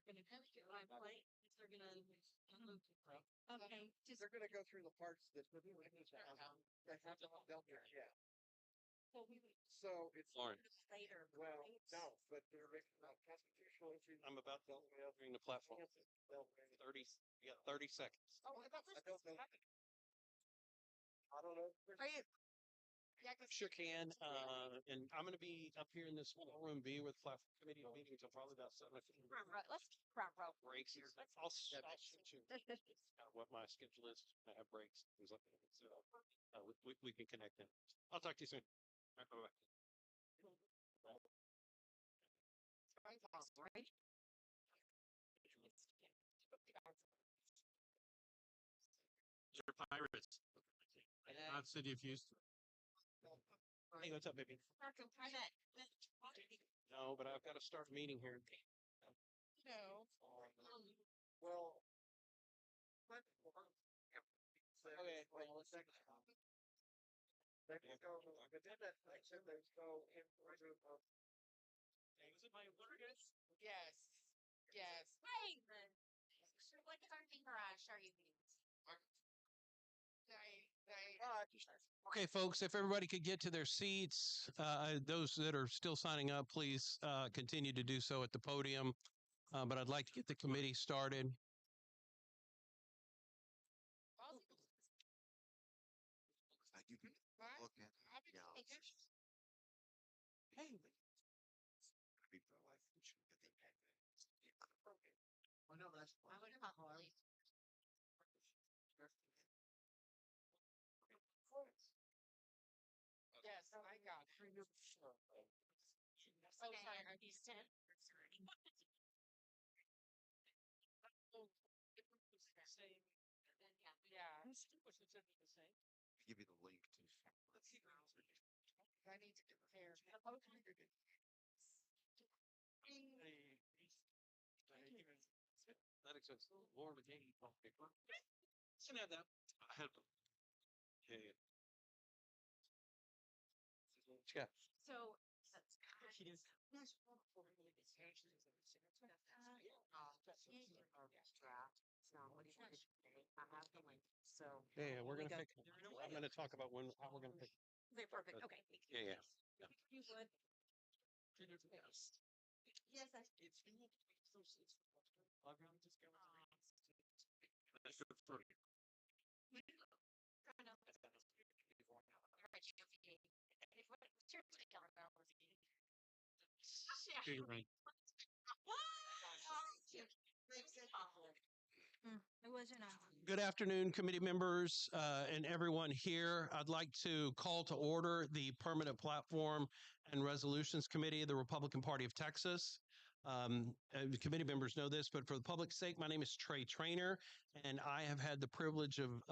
gonna come to my plate, they're gonna. Okay. They're going to go through the parts that have not dealt with yet. So it's Later. well, no, but they're making constitutional issues. I'm about to during the platform. 30, you got 30 seconds. Oh, I thought I don't know. I don't know. Are you? Yeah, Shook hand, and I'm going to be up here in this room B with platform committee meetings until probably about 7 o'clock. let's front row. Breaks here. I'll shoot you what my schedule is. I have breaks, things like that. So we can connect then. I'll talk to you soon. All right, bye-bye. Right? They're pirates. Not City of Houston. Hey, what's up, baby? No, but I've got to start a meeting here. No. Well, Okay, well, let's second. They can go, but then that section, there's no information of. Was it my guys? Yes. Yes. Hey, what parking garage are you in? Okay, folks, if everybody could get to their seats, those that are still signing up, please continue to do so at the podium. But I'd like to get the committee started. You can look at. Yeah. Hey. Oh no, that's. Yes, I got it. Oh, sorry, are these 10? Yeah. Give you the link to. I need to compare. That makes Lord of the Game. Can have that. Okay. Yeah. So. She is. Yeah, we're gonna pick. I'm gonna talk about how we're gonna pick. Okay, perfect. Okay. Yeah. You would. Yes, I. It's It wasn't. Good afternoon, committee members and everyone here. I'd like to call to order the Permanent Platform and Resolutions Committee of the Republican Party of Texas. The committee members know this, but for the public's sake, my name is Trey Trainer, and I have had the privilege of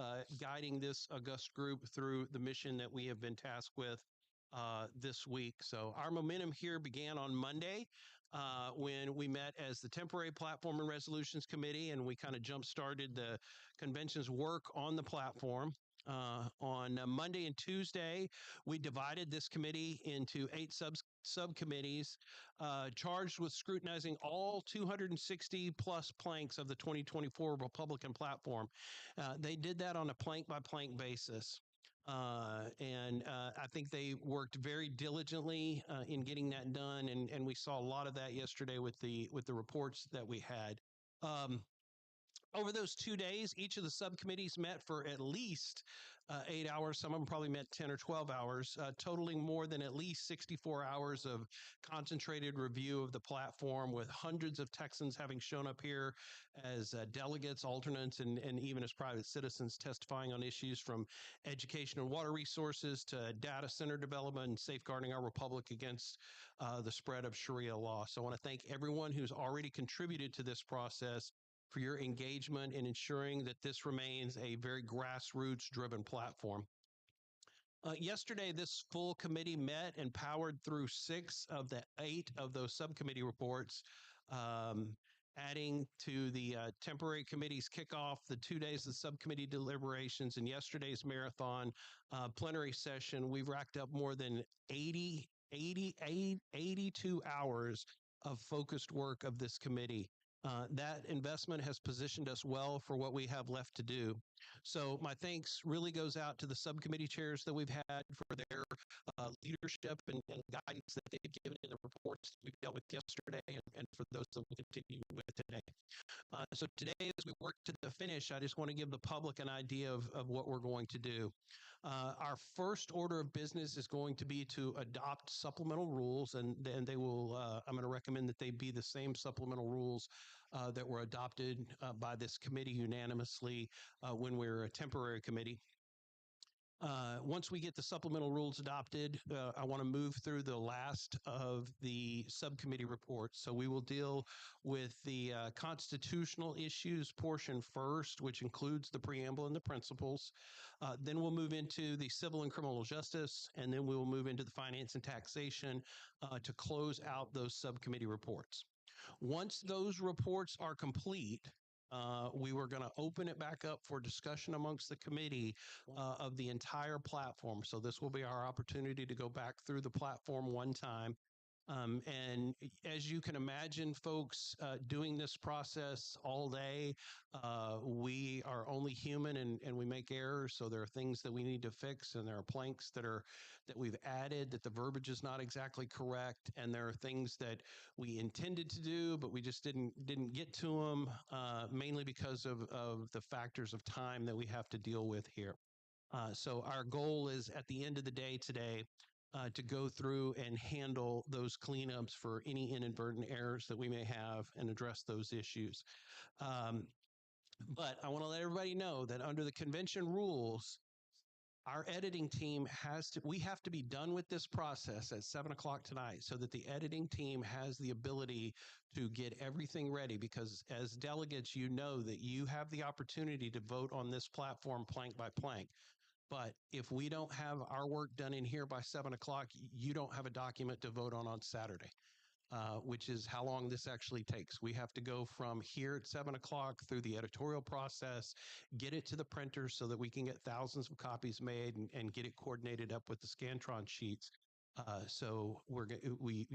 guiding this august group through the mission that we have been tasked with this week. So our momentum here began on Monday when we met as the Temporary Platform and Resolutions Committee, and we kind of jump-started the convention's work on the platform. On Monday and Tuesday, we divided this committee into 8 subcommittees charged with scrutinizing all 260 plus planks of the 2024 Republican platform. They did that on a plank by plank basis. And I think they worked very diligently in getting that done, and we saw a lot of that yesterday with the reports that we had. Over those 2 days, each of the subcommittees met for at least 8 hours. Some of them probably met 10 or 12 hours, totaling more than at least 64 hours of concentrated review of the platform, with hundreds of Texans having shown up here as delegates, alternates, and even as private citizens testifying on issues from education and water resources to data center development and safeguarding our republic against the spread of Sharia law. So I want to thank everyone who's already contributed to this process for your engagement in ensuring that this remains a very grassroots-driven platform. Yesterday, this full committee met and powered through 6 of the 8 of those subcommittee reports, adding to the temporary committee's kickoff, the 2 days of subcommittee deliberations, and yesterday's marathon plenary session. We've racked up more than 82 hours of focused work of this committee. That investment has positioned us well for what we have left to do. So my thanks really goes out to the subcommittee chairs that we've had for their leadership and guidance that they've given in the reports that we dealt with yesterday, and for those that we continue with today. So today, as we work to the finish, I just want to give the public an idea of what we're going to do. Our first order of business is going to be to adopt supplemental rules, and then they will. I'm going to recommend that they be the same supplemental rules that were adopted by this committee unanimously when we were a temporary committee. Once we get the supplemental rules adopted, I want to move through the last of the subcommittee reports. So we will deal with the constitutional issues portion first, which includes the preamble and the principles. Then we'll move into the civil and criminal justice, and then we will move into the finance and taxation to close out those subcommittee reports. Once those reports are complete, we were going to open it back up for discussion amongst the committee of the entire platform. So this will be our opportunity to go back through the platform one time. And as you can imagine, folks, doing this process all day, we are only human and we make errors. So there are things that we need to fix, and there are planks that we've added that the verbiage is not exactly correct, and there are things that we intended to do but we just didn't get to them, mainly because of the factors of time that we have to deal with here. So our goal is at the end of the day today to go through and handle those cleanups for any inadvertent errors that we may have and address those issues. But I want to let everybody know that under the convention rules, our editing team we have to be done with this process at 7:00 tonight so that the editing team has the ability to get everything ready, because as delegates, you know that you have the opportunity to vote on this platform plank by plank. But if we don't have our work done in here by 7:00, you don't have a document to vote on Saturday. Which is how long this actually takes. We have to go from here at 7:00 through the editorial process, get it to the printer so that we can get thousands of copies made and get it coordinated up with the Scantron sheets. So we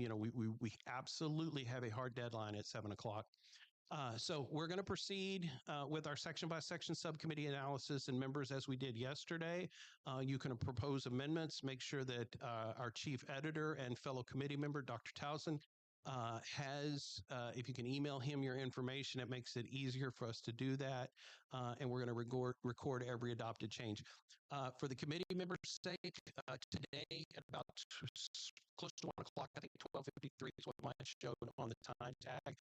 absolutely have a hard deadline at 7:00. So we're going to proceed with our section by section subcommittee analysis, and members, as we did yesterday, you can propose amendments. Make sure that our chief editor and fellow committee member, Dr. Towson, if you can email him your information, it makes it easier for us to do that. And we're going to record every adopted change. For the committee members' sake, today at about close to 1:00, I think 12:53 is what mine showed on the time tag.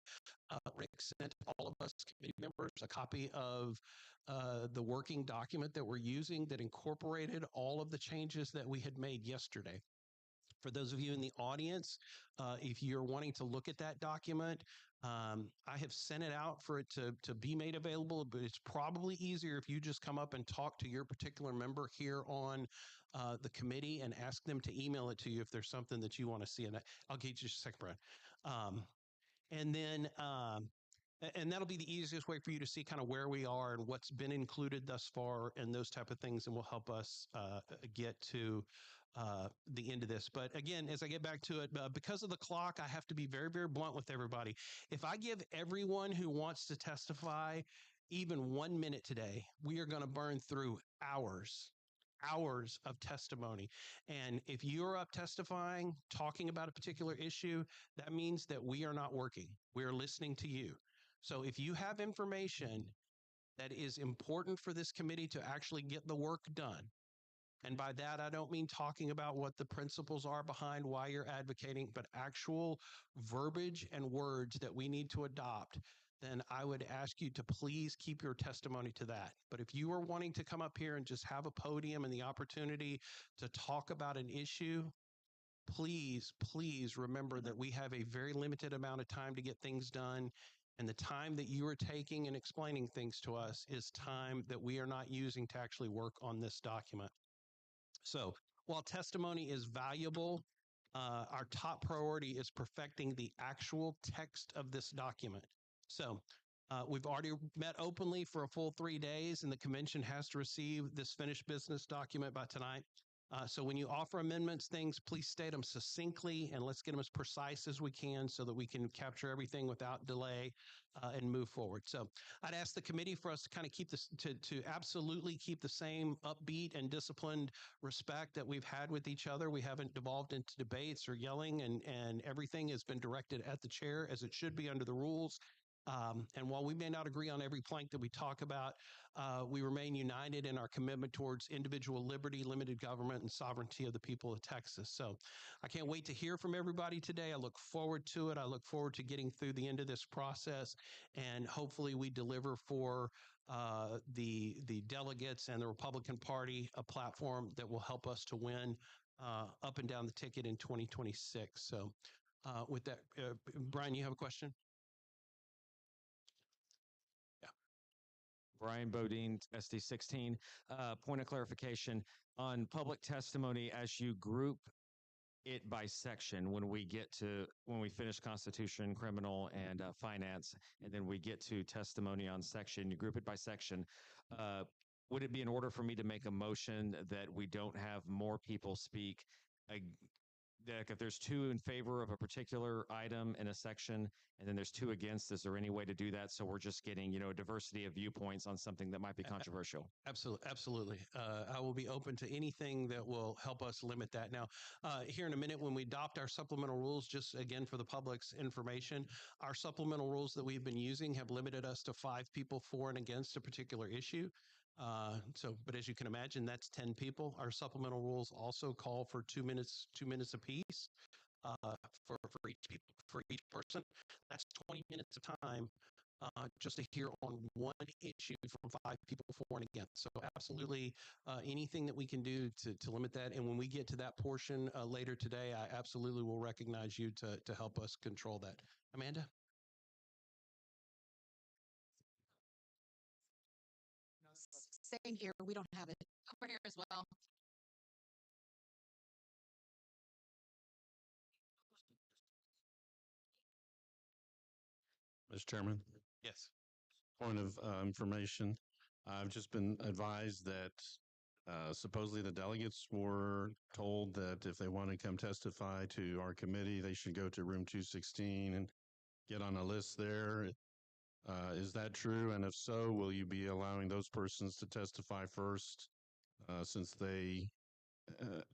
Rick sent all of us committee members a copy of the working document that we're using that incorporated all of the changes that we had made yesterday. For those of you in the audience, if you're wanting to look at that document, I have sent it out for it to be made available, but it's probably easier if you just come up and talk to your particular member here on the committee and ask them to email it to you if there's something that you want to see. And I'll get you just a second, Brad. And then and that'll be the easiest way for you to see kind of where we are and what's been included thus far and those type of things, and will help us get to the end of this. But again, as I get back to it, because of the clock, I have to be very, very blunt with everybody. If I give everyone who wants to testify even 1 minute today, we are going to burn through hours of testimony. And if you're up testifying, talking about a particular issue, that means that we are not working. We are listening to you. So if you have information that is important for this committee to actually get the work done, and by that, I don't mean talking about what the principles are behind why you're advocating, but actual verbiage and words that we need to adopt, then I would ask you to please keep your testimony to that. But if you are wanting to come up here and just have a podium and the opportunity to talk about an issue, please remember that we have a very limited amount of time to get things done. And the time that you are taking and explaining things to us is time that we are not using to actually work on this document. So while testimony is valuable, our top priority is perfecting the actual text of this document. So we've already met openly for a full 3 days, and the convention has to receive this finished business document by tonight. So when you offer amendments, things, please state them succinctly and let's get them as precise as we can so that we can capture everything without delay and move forward. So I'd ask the committee for us to kind of keep this to absolutely keep the same upbeat and disciplined respect that we've had with each other. We haven't devolved into debates or yelling, and everything has been directed at the chair as it should be under the rules. And while we may not agree on every plank that we talk about, we remain united in our commitment towards individual liberty, limited government, and sovereignty of the people of Texas. So I can't wait to hear from everybody today. I look forward to it. I look forward to getting through the end of this process, and hopefully we deliver for the delegates and the Republican Party a platform that will help us to win up and down the ticket in 2026. So with that, Brian, you have a question? Brian Bodine, SD16. Point of clarification on public testimony as you group it by section when we finish constitution, criminal, and finance, and then we get to testimony on section, you group it by section. Would it be in order for me to make a motion that we don't have more people speak? Like if there's two in favor of a particular item in a section and then there's two against, is there any way to do that? So we're just getting, a diversity of viewpoints on something that might be controversial. Absolutely. Absolutely. I will be open to anything that will help us limit that. Now, here in a minute, when we adopt our supplemental rules, just again for the public's information, our supplemental rules that we've been using have limited us to 5 people for and against a particular issue. But as you can imagine, that's 10 people. Our supplemental rules also call for 2 minutes apiece for each person. That's 20 minutes of time just to hear on one issue from 5 people for and against. So absolutely anything that we can do to limit that. And when we get to that portion later today, I absolutely will recognize you to help us control that. Amanda? Same here. We don't have it over here as well. Mr. Chairman, Yes. point of information. I've just been advised that supposedly the delegates were told that if they want to come testify to our committee, they should go to room 216 and get on a list there. Is that true? And if so, will you be allowing those persons to testify first since they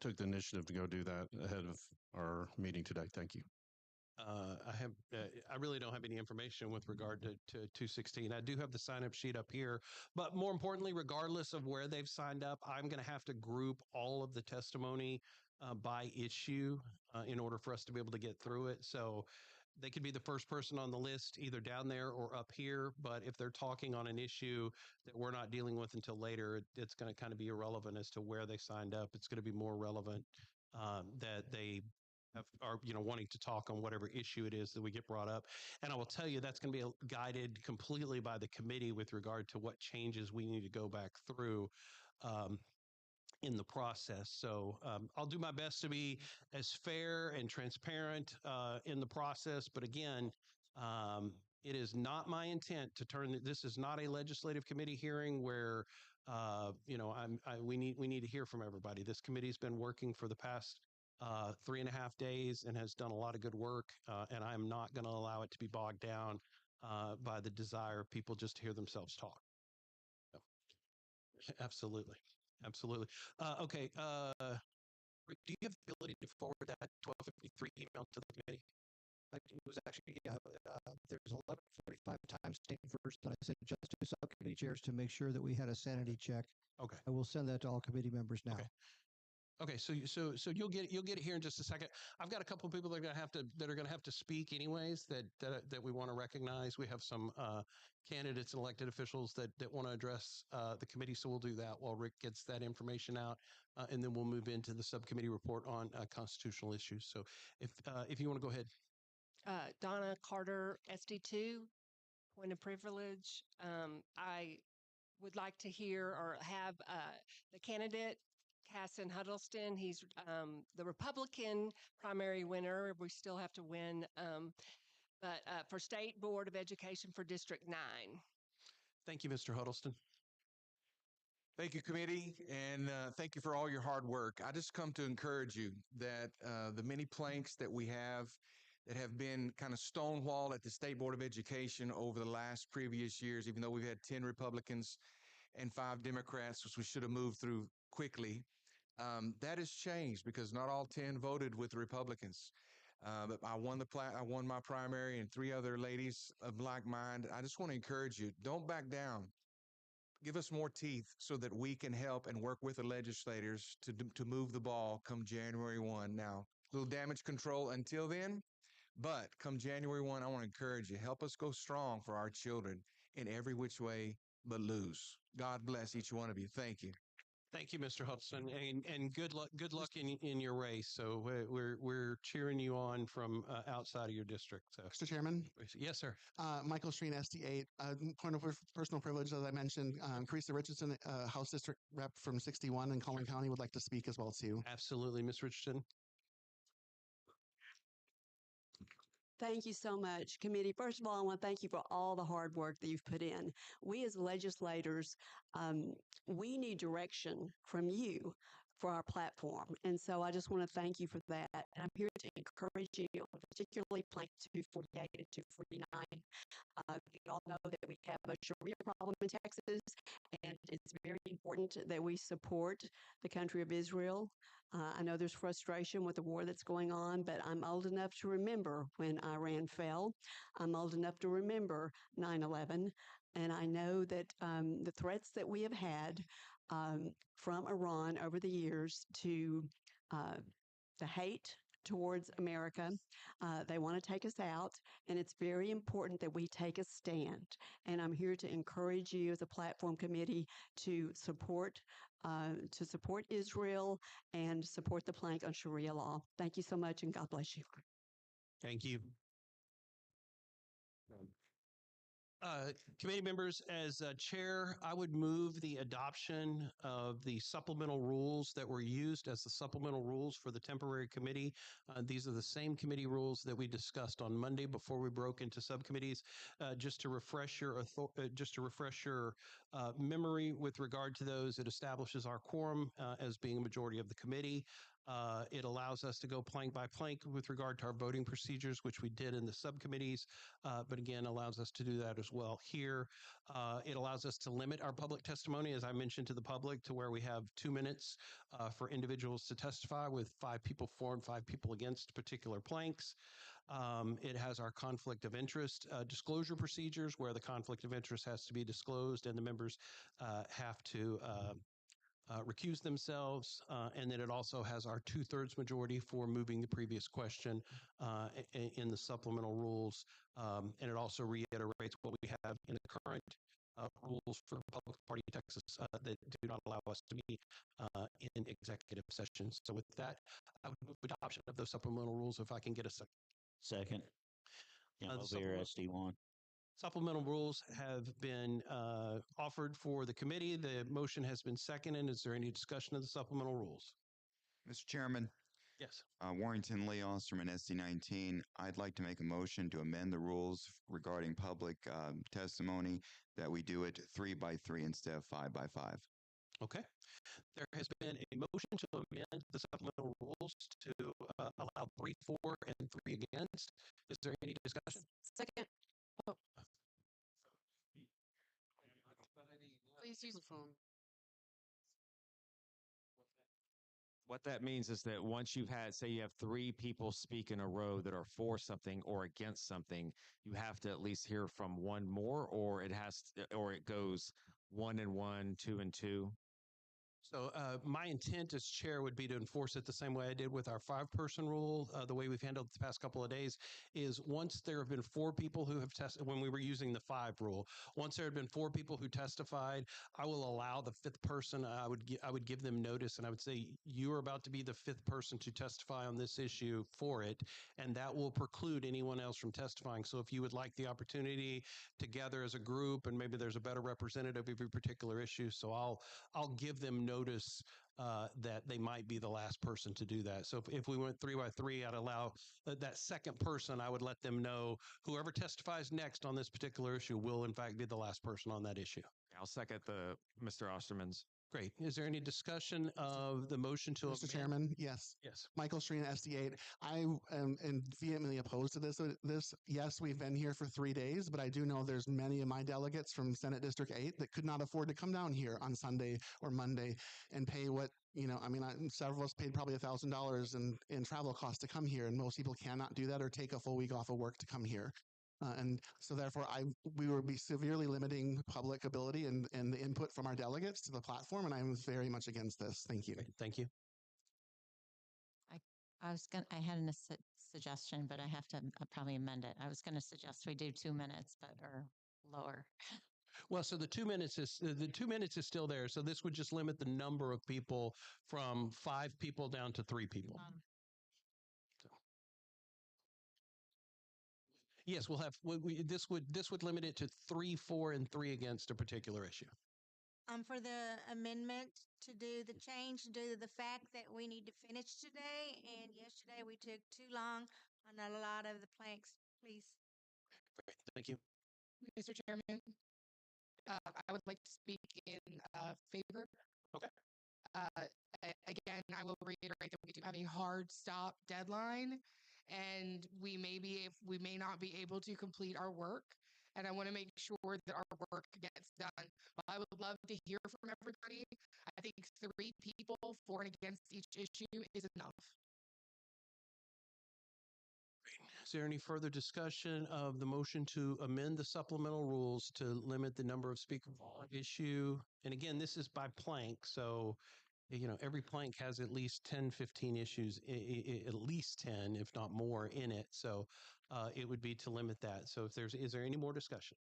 took the initiative to go do that ahead of our meeting today? Thank you. I really don't have any information with regard to 216. I do have the sign up sheet up here, but more importantly, regardless of where they've signed up, I'm going to have to group all of the testimony by issue in order for us to be able to get through it. So they could be the first person on the list either down there or up here. But if they're talking on an issue that we're not dealing with until later, it's going to kind of be irrelevant as to where they signed up. It's going to be more relevant that they are wanting to talk on whatever issue it is that we get brought up. And I will tell you that's going to be guided completely by the committee with regard to what changes we need to go back through in the process. So I'll do my best to be as fair and transparent in the process. But again, it is not my intent to turn. This is not a legislative committee hearing where we need to hear from everybody. This committee's been working for the past 3.5 days and has done a lot of good work. And I'm not going to allow it to be bogged down by the desire of people just to hear themselves talk. So, absolutely. Absolutely. Okay. Rick, do you have the ability to forward that 1253 email to the committee? It was actually, there's 11:45 timestamp first, and I sent just to subcommittee chairs to make sure that we had a sanity check. Okay. I will send that to all committee members now. Okay. Okay, so you'll get it here in just a second. I've got a couple of people that are going to have to speak anyways that we want to recognize. We have some candidates and elected officials that want to address the committee, so we'll do that while Rick gets that information out, and then we'll move into the subcommittee report on constitutional issues. So if you want to go ahead. Donna Carter, SD2, point of privilege. I would like to hear or have the candidate, Casson Huddleston. He's the Republican primary winner. We still have to win, but for State Board of Education for District 9. Thank you, Mr. Huddleston. Thank you, committee, and thank you for all your hard work. I just come to encourage you that the many planks that we have that have been kind of stonewalled at the State Board of Education over the last previous years, even though we've had 10 Republicans and 5 Democrats, which we should have moved through quickly, that has changed because not all 10 voted with the Republicans. But I won my primary, and 3 other ladies of like mind. I just want to encourage you: don't back down. Give us more teeth so that we can help and work with the legislators to move the ball come January 1. Now, little damage control until then, but come January 1, I want to encourage you, help us go strong for our children in every which way but lose. God bless each one of you. Thank you. Thank you, Mr. Hudson, and good luck in your race. So we're cheering you on from outside of your district. So, Mr. Chairman, yes, sir. Michael Street, SD8. Point of personal privilege, as I mentioned, Teresa Richardson, House District Rep from 61 in Collin County, would like to speak as well too. Absolutely, Ms. Richardson. Thank you so much, committee. First of all, I want to thank you for all the hard work that you've put in. We as legislators, we need direction from you for our platform. And so I just want to thank you for that. And I'm here to encourage you, particularly Plank 248 and 249. We all know that we have a Sharia problem in Texas, and it's very important that we support the country of Israel. I know there's frustration with the war that's going on, but I'm old enough to remember when Iran fell. I'm old enough to remember 9/11, and I know that the threats that we have had from Iran over the years to the hate towards America. They want to take us out, and it's very important that we take a stand. And I'm here to encourage you as a platform committee to support Israel and support the plank on Sharia law. Thank you so much, and God bless you. Thank you. Committee members, as chair, I would move the adoption of the supplemental rules that were used as the supplemental rules for the temporary committee. These are the same committee rules that we discussed on Monday before we broke into subcommittees. Just to refresh your memory with regard to those, it establishes our quorum as being a majority of the committee. It allows us to go plank by plank with regard to our voting procedures, which we did in the subcommittees, but again, allows us to do that as well here. It allows us to limit our public testimony, as I mentioned to the public, to where we have 2 minutes for individuals to testify with 5 people for and 5 people against particular planks. It has our conflict of interest disclosure procedures where the conflict of interest has to be disclosed and the members have to recuse themselves, and then it also has our 2/3 majority for moving the previous question in the supplemental rules, and it also reiterates what we have in the current rules for Public Party of Texas that do not allow us to be in executive sessions. So with that, I would move adoption of those supplemental rules if I can get a second. Second. The Over SD1. Supplemental rules have been offered for the committee. The motion has been seconded. Is there any discussion of the supplemental rules? Mr. Chairman, Yes. Warrington Lee Osterman, SD19. I'd like to make a motion to amend the rules regarding public testimony that we do it 3x3 instead of 5x5. Okay. There has been a motion to amend the supplemental rules to allow 3 for and 3 against. Is there any discussion? Second. Oh. Please use the phone. What that means is that once you've had, say you have 3 people speak in a row that are for something or against something, you have to at least hear from one more, or it goes 1 and 1, 2 and 2. So my intent as chair would be to enforce it the same way I did with our 5-person rule. The way we've handled it the past couple of days is once there have been 4 people who have tested, when we were using the 5 rule, once there had been 4 people who testified, I will allow the 5th person. I would give them notice, and I would say you are about to be the 5th person to testify on this issue for it, and that will preclude anyone else from testifying. So if you would like the opportunity to gather as a group, and maybe there's a better representative of your particular issue, so I'll give them notice that they might be the last person to do that. So if we went 3x3, I'd allow that second person, I would let them know whoever testifies next on this particular issue will in fact be the last person on that issue. I'll second Mr. Osterman's. Great. Is there any discussion of the motion to Mr. amend? Chairman, yes. Yes. Michael Street, SD8. I am vehemently opposed to this. Yes, we've been here for 3 days, but I do know there's many of my delegates from Senate District 8 that could not afford to come down here on Sunday or Monday and pay what, several of us paid probably $1,000 in travel costs to come here, and most people cannot do that or take a full week off of work to come here. And so therefore we will be severely limiting public ability and the input from our delegates to the platform. And I'm very much against this. Thank you. Thank you. I had a suggestion, but I have to probably amend it. I was going to suggest we do 2 minutes, or lower. Well, so the 2 minutes is still there. So this would just limit the number of people from 5 people down to 3 people. Yes, we'll have this would limit it to 3, 4, and 3 against a particular issue. For the amendment to do the change due to the fact that we need to finish today, and yesterday we took too long on a lot of the planks, please. Great, thank you. Mr. Chairman, I would like to speak in favor. Okay. Again, I will reiterate that we do have a hard stop deadline, and we may not be able to complete our work. And I want to make sure that our work gets done. But I would love to hear from everybody. I think 3 people for and against each issue is enough. Is there any further discussion of the motion to amend the supplemental rules to limit the number of speakers per issue? And again, this is by plank, so every plank has at least 10, 15 issues, at least 10, if not more, in it. So it would be to limit that. So is there any more discussion?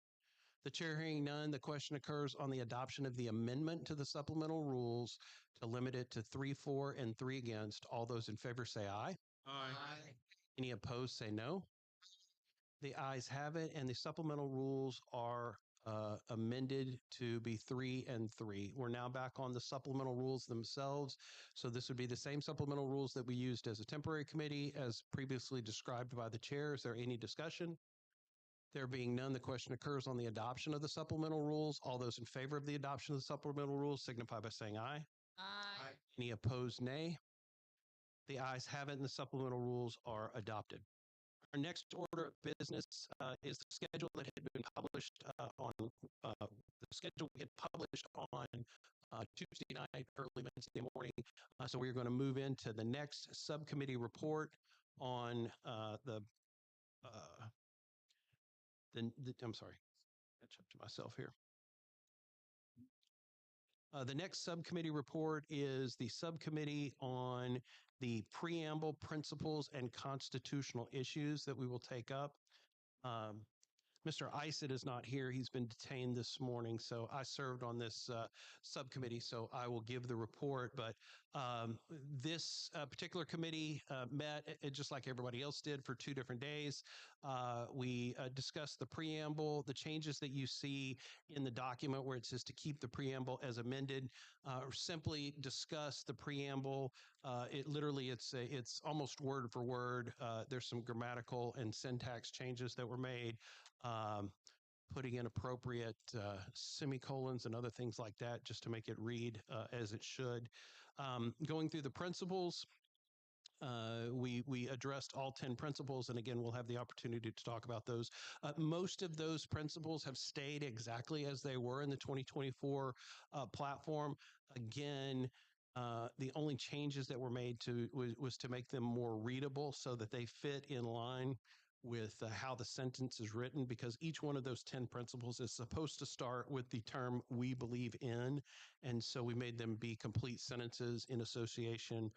The chair hearing none, the question occurs on the adoption of the amendment to the supplemental rules to limit it to 3, 4, and 3 against. All those in favor say aye. Aye. Any opposed say no. The ayes have it, and the supplemental rules are amended to be 3 and 3. We're now back on the supplemental rules themselves. So this would be the same supplemental rules that we used as a temporary committee as previously described by the chair. Is there any discussion? There being none, the question occurs on the adoption of the supplemental rules. All those in favor of the adoption of the supplemental rules signify by saying aye. Aye. Any opposed, nay. The ayes have it, and the supplemental rules are adopted. Our next order of business is the schedule that had been published on Tuesday night, early Wednesday morning. So we're going to move into the next subcommittee report on I'm sorry, catch up to myself here. The next subcommittee report is the subcommittee on the preamble, principles, and constitutional issues that we will take up. Mr. Isett is not here. He's been detained this morning, so I served on this subcommittee, so I will give the report. But this particular committee met just like everybody else did for 2 different days. We discussed the preamble, the changes that you see in the document where it says to keep the preamble as amended, or simply discuss the preamble. It's almost word for word. There's some grammatical and syntax changes that were made. Putting in appropriate semicolons and other things like that just to make it read as it should. Going through the principles, we addressed all 10 principles, and again, we'll have the opportunity to talk about those. Most of those principles have stayed exactly as they were in the 2024 platform. Again, the only changes that were made was to make them more readable so that they fit in line with how the sentence is written, because each one of those 10 principles is supposed to start with the term "we believe in," and so we made them be complete sentences in association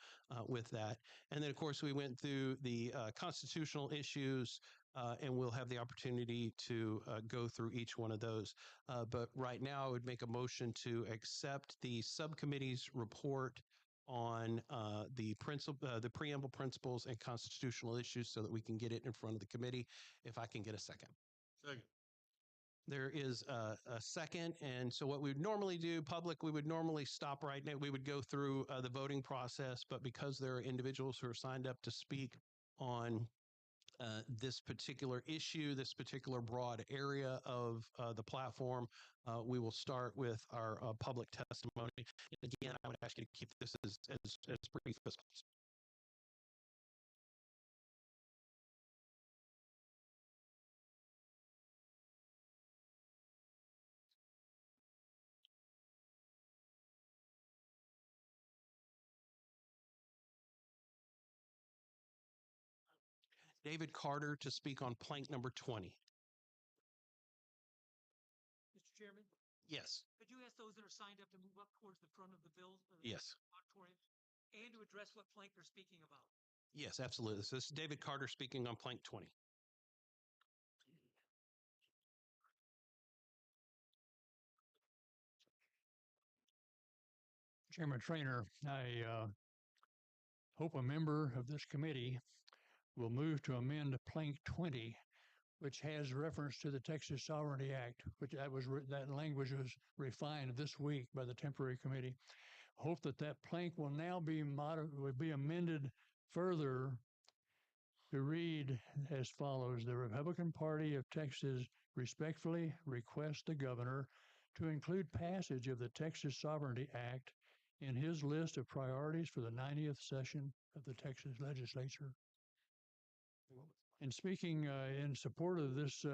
with that. And then, of course, we went through the constitutional issues, and we'll have the opportunity to go through each one of those. But right now, I would make a motion to accept the subcommittee's report on the preamble, principles, and constitutional issues so that we can get it in front of the committee. If I can get a second. Second. There is a second. And so what we would normally do, public, we would normally stop right now. We would go through the voting process, but because there are individuals who are signed up to speak on this particular issue, this particular broad area of the platform. We will start with our public testimony. And again, I would ask you to keep this as brief as possible. David Carter to speak on plank number 20. Mr. Chairman, Yes. could you ask those that are signed up to move up towards the front of the bill? Yes. Auditorium, and to address what plank they're speaking about? Yes, absolutely. So this is David Carter speaking on plank 20. Chairman Trainer, I hope a member of this committee will move to amend plank 20, which has reference to the Texas Sovereignty Act, which that language was refined this week by the temporary committee. Hope that plank will now be amended further to read as follows: the Republican Party of Texas respectfully requests the governor to include passage of the Texas Sovereignty Act in his list of priorities for the 90th session of the Texas legislature. In speaking in support of this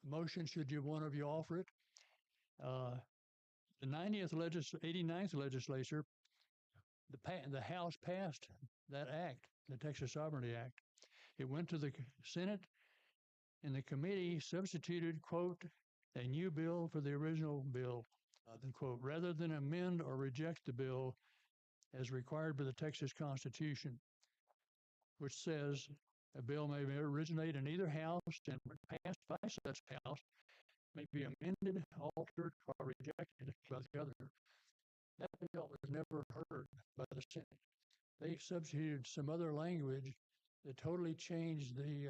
motion, should one of you offer it, the 89th legislature, the House passed that act, the Texas Sovereignty Act. It went to the Senate, and the committee substituted, quote, a new bill for the original bill, quote, rather than amend or reject the bill as required by the Texas Constitution, which says a bill may originate in either house and when passed by such house may be amended, altered, or rejected by the other. That bill was never heard by the Senate. They substituted some other language that totally changed the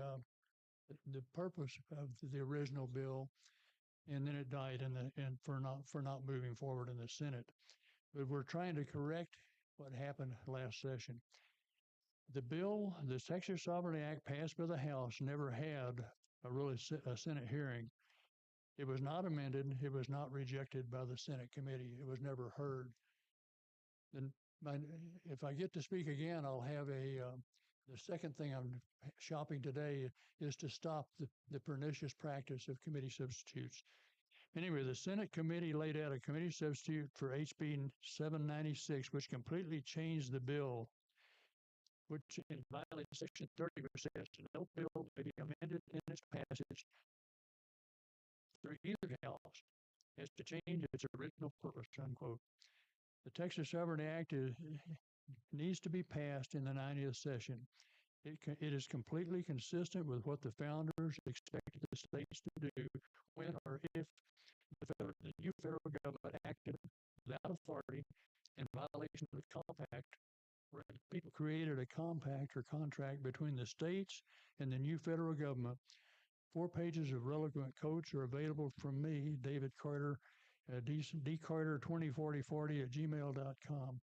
purpose of the original bill, and then it died for not moving forward in the Senate. But we're trying to correct what happened last session. The Texas Sovereignty Act passed by the House never had a Senate hearing. It was not amended. It was not rejected by the Senate committee. It was never heard. Then, if I get to speak again, I'll have the second thing I'm shopping today is to stop the pernicious practice of committee substitutes. Anyway, the Senate committee laid out a committee substitute for HB 796, which completely changed the bill, which in violation of Section 30 says no bill may be amended in its passage through either house as to change its original purpose, unquote. The Texas Sovereignty Act needs to be passed in the 90th session. It is completely consistent with what the founders expected the states to do when or if the new federal government acted without authority in violation of the compact, where people created a compact or contract between the states and the new federal government. 4 pages of relevant quotes are available from me, David Carter, dcarter204040@gmail.com.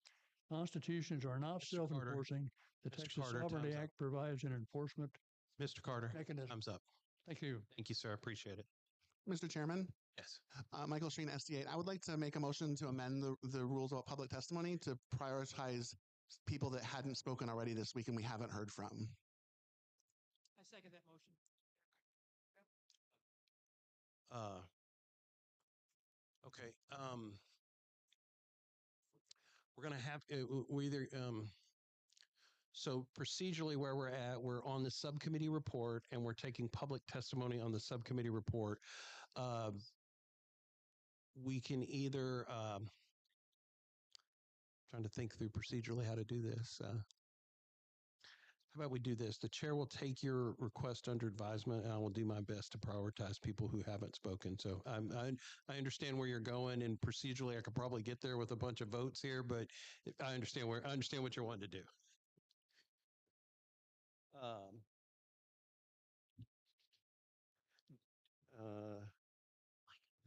Constitutions are not self-enforcing. The Texas Sovereignty Act provides an enforcement Mr. Carter, mechanism. Thumbs up. Thank you. Thank you, sir. I appreciate it. Mr. Chairman? Yes. Michael Street, SD8. I would like to make a motion to amend the rules about public testimony to prioritize people that hadn't spoken already this week and we haven't heard from. I second that motion. Okay. We're going to have, we either, so procedurally where we're on the subcommittee report and we're taking public testimony on the subcommittee report. We can either, trying to think through procedurally how to do this. How about we do this? The chair will take your request under advisement, and I will do my best to prioritize people who haven't spoken. So I understand where you're going, and procedurally, I could probably get there with a bunch of votes here, but I understand what you're wanting to do.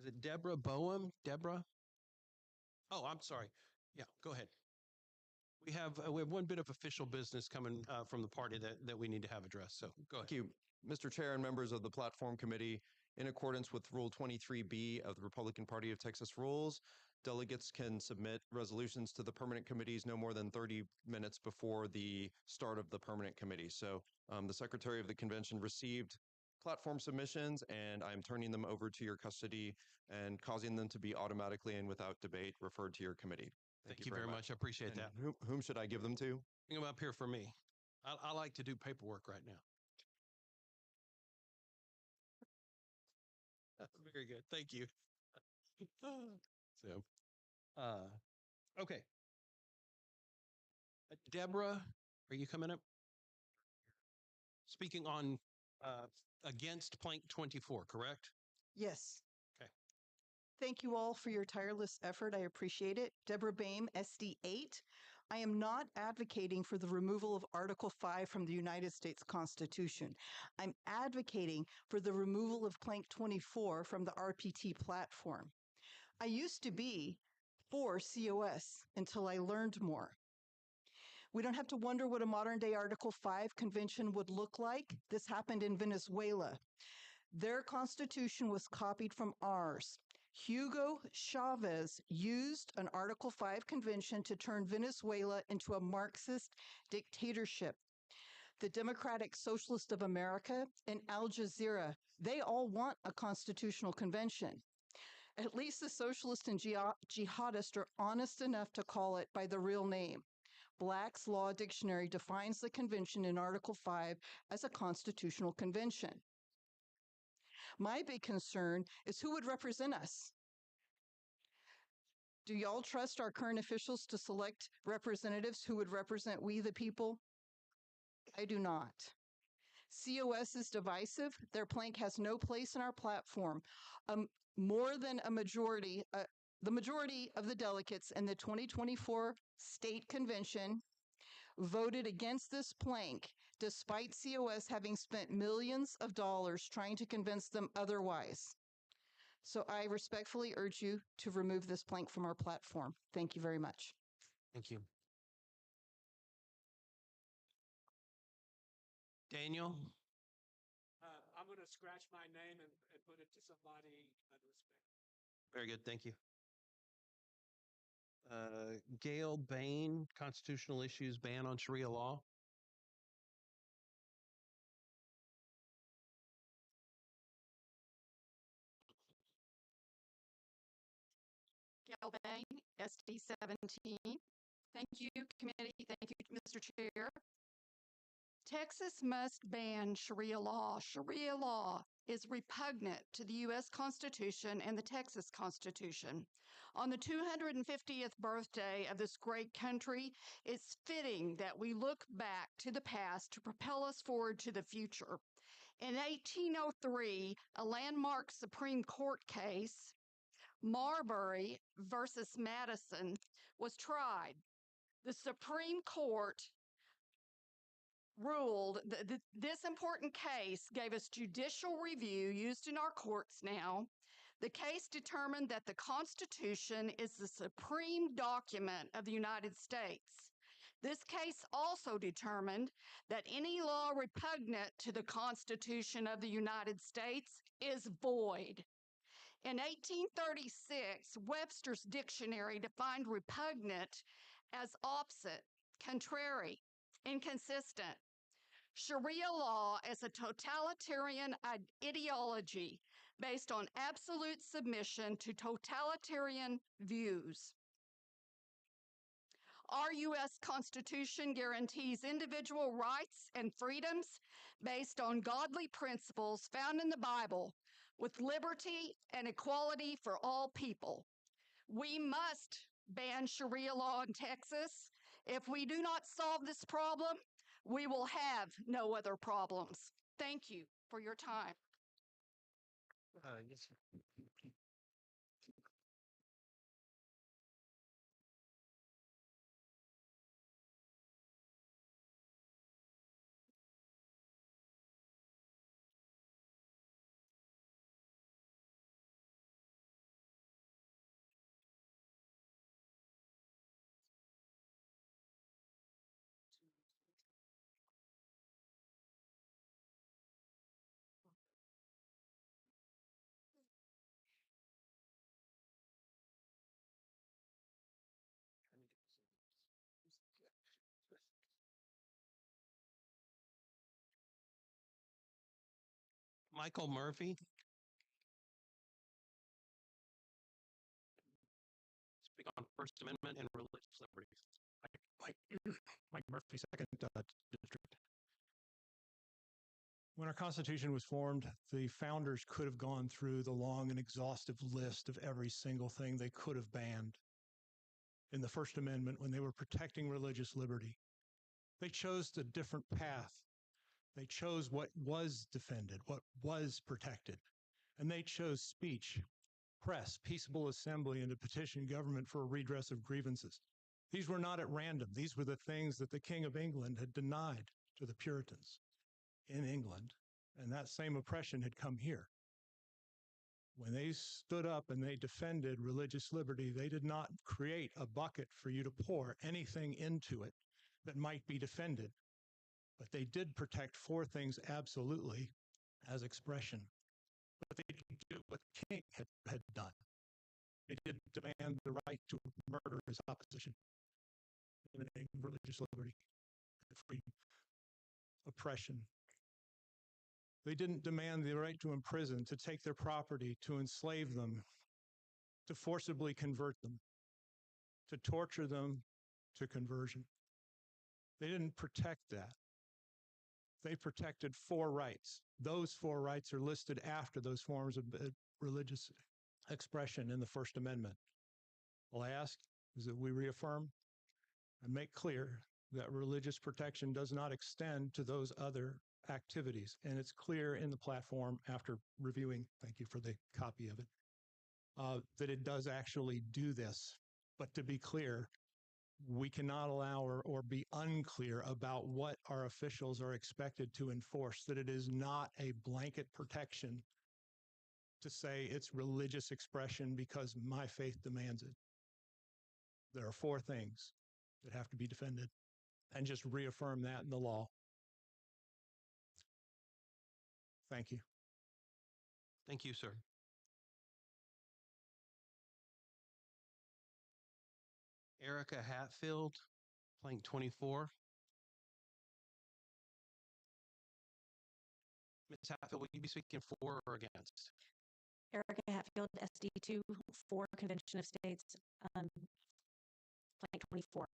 Is it Deborah Boehm? Deborah? Oh, I'm sorry. Yeah, go ahead. We have one bit of official business coming from the party that we need to have addressed. So go ahead. Thank you, Mr. Chair and members of the Platform Committee. In accordance with Rule 23B of the Republican Party of Texas rules, delegates can submit resolutions to the permanent committees no more than 30 minutes before the start of the permanent committee. So the Secretary of the Convention received platform submissions, and I'm turning them over to your custody and causing them to be automatically and without debate referred to your committee. Thank you very much. I appreciate that. Whom should I give them to? Bring them up here for me. I like to do paperwork right now. Very good. Thank you. So, okay. Deborah, are you coming up? Speaking on against plank 24, correct? Yes. Okay. Thank you all for your tireless effort. I appreciate it. Deborah Boehm, SD8. I am not advocating for the removal of Article 5 from the United States Constitution. I'm advocating for the removal of Plank 24 from the RPT platform. I used to be for COS until I learned more. We don't have to wonder what a modern day Article 5 convention would look like. This happened in Venezuela. Their constitution was copied from ours. Hugo Chavez used an Article 5 convention to turn Venezuela into a Marxist dictatorship. The Democratic Socialist of America and Al Jazeera, they all want a constitutional convention. At least the socialists and jihadists are honest enough to call it by the real name. Black's Law Dictionary defines the convention in Article 5 as a constitutional convention. My big concern is who would represent us. Do y'all trust our current officials to select representatives who would represent we the people? I do not. COS is divisive. Their plank has no place in our platform. More than a majority, the majority of the delegates in the 2024 state convention voted against this plank, despite COS having spent millions of dollars trying to convince them otherwise. So I respectfully urge you to remove this plank from our platform. Thank you very much. Thank you. Daniel? I'm going to scratch my name and put it to somebody unrespected. Very good. Thank you. Gail Bain, constitutional issues ban on Sharia law. Gail Bain, SD 17. Thank you, committee. Thank you, Mr. Chair. Texas must ban Sharia law. Sharia law is repugnant to the U.S. Constitution and the Texas Constitution. On the 250th birthday of this great country, it's fitting that we look back to the past to propel us forward to the future. In 1803, a landmark Supreme Court case, Marbury versus Madison, was tried. The Supreme Court ruled that this important case gave us judicial review used in our courts now. The case determined that the Constitution is the supreme document of the United States. This case also determined that any law repugnant to the Constitution of the United States is void. In 1836, Webster's dictionary defined repugnant as opposite, contrary, inconsistent. Sharia law is a totalitarian ideology based on absolute submission to totalitarian views. Our U.S. Constitution guarantees individual rights and freedoms based on godly principles found in the Bible, with liberty and equality for all people. We must ban Sharia law in Texas. If we do not solve this problem, we will have no other problems. Thank you for your time. Yes. Michael Murphy. Speak on First Amendment and religious liberties. Mike Murphy, second district. When our Constitution was formed, the founders could have gone through the long and exhaustive list of every single thing they could have banned in the First Amendment when they were protecting religious liberty. They chose a different path. They chose what was defended, what was protected, and they chose speech, press, peaceable assembly, and to petition government for a redress of grievances. These were not at random. These were the things that the King of England had denied to the Puritans in England, and that same oppression had come here. When they stood up and they defended religious liberty, they did not create a bucket for you to pour anything into it that might be defended. But they did protect four things absolutely as expression. But they didn't do what the king had done. They did demand the right to murder his opposition in the name of religious liberty and freedom, oppression. They didn't demand the right to imprison, to take their property, to enslave them, to forcibly convert them, to torture them to conversion. They didn't protect that. They protected four rights. Those four rights are listed after those forms of religious expression in the First Amendment. All I ask is that we reaffirm and make clear that religious protection does not extend to those other activities. And it's clear in the platform after reviewing, thank you for the copy of it, that it does actually do this. But to be clear, we cannot allow or be unclear about what our officials are expected to enforce, that it is not a blanket protection to say it's religious expression because my faith demands it. There are four things that have to be defended, and just reaffirm that in the law. Thank you. Thank you, sir. Erica Hatfield, plank 24. Ms. Hatfield, will you be speaking for or against? Erica Hatfield, SD2 for Convention of States, plank 24.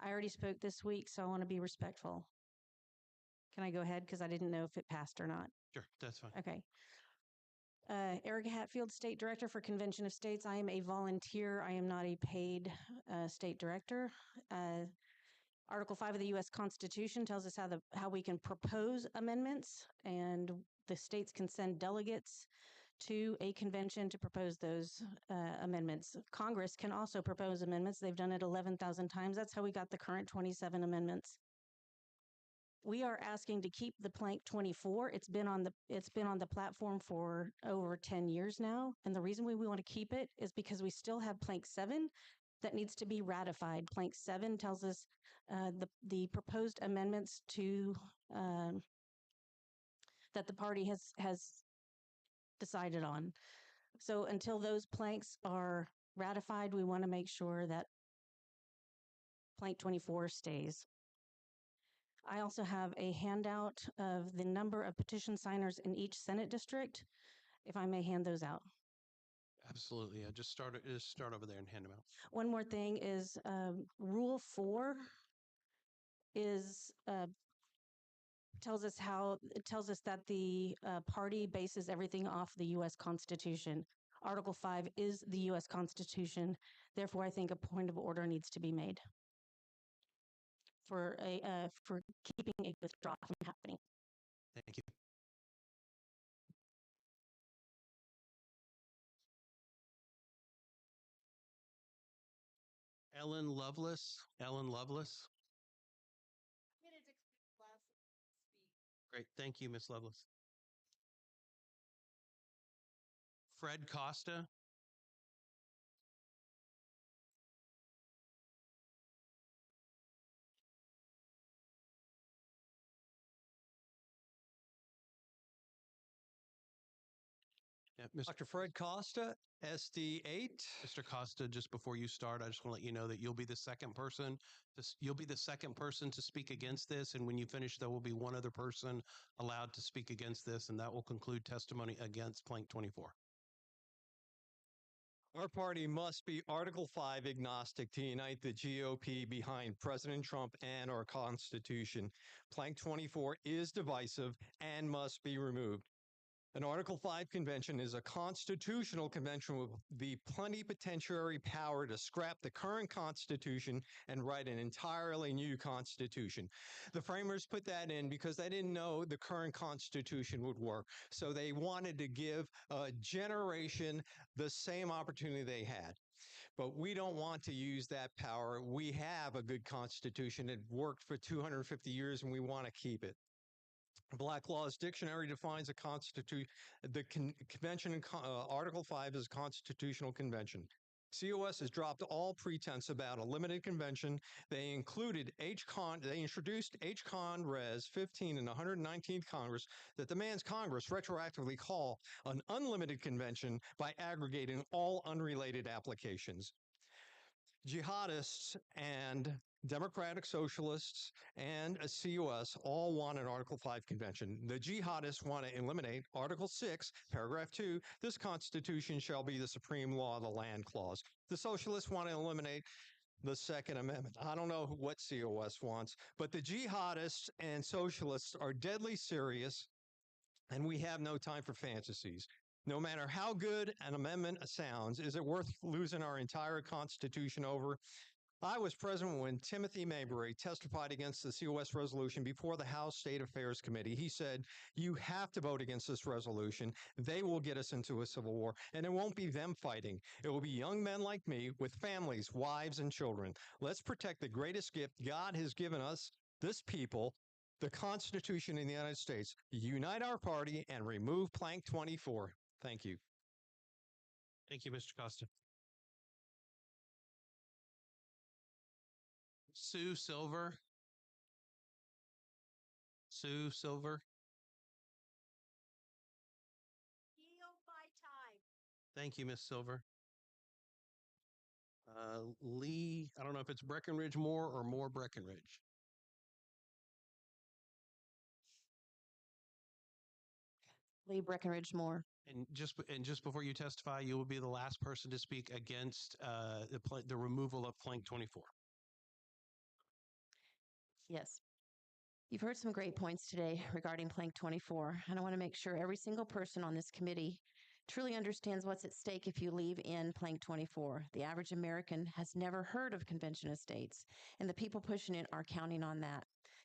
I already spoke this week, so I want to be respectful. Can I go ahead? Because I didn't know if it passed or not. Sure, that's fine. Okay. Erica Hatfield, State Director for Convention of States. I am a volunteer. I am not a paid state director. Article 5 of the U.S. Constitution tells us how we can propose amendments, and the states can send delegates to a convention to propose those amendments. Congress can also propose amendments. They've done it 11,000 times. That's how we got the current 27 amendments. We are asking to keep the plank 24. It's been on the platform for over 10 years now, and the reason we want to keep it is because we still have plank 7 that needs to be ratified. Plank 7 tells us the proposed amendments to that the party has decided on. So until those planks are ratified, we want to make sure that plank 24 stays. I also have a handout of the number of petition signers in each Senate district, if I may hand those out. Absolutely. I just start over there and hand them out. One more thing is Rule 4 is tells us that the party bases everything off the U.S. Constitution. Article 5 is the U.S. Constitution. Therefore, I think a point of order needs to be made for keeping a withdrawal from happening. Thank you. Ellen Lovelace. Great. Thank you, Ms. Lovelace. Fred Costa. Yeah, Dr. Fred Costa, SD8. Mr. Costa, just before you start, I just want to let you know that you'll be the second person to speak against this. And when you finish, there will be one other person allowed to speak against this, and that will conclude testimony against Plank 24. Our party must be Article 5 agnostic to unite the GOP behind President Trump and our Constitution. Plank 24 is divisive and must be removed. An Article 5 convention is a constitutional convention with the plenipotentiary power to scrap the current Constitution and write an entirely new Constitution. The framers put that in because they didn't know the current Constitution would work. So they wanted to give a generation the same opportunity they had. But we don't want to use that power. We have a good Constitution. It worked for 250 years and we want to keep it. Black Law's Dictionary defines a constitution. The convention in Article 5 is a constitutional convention. COS has dropped all pretense about a limited convention. They introduced H-Con Res 15 in the 119th Congress that demands Congress retroactively call an unlimited convention by aggregating all unrelated applications. Jihadists and Democratic Socialists and a COS all want an Article 5 convention. The jihadists want to eliminate Article 6, Paragraph 2, this Constitution shall be the supreme law of the land clause. The socialists want to eliminate the Second Amendment. I don't know what COS wants, but the jihadists and socialists are deadly serious, and we have no time for fantasies. No matter how good an amendment sounds, is it worth losing our entire Constitution over? I was present when Timothy Mayberry testified against the COS resolution before the House State Affairs Committee. He said, you have to vote against this resolution. They will get us into a civil war, and it won't be them fighting. It will be young men like me with families, wives, and children. Let's protect the greatest gift God has given us, this people, the Constitution in the United States. Unite our party and remove Plank 24. Thank you. Thank you, Mr. Costa. Sue Silver. Sue Silver. Yield my time. Thank you, Miss Silver. Lee, I don't know if it's Breckenridge Moore or Moore Breckenridge. Lee Breckenridge Moore. And just before you testify, you will be the last person to speak against the removal of Plank 24. Yes. You've heard some great points today regarding Plank 24, and I want to make sure every single person on this committee truly understands what's at stake if you leave in Plank 24. The average American has never heard of convention of states, and the people pushing it are counting on that.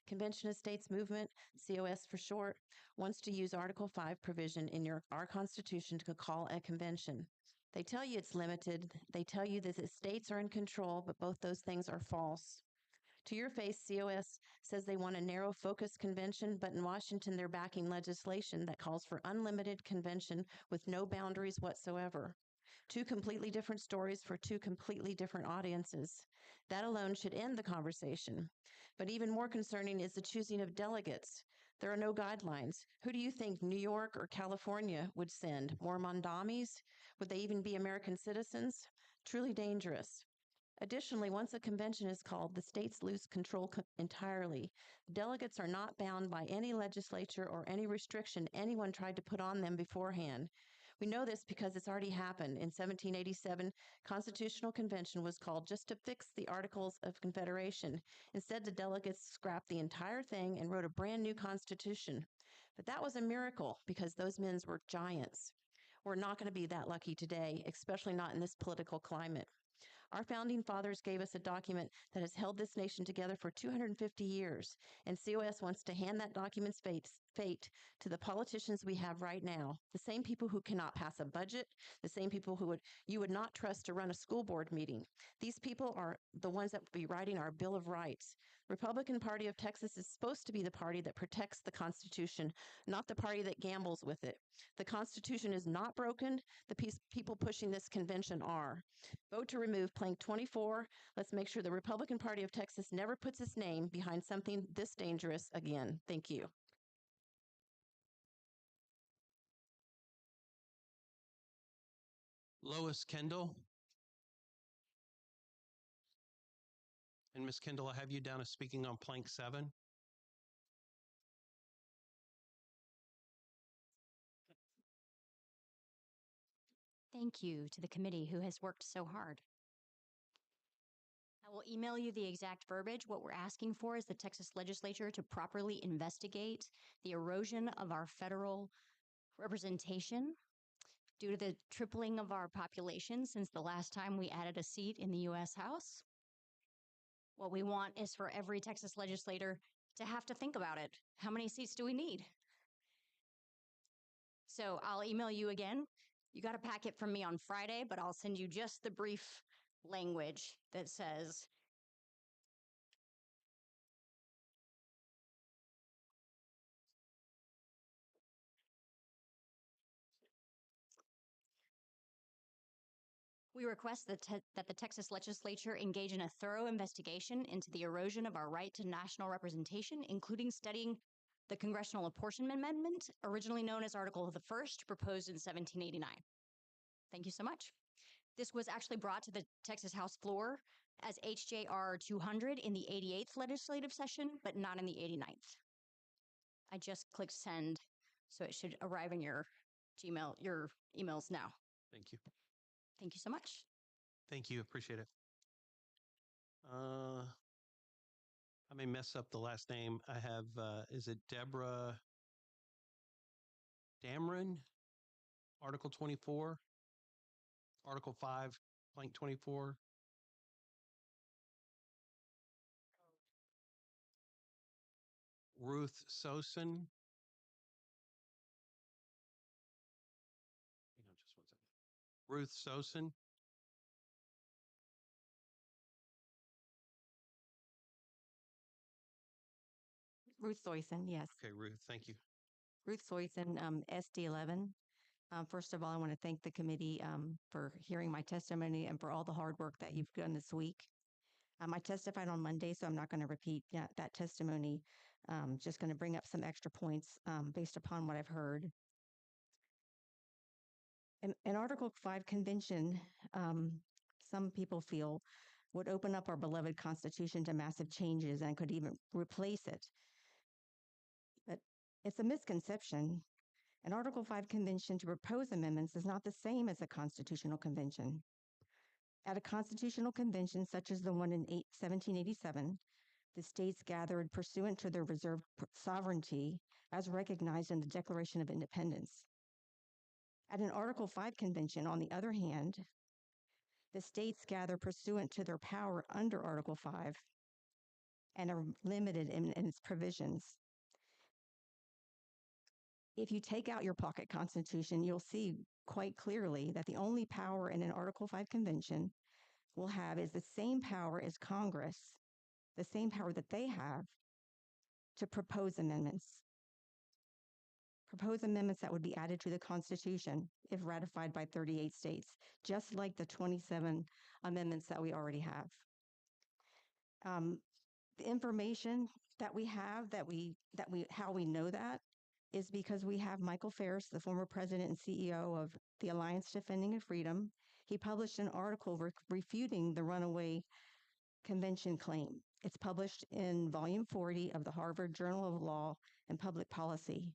Convention of States Movement, COS for short, wants to use Article 5 provision in our Constitution to call a convention. They tell you it's limited. They tell you that the states are in control, but both those things are false. To your face, COS says they want a narrow focus convention, but in Washington, they're backing legislation that calls for unlimited convention with no boundaries whatsoever. Two completely different stories for two completely different audiences. That alone should end the conversation. But even more concerning is the choosing of delegates. There are no guidelines. Who do you think New York or California would send? More Mondamis? Would they even be American citizens? Truly dangerous. Additionally, once a convention is called, the states lose control entirely. Delegates are not bound by any legislature or any restriction anyone tried to put on them beforehand. We know this because it's already happened. In 1787, Constitutional Convention was called just to fix the Articles of Confederation. Instead, the delegates scrapped the entire thing and wrote a brand new Constitution. But that was a miracle because those men were giants. We're not going to be that lucky today, especially not in this political climate. Our founding fathers gave us a document that has held this nation together for 250 years, and COS wants to hand that document's fate to the politicians we have right now, the same people who cannot pass a budget, the same people who you would not trust to run a school board meeting. These people are the ones that will be writing our Bill of Rights. Republican Party of Texas is supposed to be the party that protects the Constitution, not the party that gambles with it. The Constitution is not broken. The people pushing this convention are. Vote to remove Plank 24. Let's make sure the Republican Party of Texas never puts its name behind something this dangerous again. Thank you. Lois Kendall. And Ms. Kendall, I have you down as speaking on plank 7. Thank you to the committee who has worked so hard. I will email you the exact verbiage. What we're asking for is the Texas legislature to properly investigate the erosion of our federal representation due to the tripling of our population since the last time we added a seat in the U.S. House. What we want is for every Texas legislator to have to think about it. How many seats do we need? So I'll email you again. You got a packet from me on Friday, but I'll send you just the brief language that says we request that the Texas legislature engage in a thorough investigation into the erosion of our right to national representation, including studying the Congressional Apportionment Amendment, originally known as Article the First, proposed in 1789. Thank you so much. This was actually brought to the Texas House floor as HJR 200 in the 88th legislative session, but not in the 89th. I just clicked send, so it should arrive in your emails now. Thank you. Thank you so much. Thank you. Appreciate it. I may mess up the last name. I have, is it Deborah Dameron? Article 24, Article 5, blank 24. Ruth Sosin. Hang on just 1 second. Ruth Sosin. Ruth Soyson, yes. Okay, Ruth, thank you. Ruth Soyson, SD11. First of all, I want to thank the committee for hearing my testimony and for all the hard work that you've done this week. I testified on Monday, so I'm not going to repeat that testimony. Just going to bring up some extra points based upon what I've heard. An Article 5 convention, some people feel, would open up our beloved Constitution to massive changes and could even replace it. But it's a misconception. An Article 5 convention to propose amendments is not the same as a constitutional convention. At a constitutional convention such as the one in 1787, the states gathered pursuant to their reserved sovereignty as recognized in the Declaration of Independence. At an Article 5 convention, on the other hand, the states gather pursuant to their power under Article 5 and are limited in its provisions. If you take out your pocket constitution, you'll see quite clearly that the only power in an Article 5 convention will have is the same power as Congress, the same power that they have to propose amendments. Propose amendments that would be added to the Constitution if ratified by 38 states, just like the 27 amendments that we already have. The information that we have, how we know that, is because we have Michael Ferris, the former president and CEO of the Alliance Defending Freedom. He published an article refuting the runaway convention claim. It's published in volume 40 of the Harvard Journal of Law and Public Policy.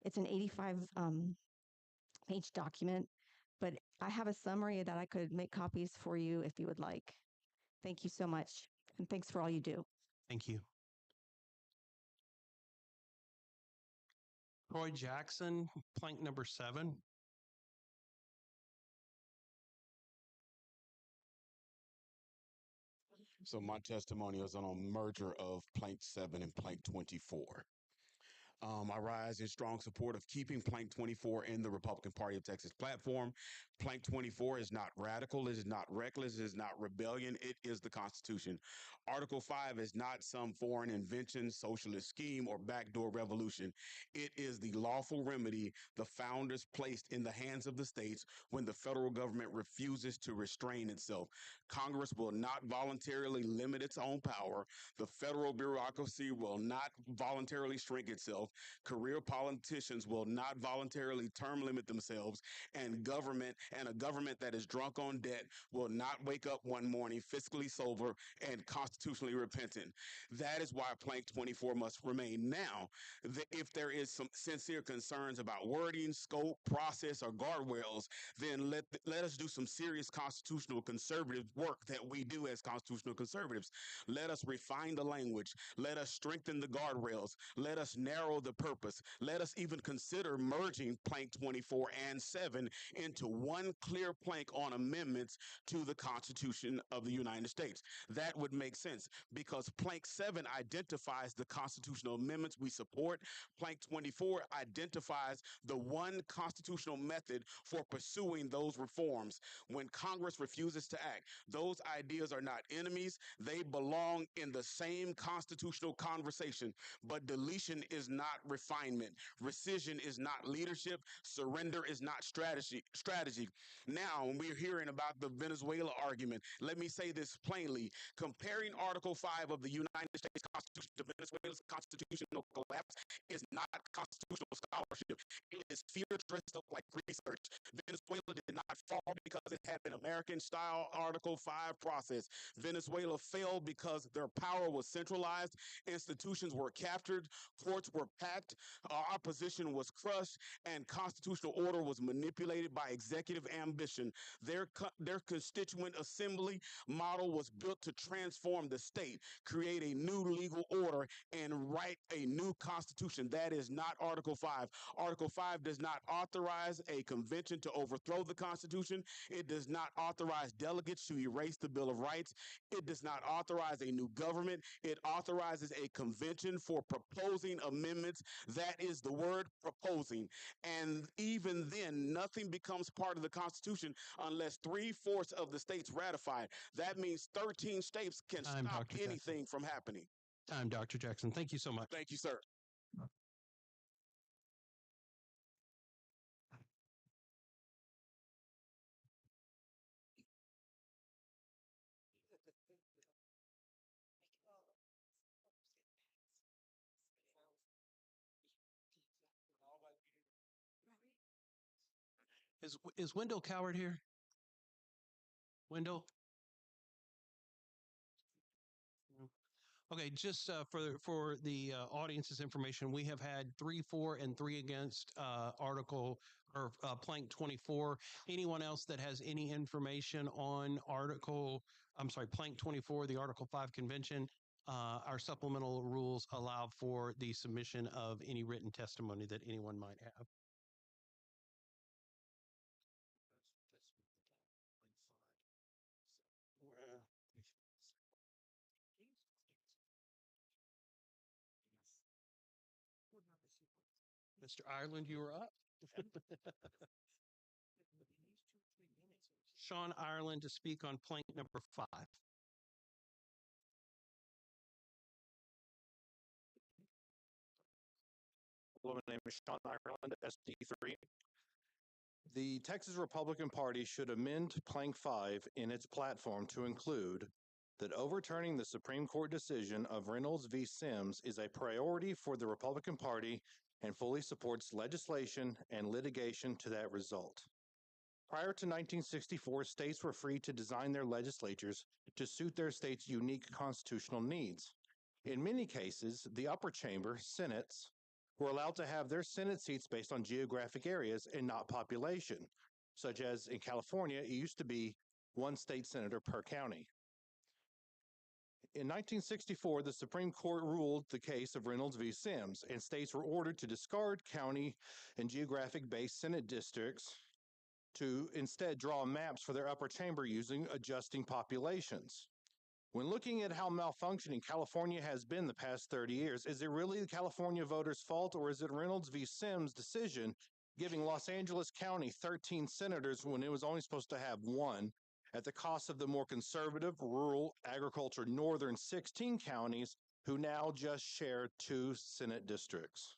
It's an 85-page document, but I have a summary that I could make copies for you if you would like. Thank you so much, and thanks for all you do. Thank you. Troy Jackson, plank number 7. So my testimony is on a merger of plank 7 and plank 24. I rise in strong support of keeping plank 24 in the Republican Party of Texas platform. Plank 24 is not radical, it is not reckless, it is not rebellion, it is the Constitution. Article 5 is not some foreign invention, socialist scheme, or backdoor revolution. It is the lawful remedy the founders placed in the hands of the states when the federal government refuses to restrain itself. Congress will not voluntarily limit its own power. The federal bureaucracy will not voluntarily shrink itself. Career politicians will not voluntarily term limit themselves, and a government that is drunk on debt will not wake up one morning fiscally sober and constitutionally repentant. That is why Plank 24 must remain. Now, if there is some sincere concerns about wording, scope, process, or guardrails, then let us do some serious constitutional conservative work that we do as constitutional conservatives. Let us refine the language. Let us strengthen the guardrails. Let us narrow the purpose. Let us even consider merging Plank 24 and 7 into one clear plank on amendments to the Constitution of the United States. That would make sense because Plank 7 identifies the constitutional amendments we support. Plank 24 identifies the one constitutional method for pursuing those reforms. When Congress refuses to act, those ideas are not enemies. They belong in the same constitutional conversation. But deletion is not refinement. Rescission is not leadership. Surrender is not strategy. Now, when we're hearing about the Venezuela argument, let me say this plainly. Comparing Article 5 of the United States Constitution to Venezuela's constitutional collapse is not constitutional scholarship. It is fear dressed up like research. Venezuela did not fall because it had an American-style Article 5 process. Venezuela failed because their power was centralized, institutions were captured, courts were packed, opposition was crushed, and constitutional order was manipulated by executive ambition. Their constituent assembly model was built to transform the state, create a new legal order, and write a new constitution. That is not Article 5. Article 5 does not authorize a convention to overthrow the Constitution. It does not authorize delegates to erase the Bill of Rights. It does not authorize a new government. It authorizes a convention for proposing amendments. That is the word proposing. And even then, nothing becomes part of the Constitution unless 3/4 of the states ratify it. That means 13 states can Time, stop Dr. Jackson. anything from happening. Time, Dr. Jackson. Thank you so much. Thank you, sir. Is Wendell Coward here? Wendell? No. Okay, just for the audience's information, we have had 3 for, and 3 against Article or Plank 24. Anyone else that has any information on Plank 24, the Article 5 convention, our supplemental rules allow for the submission of any written testimony that anyone might have. Mr. Ireland, you are up. Sean Ireland to speak on plank number 5. Hello, my name is Sean Ireland, SD3. The Texas Republican Party should amend Plank 5 in its platform to include that overturning the Supreme Court decision of Reynolds v. Sims is a priority for the Republican Party and fully supports legislation and litigation to that result. Prior to 1964, states were free to design their legislatures to suit their state's unique constitutional needs. In many cases, the upper chamber, senates, were allowed to have their Senate seats based on geographic areas and not population, such as in California, it used to be 1 state senator per county. In 1964, the Supreme Court ruled the case of Reynolds v. Sims, and states were ordered to discard county and geographic-based Senate districts to instead draw maps for their upper chamber using adjusting populations. When looking at how malfunctioning California has been the past 30 years, is it really the California voters' fault, or is it Reynolds v. Sims' decision giving Los Angeles County 13 senators when it was only supposed to have 1 at the cost of the more conservative, rural, agriculture, northern 16 counties who now just share 2 Senate districts?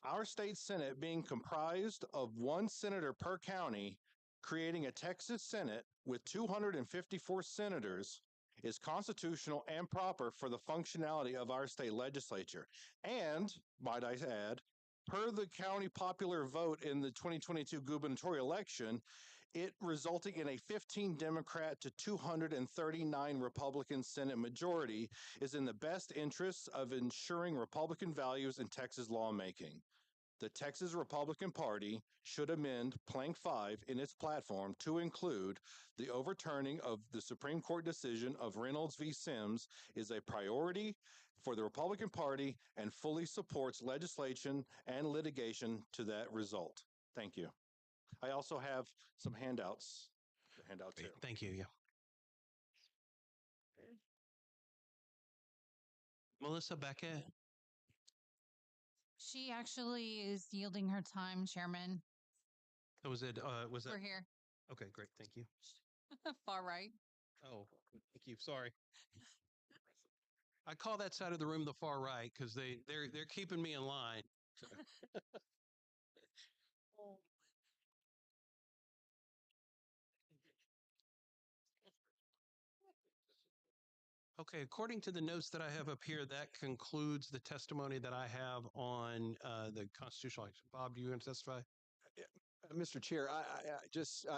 Our state Senate being comprised of 1 senator per county, creating a Texas Senate with 254 senators, is constitutional and proper for the functionality of our state legislature. And, might I add, per the county popular vote in the 2022 gubernatorial election, it resulting in a 15 Democrat to 239 Republican Senate majority is in the best interests of ensuring Republican values in Texas lawmaking. The Texas Republican Party should amend Plank 5 in its platform to include the overturning of the Supreme Court decision of Reynolds v. Sims is a priority for the Republican Party and fully supports legislation and litigation to that result. Thank you. I also have some handouts to hand out too. Thank you. Yeah. Melissa Beckett. She actually is yielding her time, Chairman. Oh, was that? We're here. Okay, great. Thank you. Far right. Oh, thank you. Sorry. I call that side of the room the far right because they're keeping me in line. Okay, according to the notes that I have up here, that concludes the testimony that I have on the constitutional action. Bob, do you want to testify? Mr. Chair,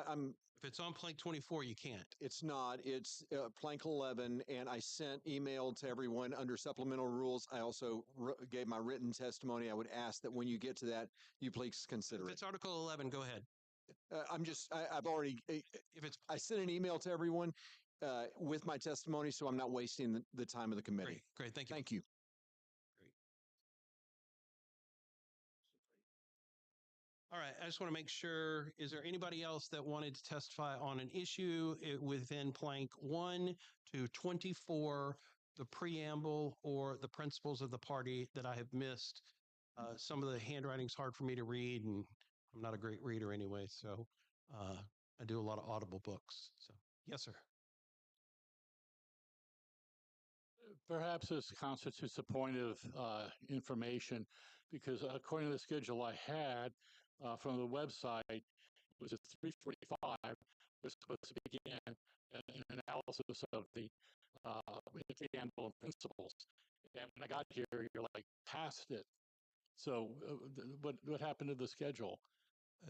I'm. If it's on Plank 24, you can't. It's not. It's Plank 11, and I sent email to everyone under supplemental rules. I also gave my written testimony. I would ask that when you get to that, you please consider If it. it's Article 11, go ahead. I've already. If it's, I sent an email to everyone with my testimony, so I'm not wasting the time of the committee. Great. Thank you. Thank you. All right. I just want to make sure, is there anybody else that wanted to testify on an issue within Plank 1 to 24, the preamble or the principles of the party that I have missed? Some of the handwriting's hard for me to read, and I'm not a great reader anyway, so I do a lot of audible books. So, yes, sir. Perhaps this constitutes a point of information because according to the schedule I had from the website, it was at 3:45. We're supposed to begin an analysis of the preamble and principles. And when I got here, you're like past it. So what happened to the schedule?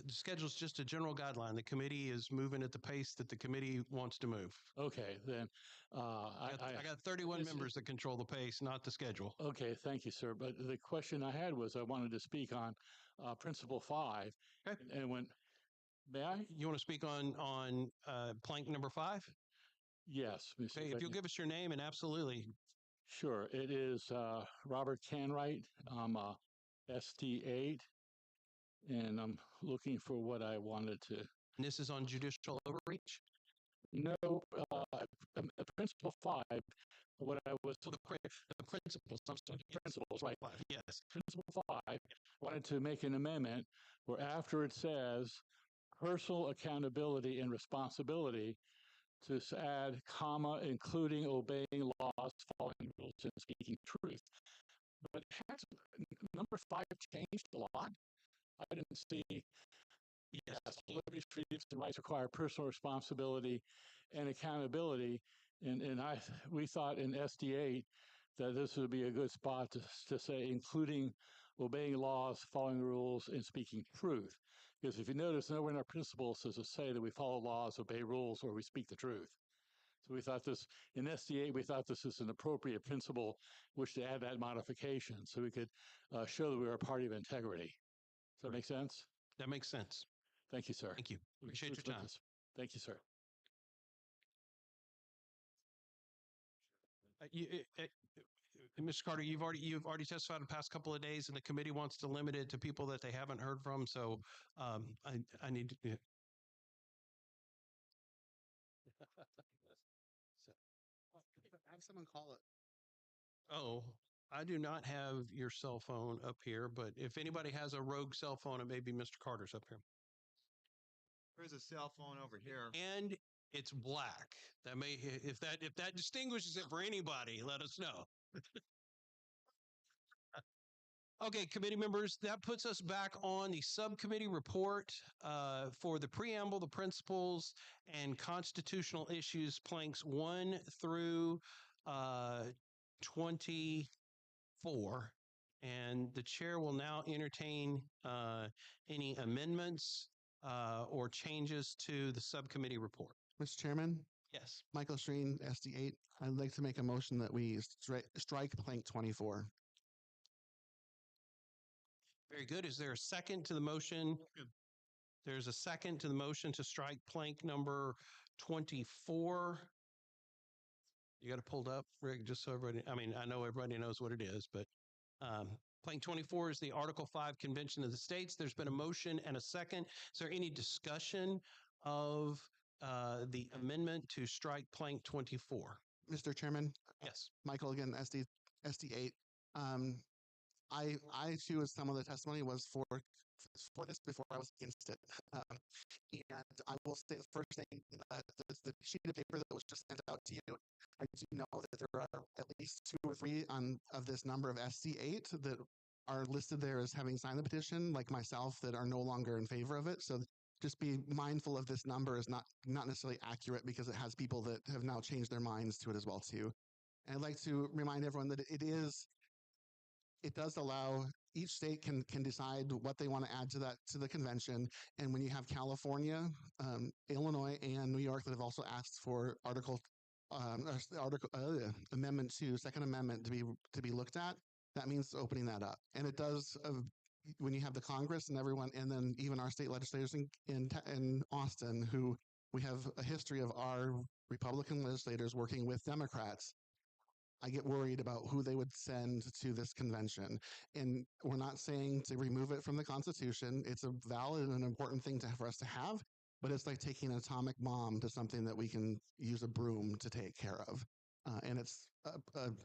The schedule is just a general guideline. The committee is moving at the pace that the committee wants to move. Okay, then I got 31 members that control the pace, not the schedule. Okay, thank you, sir. But the question I had was I wanted to speak on Principle 5. Okay. And when, may I? You want to speak on plank number 5? Yes. Okay, if you'll give us your name and absolutely. Sure. It is Robert Canwright. I'm ST8. And I'm looking for what I wanted to. And this is on judicial overreach? No, Principle 5, what I was. The principles. Principles, right. Yes. Principle 5, wanted to make an amendment where after it says personal accountability and responsibility, to add comma, including obeying laws, following rules, and speaking truth. But number 5 changed a lot. I didn't see. Yes, liberties, freedoms, and rights require personal responsibility and accountability. And we thought in SD8 that this would be a good spot to say, including obeying laws, following rules, and speaking truth. Because if you notice, nowhere in our principles does it say that we follow laws, obey rules, or we speak the truth. So we thought this, in SD8, we thought this is an appropriate principle which to add that modification so we could show that we are a party of integrity. Does that make sense? That makes sense. Thank you, sir. Thank you. Appreciate your time. Thank you, sir. Mr. Carter, you've already testified the past couple of days, and the committee wants to limit it to people that they haven't heard from. So I need to. Have someone call it. Oh, I do not have your cell phone up here, but if anybody has a rogue cell phone, it may be Mr. Carter's up here. There's a cell phone over here. And it's black. That may, if that distinguishes it for anybody, let us know. Okay, committee members, that puts us back on the subcommittee report for the preamble, the principles, and constitutional issues, planks 1 through 24. And the chair will now entertain any amendments or changes to the subcommittee report. Mr. Chairman? Yes. Michael Streen, SD8. I'd like to make a motion that we strike plank 24. Very good. Is there a second to the motion? There's a second to the motion to strike plank number 24. You got it pulled up, Rick, just so everybody, I mean, I know everybody knows what it is, but plank 24 is the Article 5 Convention of the States. There's been a motion and a second. Is there any discussion of the amendment to strike plank 24? Mr. Chairman? Yes. Michael again, SD8. I too, as some of the testimony was for this before I was against it. And I will say the first thing, the sheet of paper that was just sent out to you, I do know that there are at least 2 or 3 of this number of SD8 that are listed there as having signed the petition, like myself, that are no longer in favor of it. So just be mindful of this number is not necessarily accurate because it has people that have now changed their minds to it as well too. And I'd like to remind everyone that it does allow each state can decide what they want to add to the convention. And when you have California, Illinois, and New York that have also asked for Amendment 2, Second Amendment to be looked at, that means opening that up. And it does when you have the Congress and everyone, and then even our state legislators in Austin, who we have a history of our Republican legislators working with Democrats. I get worried about who they would send to this convention. And we're not saying to remove it from the Constitution. It's a valid and important thing for us to have, but it's like taking an atomic bomb to something that we can use a broom to take care of. And it's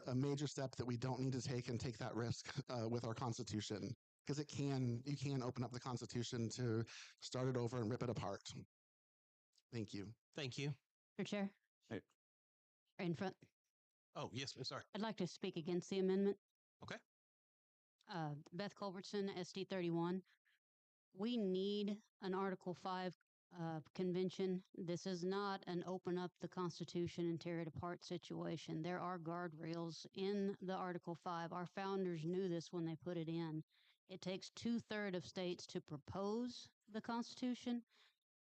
a major step that we don't need to take that risk with our Constitution, because you can open up the Constitution to start it over and rip it apart. Thank you. Thank you. Mr. Chair. Hey. Right in front. Oh, yes, I'm sorry. I'd like to speak against the amendment. Okay. Beth Culbertson, SD 31. We need an Article 5 convention. This is not an open up the Constitution and tear it apart situation. There are guardrails in the Article 5. Our founders knew this when they put it in. It takes 2/3 of states to propose the Constitution.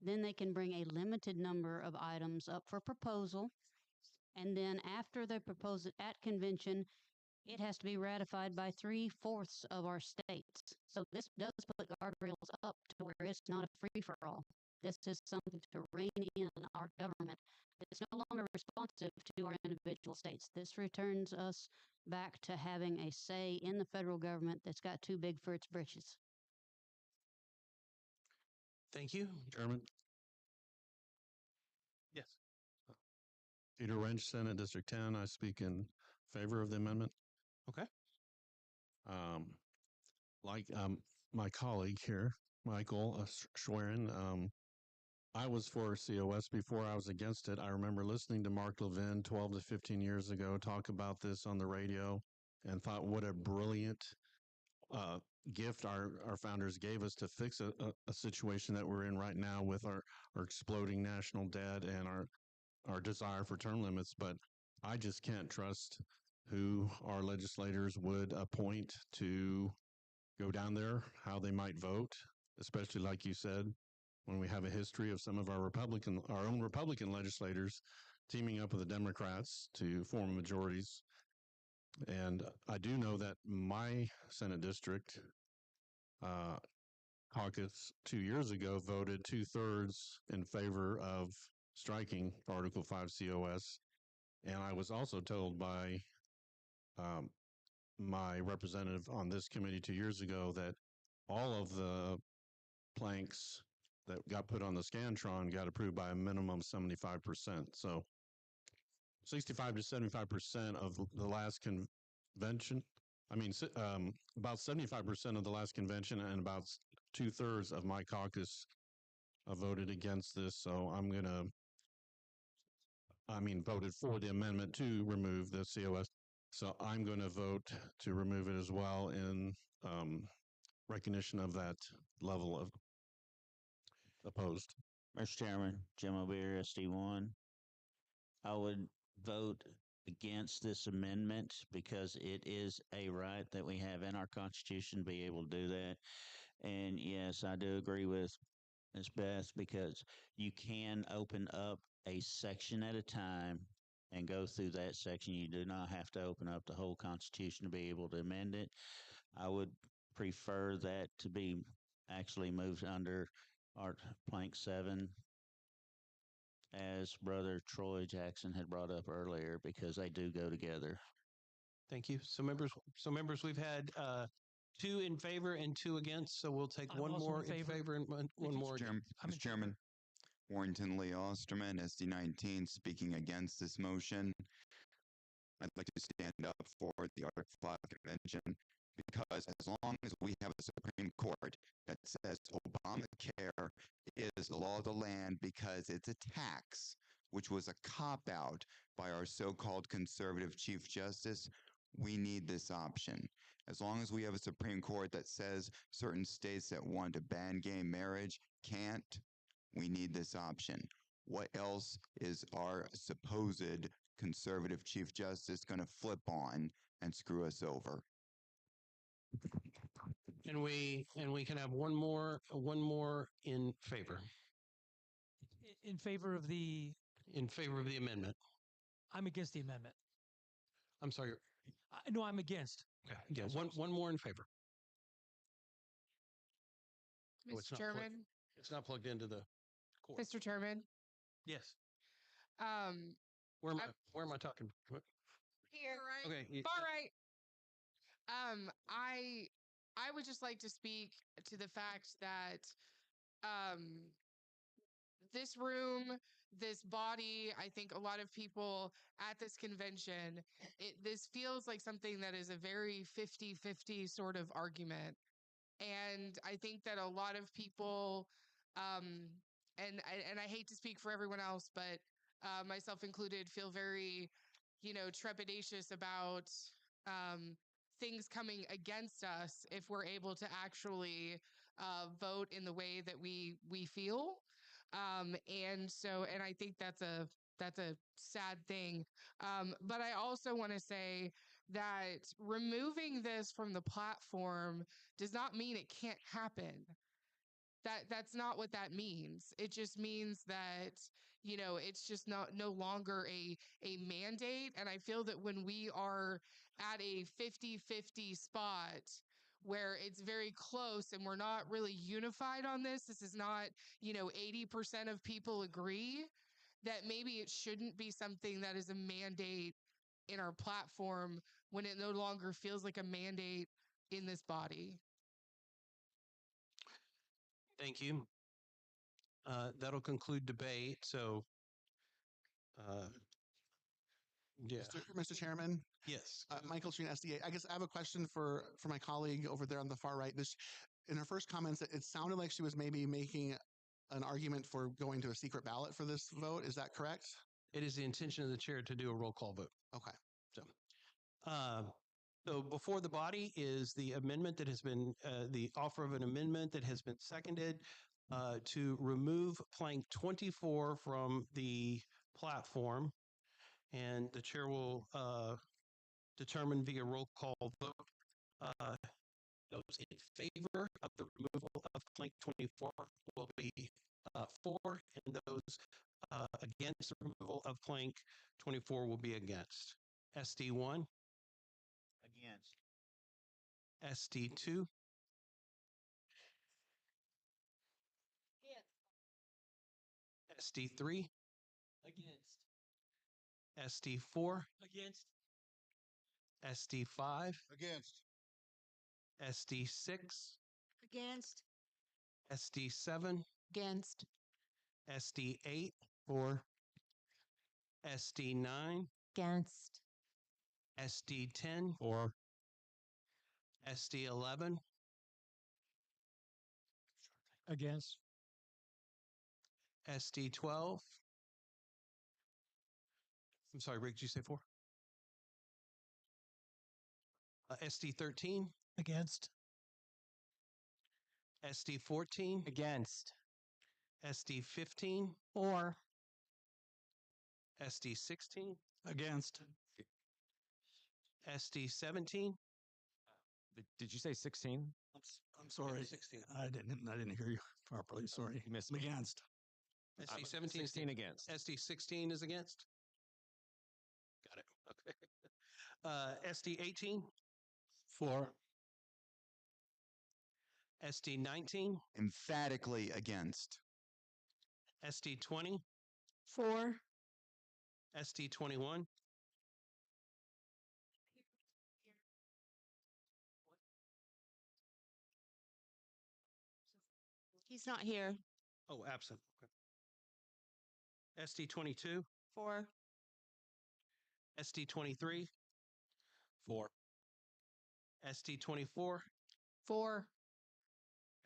Then they can bring a limited number of items up for proposal. And then after they propose it at convention, it has to be ratified by 3/4 of our states. So this does put guardrails up to where it's not a free-for-all. This is something to rein in our government. It's no longer responsive to our individual states. This returns us back to having a say in the federal government that's got too big for its britches. Thank you. Chairman. Yes. Peter Wrench, Senate District 10. I speak in favor of the amendment. Okay. Like my colleague here, Michael Schwerin, I was for COS before I was against it. I remember listening to Mark Levin 12 to 15 years ago talk about this on the radio and thought what a brilliant gift our founders gave us to fix a situation that we're in right now with our exploding national debt and our desire for term limits. But I just can't trust who our legislators would appoint to go down there, how they might vote, especially like you said, when we have a history of some of our own Republican legislators teaming up with the Democrats to form majorities. And I do know that my Senate district caucus 2 years ago voted 2/3 in favor of striking Article 5 COS. And I was also told by my representative on this committee 2 years ago that all of the planks that got put on the Scantron got approved by a minimum of 75%. So 65 to 75% of the last convention. I mean, about 75% of the last convention and about 2/3 of my caucus voted against this. So voted for the amendment to remove the COS So I'm going to vote to remove it as well in recognition of that level of opposed. Mr. Chairman, Jim O'Beer, SD1. I would vote against this amendment because it is a right that we have in our Constitution to be able to do that. And yes, I do agree with Ms. Beth because you can open up a section at a time and go through that section. You do not have to open up the whole Constitution to be able to amend it. I would prefer that to be actually moved under Art Plank 7, as Brother Troy Jackson had brought up earlier, because they do go together. Thank you. So members, we've had 2 in favor and 2 against. So we'll take one more in favor and one more. Mr. Chairman, Warrington Lee Osterman, SD19, speaking against this motion. I'd like to stand up for the Article 5 Convention because as long as we have a Supreme Court that says Obamacare is the law of the land because it's a tax, which was a cop-out by our so-called conservative Chief Justice, we need this option. As long as we have a Supreme Court that says certain states that want to ban gay marriage can't, we need this option. What else is our supposed conservative Chief Justice going to flip on and screw us over? And we can have one more in favor. In favor of the amendment. I'm against the amendment. I'm sorry. No, I'm against. Okay. Yeah. One more in favor. Mr. Chairman. It's not plugged into the cord. Mr. Chairman. Yes. Where am I talking? Here. Right. Okay. Far right. I would just like to speak to the fact that this room, this body, I think a lot of people at this convention, this feels like something that is a very 50-50 sort of argument. And I think that a lot of people, and I hate to speak for everyone else, but myself included, feel very, trepidatious about things coming against us if we're able to actually vote in the way that we feel. And I think that's a sad thing. But I also want to say that removing this from the platform does not mean it can't happen. That's not what that means. It just means that, it's just no longer a mandate. And I feel that when we are at a 50-50 spot where it's very close and we're not really unified on this is not, 80% of people agree, that maybe it shouldn't be something that is a mandate in our platform when it no longer feels like a mandate in this body. Thank you. That'll conclude debate. So, yeah. Mr. Chairman. Yes. Michael Street, SDA. I guess I have a question for my colleague over there on the far right. In her first comments, it sounded like she was maybe making an argument for going to a secret ballot for this vote. Is that correct? It is the intention of the chair to do a roll call vote. Okay. So before the body is the amendment that has been, the offer of an amendment that has been seconded to remove plank 24 from the platform. And the chair will determine via roll call vote. Those in favor of the removal of plank 24 will be 4, and those against the removal of plank 24 will be against. SD1. Against. SD2. Against. SD3. Against. SD4. Against. SD5. Against. SD6. Against. SD7. Against. SD8. 4. SD9. Against. SD10. 4. SD11. Against. SD12. I'm sorry, Rick, did you say 4? SD 13, Against. SD 14, Against. SD 15, For. SD 16, Against. SD 17. Did you say 16? I'm sorry. 16. I didn't hear you properly. Sorry. You missed I'm me. against. SD 17 16 against. SD 16 is against. Got it. Okay. SD 18, For. SD 19, Emphatically against. SD 20, For. SD 21, He's not here. oh, absent. Okay. SD 22, For. SD 23, For. SD 24, For.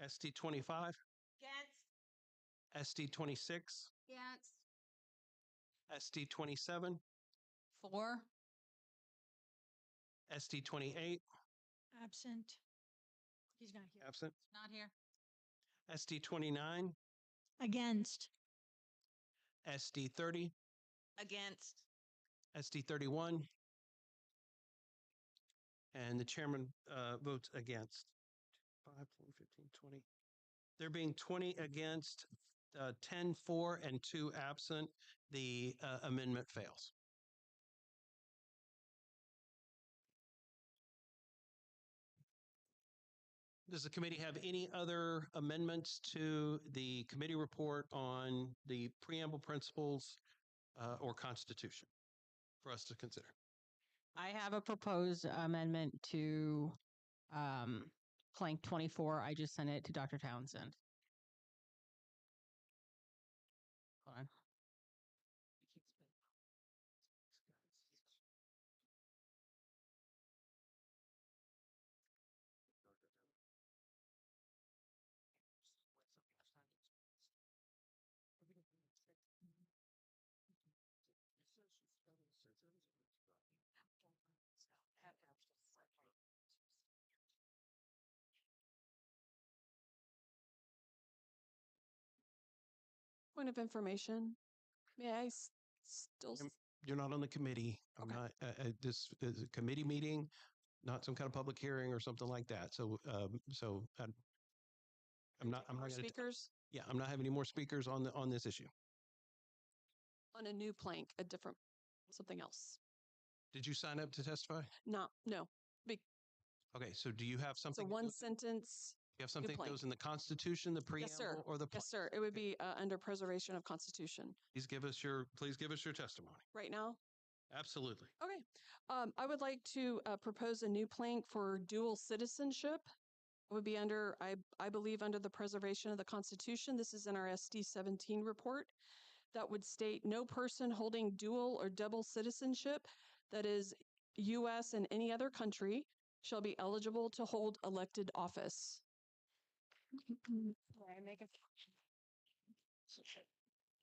SD 25, Against. SD 26, Against. SD 27, For. SD 28, Absent. He's not here. absent. Not here. SD 29, Against. SD 30, Against. SD 31, and the chairman votes against. 5, 10, 15, 20. There being 20 against, 10 for, and 2 absent, the amendment fails. Does the committee have any other amendments to the committee report on the preamble principles or constitution for us to consider? I have a proposed amendment to plank 24. I just sent it to Dr. Townsend. Hold on. Point of information. May I still? You're not on the committee. I'm not. This is a committee meeting, not some kind of public hearing or something like that. So, I'm not. I'm not going to. Speakers Yeah, I'm not having any more speakers on this issue. on a new plank, a different something else. Did you sign up to testify? No. Big. Okay, so do you have something? So one sentence. You have something that goes in the Constitution, the preamble, Yes, sir. or the? Yes, sir. It would be under preservation of Constitution. Please give us your testimony. Right now. Absolutely. Okay. I would like to propose a new plank for dual citizenship. It would be under, I believe, under the preservation of the Constitution. This is in our SD 17 report. That would state no person holding dual or double citizenship, that is U.S. and any other country, shall be eligible to hold elected office.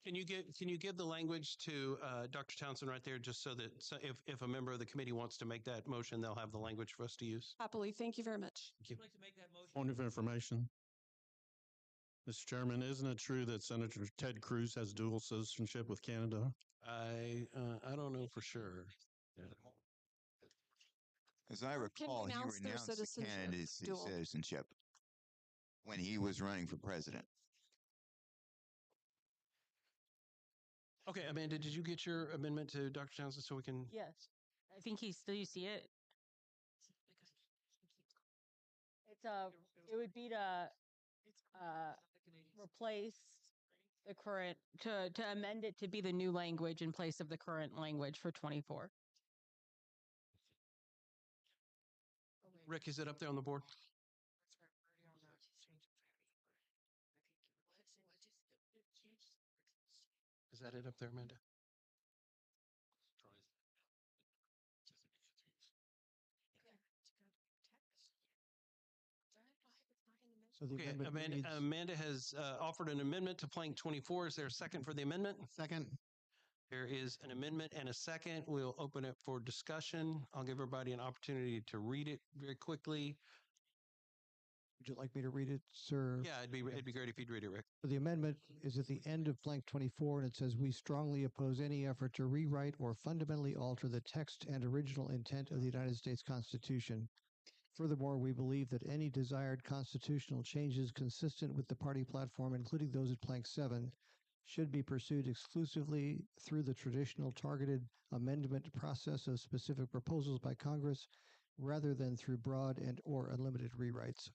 Can you give the language to Dr. Townsend right there, just so that if a member of the committee wants to make that motion, they'll have the language for us to use? Happily. Thank you very much. Thank you. I'd like to make that motion. Point of information. Mr. Chairman, isn't it true that Senator Ted Cruz has dual citizenship with Canada? I don't know for sure. Yeah. As I recall, he renounce their renounced the citizenship, candidacy dual. citizenship when he was running for president. Okay, Amanda, did you get your amendment to Dr. Townsend so we can? Yes. I think do you see it? It's it would be to replace the current, to amend it to be the new language in place of the current language for 24. Rick, is it up there on the board? Is that it up there, Amanda? So the Okay, amendment reads- Amanda has offered an amendment to plank 24. Is there a second for the amendment? Second. There is an amendment and a second. We'll open it for discussion. I'll give everybody an opportunity to read it very quickly. Would you like me to read it, sir? Yeah, it'd be great if you'd read it, Rick. The amendment is at the end of blank 24, and it says, "We strongly oppose any effort to rewrite or fundamentally alter the text and original intent of the United States Constitution. Furthermore, we believe that any desired constitutional changes consistent with the party platform, including those at blank 7, should be pursued exclusively through the traditional targeted amendment process of specific proposals by Congress, rather than through broad and or unlimited rewrites."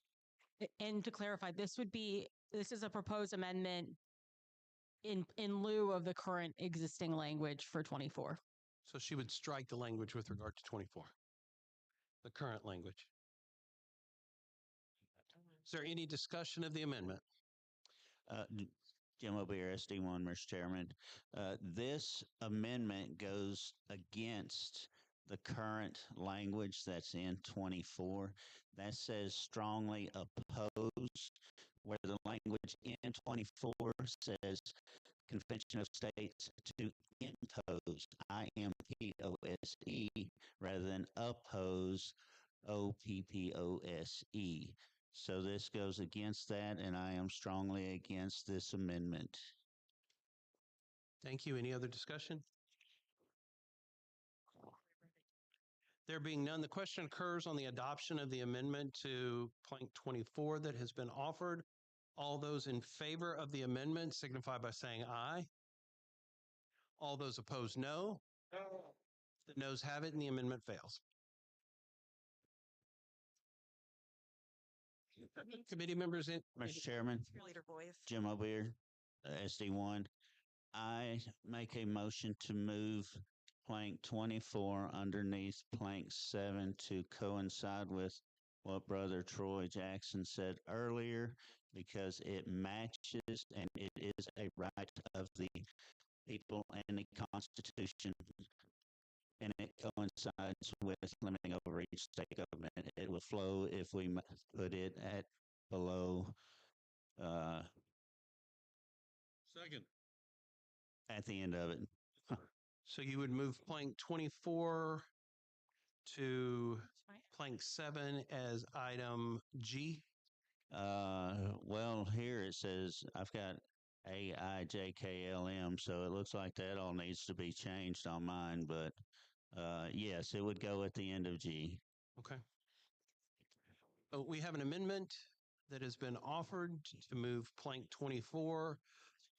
And to clarify, this is a proposed amendment in lieu of the current existing language for 24. So she would strike the language with regard to 24, the current language. Is there any discussion of the amendment? Jim O'Beer, SD1, Mr. Chairman. This amendment goes against the current language that's in 24. That says strongly oppose, where the language in 24 says Convention of States to impose, IMPOSE, rather than oppose, OPPOSE. So this goes against that, and I am strongly against this amendment. Thank you. Any other discussion? There being none, the question occurs on the adoption of the amendment to blank 24 that has been offered. All those in favor of the amendment signify by saying aye. All those opposed, no. The noes have it and the amendment fails. Committee members, Mr. Chairman, Jim O'Beer, SD1. I make a motion to move plank 24 underneath plank 7 to coincide with what Brother Troy Jackson said earlier, because it matches and it is a right of the people and the Constitution, and it coincides with limiting overreach state government. It will flow if we put it at below second at the end of it. So you would move plank 24 to plank 7 as item G? Well, here it says I've got AIJKLM, so it looks like that all needs to be changed on mine, but yes, it would go at the end of G. Okay. We have an amendment that has been offered to move plank 24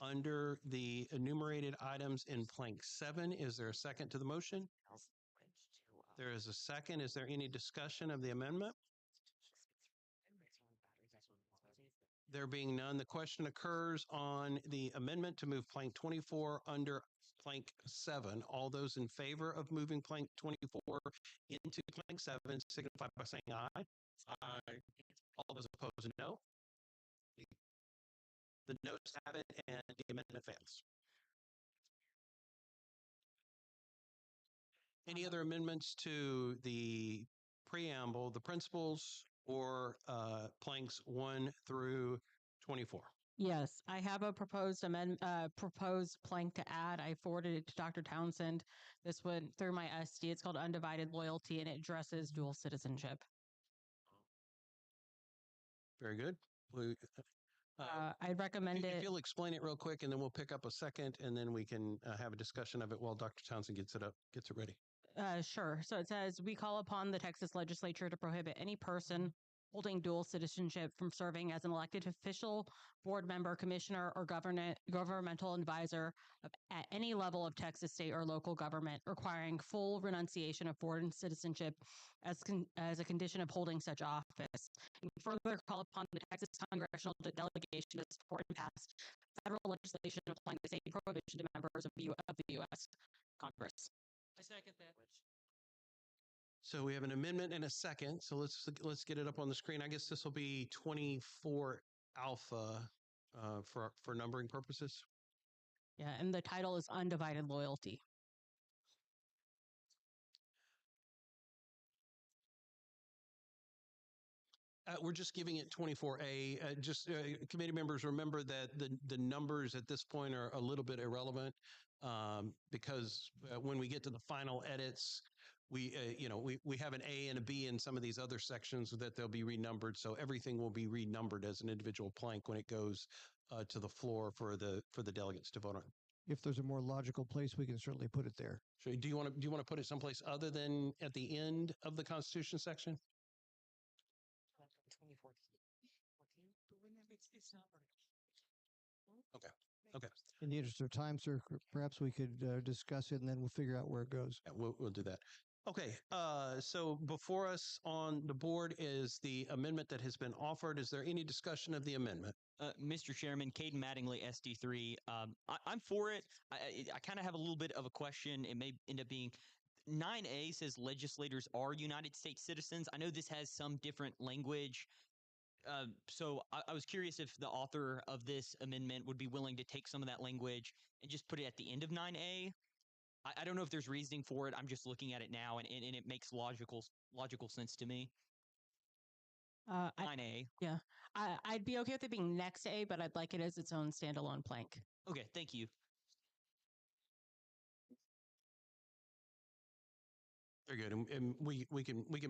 under the enumerated items in plank 7. Is there a second to the motion? There is a second. Is there any discussion of the amendment? There being none, the question occurs on the amendment to move plank 24 under plank 7. All those in favor of moving plank 24 into plank 7 signify by saying aye. Aye. All those opposed, no. The noes have it and the amendment fails. Any other amendments to the preamble, the principles, or planks 1 through 24? Yes, I have a proposed proposed plank to add. I forwarded it to Dr. Townsend. This went through my SD. It's called Undivided Loyalty, and it addresses dual citizenship. Very good. I'd recommend if you'll explain it real quick, and then we'll pick up a second, and then we can have a discussion of it while Dr. Townsend gets it ready. Sure. So it says, we call upon the Texas legislature to prohibit any person holding dual citizenship from serving as an elected official, board member, commissioner, or governmental advisor at any level of Texas state or local government, requiring full renunciation of foreign citizenship as a condition of holding such office. And further call upon the Texas congressional delegation to support and pass federal legislation applying the same prohibition to members of the U.S. Congress. I second that. So we have an amendment and a second. So let's get it up on the screen. I guess this will be 24 alpha for numbering purposes. Yeah, and the title is Undivided Loyalty. We're just giving it 24A. Committee members remember that the numbers at this point are a little bit irrelevant because when we get to the final edits, we have an A and a B in some of these other sections that they'll be renumbered. So everything will be renumbered as an individual plank when it goes to the floor for the delegates to vote on. If there's a more logical place, we can certainly put it there. So do you want to put it someplace other than at the end of the Constitution section? 2014. Okay. Okay. In the interest of time, sir, perhaps we could discuss it and then we'll figure out where it goes. Yeah, we'll do that. Okay. So before us on the board is the amendment that has been offered. Is there any discussion of the amendment? Mr. Chairman, Caden Mattingly, SD3. I'm for it. I kind of have a little bit of a question. It may end up being 9A says legislators are United States citizens. I know this has some different language. So I was curious if the author of this amendment would be willing to take some of that language and just put it at the end of 9A. I don't know if there's reasoning for it. I'm just looking at it now, and it makes logical sense to me. 9A. Yeah, I'd be okay with it being next A, but I'd like it as its own standalone plank. Okay, thank you. Very good, and we can make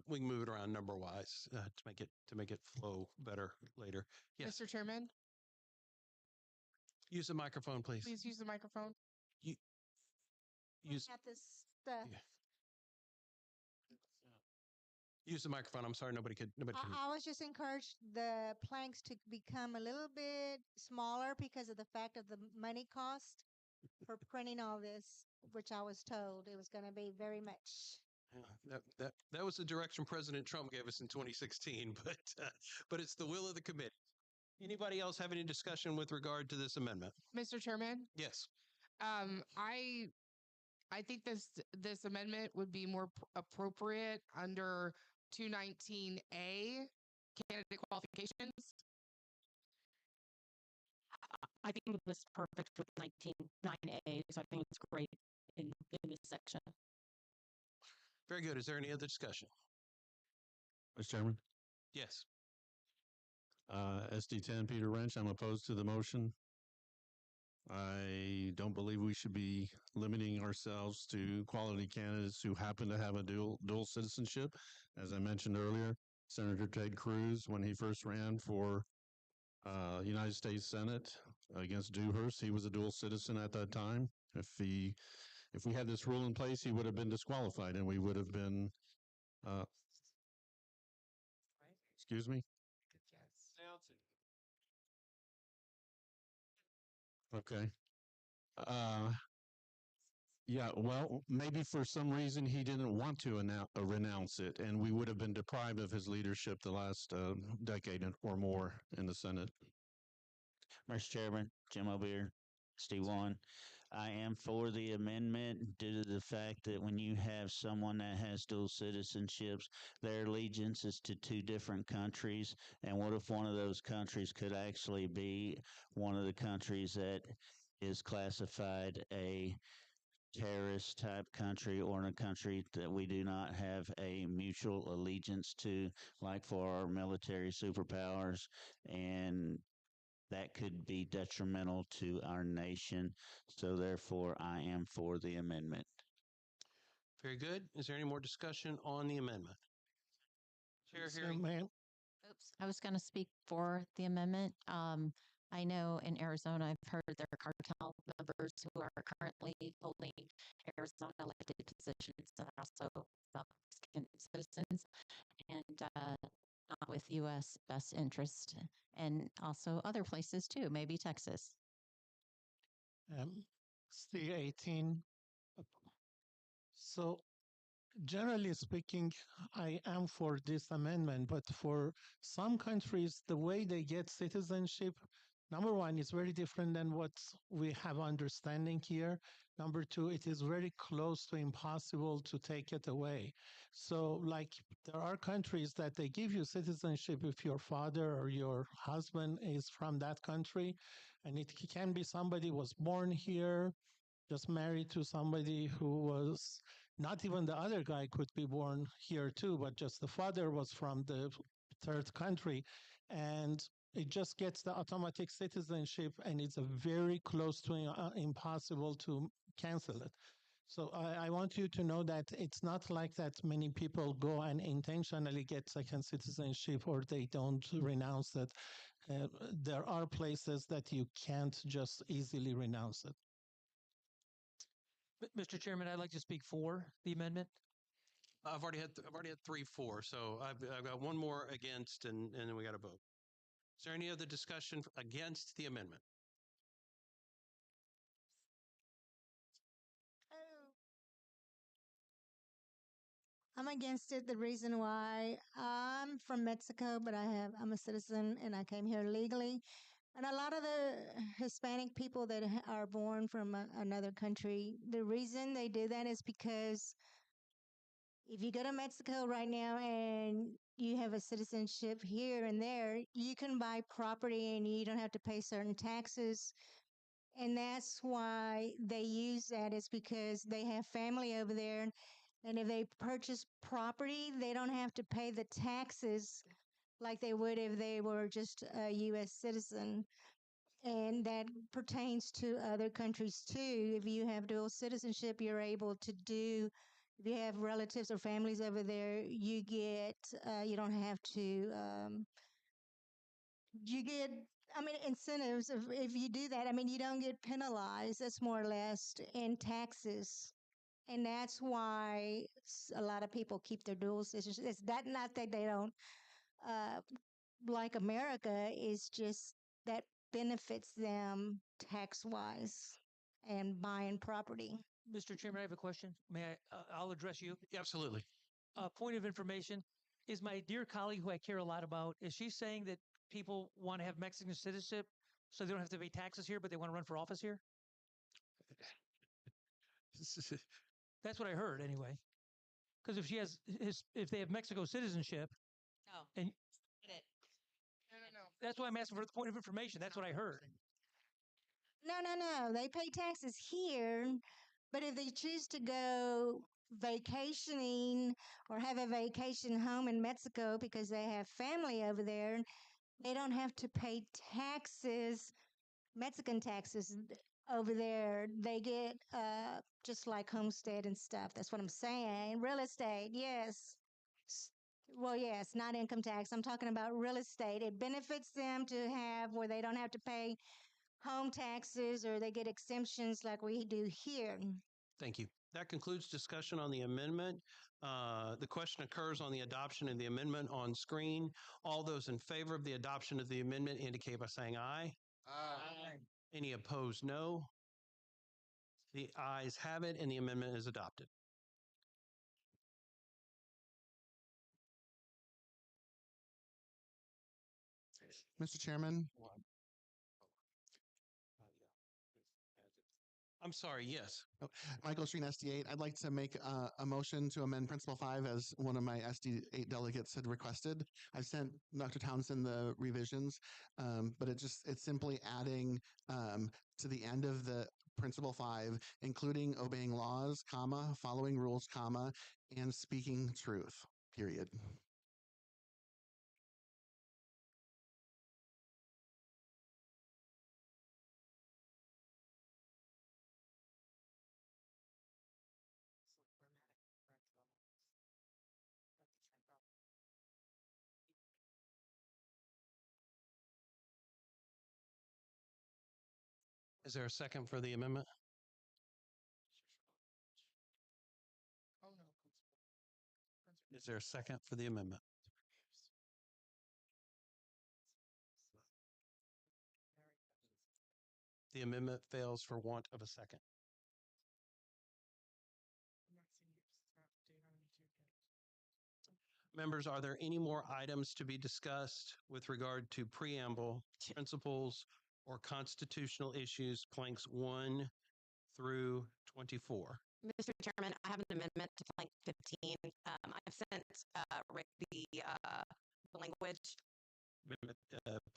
we can move it around number wise to make it flow better later. Yes, Mr. Chairman, use the microphone, please. please use the microphone. Use At this stuff. yeah. Use the microphone. I'm sorry, nobody could. I was just encouraged the planks to become a little bit smaller because of the fact of the money cost for printing all this, which I was told it was going to be very much. Yeah, that was the direction President Trump gave us in 2016, but it's the will of the committee. Anybody else have any discussion with regard to this amendment? Mr. Chairman? Yes. I think this amendment would be more appropriate under 219A, candidate qualifications. I think this is perfect with 9A, so I think it's great in this section. Very good. Is there any other discussion? Mr. Chairman? Yes. SD10, Peter Wrench, I'm opposed to the motion. I don't believe we should be limiting ourselves to quality candidates who happen to have a dual citizenship. As I mentioned earlier, Senator Ted Cruz, when he first ran for United States Senate against Dewhurst, he was a dual citizen at that time. If we had this rule in place, he would have been disqualified, and we would have been. Excuse me. Okay. Yeah, well, maybe for some reason he didn't want to renounce it, and we would have been deprived of his leadership the last decade or more in the Senate. Mr. Chairman, Jim O'Beer, Steve One. I am for the amendment due to the fact that when you have someone that has dual citizenships, their allegiance is to two different countries. And what if one of those countries could actually be one of the countries that is classified a terrorist type country or in a country that we do not have a mutual allegiance to, like for our military superpowers, and that could be detrimental to our nation. So therefore, I am for the amendment. Very good. Is there any more discussion on the amendment? Chair hearing. Oops, I was going to speak for the amendment. I know in Arizona, I've heard there are cartel members who are currently holding Arizona elected positions and also Mexican citizens, and not with U.S. best interest, and also other places too, maybe Texas. C18. So generally speaking, I am for this amendment, but for some countries, the way they get citizenship, number one, is very different than what we have understanding here. Number two, it is very close to impossible to take it away. So like there are countries that they give you citizenship if your father or your husband is from that country, and it can be somebody was born here, just married to somebody who was not even the other guy could be born here too, but just the father was from the third country, and it just gets the automatic citizenship, and it's a very close to impossible to cancel it. So I want you to know that it's not like that many people go and intentionally get second citizenship or they don't renounce it. There are places that you can't just easily renounce it. Mr. Chairman, I'd like to speak for the amendment. I've already had 3-4, so I've got one more against, and then we got to vote. Is there any other discussion against the amendment? I'm against it. The reason why I'm from Mexico, but I'm a citizen and I came here legally. And a lot of the Hispanic people that are born from another country, the reason they do that is because if you go to Mexico right now and you have a citizenship here and there, you can buy property and you don't have to pay certain taxes. And that's why they use that, is because they have family over there. And if they purchase property, they don't have to pay the taxes like they would if they were just a U.S. citizen. And that pertains to other countries too. If you have dual citizenship, you're able to do, if you have relatives or families over there, you you don't have to, you get, incentives. If you do that, you don't get penalized. That's more or less in taxes. And that's why a lot of people keep their dual citizenship. It's that, not that they don't uh, like America, is just that benefits them tax wise and buying property. Mr. Chairman, I have a question. May I? I'll address you. Yeah, absolutely. Point of information: is my dear colleague, who I care a lot about, is she saying that people want to have Mexican citizenship so they don't have to pay taxes here, but they want to run for office here? That's what I heard, anyway. Because if she has if they have Mexico citizenship, Oh, and get it. No. that's why I'm asking for the point of information. That's what I heard. No. They pay taxes here, but if they choose to go vacationing or have a vacation home in Mexico because they have family over there, they don't have to pay taxes, Mexican taxes over there. They get just like homestead and stuff. That's what I'm saying. Real estate, yes. Well, yes, not income tax. I'm talking about real estate. It benefits them to have where they don't have to pay home taxes or they get exemptions like we do here. Thank you. That concludes discussion on the amendment. The question occurs on the adoption of the amendment on screen. All those in favor of the adoption of the amendment indicate by saying aye. Aye. Any opposed, no. The ayes have it, and the amendment is adopted. Mr. Chairman, I'm sorry, yes. Michael Street, SD8. I'd like to make a motion to amend Principle 5 as one of my SD8 delegates had requested. I've sent Dr. Townsend the revisions, but it's simply adding to the end of the Principle 5, including obeying laws, comma, following rules, comma, and speaking truth, period. Is there a second for the amendment? Oh, no. Is there a second for the amendment? The amendment fails for want of a second. Members, are there any more items to be discussed with regard to preamble, principles, or constitutional issues, planks 1 through 24? Mr. Chairman, I have an amendment to plank 15. I've sent Rick the language Amendment,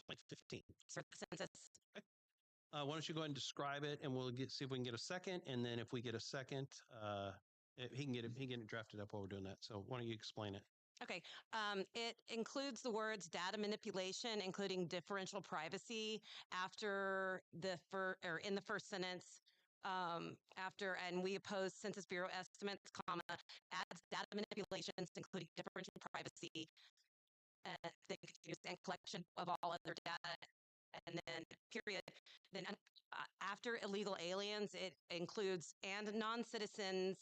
plank 15. for the census. Why don't you go ahead and describe it, and we'll see if we can get a second. And then if we get a second, he can get it drafted up while we're doing that. So why don't you explain it? Okay. It includes the words data manipulation, including differential privacy after the or in the first sentence. After and we oppose Census Bureau estimates, comma, adds data manipulations, including differential privacy and collection of all other data, and then period. Then after illegal aliens, it includes and non-citizens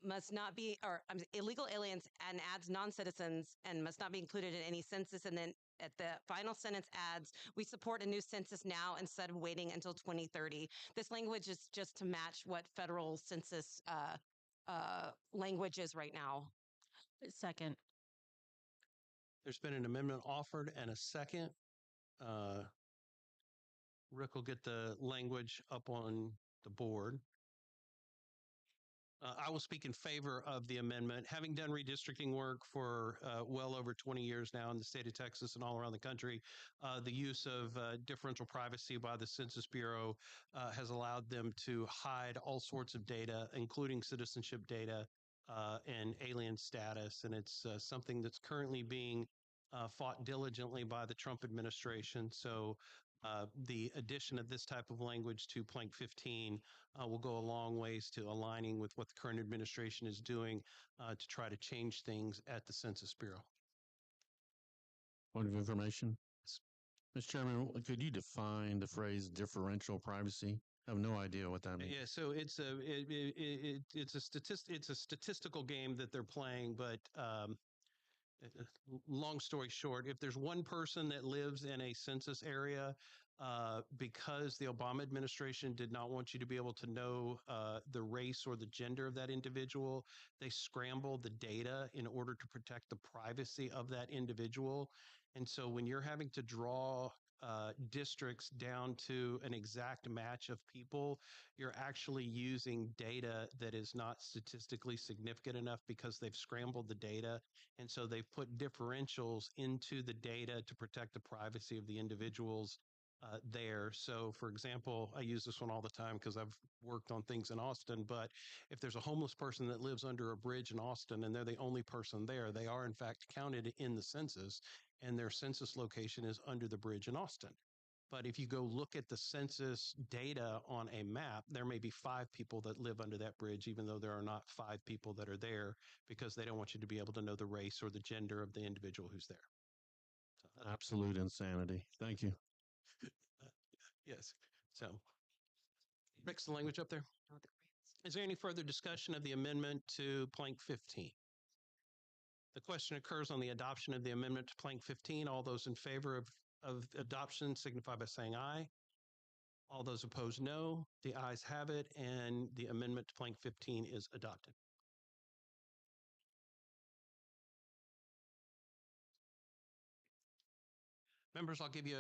must not be, or illegal aliens, and adds non-citizens and must not be included in any census. And then at the final sentence adds, we support a new census now instead of waiting until 2030. This language is just to match what federal census language is right now. Second. There's been an amendment offered and a second. Rick will get the language up on the board. I will speak in favor of the amendment. Having done redistricting work for well over 20 years now in the state of Texas and all around the country, the use of differential privacy by the Census Bureau has allowed them to hide all sorts of data, including citizenship data and alien status. And it's something that's currently being fought diligently by the Trump administration. So the addition of this type of language to Plank 15 will go a long ways to aligning with what the current administration is doing to try to change things at the Census Bureau. Point of information. Mr. Chairman, could you define the phrase differential privacy? I have no idea what that means. Yeah, so it's a statistical game that they're playing, but long story short, if there's one person that lives in a census area, because the Obama administration did not want you to be able to know the race or the gender of that individual, they scrambled the data in order to protect the privacy of that individual. And so when you're having to draw districts down to an exact match of people, you're actually using data that is not statistically significant enough because they've scrambled the data. And so they've put differentials into the data to protect the privacy of the individuals there. So, for example, I use this one all the time because I've worked on things in Austin. But if there's a homeless person that lives under a bridge in Austin and they're the only person there, they are in fact counted in the census, and their census location is under the bridge in Austin. But if you go look at the census data on a map, there may be 5 people that live under that bridge, even though there are not 5 people that are there, because they don't want you to be able to know the race or the gender of the individual who's there. So, absolute insanity. Thank you. Yes. So, mix the language up there. Is there any further discussion of the amendment to Plank 15? The question occurs on the adoption of the amendment to Plank 15. All those in favor of adoption signify by saying aye. All those opposed, no. The ayes have it, and the amendment to Plank 15 is adopted. Members, I'll give you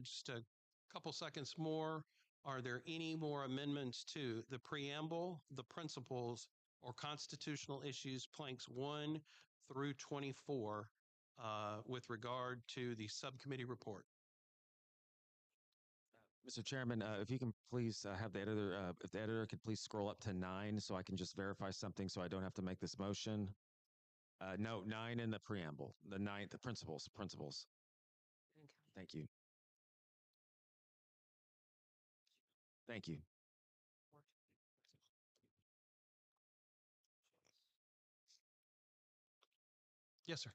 just a couple seconds more. Are there any more amendments to the preamble, the principles, or constitutional issues, Planks 1 through 24, with regard to the subcommittee report? Mr. Chairman, if you can please have the editor, if the editor could please scroll up to 9 so I can just verify something so I don't have to make this motion. No, 9 in the preamble, the 9th, the principles. Thank you. Thank you. Yes, sir.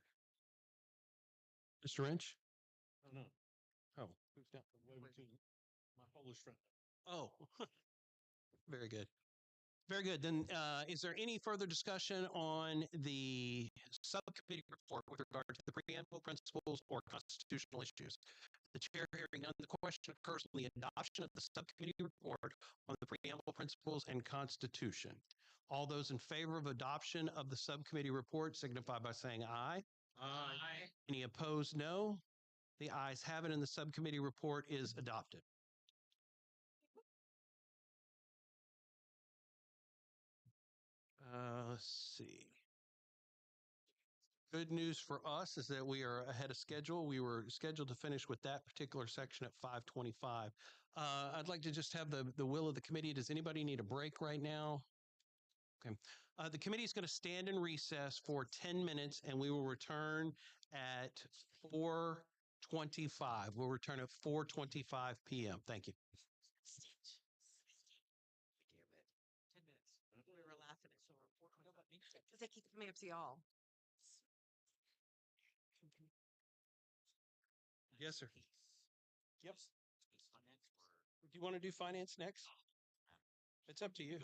Mr. Wrench? No. Oh, who's down? My Polish friend. Oh, very good. Very good. Then is there any further discussion on the subcommittee report with regard to the preamble, principles, or constitutional issues? The chair hearing none, the question occurs on the adoption of the subcommittee report on the preamble, principles, and constitution. All those in favor of adoption of the subcommittee report signify by saying aye. Aye. Any opposed, no. The ayes have it, and the subcommittee report is adopted. Let's see. Good news for us is that we are ahead of schedule. We were scheduled to finish with that particular section at 5:25. I'd like to just have the will of the committee. Does anybody need a break right now? Okay. The committee is going to stand in recess for 10 minutes and we will return at 4:25. We'll return at 4:25 p.m. Thank you. 10 minutes. We were laughing at so because they keep coming up to y'all. Yes, sir. Yep. Do you want to do finance next? It's up to you.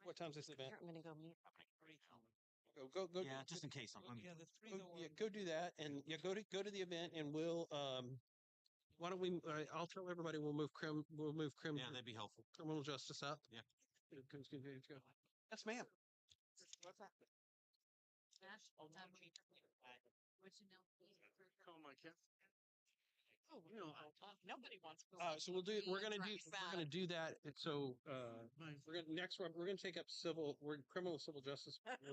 What time's this event? I'm gonna go mute. Go. Yeah, just in case. Go do that, and go to the event, and we'll why don't we? I'll tell everybody we'll move crim. Yeah, that'd be helpful. Criminal justice up. Yeah. Yes, ma'am. What's that? Oh, you know, Nobody wants. So we're gonna do that. And so we're gonna take up criminal civil justice next.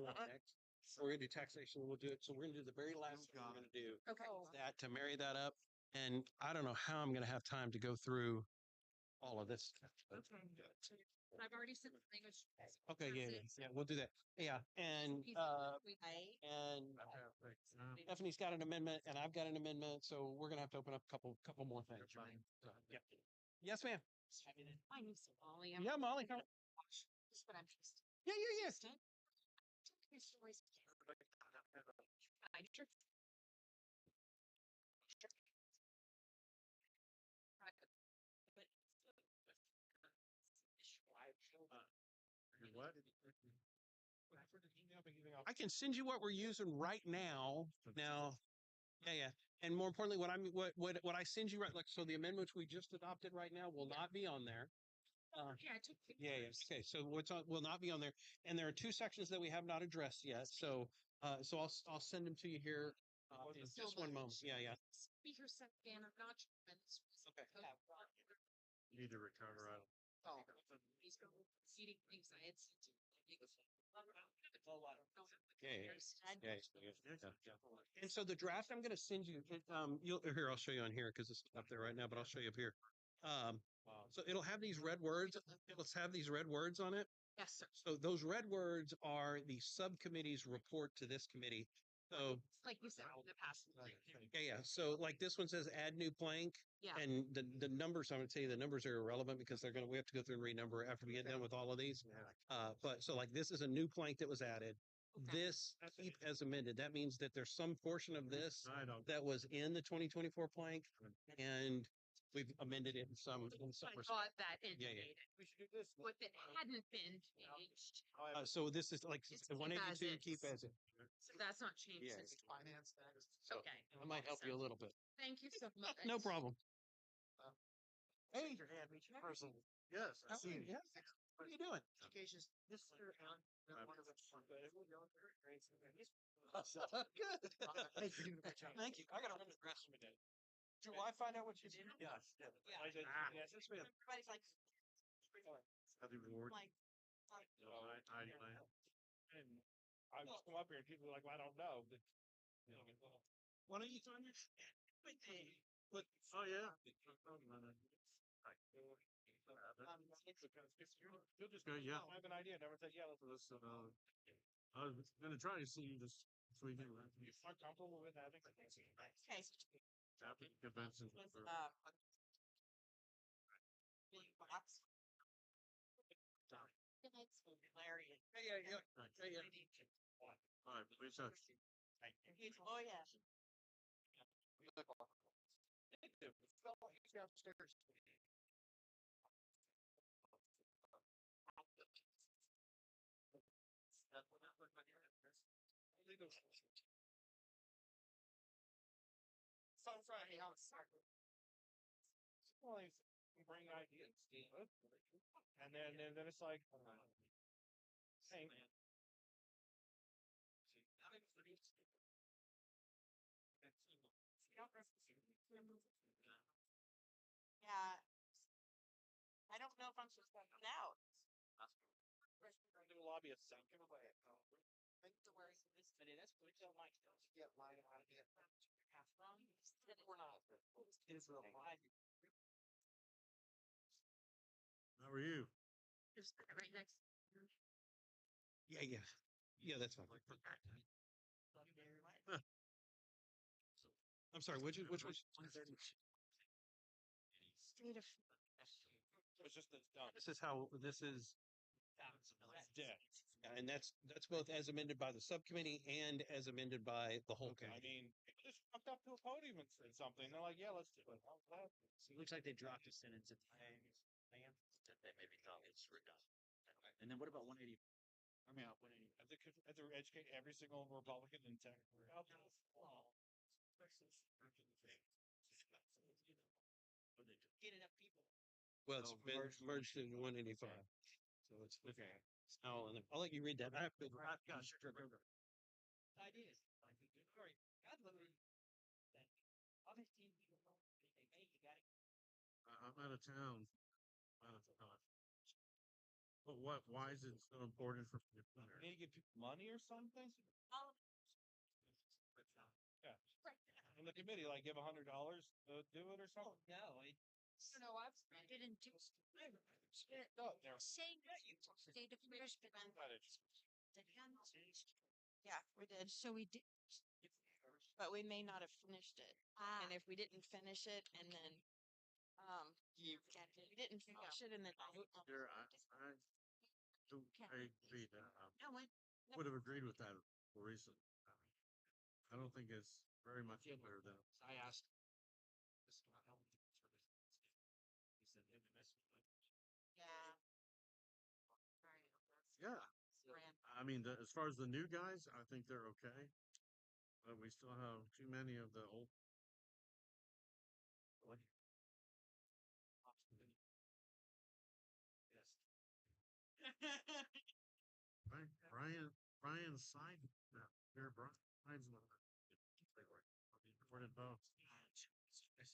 So we're gonna do taxation. We'll do it. So we're gonna do the very last thing we're gonna do. Okay. That to marry that up. And I don't know how I'm gonna have time to go through all of this. I've already sent the language. Okay, yeah, we'll do that. Yeah, and Stephanie's got an amendment, and I've got an amendment, so we're gonna have to open up a couple more things. Yeah. Yes, ma'am. My name's Molly. Yeah, Molly. This is what I'm interested. Yeah. These stories. what? I can send you what we're using right now. Now, yeah. And more importantly, what I send you right, like, so the amendments we just adopted right now will not be on there. Yeah, I took Yeah. Okay. So what's on will not be on there, and there are two sections that we have not addressed yet. So, I'll send them to you here in just one moment. Yeah. Speaker set again. I'm not sure when this was. Okay. You need to recover out. Oh, he's eating things I had sent to. And so the draft I'm going to send you, I'll show you on here because it's up there right now, but I'll show you up here. So it'll have these red words. It'll have these red words on it. Yes, sir. So those red words are the subcommittee's report to this committee. So Like you said in the past. yeah. So like this one says add new plank. Yeah. And the numbers, I'm going to tell you the numbers are irrelevant because we have to go through and renumber after we get done with all of these. But so like this is a new plank that was added. Okay. This keep as amended. That means that there's some portion of this that was in the 2024 plank and we've amended it in some I thought that indicated. We should do this. What that hadn't been changed. So this is like It's 182 keep keep as it. So that's not changed Yeah. since Finance. okay. I might help you a little bit. Thank you so much. No problem. Hey, Your hand, meet your person. Yes. I see you. Yes. What are you doing? Occasions. This is one of the. Good. Thank you. I got to run to the restroom today. Do I find out what you did? Yes. Yes, yes, ma'am. Everybody's like, Have you reward? like, I just come up here and people are like, well, I don't know. But, Why don't you sign your? Oh, yeah. You'll just go, yeah. I have an idea. Never said, yeah, let's listen. I was going to try to see you this weekend. You are comfortable with having okay. after the convention. Larry. Yeah. All right, please. Oh, yeah. So Friday, I'll start. Well, bring ideas, and then it's like, hey. Yeah. I don't know if I'm supposed to come out. Do lobbyists. Give away. I think the worry is this video. That's what I like. Get lying out of it. We're not. Israel. How are you? Just right next. Yeah, that's fine. I'm sorry, which was? It's just it's done. This is dead. And that's both as amended by the subcommittee and as amended by the whole I committee. mean, they just walked up to a podium and said something. They're like, "Yeah, let's do it." So it looks like they dropped a sentence at the end. They maybe thought it's redundant. And then what about 180? I mean, 180. Have to educate every single Republican in tech. Get enough people. Well, it's been merged in 185. So it's okay. Oh, and I'll let you read that. I have to. Gosh, sure. Ideas. All right. God love you. All 15 people. Hey, you got it. I'm out of town. But what? Why is it so important for people? Need to give people money or something? Yeah. And the committee, like, give $100 to do it or something? No, No, I didn't do. No, they're Saying state affairs, but Yeah, we did. so we did. But we may not have finished it. Ah. And if we didn't finish it and then we didn't finish it and then Sure, I agree that No, what? would have agreed with that recently. I don't think it's very much better than. I asked. This is not how we do service. He said, Yeah. Yeah. I mean, as far as the new guys, I think they're okay. But we still have too many of the old. Yes. Right, Brian signed that. There, Brian's one. Recorded votes. Yes.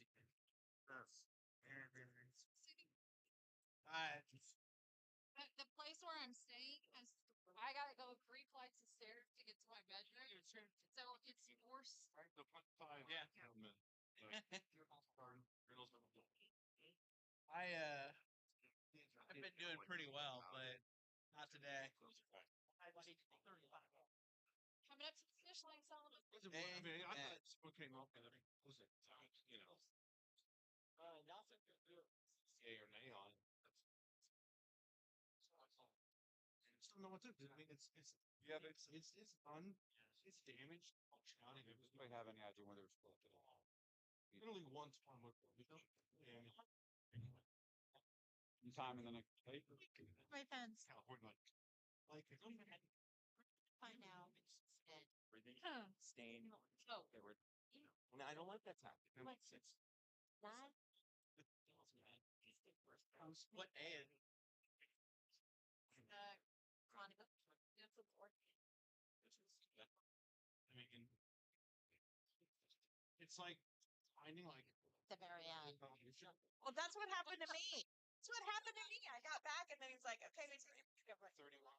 The place where I'm staying is, I gotta go 3 flights of stairs to get to my bedroom. So it's worse. Yeah. I've been doing pretty well, but not today. Coming up to the finish line, selling it. I mean, I thought it's okay. Listen, you know. Nothing. Yay or nay on it. I just don't know what to do. I mean, it's fun. It's damaged functionality. It doesn't have any idea whether it's built at all. Literally once one look. Time in the next day. My fence. California, like Find out. Everything stain. Oh. They were, and I don't like that tactic. That makes sense. That? What and Chronicle. That's the board. I mean, it's like finding like The very end. well, that's what happened to me. That's what happened to me. I got back and then he's like, okay, we got like 30 long.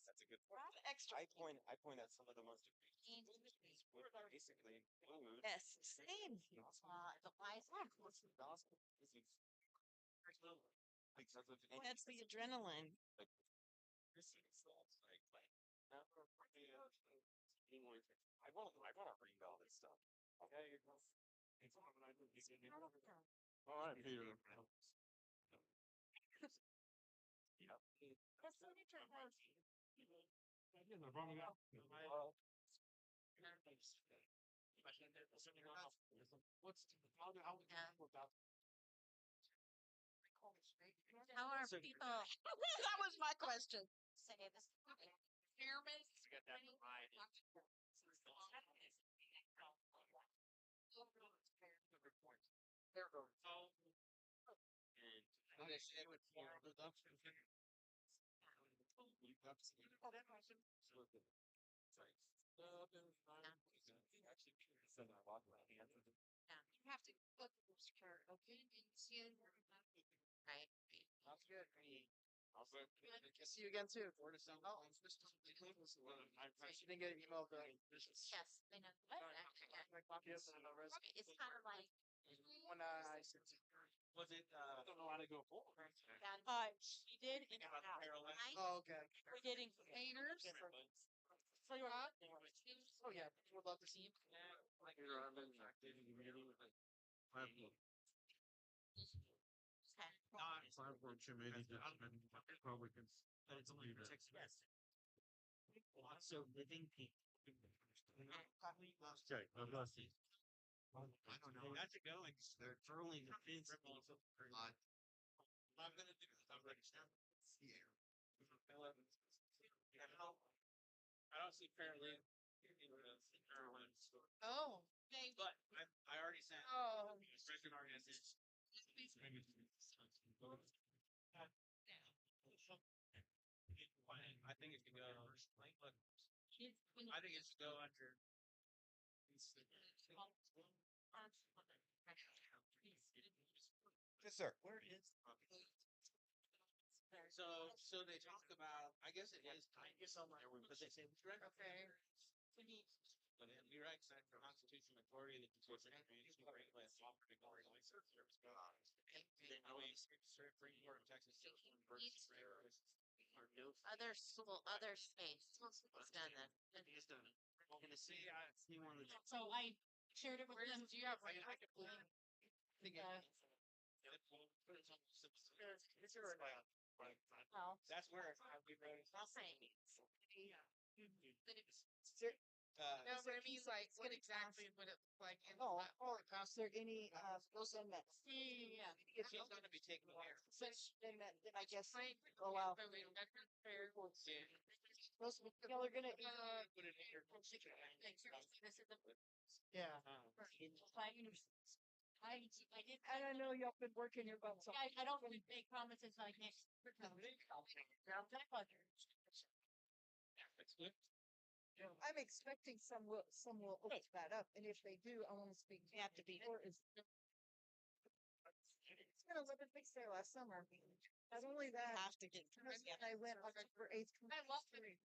that's a good point. What extra? I point at some of the most basically include Yes, same. The wise That's the adrenaline. I want to read all this stuff. Okay. All right, Peter. Yeah. The signature has. How are people? That was my question. Say this. Chairman. You have to put the secure open and see it. Right. That's good. See you again soon. Oh, I didn't get an email. Yes, I know. What? My copy of the resume. It's kind of like. When I Was it, I don't know how to go forward. She did in Oh, okay. we did in containers. So you're up. Oh, yeah. Would love to see you. Republicans. But it's only for 6 years. Lots of living people. Okay, I don't know. That's a going. They're throwing the kids. I'm gonna do this. I'm ready to start. I don't see fairly. Oh. But I already sent. Oh. Record organization. I think it could go. I think it should go under. Yes, sir. Where is? So they talk about. I guess it is. I guess somewhere because they say Okay. But you're right, cause the Constitution authority of the constitution communities to regulate law particularly service. Then always Supreme Court of Texas. Other school, other states. It's done then. He has done it. In the city, he wanted. So I shared it with Where them. do you have like Well, That's where we wrote it. I'll say. no, but I mean like what exactly would it look like in Is there any those amendments? Yeah. It's going to be taken away. Then I guess allow most y'all are gonna Yeah. I don't know y'all been working your butts off. I don't really make promises like next. I'm expecting some will open that up, and if they do, I want to speak. You have to be. It's been a little bit fixed there last summer. Not only that, I went October 8th. I love it.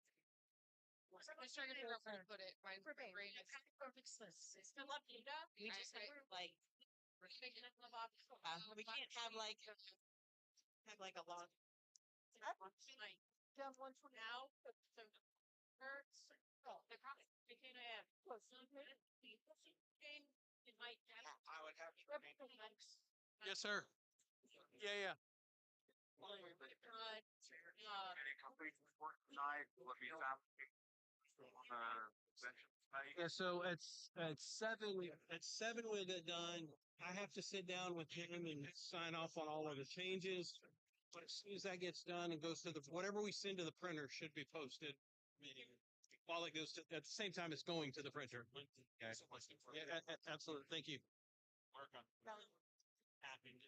I'm trying to figure out where to put it. My brain is. Still up, you know? We just like we can't have like a long. Down one for now. Hurts. Oh, the cops. They can't have. I would have. Yes, sir. Yeah, yeah. Yeah, so at 7 we'll get done. I have to sit down with him and sign off on all of the changes. But as soon as that gets done and goes to whatever we send to the printer should be posted. While it goes to, at the same time it's going to the printer. Okay. Yeah, absolutely. Thank you. Work on happened.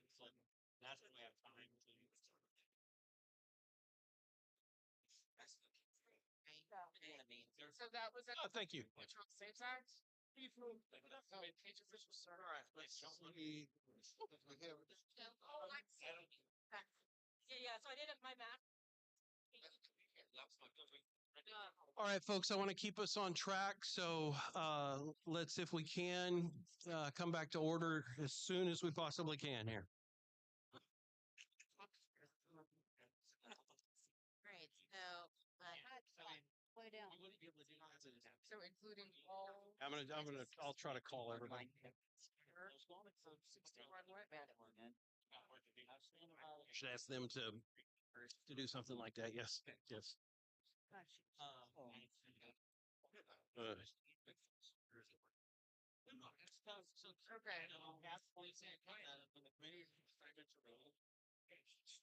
That's when we have time to. So that was it. Oh, thank you. Which one? Same size? All right, let's Yeah, so I did it my math. All right, folks, I want to keep us on track. So let's, if we can, come back to order as soon as we possibly can here. Great. So, way down. So including all. I'll try to call everybody. Should ask them to do something like that. Yes, yes.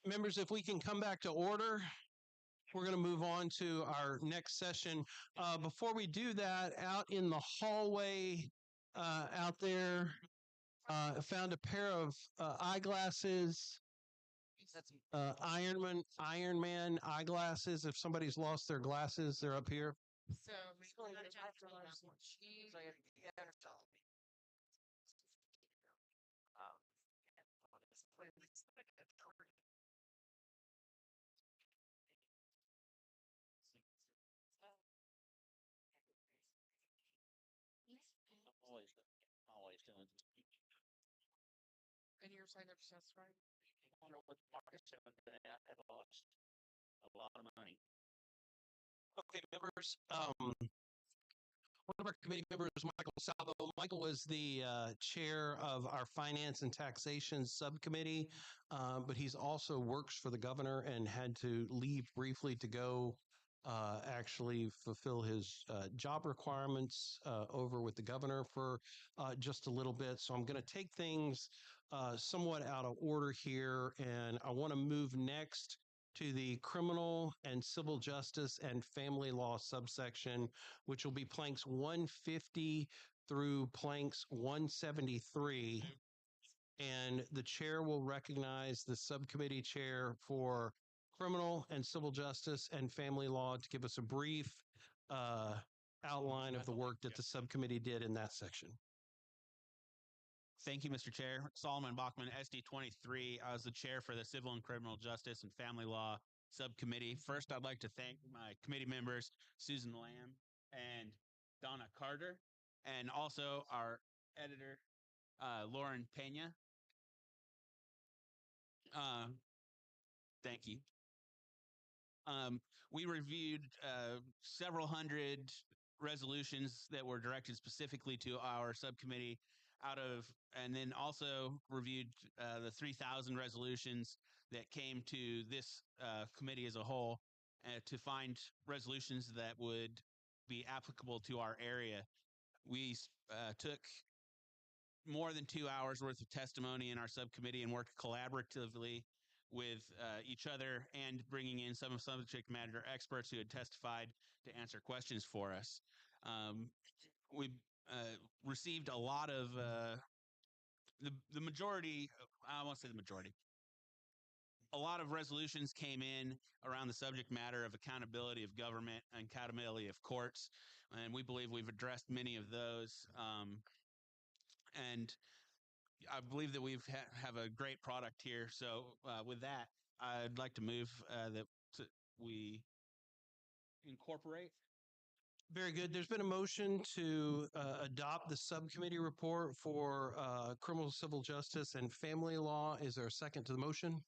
Members, if we can come back to order, we're going to move on to our next session. Before we do that, out in the hallway out there, I found a pair of eyeglasses, Iron Man eyeglasses. If somebody's lost their glasses, they're up here. So Always doing. and you're your sign up that's right. I wonder what the market share of that had lost a lot of money. Okay, members. One of our committee members, Michael Salvo. Michael was the chair of our Finance and Taxation Subcommittee, but he's also works for the governor and had to leave briefly to go actually fulfill his job requirements over with the governor for just a little bit. So I'm going to take things somewhat out of order here, and I want to move next to the criminal and civil justice and family law subsection, which will be planks 150 through planks 173. And the chair will recognize the subcommittee chair for criminal and civil justice and family law to give us a brief outline of the work that the subcommittee did in that section. Thank you, Mr. Chair. Solomon Bachman, SD 23. I was the chair for the Civil and Criminal Justice and Family Law Subcommittee. First, I'd like to thank my committee members, Susan Lamb and Donna Carter, and also our editor, Lauren Pena. Thank you. We reviewed several hundred resolutions that were directed specifically to our subcommittee and then also reviewed the 3,000 resolutions that came to this committee as a whole to find resolutions that would be applicable to our area. We took more than 2 hours worth of testimony in our subcommittee and worked collaboratively with each other and bringing in some subject matter experts who had testified to answer questions for us. We received a lot of the majority, I won't say the majority, a lot of resolutions came in around the subject matter of accountability of government and accountability of courts. And we believe we've addressed many of those. And I believe that we've have a great product here. So with that, I'd like to move that we incorporate. Very good. There's been a motion to adopt the subcommittee report for criminal, civil justice, and family law. Is there a second to the motion?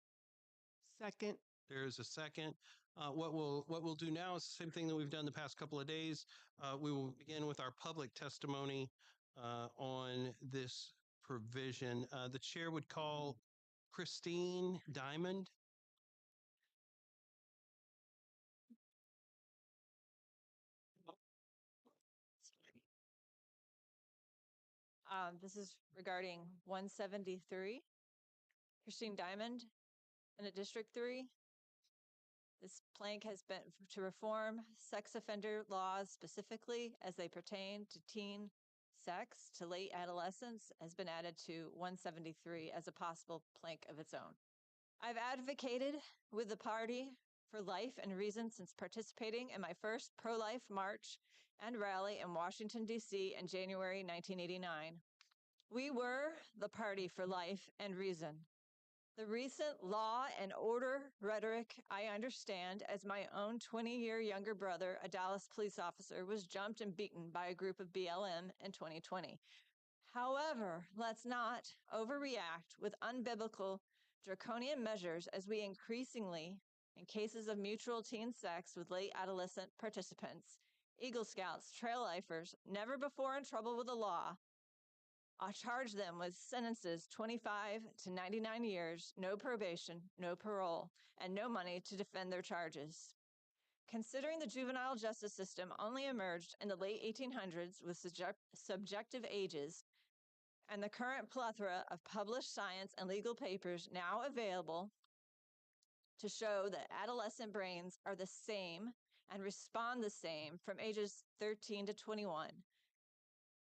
Second. There is a second. What we'll do now is the same thing that we've done the past couple of days. We will begin with our public testimony on this provision. The chair would call Christine Diamond. This is regarding 173. Christine Diamond in a District 3. This plank has been to reform sex offender laws specifically as they pertain to teen sex to late adolescence has been added to 173 as a possible plank of its own. I've advocated with the Party for Life and Reason since participating in my first pro-life march and rally in Washington, D.C. in January 1989. We were the Party for Life and Reason. The recent law and order rhetoric I understand as my own 20-year younger brother, a Dallas police officer, was jumped and beaten by a group of BLM in 2020. However, let's not overreact with unbiblical, draconian measures as we increasingly, in cases of mutual teen sex with late adolescent participants, Eagle Scouts, trail lifers, never before in trouble with the law, I'll charge them with sentences 25 to 99 years, no probation, no parole, and no money to defend their charges. Considering the juvenile justice system only emerged in the late 1800s with subjective ages, and the current plethora of published science and legal papers now available to show that adolescent brains are the same and respond the same from ages 13 to 21.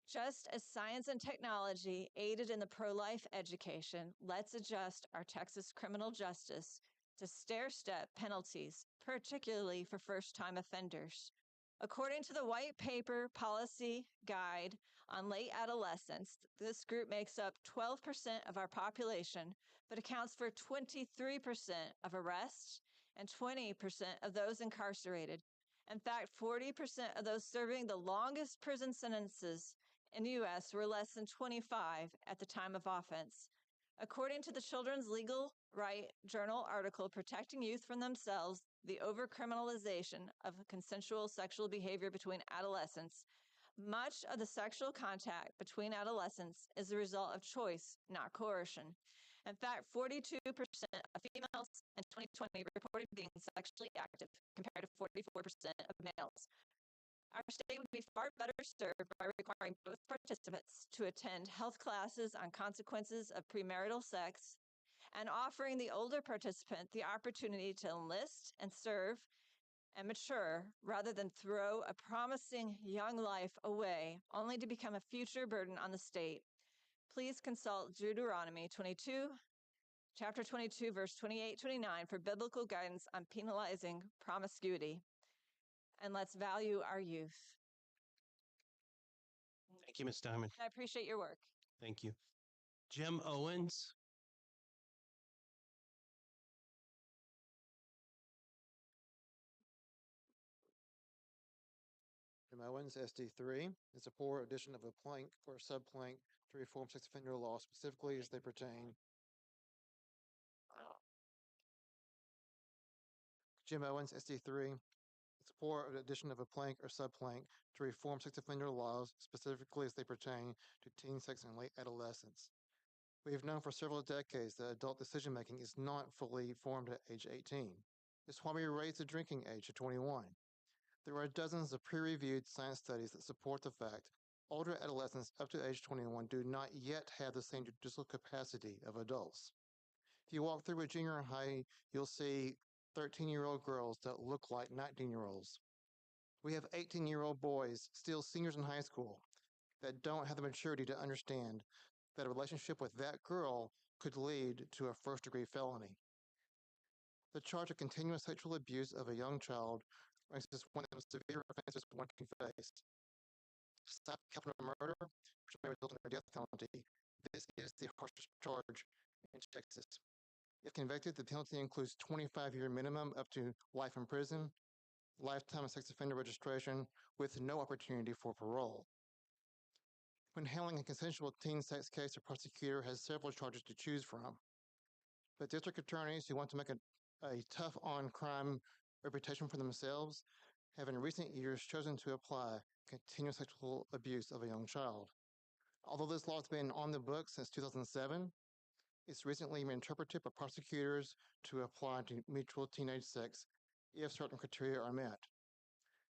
Just as science and technology aided in the pro-life education, let's adjust our Texas criminal justice to stair-step penalties, particularly for first-time offenders. According to the White Paper Policy Guide on Late Adolescence, this group makes up 12% of our population, but accounts for 23% of arrests and 20% of those incarcerated. In fact, 40% of those serving the longest prison sentences in the U.S. were less than 25 at the time of offense. According to the Children's Legal Right Journal article, Protecting Youth from Themselves, the Overcriminalization of Consensual Sexual Behavior Between Adolescents, much of the sexual contact between adolescents is the result of choice, not coercion. In fact, 42% of females in 2020 reported being sexually active, compared to 44% of males. Our state would be far better served by requiring both participants to attend health classes on consequences of premarital sex and offering the older participant the opportunity to enlist and serve and mature rather than throw a promising young life away only to become a future burden on the state. Please consult Deuteronomy 22, chapter 22, verse 28-29 for biblical guidance on penalizing promiscuity. And let's value our youth. Thank you, Ms. Diamond. I appreciate your work. Thank you. Jim Owens. Jim Owens, SD3, is support addition of a plank or subplank to reform sex offender law specifically as they pertain. Jim Owens, SD3, support of addition of a plank or subplank to reform sex offender laws specifically as they pertain to teen sex and late adolescence. We have known for several decades that adult decision-making is not fully formed at age 18. It's why we raised the drinking age to 21. There are dozens of peer-reviewed science studies that support the fact older adolescents up to age 21 do not yet have the same judicial capacity of adults. If you walk through a junior high, you'll see 13-year-old girls that look like 19-year-olds. We have 18-year-old boys, still seniors in high school, that don't have the maturity to understand that a relationship with that girl could lead to a first-degree felony. The charge of continuous sexual abuse of a young child ranks as one of the severe offenses one can face. Aside from capital murder, which may result in a death penalty, this is the harshest charge in Texas. If convicted, the penalty includes 25-year minimum up to life in prison, lifetime of sex offender registration with no opportunity for parole. When handling a consensual teen sex case, the prosecutor has several charges to choose from. But district attorneys who want to make a tough on crime reputation for themselves have in recent years chosen to apply continuous sexual abuse of a young child. Although this law has been on the books since 2007, it's recently been interpreted by prosecutors to apply to mutual teenage sex if certain criteria are met.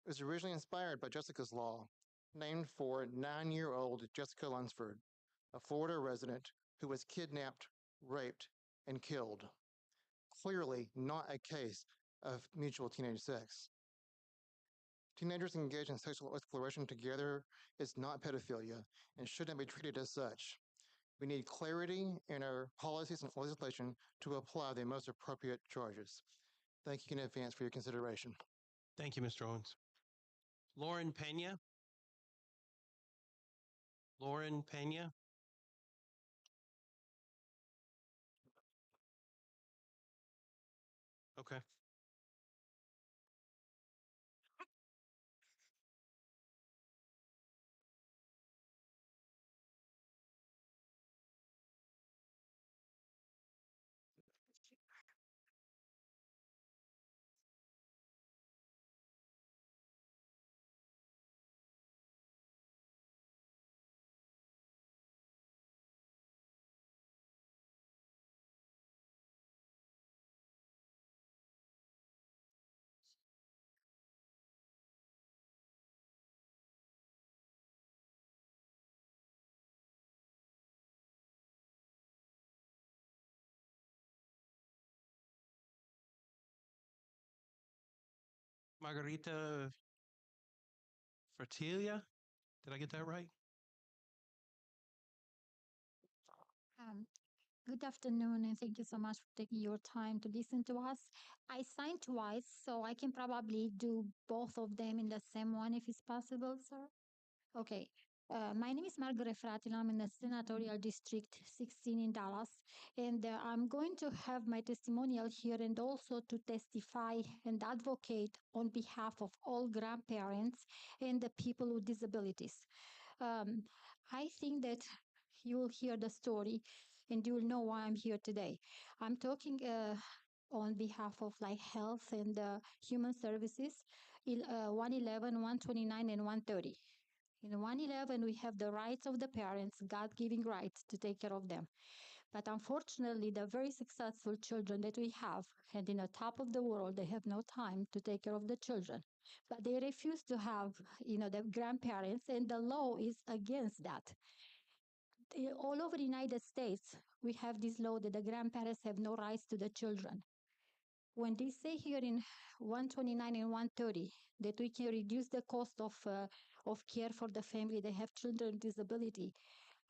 It was originally inspired by Jessica's Law, named for 9-year-old Jessica Lunsford, a Florida resident who was kidnapped, raped, and killed. Clearly not a case of mutual teenage sex. Teenagers engaged in sexual exploration together is not pedophilia and shouldn't be treated as such. We need clarity in our policies and legislation to apply the most appropriate charges. Thank you in advance for your consideration. Thank you, Mr. Owens. Lauren Pena. Lauren Pena. Okay. Margarita Fertilia. Did I get that right? Good afternoon, and thank you so much for taking your time to listen to us. I signed twice, so I can probably do both of them in the same one if it's possible, sir. Okay. My name is Margaret Fratila. I'm in the Senatorial District 16 in Dallas, and I'm going to have my testimonial here and also to testify and advocate on behalf of all grandparents and the people with disabilities. I think that you will hear the story. and you will know why I'm here today. I'm talking on behalf of like health and human services, 111, 129, and 130. In 111, we have the rights of the parents, God-given rights to take care of them. But unfortunately, the very successful children that we have, and in the top of the world, they have no time to take care of the children. But they refuse to have, the grandparents, and the law is against that. All over the United States, we have this law that the grandparents have no rights to the children. When they say here in 129 and 130 that we can reduce the cost of care for the family that have children with disability,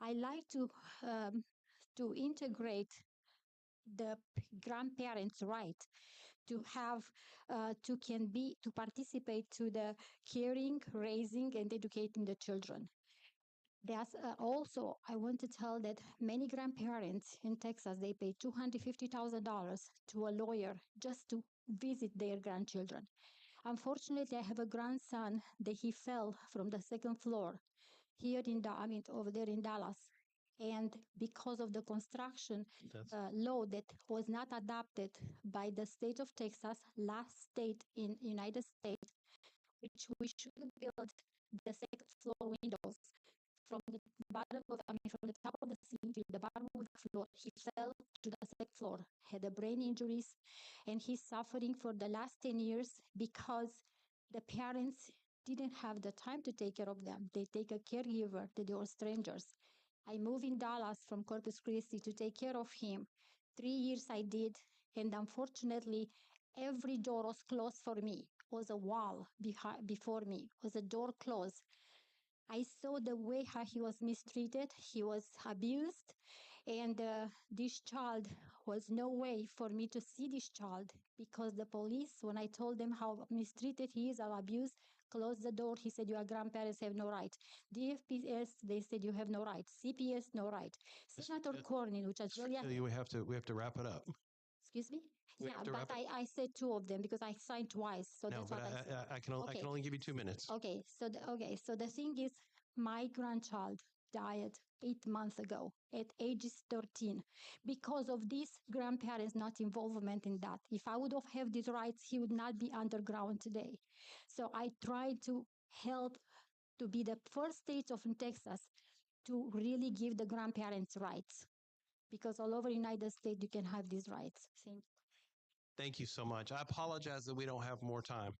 I like to integrate the grandparents' right to have to participate to the caring, raising, and educating the children. There's also, I want to tell that many grandparents in Texas, they pay $250,000 to a lawyer just to visit their grandchildren. Unfortunately, I have a grandson that he fell from the second floor here over there in Dallas. And because of the construction law that was not adopted by the state of Texas, last state in United States, which we should build the second floor windows from the from the top of the ceiling to the bottom of the floor. He fell to the second floor, had a brain injuries, and he's suffering for the last 10 years because the parents didn't have the time to take care of them. They take a caregiver that they were strangers. I moved in Dallas from Corpus Christi to take care of him. 3 years I did, and unfortunately, every door was closed for me. Was a wall before me. Was a door closed. I saw the way how he was mistreated. He was abused, and this child was no way for me to see this child because the police, when I told them how mistreated he is or abused, closed the door. He said, "Your grandparents have no right." DFPS, they said you have no right. CPS, no right. Senator Cornyn, which is really We have to wrap it up. excuse me. We Yeah, have to but wrap it. I said two of them because I signed twice. So No, that's but what I said. I can only give you 2 minutes. Okay, so the thing is, my grandchild died 8 months ago at ages 13 because of these grandparents' not involvement in that. If I would have these rights, he would not be underground today. So I tried to help to be the first state of Texas to really give the grandparents rights because all over the United States you can have these rights. Thank you so much. I apologize that we don't have more time.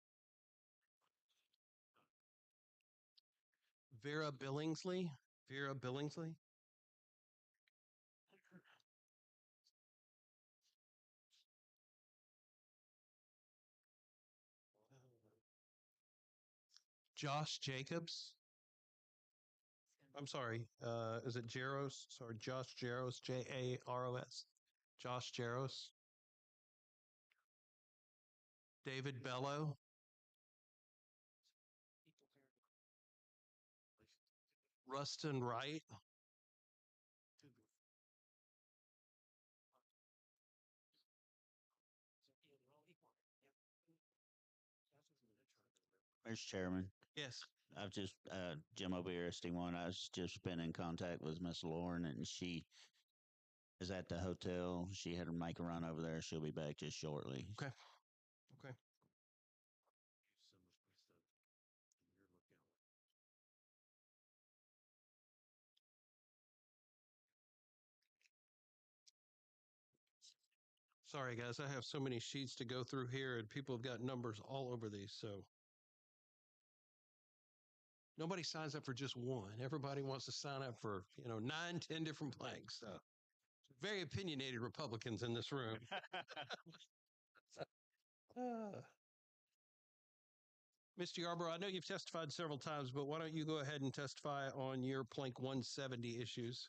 Vera Billingsley. Vera Billingsley. Josh Jacobs. I'm sorry. Is it Jaros? Sorry, Josh Jaros. Jaros. Josh Jaros. David Bello. Rustin Wright. Mr. Chairman. Yes. I've just Jim O'Beer, ST1. I was just been in contact with Miss Lauren, and she is at the hotel. She had to make a run over there. She'll be back just shortly. Okay. Okay. Sorry, guys. I have so many sheets to go through here, and people have got numbers all over these. So nobody signs up for just one. Everybody wants to sign up for 9, 10 different blanks. So very opinionated Republicans in this room. Mr. Yarborough, I know you've testified several times, but why don't you go ahead and testify on your Plank 170 issues?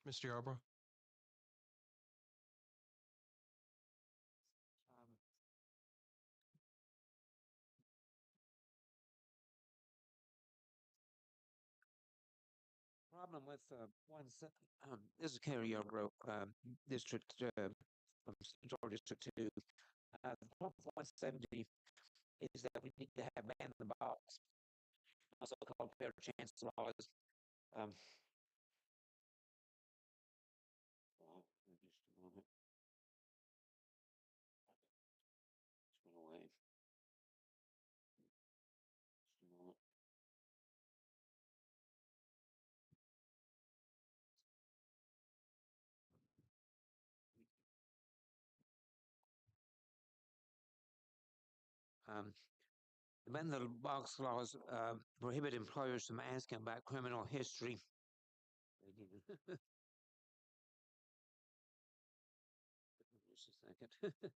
Mr. Yarborough? problem with this is carryover district from Georgia District 2. The problem with 170 is that we need to have ban the box, also called fair chance laws. Just a moment. Just went away. Just a moment. The ban the box laws prohibit employers from asking about criminal history. Just a second.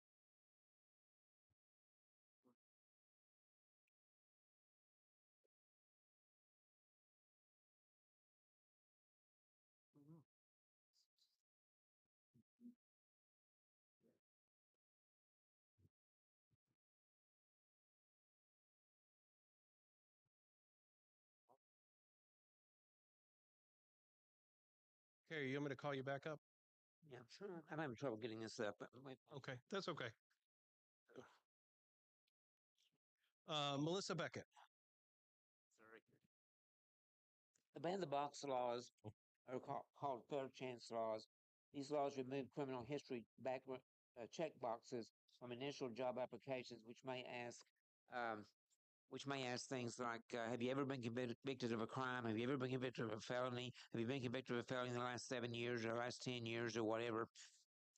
Carrie, you want me to call you back up? Yeah, sure. I'm having trouble getting this up. Okay, that's okay. Melissa Beckett. Sorry. The ban the box laws are called fair chance laws. These laws remove criminal history background check boxes from initial job applications, which may ask things like, have you ever been convicted of a crime? Have you ever been convicted of a felony? Have you been convicted of a felony in the last 7 years or the last 10 years or whatever?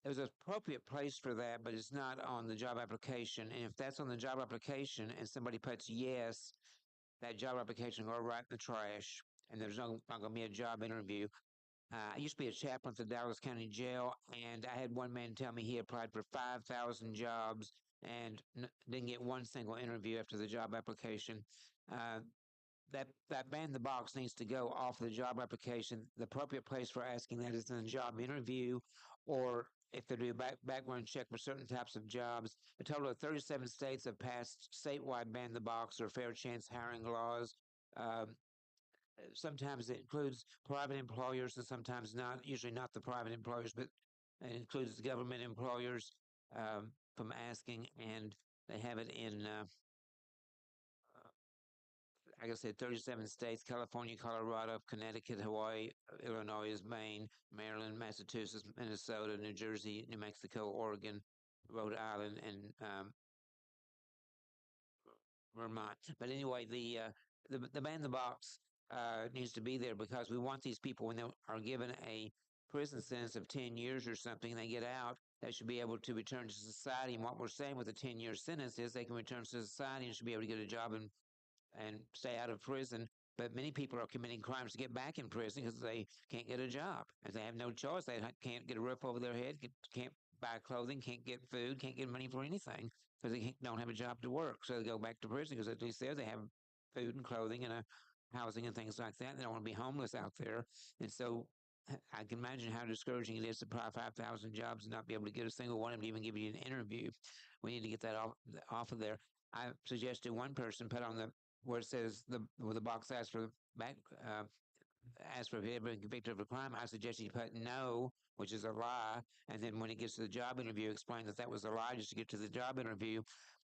There's an appropriate place for that, but it's not on the job application. And if that's on the job application and somebody puts yes, that job application will go right in the trash, and there's not going to be a job interview. I used to be a chaplain at the Dallas County Jail, and I had one man tell me he applied for 5,000 jobs and didn't get one single interview after the job application. That ban the box needs to go off the job application. The appropriate place for asking that is in a job interview, or if they do a background check for certain types of jobs. A total of 37 states have passed statewide ban the box or fair chance hiring laws. Sometimes it includes private employers and sometimes not, usually not the private employers, but it includes government employers from asking, and they have it in like I said, 37 states: California, Colorado, Connecticut, Hawaii, Illinois, Maine, Maryland, Massachusetts, Minnesota, New Jersey, New Mexico, Oregon, Rhode Island, and Vermont. But anyway, the ban the box needs to be there because we want these people, when they are given a prison sentence of 10 years or something, they get out, they should be able to return to society. And what we're saying with a 10-year sentence is they can return to society and should be able to get a job and stay out of prison. But many people are committing crimes to get back in prison because they can't get a job. And they have no choice. They can't get a roof over their head, can't buy clothing, can't get food, can't get money for anything because they don't have a job to work. So they go back to prison because at least there they have food and clothing and housing and things like that. They don't want to be homeless out there. And so I can imagine how discouraging it is to apply 5,000 jobs and not be able to get a single one of them to even give you an interview. We need to get that off of there. I suggested one person put on where it says where the box asks for if you ever been convicted of a crime. I suggest you put no, which is a lie, and then when he gets to the job interview, explain that was a lie just to get to the job interview,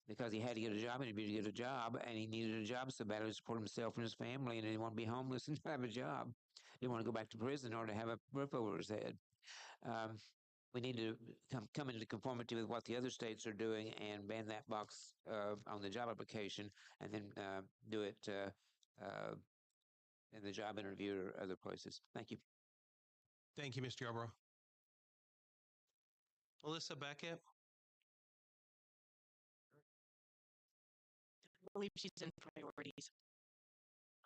because he had to get a job interview to get a job, and he needed a job so badly to support himself and his family, and he didn't want to be homeless and have a job. He didn't want to go back to prison in order to have a roof over his head. We need to come into conformity with what the other states are doing and ban that box on the job application, and then do it in the job interview or other places. Thank you. Thank you, Mr. Yarborough. Melissa Beckett. I believe she's in priorities.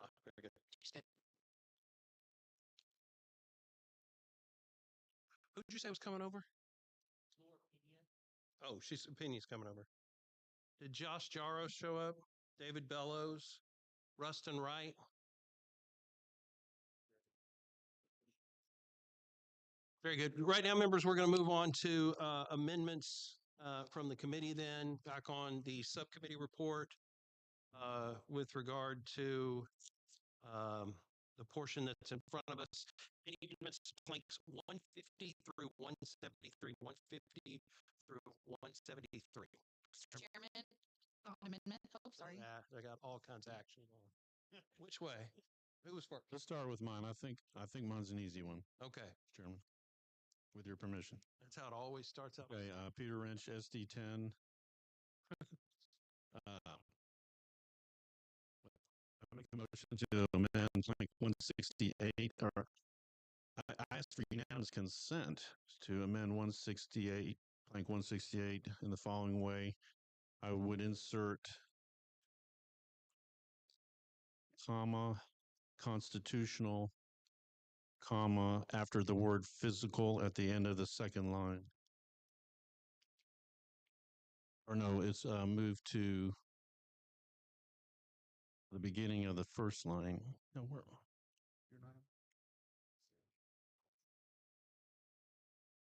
Oh, very good. Who did you say was coming over? Oh, she's opinion's coming over. Did Josh Jaros show up? David Bellows? Rustin Wright? Very good. Right now, members, we're going to move on to amendments from the committee then, back on the subcommittee report with regard to the portion that's in front of us. Any amendments to planks 150 through 173, 150 through 173. Chairman, amendment. Oh, sorry. Yeah, they got all kinds of action on. Which way? Who's first? Let's start with mine. I think mine's an easy one, Okay, Chairman, with your permission. that's how it always starts out. Okay, Peter Wrench, SD 10. I make the motion to amend plank 168, or I ask for unanimous consent to amend 168, plank 168 in the following way. I would insert comma, constitutional, comma, after the word physical at the end of the second line. Or no, it's moved to the beginning of the first line. No, where? You're not.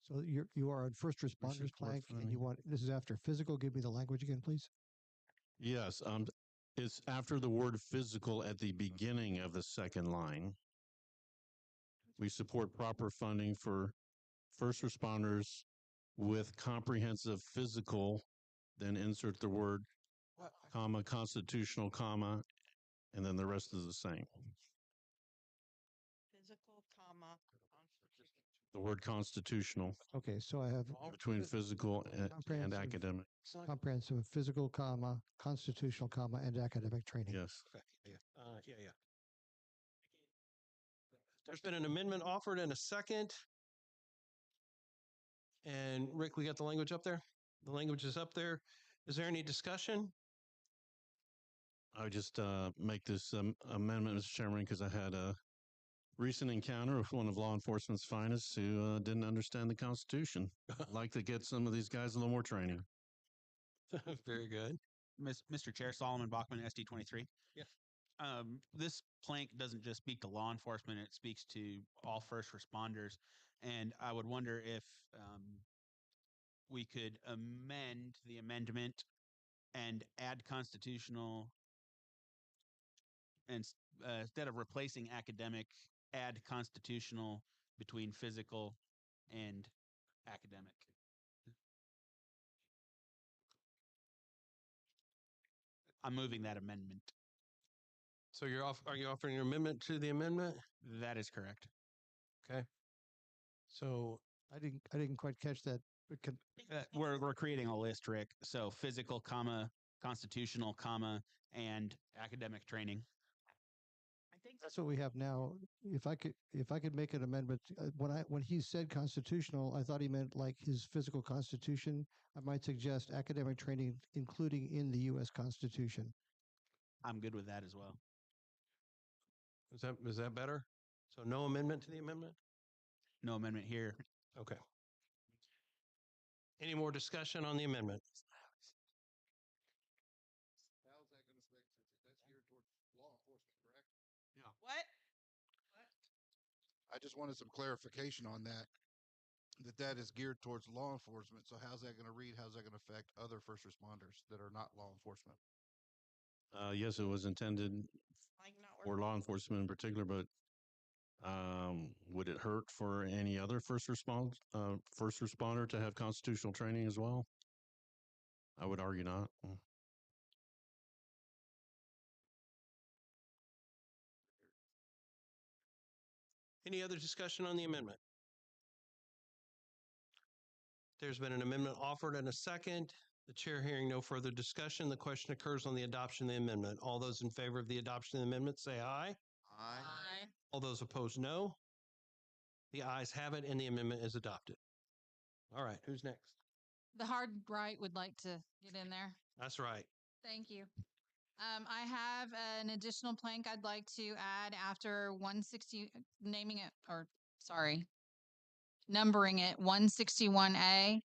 So you are on first responders plank, and you want, this is after physical. Give me the language again, please. Yes, it's after the word physical at the beginning of the second line. We support proper funding for first responders with comprehensive physical, then insert the word, comma, constitutional, comma, and then the rest is the same. Physical, comma. The word constitutional. Okay, so I have Between physical and academic. comprehensive physical, comma, constitutional, comma, and academic training. Yes. Okay, yeah. There's been an amendment offered and a second. And Rick, we got the language up there? The language is up there. Is there any discussion? I would just make this amendment, Mr. Chairman, because I had a recent encounter with one of law enforcement's finest who didn't understand the Constitution. I'd like to get some of these guys a little more training. Very good. Mr. Chair, Solomon Bachman, SD 23. Yeah. This plank doesn't just speak to law enforcement, it speaks to all first responders. And I would wonder if we could amend the amendment and add constitutional, and instead of replacing academic, add constitutional between physical and academic. I'm moving that amendment. So are you offering your amendment to the amendment? That is correct. Okay. So I didn't quite catch that. But we're creating a list, Rick. So physical, comma, constitutional, comma, and academic training. I think that's what we have now. If I could make an amendment, when he said constitutional, I thought he meant like his physical constitution. I might suggest academic training, including in the U.S. Constitution. I'm good with that as well. Is that better? So no amendment to the amendment? No amendment here. Okay. Any more discussion on the amendment? How's that going to affect, that's geared towards law enforcement, correct? Yeah. What? I just wanted some clarification on that that is geared towards law enforcement. So how's that going to read? How's that going to affect other first responders that are not law enforcement? Yes, it was intended for law enforcement in particular, but would it hurt for any other first responder to have constitutional training as well? I would argue not. Any other discussion on the amendment? There's been an amendment offered and a second. The chair hearing no further discussion, the question occurs on the adoption of the amendment. All those in favor of the adoption of the amendment say aye. Aye. All those opposed, no. The ayes have it and the amendment is adopted. All right, who's next? The hard right would like to get in there. That's right. Thank you. I have an additional plank I'd like to add after 160, numbering it 161A,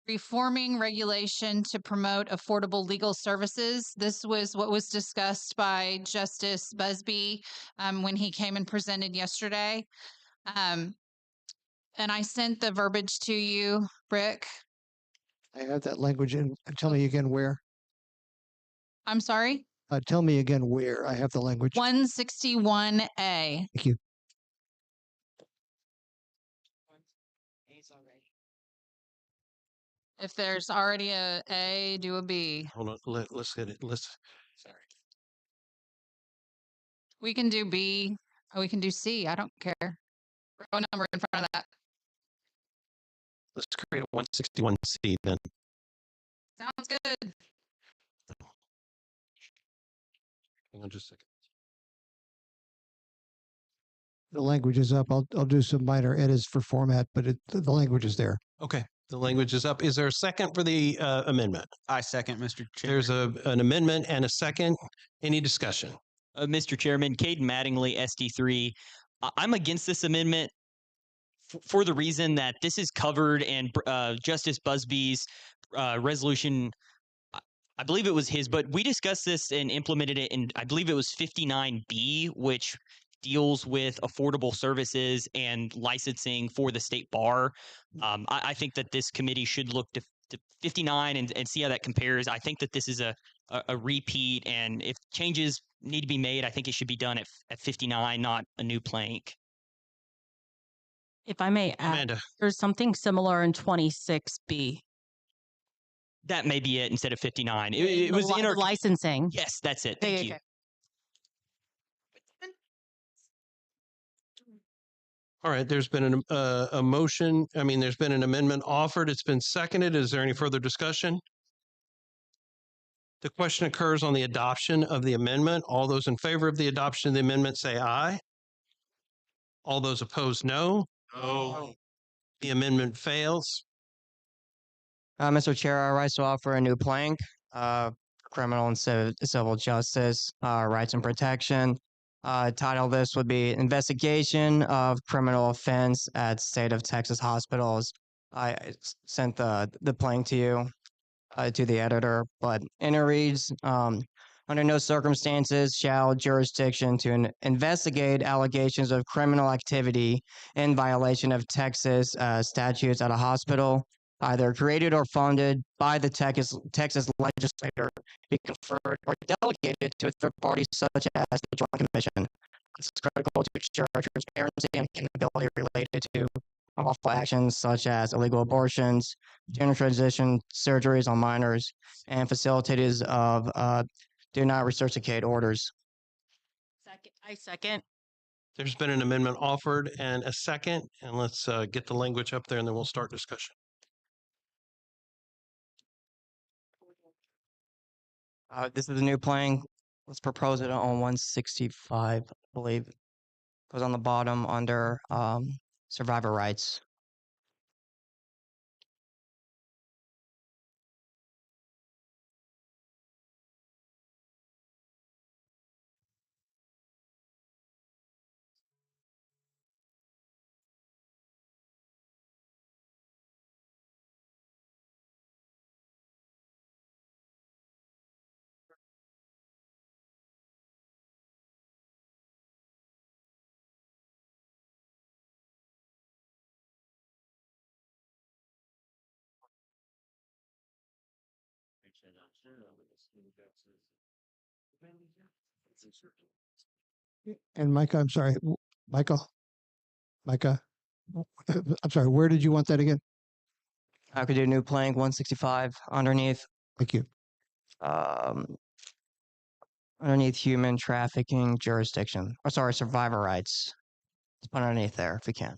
reforming regulation to promote affordable legal services. This was what was discussed by Justice Busby when he came and presented yesterday. And I sent the verbiage to you, Rick. I have that language in. Tell me again where. I'm sorry? Tell me again where I have the language. 161A. Thank you. If there's already a A, do a B. Hold on. Let's get it. Sorry. We can do B. Or we can do C. I don't care. Throw a number in front of that. Let's create a 161C then. Sounds good. Hang on just a second. The language is up. I'll do some minor edits for format, but the language is there. Okay. The language is up. Is there a second for the amendment? I second, Mr. Chair. There's an amendment and a second. Any discussion? Mr. Chairman, Caden Mattingly, SD3. I'm against this amendment for the reason that this is covered in Justice Busby's resolution. I believe it was his, but we discussed this and implemented it in, I believe it was 59B, which deals with affordable services and licensing for the state bar. I think that this committee should look to 59 and see how that compares. I think that this is a repeat, and if changes need to be made, I think it should be done at 59, not a new plank. If I may add, Amanda. there's something similar in 26B. That may be it instead of 59. It was in our licensing. Yes, that's it. Thank you. All right. There's been a motion. I mean, there's been an amendment offered. It's been seconded. Is there any further discussion? The question occurs on the adoption of the amendment. All those in favor of the adoption of the amendment say aye. All those opposed, no. No. The amendment fails. Mr. Chair, I rise to offer a new plank, criminal and civil justice, rights and protection. Title this would be Investigation of Criminal Offense at State of Texas Hospitals. I sent the plank to you, to the editor, but and it reads, under no circumstances shall jurisdiction to investigate allegations of criminal activity in violation of Texas statutes at a hospital, either created or funded by the Texas legislature, be conferred or delegated to a third party such as the Joint Commission. This is critical to ensure transparency and accountability related to unlawful actions such as illegal abortions, gender transition surgeries on minors, and facilitators of do not resuscitate orders. I second. There's been an amendment offered and a second, and let's get the language up there and then we'll start discussion. This is a new plank. Let's propose it on 165, I believe. Goes on the bottom under survivor rights. And Micah, I'm sorry, Micah, I'm sorry, where did you want that again? I could do new plank 165 underneath. Thank you. Underneath human trafficking jurisdiction. Or sorry, survivor rights. Let's put underneath there if we can.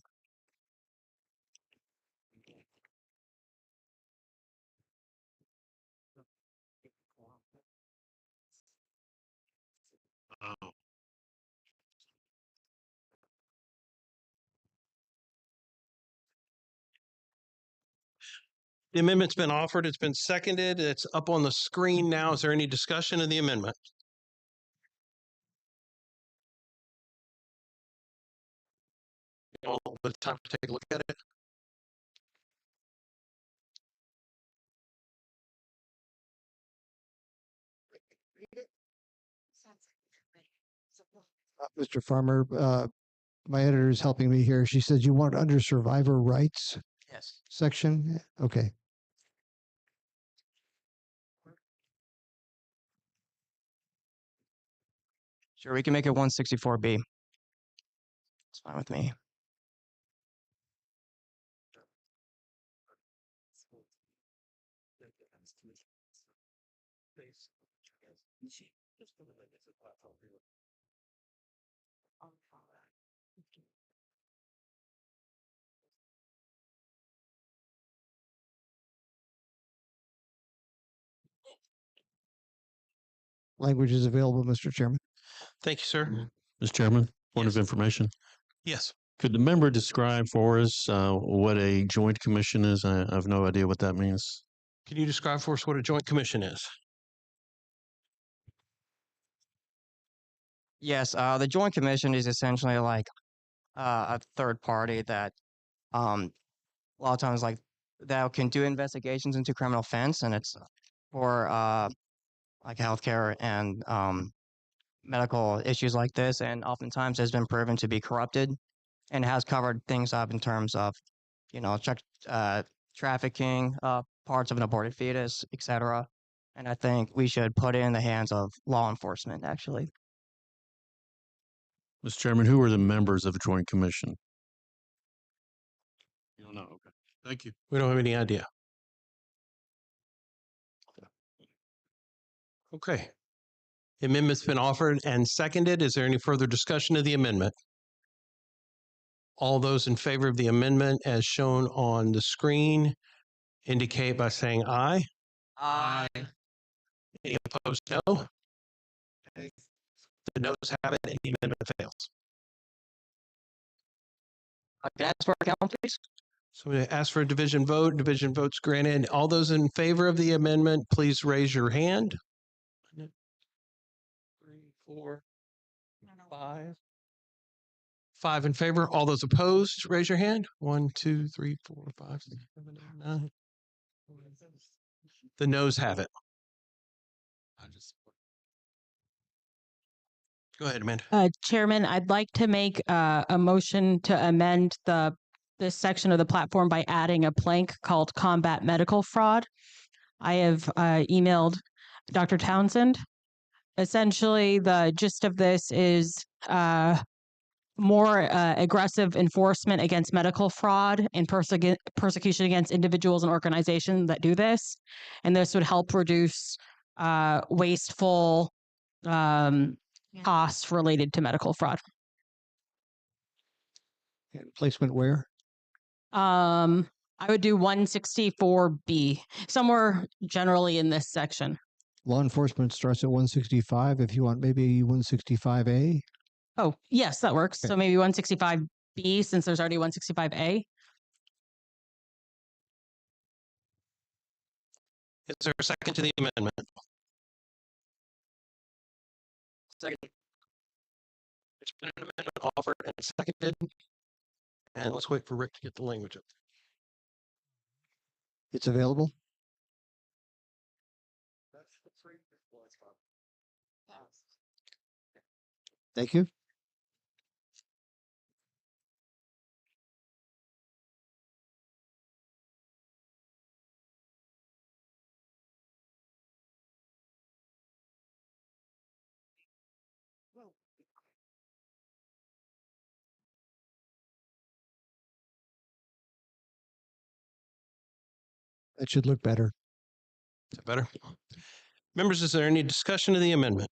The amendment's been offered. It's been seconded. It's up on the screen now. Is there any discussion of the amendment? A little bit of time to take a look at it. Mr. Farmer, my editor is helping me here. She says you want under survivor rights Yes. section. Okay. Sure, we can make it 164B. It's fine with me. Language is available, Mr. Chairman. Thank you, sir. Mr. Chairman, point of information. Yes. Could the member describe for us what a joint commission is? I have no idea what that means. Can you describe for us what a joint commission is? Yes, the Joint Commission is essentially like a third party that a lot of times like that can do investigations into criminal offense, and it's for like healthcare and medical issues like this, and oftentimes has been proven to be corrupted, and has covered things up in terms of, trafficking, parts of an aborted fetus, etc. And I think we should put it in the hands of law enforcement, actually. Mr. Chairman, who are the members of the Joint Commission? You don't know. Okay. Thank you. We don't have any idea. Okay. The amendment's been offered and seconded. Is there any further discussion of the amendment? All those in favor of the amendment as shown on the screen indicate by saying aye. Aye. Any opposed, no. The noes have it, and the amendment fails. Can I ask for a count, please? So we ask for a division vote. Division votes granted. All those in favor of the amendment, please raise your hand. 3, 4, 5. 5 in favor. All those opposed, raise your hand. 1, 2, 3, 4, 5, 6, 7, 8, 9. The noes have it. Go ahead, Amanda. Chairman, I'd like to make a motion to amend this section of the platform by adding a plank called combat medical fraud. I have emailed Dr. Townsend. Essentially, the gist of this is more aggressive enforcement against medical fraud and persecution against individuals and organizations that do this. And this would help reduce wasteful costs related to medical fraud. And placement where? I would do 164B, somewhere generally in this section. Law enforcement starts at 165. If you want, maybe 165A. Oh, yes, that works. Okay. So maybe 165B, since there's already 165A. Is there a second to the amendment? Second. It's been an amendment offered and seconded. And let's wait for Rick to get the language up. It's available. Thank you. That should look better. Is that better? Members, is there any discussion of the amendment?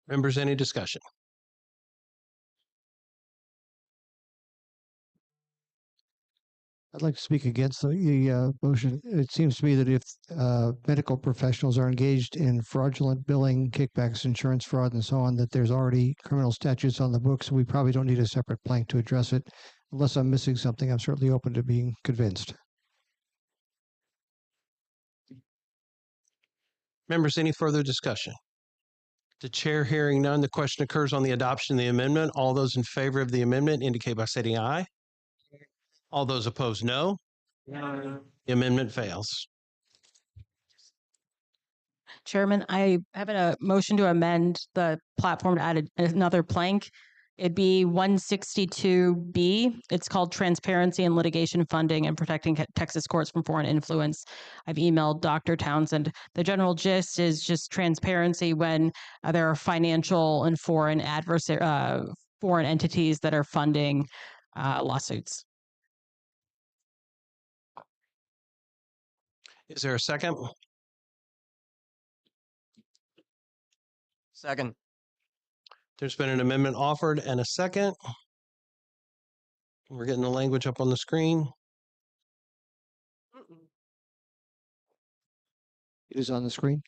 Members, any discussion? I'd like to speak against the motion. It seems to me that if medical professionals are engaged in fraudulent billing, kickbacks, insurance fraud, and so on, that there's already criminal statutes on the books. We probably don't need a separate plank to address it. unless I'm missing something, I'm certainly open to being convinced. Members, any further discussion? The chair hearing none, the question occurs on the adoption of the amendment. All those in favor of the amendment indicate by stating aye. All those opposed, no. The amendment fails. Chairman, I have a motion to amend the platform to add another plank. It'd be 162B. It's called Transparency in Litigation Funding and Protecting Texas Courts from Foreign Influence. I've emailed Dr. Townsend. The general gist is just transparency when there are financial and foreign foreign entities that are funding lawsuits. Is there a second? Second. There's been an amendment offered and a second. We're getting the language up on the screen. It is on the screen.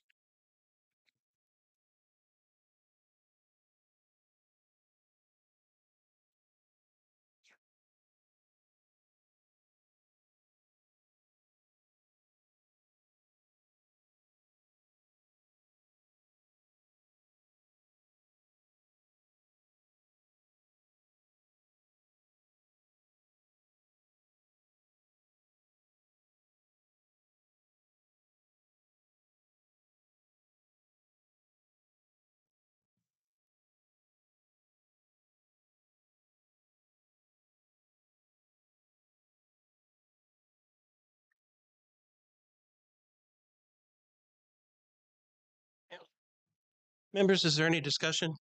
Members, is there any discussion?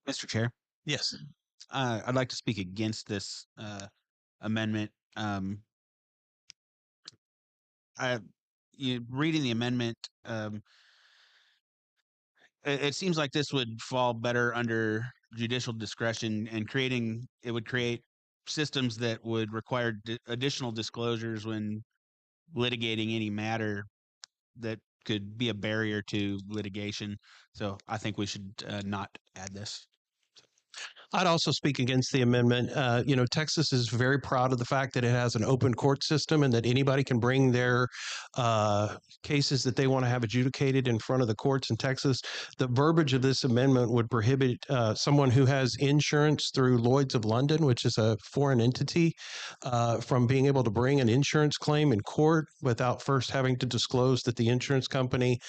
Mr. Chair, Yes. I'd like to speak against this amendment. Reading the amendment, it seems like this would fall better under judicial discretion, and it would create systems that would require additional disclosures when litigating any matter that could be a barrier to litigation. So I think we should not add this. I'd also speak against the amendment. Texas is very proud of the fact that it has an open court system and that anybody can bring their cases that they want to have adjudicated in front of the courts in Texas. The verbiage of this amendment would prohibit someone who has insurance through Lloyd's of London, which is a foreign entity, from being able to bring an insurance claim in court without first having to disclose that the insurance company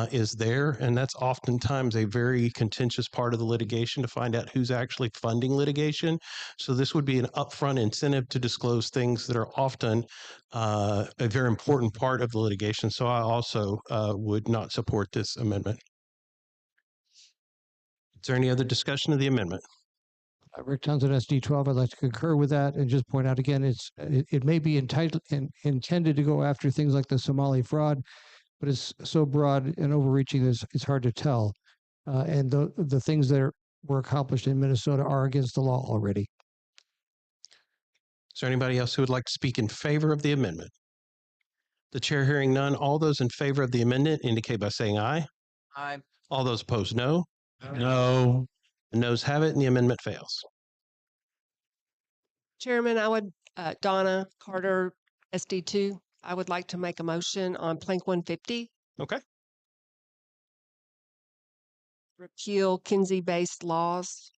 is there. And that's oftentimes a very contentious part of the litigation, to find out who's actually funding litigation. So this would be an upfront incentive to disclose things that are often a very important part of the litigation. So I also would not support this amendment. Is there any other discussion of the amendment? Rick Townsend, SD 12. I'd like to concur with that and just point out again, it may be intended to go after things like the Somali fraud, but it's so broad and overreaching that it's hard to tell. And the things that were accomplished in Minnesota are against the law already. Is there anybody else who would like to speak in favor of the amendment? The chair hearing none, all those in favor of the amendment indicate by saying aye. Aye. All those opposed, no. No. The noes have it and the amendment fails. Chairman, Donna Carter, SD2, I would like to make a motion on Plank 150. Okay. Repeal Kinsey-based laws.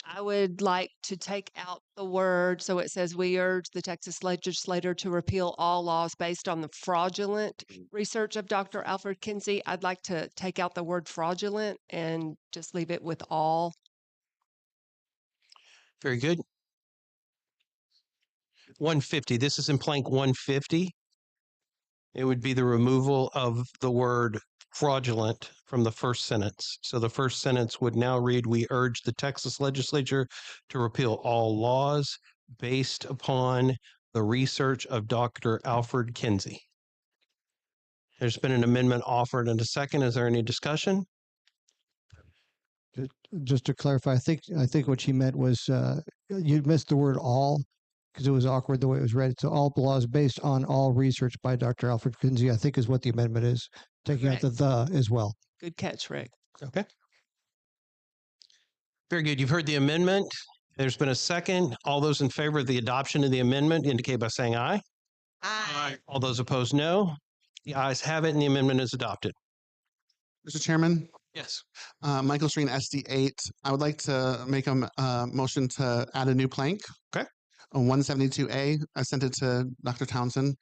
I would like to take out the word, so it says, we urge the Texas legislature to repeal all laws based on the fraudulent research of Dr. Alfred Kinsey. I'd like to take out the word fraudulent and just leave it with all. Very good. 150. This is in Plank 150. It would be the removal of the word fraudulent from the first sentence. So the first sentence would now read, we urge the Texas legislature to repeal all laws based upon the research of Dr. Alfred Kinsey. There's been an amendment offered and a second. Is there any discussion? Just to clarify, I think what she meant was you missed the word all, because it was awkward the way it was read. So all laws based on all research by Dr. Alfred Kinsey, I think is what the amendment is, taking out the as well. Good catch, Rick. Okay. Very good. You've heard the amendment. There's been a second. All those in favor of the adoption of the amendment indicate by saying aye. Aye. All those opposed, no. The ayes have it, and the amendment is adopted. Mr. Chairman, Yes. Michael Street, SD8. I would like to make a motion to add a new plank. Okay. On 172A, I sent it to Dr. Townsend,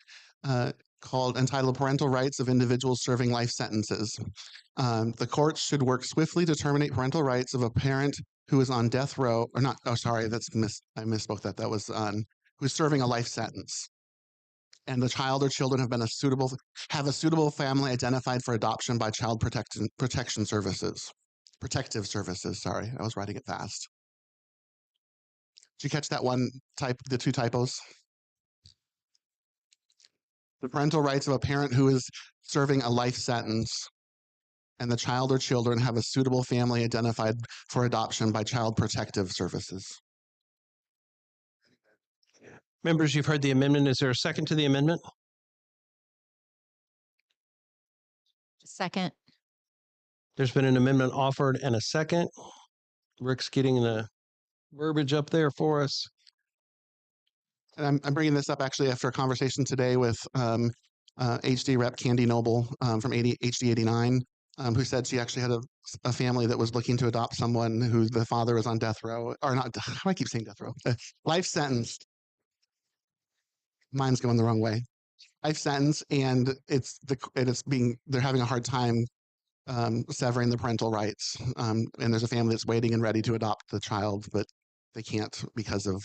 entitled Parental Rights of Individuals Serving Life Sentences. The courts should work swiftly to terminate parental rights of a parent who is on death row, or not, oh, sorry, I misspoke that. That was who's serving a life sentence. And the child or children have a suitable family identified for adoption by child protection services. Protective services, sorry. I was writing it fast. Did you catch that the two typos? The parental rights of a parent who is serving a life sentence and the child or children have a suitable family identified for adoption by child protective services. Members, you've heard the amendment. Is there a second to the amendment? Second. There's been an amendment offered and a second. Rick's getting the verbiage up there for us. And I'm bringing this up actually after a conversation today with HD Rep Candy Noble from HD 89, who said she actually had a family that was looking to adopt someone who the father was on death row, or not, how do I keep saying death row? Life sentence. Mine's going the wrong way. Life sentence, and they're having a hard time severing the parental rights. And there's a family that's waiting and ready to adopt the child, but they can't because of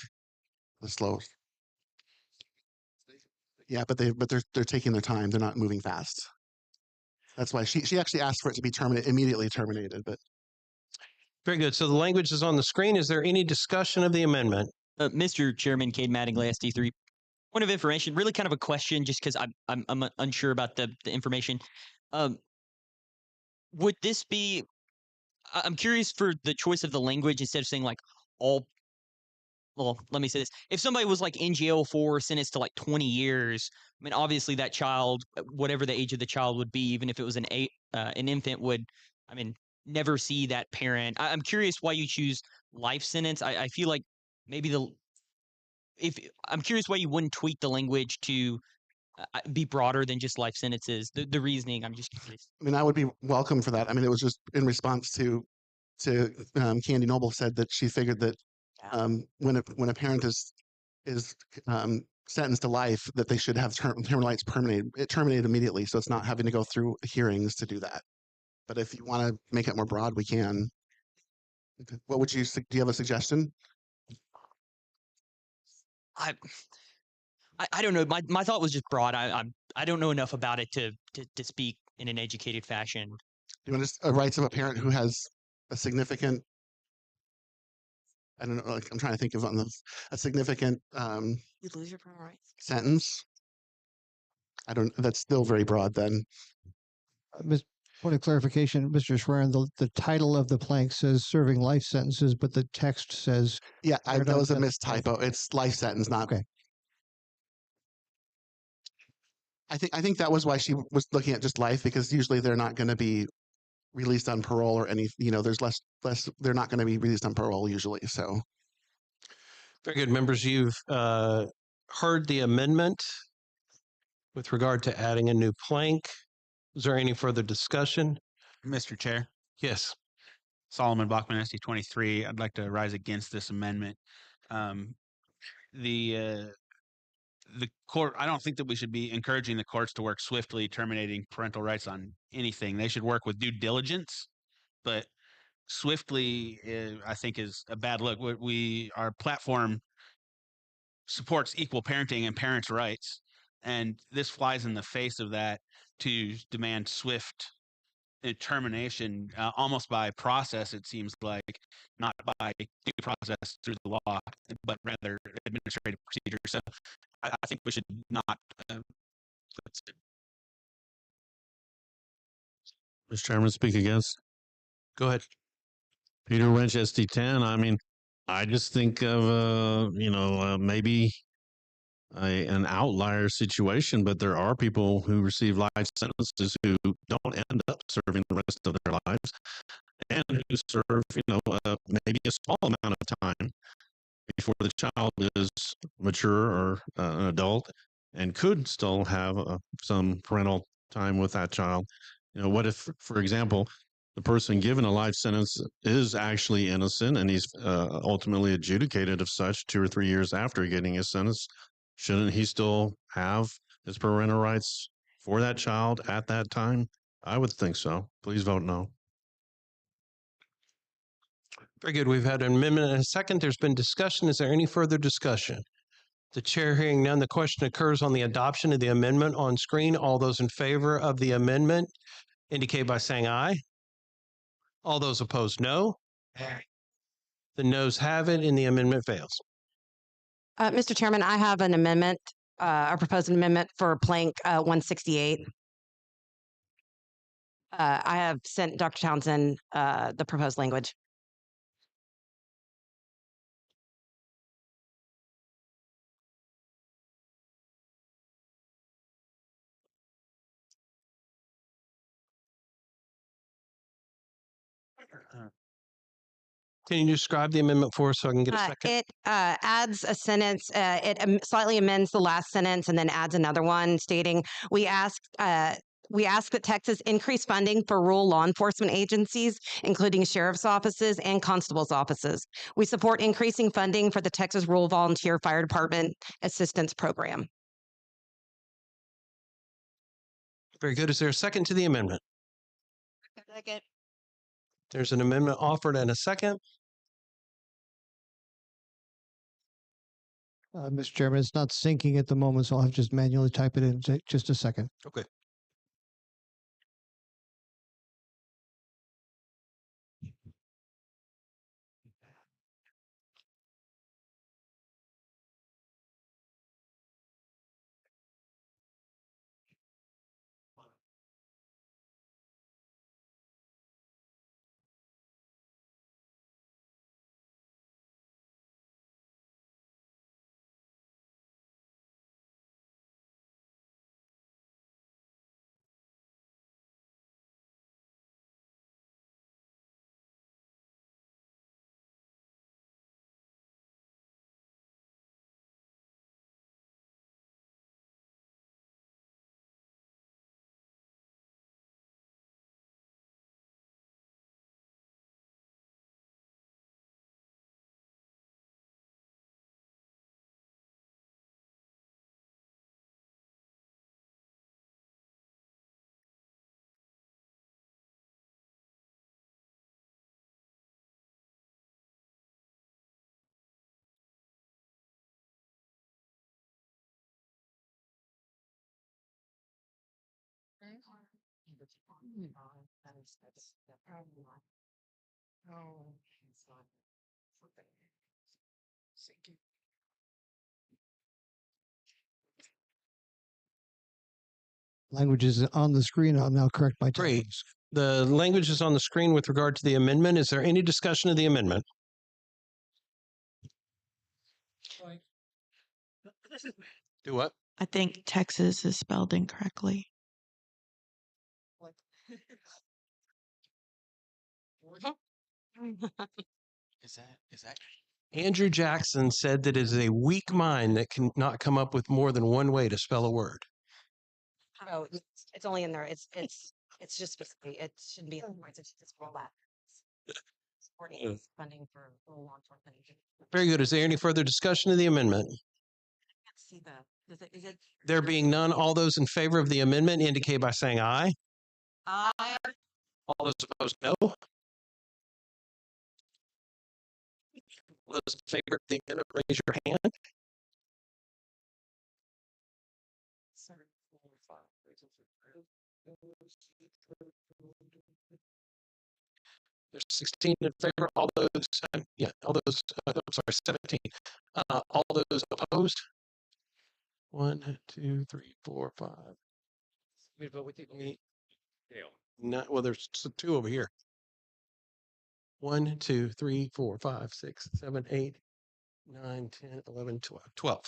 the slow. Yeah, but they're taking their time. They're not moving fast. That's why she actually asked for it to be immediately terminated. But very good. So the language is on the screen. Is there any discussion of the amendment? Mr. Chairman, Cade Mattingly, SD3. Point of information, really kind of a question, just because I'm unsure about the information. Would this be? I'm curious for the choice of the language instead of saying like all. Well, let me say this: if somebody was like in jail for sentenced to like 20 years, I mean, obviously that child, whatever the age of the child would be, even if it was an infant, would, I mean, never see that parent. I'm curious why you choose life sentence. I feel like maybe I'm curious why you wouldn't tweak the language to be broader than just life sentences. The reasoning, I'm just curious. I mean, I would be welcome for that. I mean, it was just in response to Candy Noble said that she figured that when a parent is sentenced to life, that they should have terminal rights terminated immediately, so it's not having to go through hearings to do that. But if you want to make it more broad, we can. What would you? Do you have a suggestion? I don't know. My thought was just broad. I don't know enough about it to speak in an educated fashion. Do you want rights of a parent who has a significant? I don't know. Like, I'm trying to think of a significant. You lose your parental rights. Sentence. I don't. That's still very broad. Then. Point of clarification, Mr. Schwerin, the title of the plank says serving life sentences, but the text says. Yeah, that was a mistypo. It's life sentence, not. Okay. I think that was why she was looking at just life, because usually they're not going to be released on parole or any, there's less, they're not going to be released on parole usually. So. Very good. Members, you've heard the amendment with regard to adding a new plank. Is there any further discussion? Mr. Chair? Yes. Solomon Bachman, SD23. I'd like to rise against this amendment. The court, I don't think that we should be encouraging the courts to work swiftly terminating parental rights on anything. They should work with due diligence, but swiftly, I think, is a bad look. Our platform supports equal parenting and parents' rights, and this flies in the face of that to demand swift termination, almost by process, it seems like, not by due process through the law, but rather administrative procedure. So I think we should not. Mr. Chairman, speak against. Go ahead. Peter Winch, SD10. I mean, I just think of, maybe an outlier situation, but there are people who receive life sentences who don't end up serving the rest of their lives. and who serve, maybe a small amount of time before the child is mature or an adult and could still have some parental time with that child. What if, for example, the person given a life sentence is actually innocent and he's ultimately adjudicated of such 2 or 3 years after getting his sentence? Shouldn't he still have his parental rights for that child at that time? I would think so. Please vote no. Very good. We've had an amendment and a second. There's been discussion. Is there any further discussion? The chair hearing none, the question occurs on the adoption of the amendment on screen. All those in favor of the amendment indicate by saying aye. All those opposed, no. The noes have it and the amendment fails. Mr. Chairman, I have an amendment, a proposed amendment for plank 168. I have sent Dr. Townsend the proposed language. Can you describe the amendment for us so I can get a second? It adds a sentence. It slightly amends the last sentence and then adds another one stating, we ask that Texas increase funding for rural law enforcement agencies, including sheriff's offices and constables' offices. We support increasing funding for the Texas Rural Volunteer Fire Department Assistance Program. Very good. Is there a second to the amendment? Second. There's an amendment offered and a second. Mr. Chairman, it's not syncing at the moment, so I'll have to just manually type it in. Just a second. Okay. Language is on the screen. I'll now correct my Great. typos. The language is on the screen with regard to the amendment. Is there any discussion of the amendment? Do what? I think Texas is spelled incorrectly. Is that Andrew Jackson said that it is a weak mind that cannot come up with more than one way to spell a word. Oh, it's only in there. It's just specifically, it shouldn't be in the words. It's just roll that. Supporting funding for rural law enforcement. Very good. Is there any further discussion of the amendment? See is it? There being none, all those in favor of the amendment indicate by saying aye. Aye. All those opposed, no. All those in favor of the amendment, raise your hand. There's 16 in favor. All those, I'm sorry, 17. All those opposed? 1, 2, 3, 4, 5. We vote with you. Not, well, there's 2 over here. 1, 2, 3, 4, 5, 6, 7, 8, 9, 10, 11, 12.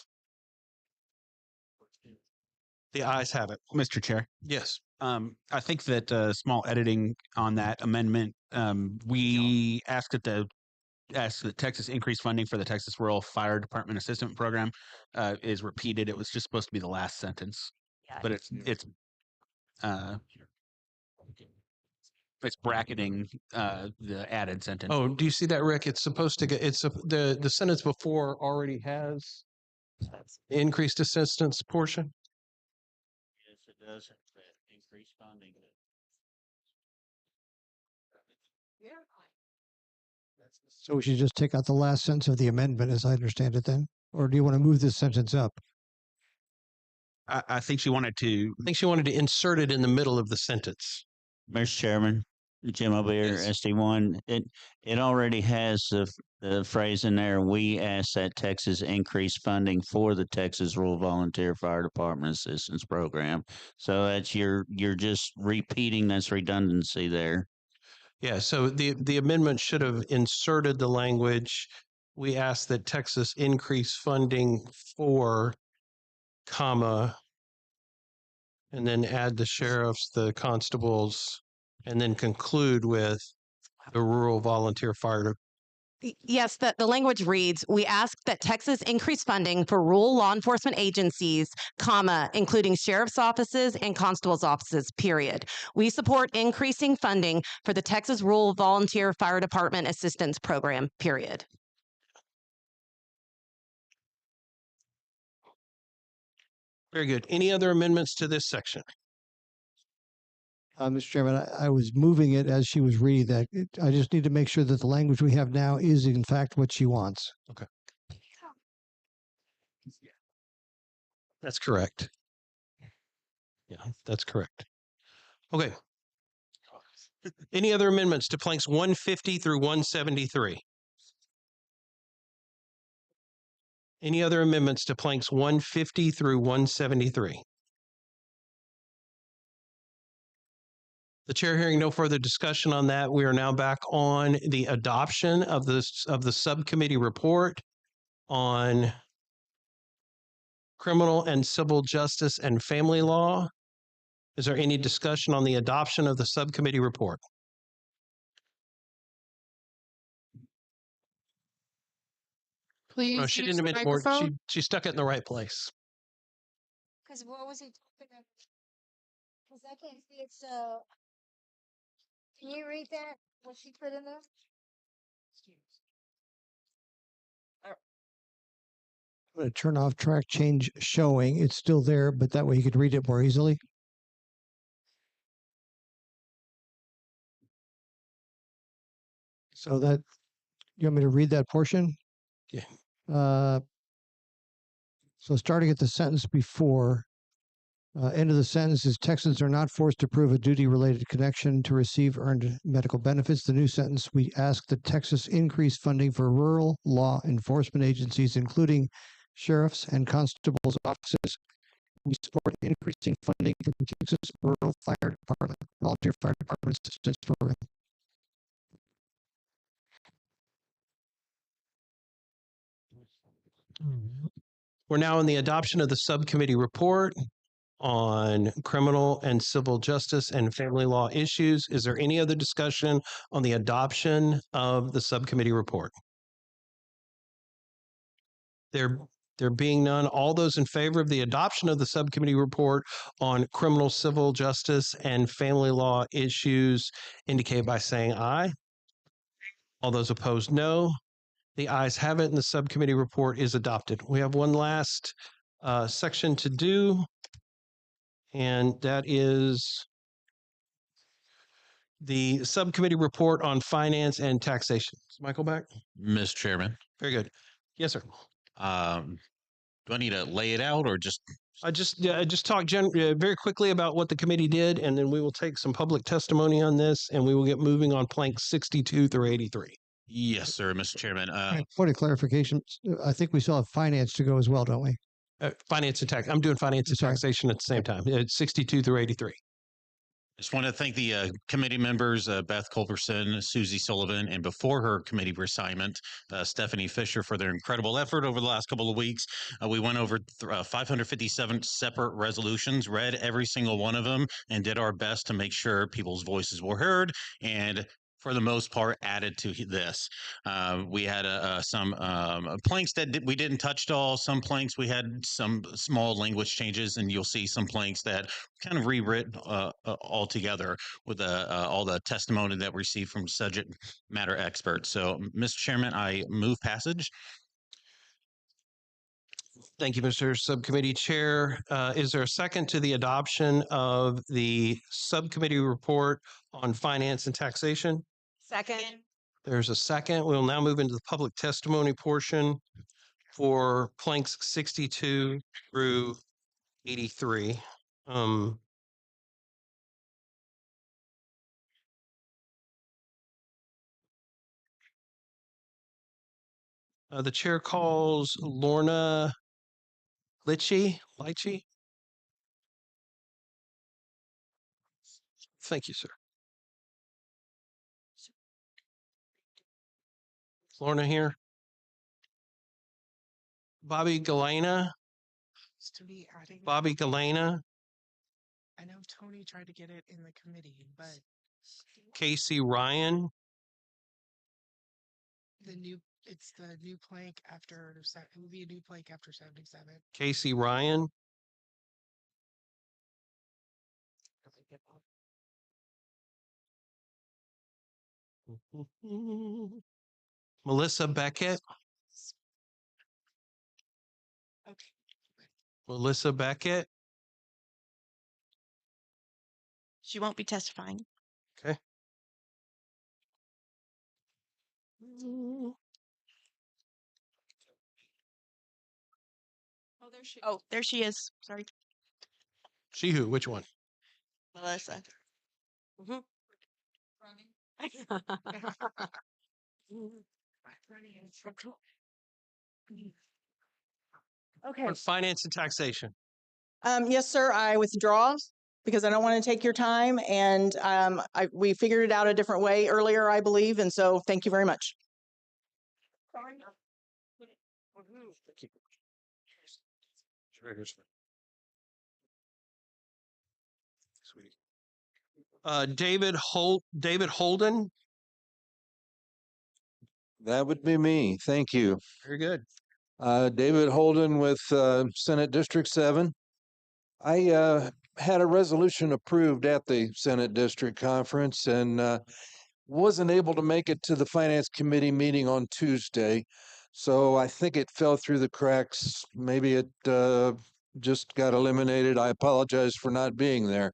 The ayes have it. Mr. Chair? Yes. I think that small editing on that amendment. We asked that Texas increase funding for the Texas Rural Fire Department Assistant Program is repeated. It was just supposed to be the last sentence, but uh, it's bracketing the added sentence. Oh, do you see that, Rick? It's supposed to get, the sentence before already has the increased assistance portion. Yes, it does. Increase funding. So we should just take out the last sentence of the amendment, as I understand it then? Or do you want to move this sentence up? I think she wanted to. I think she wanted to insert it in the middle of the sentence. Mr. Chairman, Jim O'Bear, SD1, it already has the phrase in there, we ask that Texas increase funding for the Texas Rural Volunteer Fire Department Assistance Program. So that's you're just repeating this redundancy there. Yeah, so the amendment should have inserted the language, we ask that Texas increase funding for, comma, and then add the sheriffs, the constables, and then conclude with the rural volunteer fire. Yes, the language reads, we ask that Texas increase funding for rural law enforcement agencies, comma, including sheriff's offices and constables' offices, period. We support increasing funding for the Texas Rural Volunteer Fire Department Assistance Program, period. Very good. Any other amendments to this section? Mr. Chairman, I was moving it as she was reading that. I just need to make sure that the language we have now is in fact what she wants. Okay. That's correct. Yeah, that's correct. Okay. Any other amendments to planks 150 through 173? Any other amendments to planks 150 through 173? The chair hearing no further discussion on that. We are now back on the adoption of the subcommittee report on criminal and civil justice and family law. Is there any discussion on the adoption of the subcommittee report? Please No, she use didn't the admit more. microphone. She stuck it in the right place. Because what was he talking about? Because I can't see it, can you read that, what she put in there? I'm going to turn off track change showing. It's still there, but that way you could read it more easily. So that, you want me to read that portion? Yeah. So starting at the sentence before, end of the sentence is Texans are not forced to prove a duty-related connection to receive earned medical benefits. The new sentence, we ask that Texas increase funding for rural law enforcement agencies, including sheriffs and constables' offices. We support increasing funding for the Texas Rural Fire Department, Volunteer Fire Department Assistance Program. We're now in the adoption of the subcommittee report on criminal and civil justice and family law issues. Is there any other discussion on the adoption of the subcommittee report? There being none, all those in favor of the adoption of the subcommittee report on criminal, civil justice, and family law issues indicate by saying aye. All those opposed, no. The ayes have it, and the subcommittee report is adopted. We have one last section to do, and that is the subcommittee report on finance and taxation. Is Michael back? Mr. Chairman. Very good. Yes, sir. Do I need to lay it out or just? I just talk very quickly about what the committee did, and then we will take some public testimony on this, and we will get moving on planks 62 through 83. Yes, sir, Mr. Chairman. Point of clarification. I think we still have finance to go as well, don't we? Finance and tax. I'm doing finance and taxation at the same time. It's 62 through 83. Just want to thank the committee members, Beth Culberson, Susie Sullivan, and before her committee reassignment, Stephanie Fisher, for their incredible effort over the last couple of weeks. We went over 557 separate resolutions, read every single one of them, and did our best to make sure people's voices were heard and for the most part, added to this. We had some planks that we didn't touch at all. Some planks we had some small language changes, and you'll see some planks that kind of rewritten altogether with all the testimony that we received from subject matter experts. So, Mr. Chairman, I move passage. Thank you, Mr. Subcommittee Chair. Is there a second to the adoption of the subcommittee report on finance and taxation? Second. There's a second. We'll now move into the public testimony portion for planks 62 through 83. The chair calls Lorna Litchi. Thank you, sir. Lorna here. Bobby Galena. To be adding. Bobby Galena. I know Tony tried to get it in the committee, but Casey Ryan. it's the new plank after it will be a new plank after 77. Casey Ryan. Melissa Beckett. Okay. Melissa Beckett. She won't be testifying. Okay. Oh, there she is. Sorry. She who? Which one? Melissa. Mm-hmm. Okay. Finance and taxation. Yes, sir. I withdraw because I don't want to take your time, and we figured it out a different way earlier, I believe, and so thank you very much. David Holden. That would be me. Thank you. Very good. David Holden with Senate District 7. I had a resolution approved at the Senate District Conference and wasn't able to make it to the Finance Committee meeting on Tuesday. So I think it fell through the cracks. Maybe it just got eliminated. I apologize for not being there.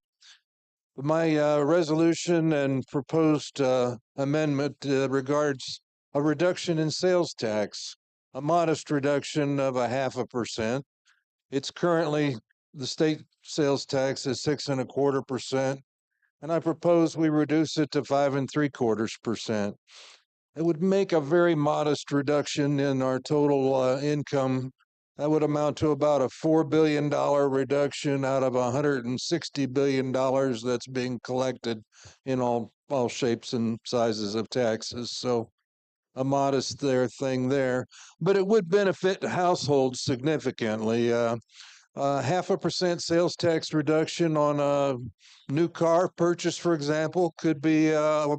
But my resolution and proposed amendment regards a reduction in sales tax, a modest reduction of 0.5%. It's currently the state sales tax is 6.25%, and I propose we reduce it to 5.75%. It would make a very modest reduction in our total income. That would amount to about a $4 billion reduction out of $160 billion that's being collected in all shapes and sizes of taxes. So a modest thing there, but it would benefit households significantly. 0.5% sales tax reduction on a new car purchase, for example, could be a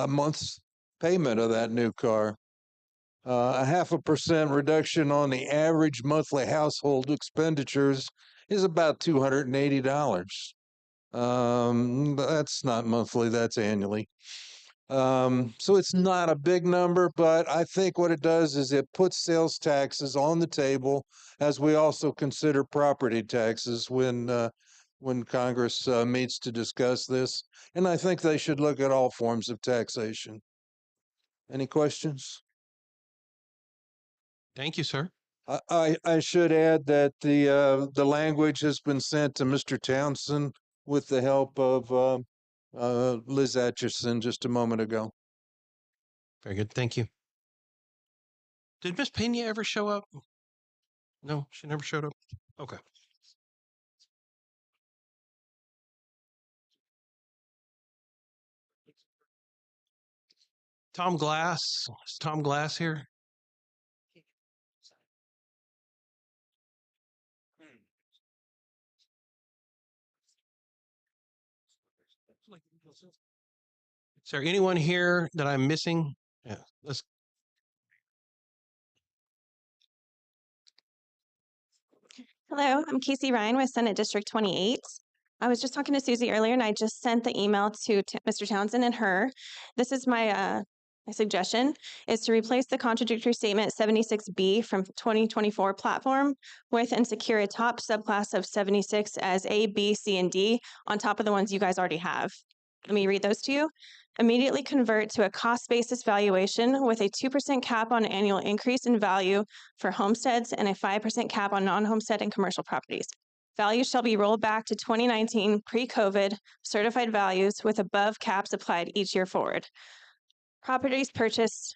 month's payment of that new car. 0.5% reduction on the average monthly household expenditures is about $280. That's not monthly, that's annually. So it's not a big number, but I think what it does is it puts sales taxes on the table as we also consider property taxes when Congress meets to discuss this. And I think they should look at all forms of taxation. Any questions? Thank you, sir. I should add that the language has been sent to Mr. Townsend with the help of Liz Atchison just a moment ago. Very good. Thank you. Did Miss Pena ever show up? No, she never showed up. Okay. Tom Glass. Is Tom Glass here? Is there anyone here that I'm missing? Yeah, let's. Hello, I'm Casey Ryan with Senate District 28. I was just talking to Susie earlier, and I just sent the email to Mr. Townsend and her. This is my suggestion is to replace the contradictory statement 76B from 2024 platform with and secure a top subclass of 76 as A, B, C, and D on top of the ones you guys already have. Let me read those to you. Immediately convert to a cost basis valuation with a 2% cap on annual increase in value for homesteads and a 5% cap on non-homestead and commercial properties. Values shall be rolled back to 2019 pre-COVID certified values with above caps applied each year forward. Properties purchased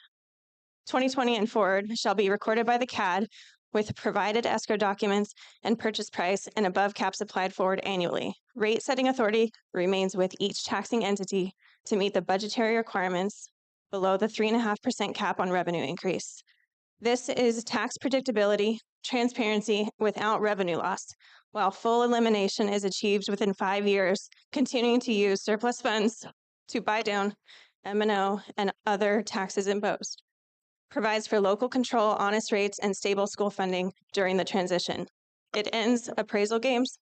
2020 and forward shall be recorded by the CAD with provided escrow documents and purchase price and above caps applied forward annually. Rate setting authority remains with each taxing entity to meet the budgetary requirements below the 3.5% cap on revenue increase. This is tax predictability, transparency without revenue loss, while full elimination is achieved within 5 years, continuing to use surplus funds to buy down M&O and other taxes imposed. Provides for local control, honest rates, and stable school funding during the transition. It ends appraisal games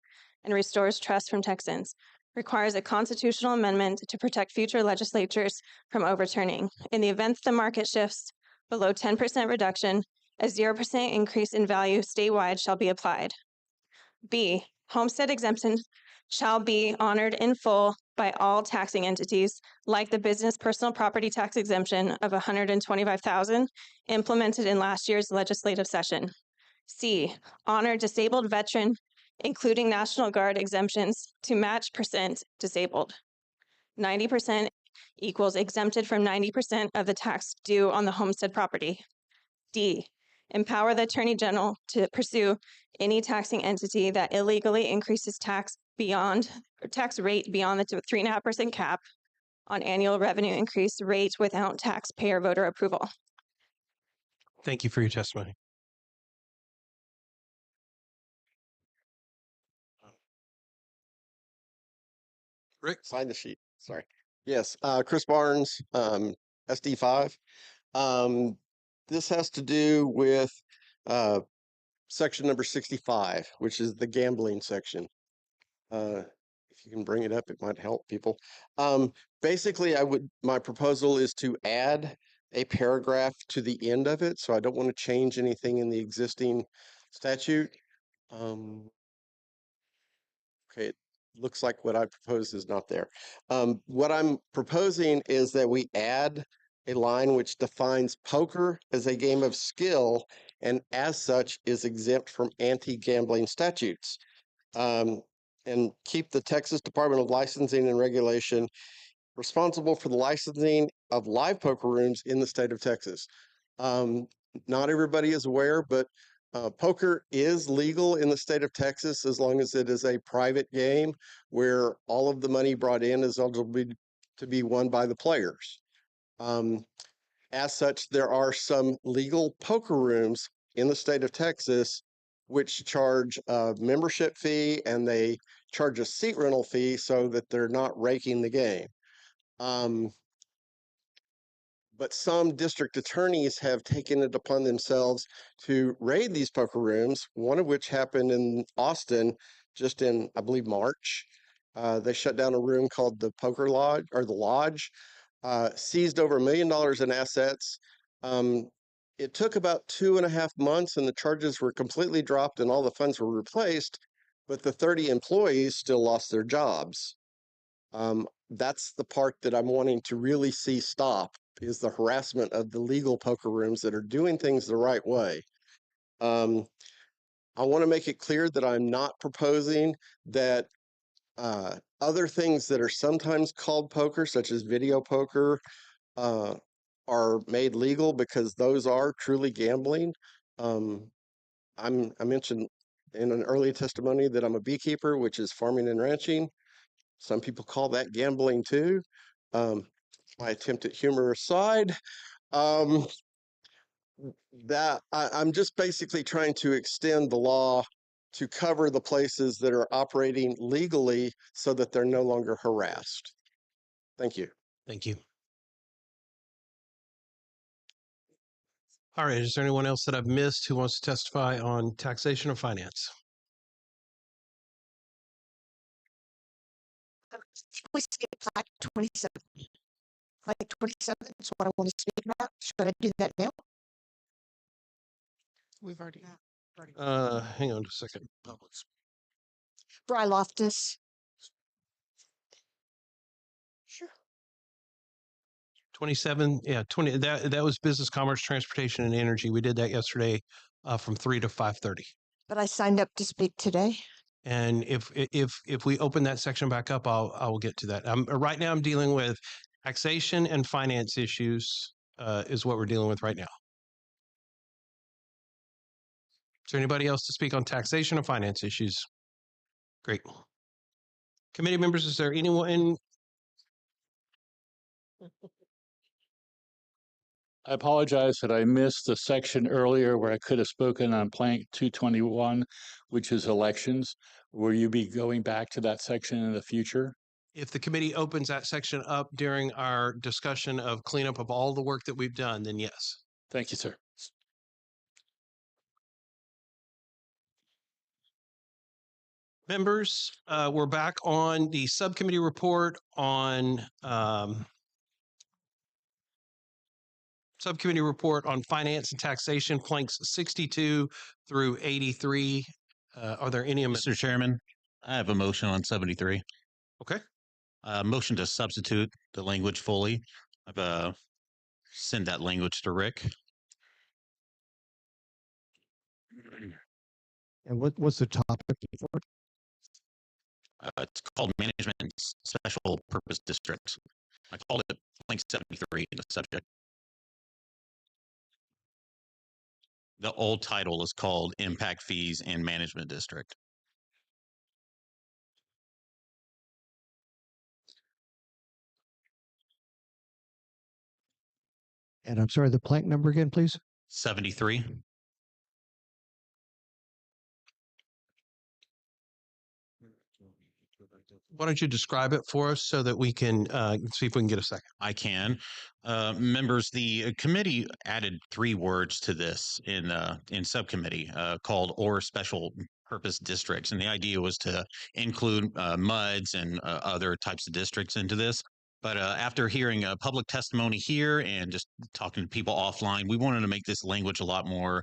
and restores trust from Texans. Requires a constitutional amendment to protect future legislatures from overturning. In the event the market shifts below 10% reduction, a 0% increase in value statewide shall be applied. B, homestead exemption shall be honored in full by all taxing entities, like the business personal property tax exemption of $125,000 implemented in last year's legislative session. C, honor disabled veteran, including National Guard exemptions to match percent disabled. 90% equals exempted from 90% of the tax due on the homestead property. D, empower the Attorney General to pursue any taxing entity that illegally increases tax rate beyond the 3.5% cap on annual revenue increase rate without taxpayer voter approval. Thank you for your testimony. Rick, sign the sheet. Sorry. Yes, Chris Barnes, SD5. This has to do with section number 65, which is the gambling section. If you can bring it up, it might help people. Basically, my proposal is to add a paragraph to the end of it, so I don't want to change anything in the existing statute. Okay, it looks like what I proposed is not there. What I'm proposing is that we add a line which defines poker as a game of skill and as such is exempt from anti-gambling statutes. And keep the Texas Department of Licensing and Regulation responsible for the licensing of live poker rooms in the state of Texas. Not everybody is aware, but poker is legal in the state of Texas as long as it is a private game where all of the money brought in is eligible to be won by the players. As such, there are some legal poker rooms in the state of Texas which charge a membership fee and they charge a seat rental fee so that they're not raking the game. But some district attorneys have taken it upon themselves to raid these poker rooms, one of which happened in Austin just in, I believe, March. They shut down a room called the Poker Lodge, or the Lodge, seized over $1 million in assets. It took about 2.5 months and the charges were completely dropped and all the funds were replaced, but the 30 employees still lost their jobs. That's the part that I'm wanting to really see stop, is the harassment of the legal poker rooms that are doing things the right way. I want to make it clear that I'm not proposing that other things that are sometimes called poker, such as video poker, are made legal because those are truly gambling. I mentioned in an early testimony that I'm a beekeeper, which is farming and ranching. Some people call that gambling too. my attempt at humor aside, um, I'm just basically trying to extend the law to cover the places that are operating legally so that they're no longer harassed. Thank you. Thank you. All right. Is there anyone else that I've missed who wants to testify on taxation or finance? We skip slide 27. Slide 27 is what I want to speak about. Should I do that now? We've already. Hang on just a second. Bry Loftus. Sure. 27, yeah, 20. That was business, commerce, transportation, and energy. We did that yesterday from 3 to 5:30. But I signed up to speak today. And if we open that section back up, I will get to that. Right now, I'm dealing with taxation and finance issues. Is what we're dealing with right now. Is there anybody else to speak on taxation or finance issues? Great. Committee members, is there anyone? I apologize that I missed the section earlier where I could have spoken on plank 221, which is elections. Will you be going back to that section in the future? If the committee opens that section up during our discussion of cleanup of all the work that we've done, then yes. Thank you, sir. Members, we're back on the subcommittee report on finance and taxation, planks 62 through 83. Are there any amendments? Mr. Chairman, I have a motion on 73. Okay. Motion to substitute the language fully. I've send that language to Rick. And what's the topic for it? It's called Management Special Purpose District. I called it Link 73, the subject. The old title is called Impact Fees and Management District. And I'm sorry, the plank number again, please? 73. Why don't you describe it for us so that we can see if we can get a second? I can. Members, the committee added 3 words to this in subcommittee called or special purpose districts. And the idea was to include MUDs and other types of districts into this. But after hearing public testimony here and just talking to people offline, we wanted to make this language a lot more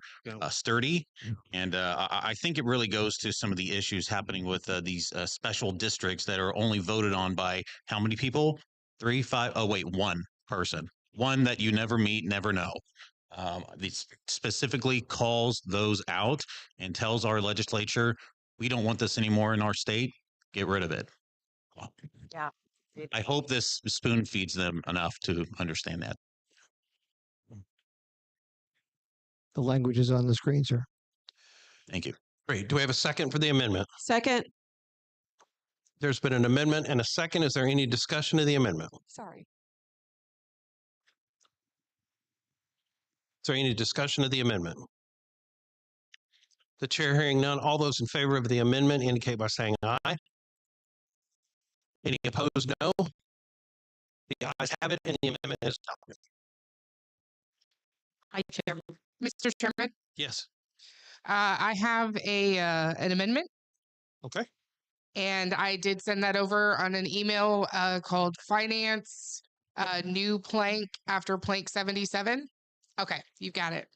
sturdy. And I think it really goes to some of the issues happening with these special districts that are only voted on by how many people? 3, 5, oh wait, 1 person. One that you never meet, never know. This specifically calls those out and tells our legislature, we don't want this anymore in our state. Get rid of it. Well, Yeah. I hope this spoon feeds them enough to understand that. The language is on the screen, sir. Thank you. Great. Do we have a second for the amendment? Second. There's been an amendment and a second. Is there any discussion of the amendment? Sorry. Is there any discussion of the amendment? The chair hearing none. All those in favor of the amendment indicate by saying aye. Any opposed, no. The ayes have it, and the amendment is adopted. Hi, Chairman. Mr. Chairman, Yes. I have an amendment, Okay. and I did send that over on an email called Finance New Plank after Plank 77. Okay, you got it.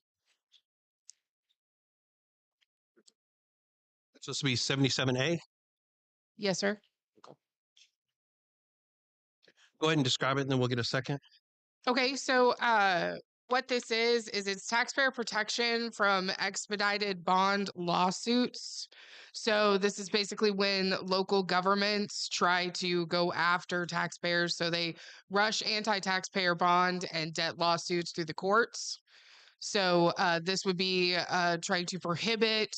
It's supposed to be 77A. Yes, sir. Go ahead and describe it, and then we'll get a second. Okay, so what this is it's taxpayer protection from expedited bond lawsuits. So this is basically when local governments try to go after taxpayers. So they rush anti-taxpayer bond and debt lawsuits through the courts. So this would be trying to prohibit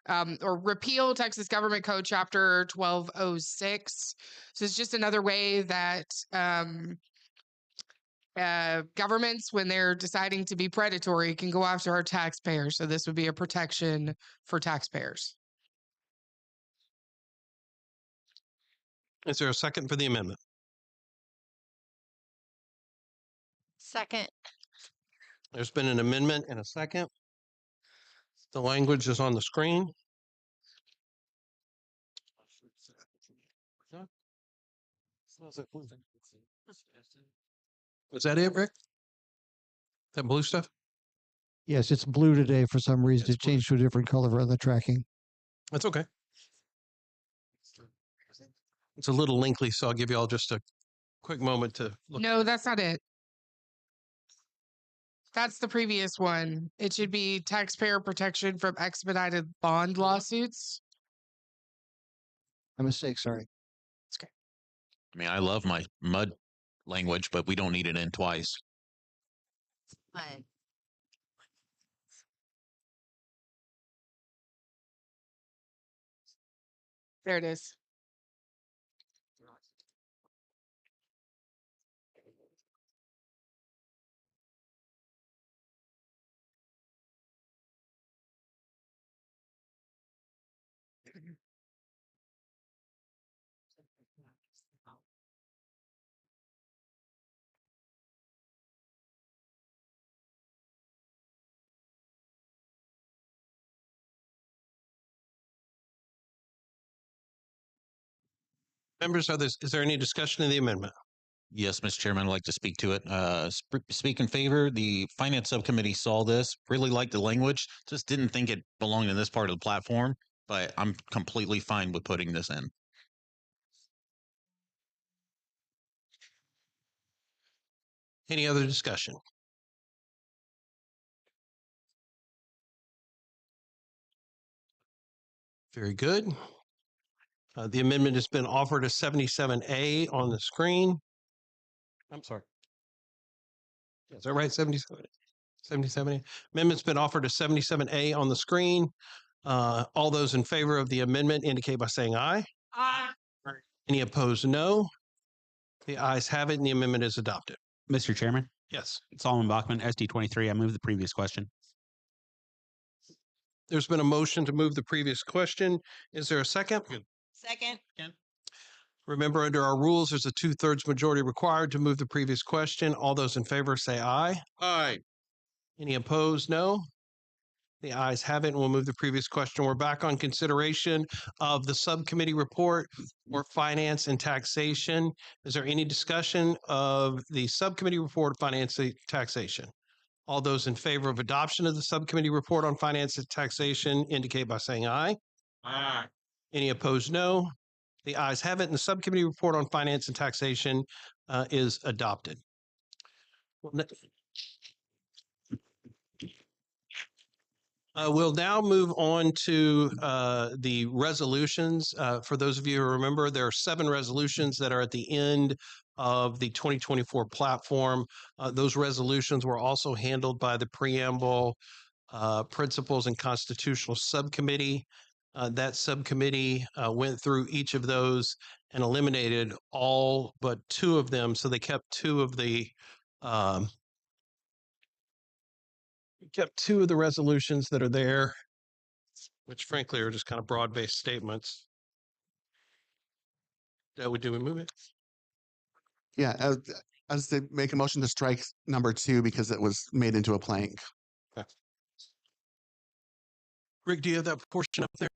or repeal Texas Government Code Chapter 1206. So it's just another way that governments, when they're deciding to be predatory, can go after our taxpayers. So this would be a protection for taxpayers. Is there a second for the amendment? Second. There's been an amendment and a second. The language is on the screen. Was that it, Rick? That blue stuff? Yes, it's blue today for some reason. It changed to a different color on the tracking. That's okay. It's a little lengthy, so I'll give you all just a quick moment to look. No, that's not it. That's the previous one. It should be taxpayer protection from expedited bond lawsuits. My mistake, sorry. I mean, I love my mud language, but we don't need it in twice. There it is. Members, is there any discussion of the amendment? Yes, Mr. Chairman, I'd like to speak to it. Speak in favor. The Finance Subcommittee saw this, really liked the language, just didn't think it belonged in this part of the platform, but I'm completely fine with putting this in. Any other discussion? Very good. The amendment has been offered as 77A on the screen. I'm sorry. Is that right? 77? 77A. Amendment's been offered as 77A on the screen. All those in favor of the amendment indicate by saying aye. Aye. Any opposed, no. The ayes have it and the amendment is adopted. Mr. Chairman? Yes. Solomon Bachman, SD23. I move the previous question. There's been a motion to move the previous question. Is there a second? Second. Remember, under our rules, there's a 2/3 majority required to move the previous question. All those in favor say aye. Aye. Any opposed, no. The ayes have it, and we'll move the previous question. We're back on consideration of the subcommittee report for finance and taxation. Is there any discussion of the subcommittee report of finance and taxation? All those in favor of adoption of the subcommittee report on finance and taxation indicate by saying aye. Aye. Any opposed, no. The ayes have it, and the subcommittee report on finance and taxation is adopted. We'll now move on to the resolutions. For those of you who remember, there are 7 resolutions that are at the end of the 2024 platform. Those resolutions were also handled by the Preamble, Principles, and Constitutional Subcommittee. That subcommittee went through each of those and eliminated all but 2 of them. So they kept 2 of the resolutions that are there, which frankly are just kind of broad-based statements. Do we move it? Yeah, I was to make a motion to strike number 2 because it was made into a plank. Okay. Rick, do you have that portion up there?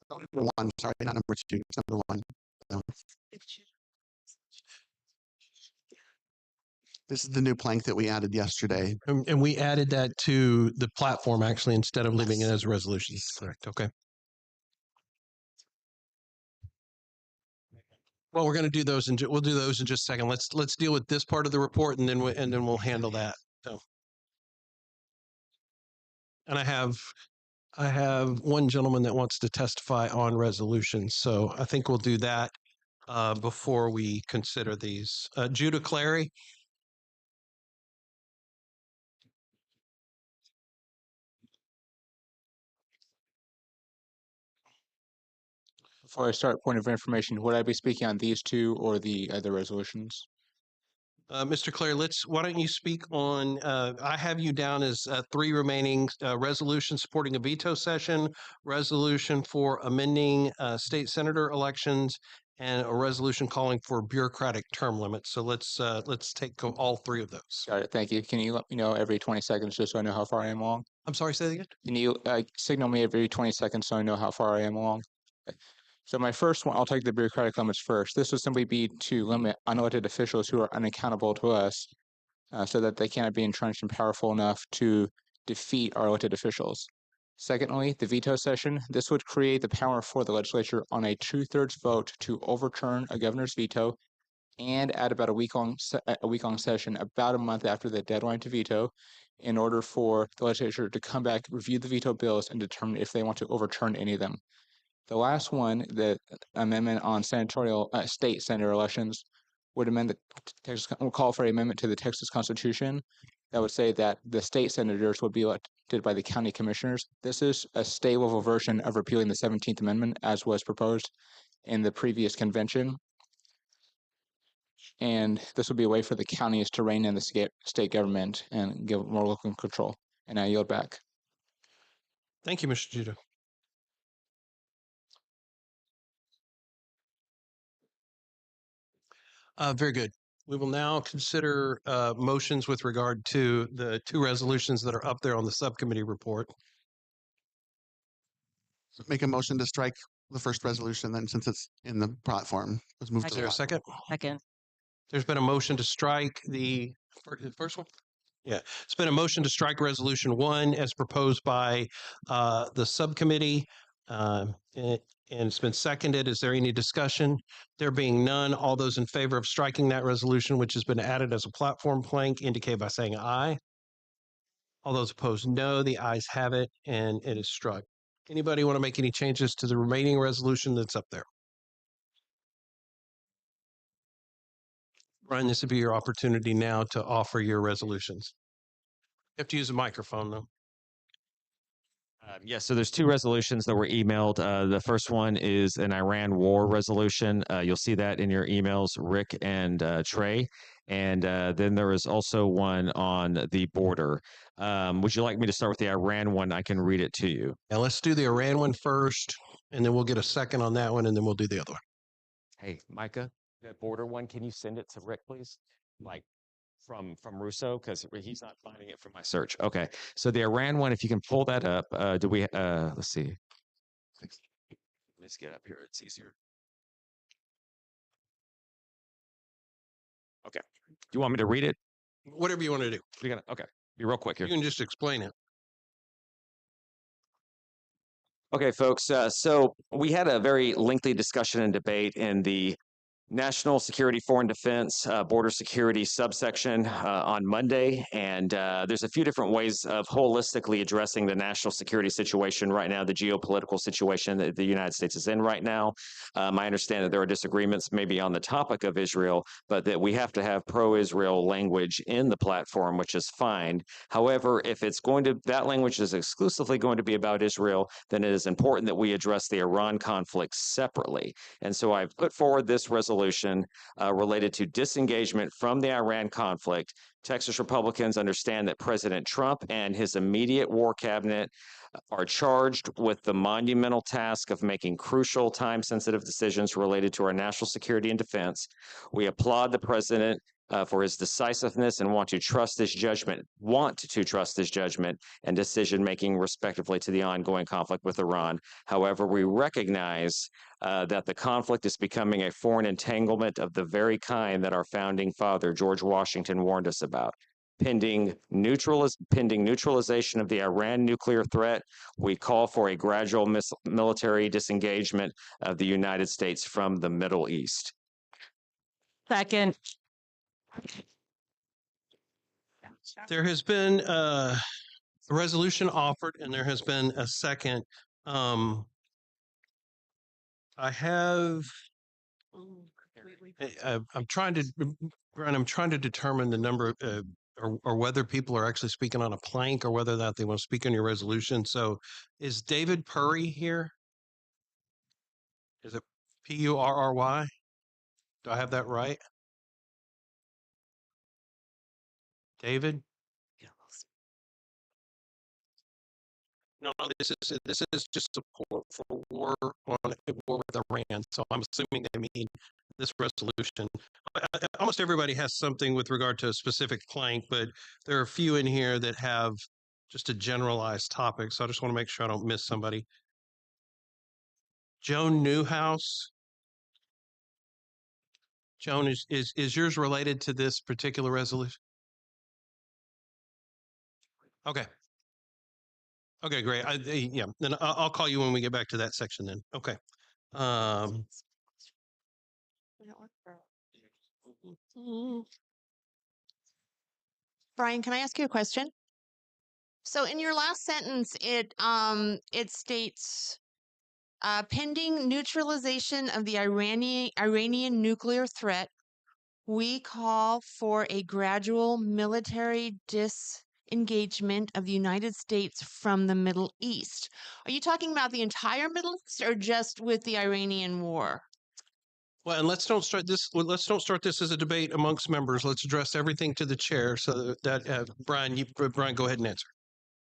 Number 1, sorry, not number 2, it's number 1. No. This is the new plank that we added yesterday. And we added that to the platform actually instead of leaving it as a resolution. Correct. Okay. Well, we're going to do those and we'll do those in just a second. Let's deal with this part of the report and then we'll handle that. So, and I have one gentleman that wants to testify on resolutions, so I think we'll do that before we consider these. Judah Clary. Before I start, point of information, would I be speaking on these two or the other resolutions? Mr. Clare, why don't you speak on, I have you down as three remaining resolutions supporting a veto session, resolution for amending state senator elections, and a resolution calling for bureaucratic term limits. So let's take all three of those. Got it. Thank you. Can you let me know every 20 seconds just so I know how far I am along? I'm sorry, say that again? Can you signal me every 20 seconds so I know how far I am along? Okay. So my first one, I'll take the bureaucratic limits first. This would simply be to limit unelected officials who are unaccountable to us so that they cannot be entrenched and powerful enough to defeat our elected officials. Secondly, the veto session. This would create the power for the legislature on a 2/3 vote to overturn a governor's veto and at about a week-long session about a month after the deadline to veto in order for the legislature to come back, review the veto bills, and determine if they want to overturn any of them. The last one, the amendment on senatorial state senator elections, would amend the Texas, will call for an amendment to the Texas Constitution that would say that the state senators would be elected by the county commissioners. This is a state level version of repealing the 17th Amendment as was proposed in the previous convention. And this would be a way for the counties to rein in the state government and give more local control. And I yield back. Thank you, Mr. Judah. Very good. We will now consider motions with regard to the two resolutions that are up there on the subcommittee report. Make a motion to strike the first resolution, then since it's in the platform, let's move Is to there a second? Second. There's been a motion to strike the first one? Yeah, it's been a motion to strike resolution 1 as proposed by the subcommittee. And it's been seconded. Is there any discussion? There being none, all those in favor of striking that resolution, which has been added as a platform plank, indicate by saying aye. All those opposed, no. The ayes have it, and it is struck. Anybody want to make any changes to the remaining resolution that's up there? Brian, this would be your opportunity now to offer your resolutions. You have to use a microphone, though. Yes, so there's two resolutions that were emailed. The first one is an Iran war resolution. You'll see that in your emails, Rick and Trey. And then there is also one on the border. Would you like me to start with the Iran one? I can read it to you. Yeah, let's do the Iran one first, and then we'll get a second on that one, and then we'll do the other one. Hey, Micah, that border one, can you send it to Rick, please? Like from Russo, because he's not finding it from my search. Okay, so the Iran one, if you can pull that up, do we? Let's see. Let's get up here. It's easier. Okay. Do you want me to read it? Whatever you want to do. We're gonna. Okay. Be real quick here. You can just explain it. Okay, folks. So we had a very lengthy discussion and debate in the National Security, Foreign Defense, Border Security subsection on Monday. And there's a few different ways of holistically addressing the national security situation right now, the geopolitical situation that the United States is in right now. I understand that there are disagreements maybe on the topic of Israel, but that we have to have pro-Israel language in the platform, which is fine. However, if it's going to, that language is exclusively going to be about Israel, then it is important that we address the Iran conflict separately. And so I've put forward this resolution related to disengagement from the Iran conflict. Texas Republicans understand that President Trump and his immediate war cabinet are charged with the monumental task of making crucial, time-sensitive decisions related to our national security and defense. We applaud the president for his decisiveness and want to trust his judgment and decision-making respectively to the ongoing conflict with Iran. However, we recognize that the conflict is becoming a foreign entanglement of the very kind that our founding father, George Washington, warned us about. Pending neutralization of the Iran nuclear threat, we call for a gradual military disengagement of the United States from the Middle East. Second. There has been a resolution offered, and there has been a second. I have. I'm trying to, Brian. I'm trying to determine the number, or whether people are actually speaking on a plank, or whether that they want to speak on your resolution. So, is David Purry here? Is it Purry? Do I have that right? David? No, this is just support for war with Iran. So I'm assuming they mean this resolution. Almost everybody has something with regard to a specific plank, but there are a few in here that have just a generalized topic. So I just want to make sure I don't miss somebody. Joan Newhouse. Joan, is yours related to this particular resolution? Okay. Okay, great. Yeah, then I'll call you when we get back to that section then. Okay. Brian, can I ask you a question? So in your last sentence, it states pending neutralization of the Iranian nuclear threat, we call for a gradual military disengagement of the United States from the Middle East. Are you talking about the entire Middle East or just with the Iranian war? Well, and let's don't start this as a debate amongst members. Let's address everything to the chair so that Brian, go ahead and answer.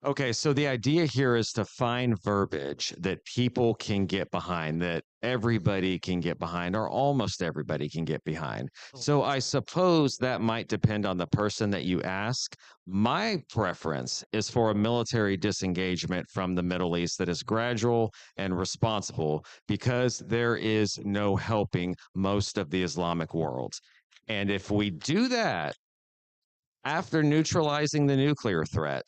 Okay, so the idea here is to find verbiage that people can get behind, that everybody can get behind, or almost everybody can get behind. So I suppose that might depend on the person that you ask. My preference is for a military disengagement from the Middle East that is gradual and responsible, because there is no helping most of the Islamic world. And if we do that after neutralizing the nuclear threat,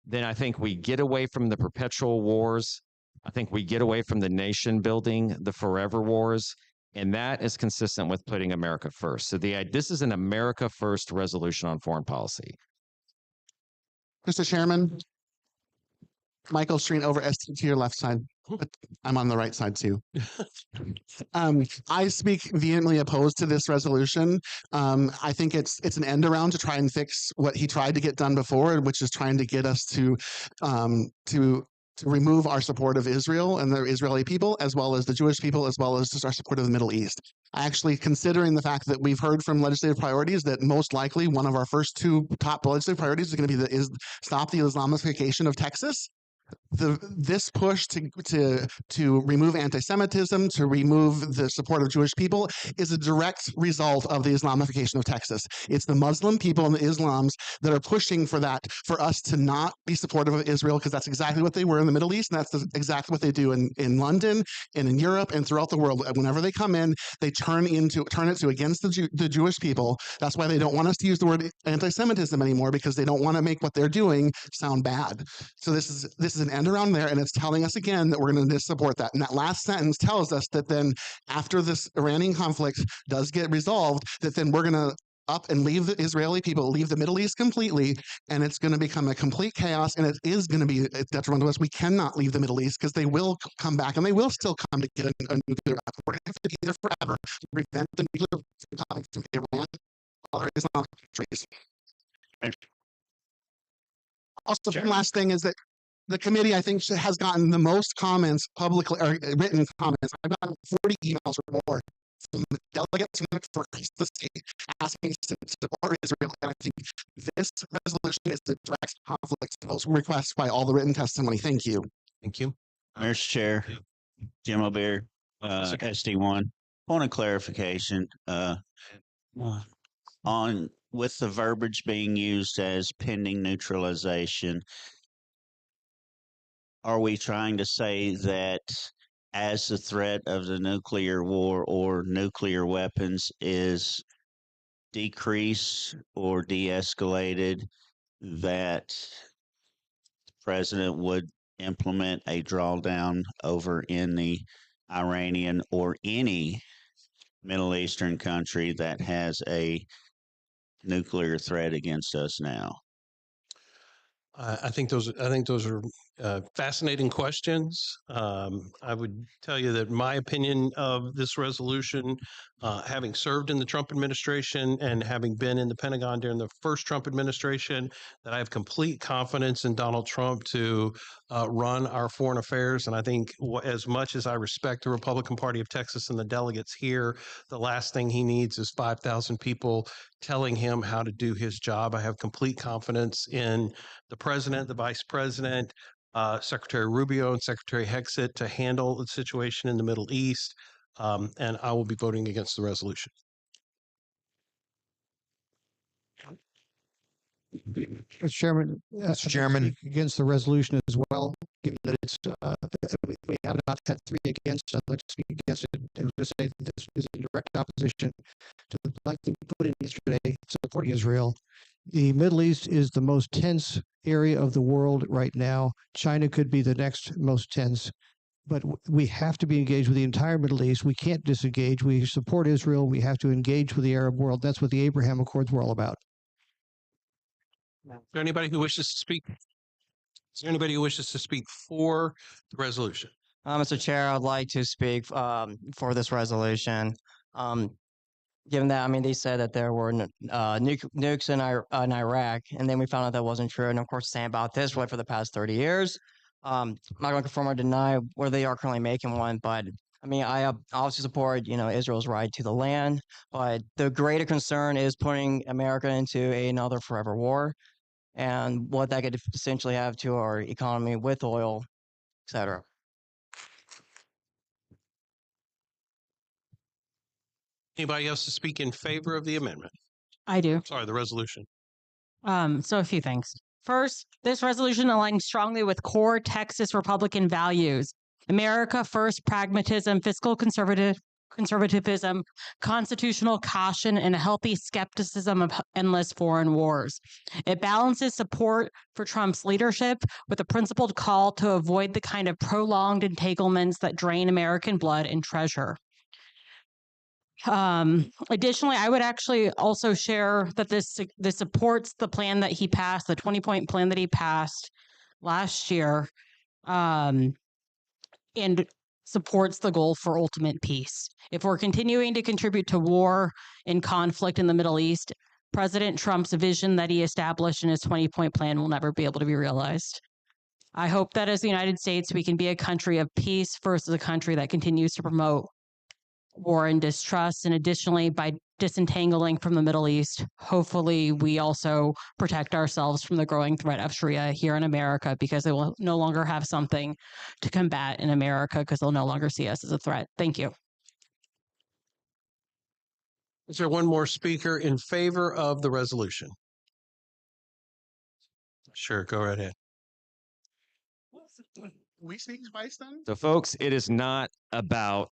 then I think we get away from the perpetual wars. I think we get away from the nation building, the forever wars, and that is consistent with putting America first. So this is an America first resolution on foreign policy. Mr. Chairman, Michael Street over ST to your left side, but I'm on the right side too. I speak vehemently opposed to this resolution. I think it's an end around to try and fix what he tried to get done before, which is trying to get us to remove our support of Israel and the Israeli people, as well as the Jewish people, as well as just our support of the Middle East. Actually, considering the fact that we've heard from legislative priorities that most likely one of our first two top legislative priorities is going to be stop the Islamification of Texas. This push to remove anti-Semitism, to remove the support of Jewish people, is a direct result of the Islamification of Texas. It's the Muslim people and the Islams that are pushing for that, for us to not be supportive of Israel, because that's exactly what they were in the Middle East, and that's exactly what they do in London and in Europe and throughout the world. Whenever they come in, they turn it to against the Jewish people. That's why they don't want us to use the word anti-Semitism anymore, because they don't want to make what they're doing sound bad. So this is an end around there, and it's telling us again that we're going to support that. And that last sentence tells us that then after this Iranian conflict does get resolved, that then we're going to up and leave the Israeli people, leave the Middle East completely, and it's going to become a complete chaos, and it is going to be detrimental to us. We cannot leave the Middle East because they will come back, and they will still come to get a nuclear weapon. We're going to have to be there forever to prevent the nuclear weapons from Iran or other Islamic countries. Also, the last thing is that the committee, I think, has gotten the most comments publicly, or written comments. I've gotten 40 emails or more from delegates from the state asking to support Israel. And I think this resolution is a direct conflict to those requests by all the written testimony. Thank you. Thank you. Mr. Chair, Jim O'Bear, SD1. Point of clarification, with the verbiage being used as pending neutralization, are we trying to say that as the threat of the nuclear war or nuclear weapons is decreased or de-escalated, that the president would implement a drawdown over in the Iranian or any Middle Eastern country that has a nuclear threat against us now? I think those are Fascinating questions. I would tell you that my opinion of this resolution, having served in the Trump administration and having been in the Pentagon during the first Trump administration, that I have complete confidence in Donald Trump to run our foreign affairs. And I think as much as I respect the Republican Party of Texas and the delegates here, the last thing he needs is 5,000 people telling him how to do his job. I have complete confidence in the president, the vice president, Secretary Rubio and Secretary Hexit to handle the situation in the Middle East. And I will be voting against the resolution. Mr. Chairman, Mr. Chairman. against the resolution as well, given that it's we have not had 3 against. I'd like to speak against it and to say that this is in direct opposition to the like we put in yesterday supporting Israel. The Middle East is the most tense area of the world right now. China could be the next most tense, but we have to be engaged with the entire Middle East. We can't disengage. We support Israel. We have to engage with the Arab world. That's what the Abraham Accords were all about. Is there anybody who wishes to speak? Is there anybody who wishes to speak for the resolution? Mr. Chair, I'd like to speak for this resolution. Given that, I mean, they said that there were nukes in Iraq, and then we found out that wasn't true. And of course, saying about this really for the past 30 years. I'm not going to confirm or deny where they are currently making one, but I mean, I obviously support, Israel's right to the land, but the greater concern is putting America into another forever war and what that could essentially have to our economy with oil, et cetera. Anybody else to speak in favor of the amendment? I do. Sorry, the resolution. So a few things. First, this resolution aligns strongly with core Texas Republican values: America first, pragmatism, fiscal conservatism, constitutional caution, and a healthy skepticism of endless foreign wars. It balances support for Trump's leadership with a principled call to avoid the kind of prolonged entanglements that drain American blood and treasure. Additionally, I would actually also share that this supports the plan that he passed, the 20-point plan that he passed last year, and supports the goal for ultimate peace. If we're continuing to contribute to war and conflict in the Middle East, President Trump's vision that he established in his 20-point plan will never be able to be realized. I hope that as the United States, we can be a country of peace versus a country that continues to promote war and distrust. And additionally, by disentangling from the Middle East, hopefully we also protect ourselves from the growing threat of Sharia here in America, because they will no longer have something to combat in America because they'll no longer see us as a threat. Thank you. Is there one more speaker in favor of the resolution? Sure, go right ahead. We speak twice then? So, folks, it is not about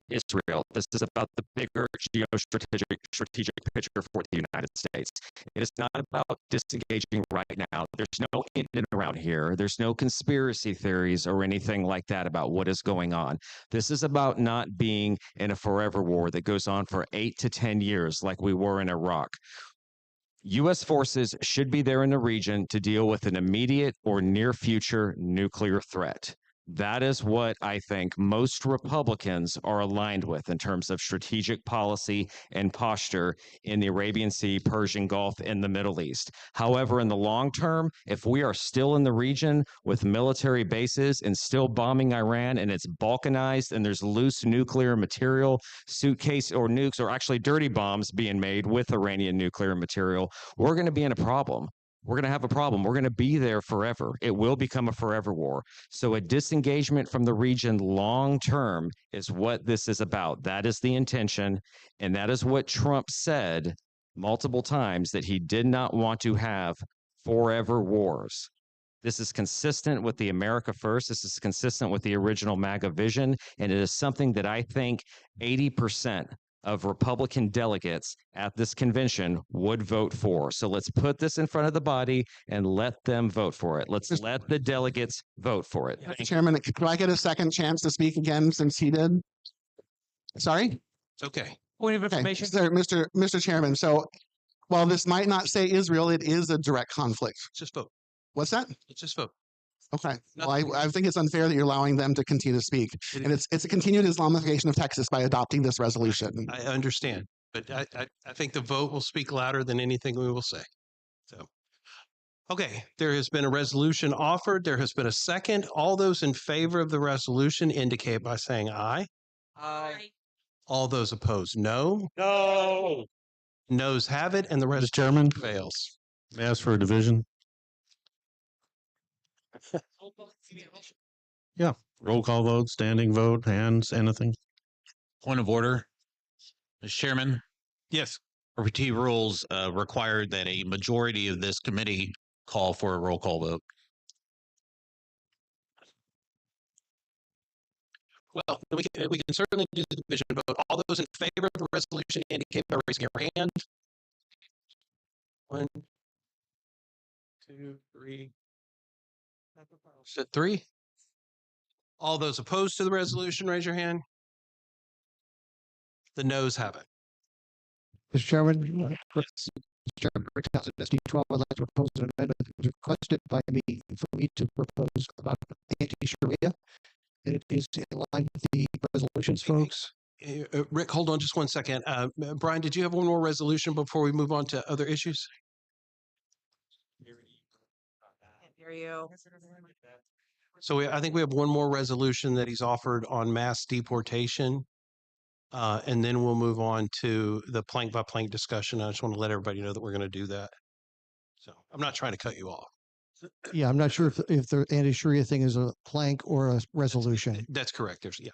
Israel. This is about the bigger strategic picture for the United States. It is not about disengaging right now. There's no in and around here. There's no conspiracy theories or anything like that about what is going on. This is about not being in a forever war that goes on for 8 to 10 years like we were in Iraq. U.S. forces should be there in the region to deal with an immediate or near future nuclear threat. That is what I think most Republicans are aligned with in terms of strategic policy and posture in the Arabian Sea, Persian Gulf, and the Middle East. However, in the long term, if we are still in the region with military bases and still bombing Iran and it's balkanized and there's loose nuclear material, suitcase or nukes, or actually dirty bombs being made with Iranian nuclear material, we're going to be in a problem. We're going to have a problem. We're going to be there forever. It will become a forever war. So a disengagement from the region long term is what this is about. That is the intention. And that is what Trump said multiple times, that he did not want to have forever wars. This is consistent with the America First. This is consistent with the original MAGA vision. And it is something that I think 80% of Republican delegates at this convention would vote for. So let's put this in front of the body and let them vote for it. Let's let the delegates vote for it. Mr. Chairman, do I get a second chance to speak again since he did? Sorry? It's okay. Point of information. Sir, Mr. Chairman, so while this might not say Israel, it is a direct conflict. Let's just vote. What's that? Let's just vote. Okay. Well, I think it's unfair that you're allowing them to continue to speak. And it's a continued Islamification of Texas by adopting this resolution. I understand, but I think the vote will speak louder than anything we will say. So, okay, there has been a resolution offered. There has been a second. All those in favor of the resolution indicate by saying aye. Aye. All those opposed, no. No. Noes have it, and the Mr. resolution Chairman, fails. may I ask for a division? Yeah. Roll call vote, standing vote, hands, anything. Point of order, Mr. Chairman. Yes. RPT rules require that a majority of this committee call for a roll call vote. Well, we can certainly do the division vote. All those in favor of the resolution indicate by raising your hand. 1, 2, 3. Is 3? All those opposed to the resolution, raise your hand. The noes have it. Mr. Chairman, Mr. Chairman, Rick Townsend, SD12, I'd like to propose an amendment that was requested by me for me to propose about anti-Sharia. And it is in line with the resolutions, folks. Rick, hold on just one second. Brian, did you have one more resolution before we move on to other issues? Can't hear you. So I think we have one more resolution that he's offered on mass deportation. And then we'll move on to the plank by plank discussion. I just want to let everybody know that we're going to do that. So I'm not trying to cut you off. Yeah, I'm not sure if the anti-Sharia thing is a plank or a resolution. That's correct. There's, yeah.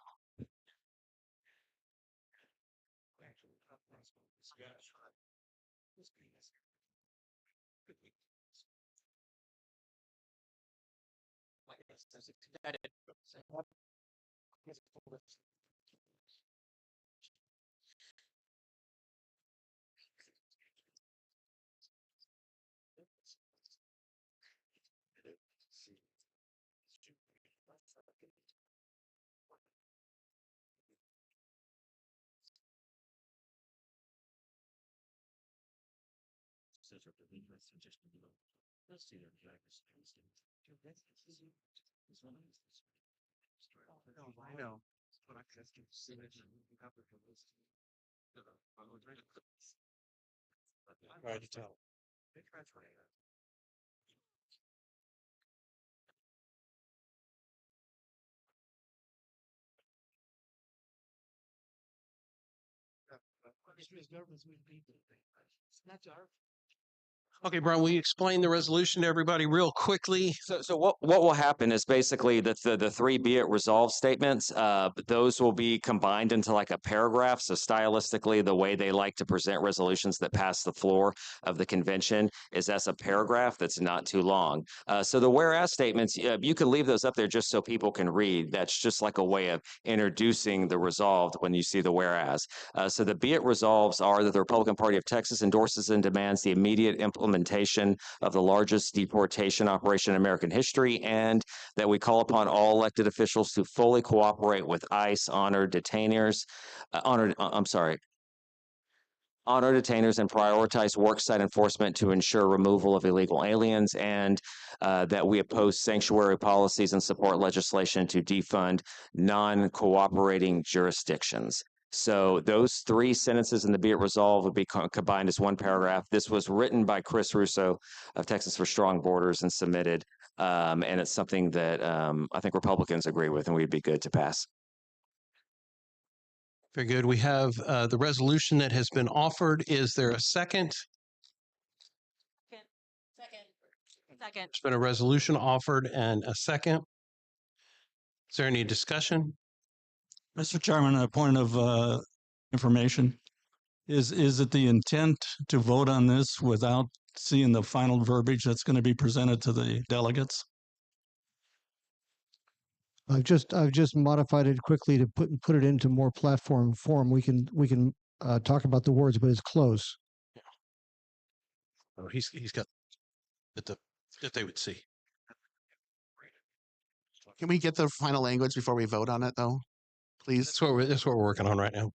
I know. Hard to tell. Okay, Brian, will you explain the resolution to everybody real quickly? So what will happen is basically that the three be it resolved statements, those will be combined into like a paragraph. So stylistically, the way they like to present resolutions that pass the floor of the convention is as a paragraph that's not too long. So the whereas statements, you can leave those up there just so people can read. That's just like a way of introducing the resolved when you see the whereas. So the be it resolves are that the Republican Party of Texas endorses and demands the immediate implementation of the largest deportation operation in American history, and that we call upon all elected officials to fully cooperate with ICE, honor detainers, honor detainers and prioritize worksite enforcement to ensure removal of illegal aliens, and that we oppose sanctuary policies and support legislation to defund non-cooperating jurisdictions. So those three sentences in the be it resolved would be combined as one paragraph. This was written by Chris Russo of Texas for Strong Borders and submitted, and it's something that I think Republicans agree with and we'd be good to pass. Very good. We have the resolution that has been offered. Is there a second? Second. There's been a resolution offered and a second. Is there any discussion? Mr. Chairman, a point of information. Is it the intent to vote on this without seeing the final verbiage that's going to be presented to the delegates? I've just modified it quickly to put it into more platform form. We can talk about the words, but it's close. Oh, he's got that they would see. Can we get the final language before we vote on it, though? Please. That's what we're working on right now.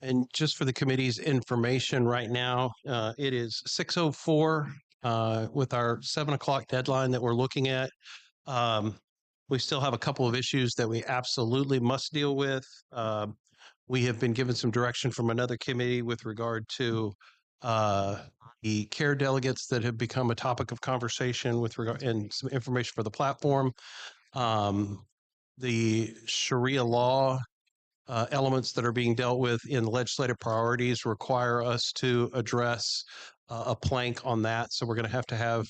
And just for the committee's information right now, it is 6:04 with our 7 o'clock deadline that we're looking at. We still have a couple of issues that we absolutely must deal with. We have been given some direction from another committee with regard to the care delegates that have become a topic of conversation with regard and some information for the platform. The Sharia law elements that are being dealt with in legislative priorities require us to address a plank on that. So we're going to have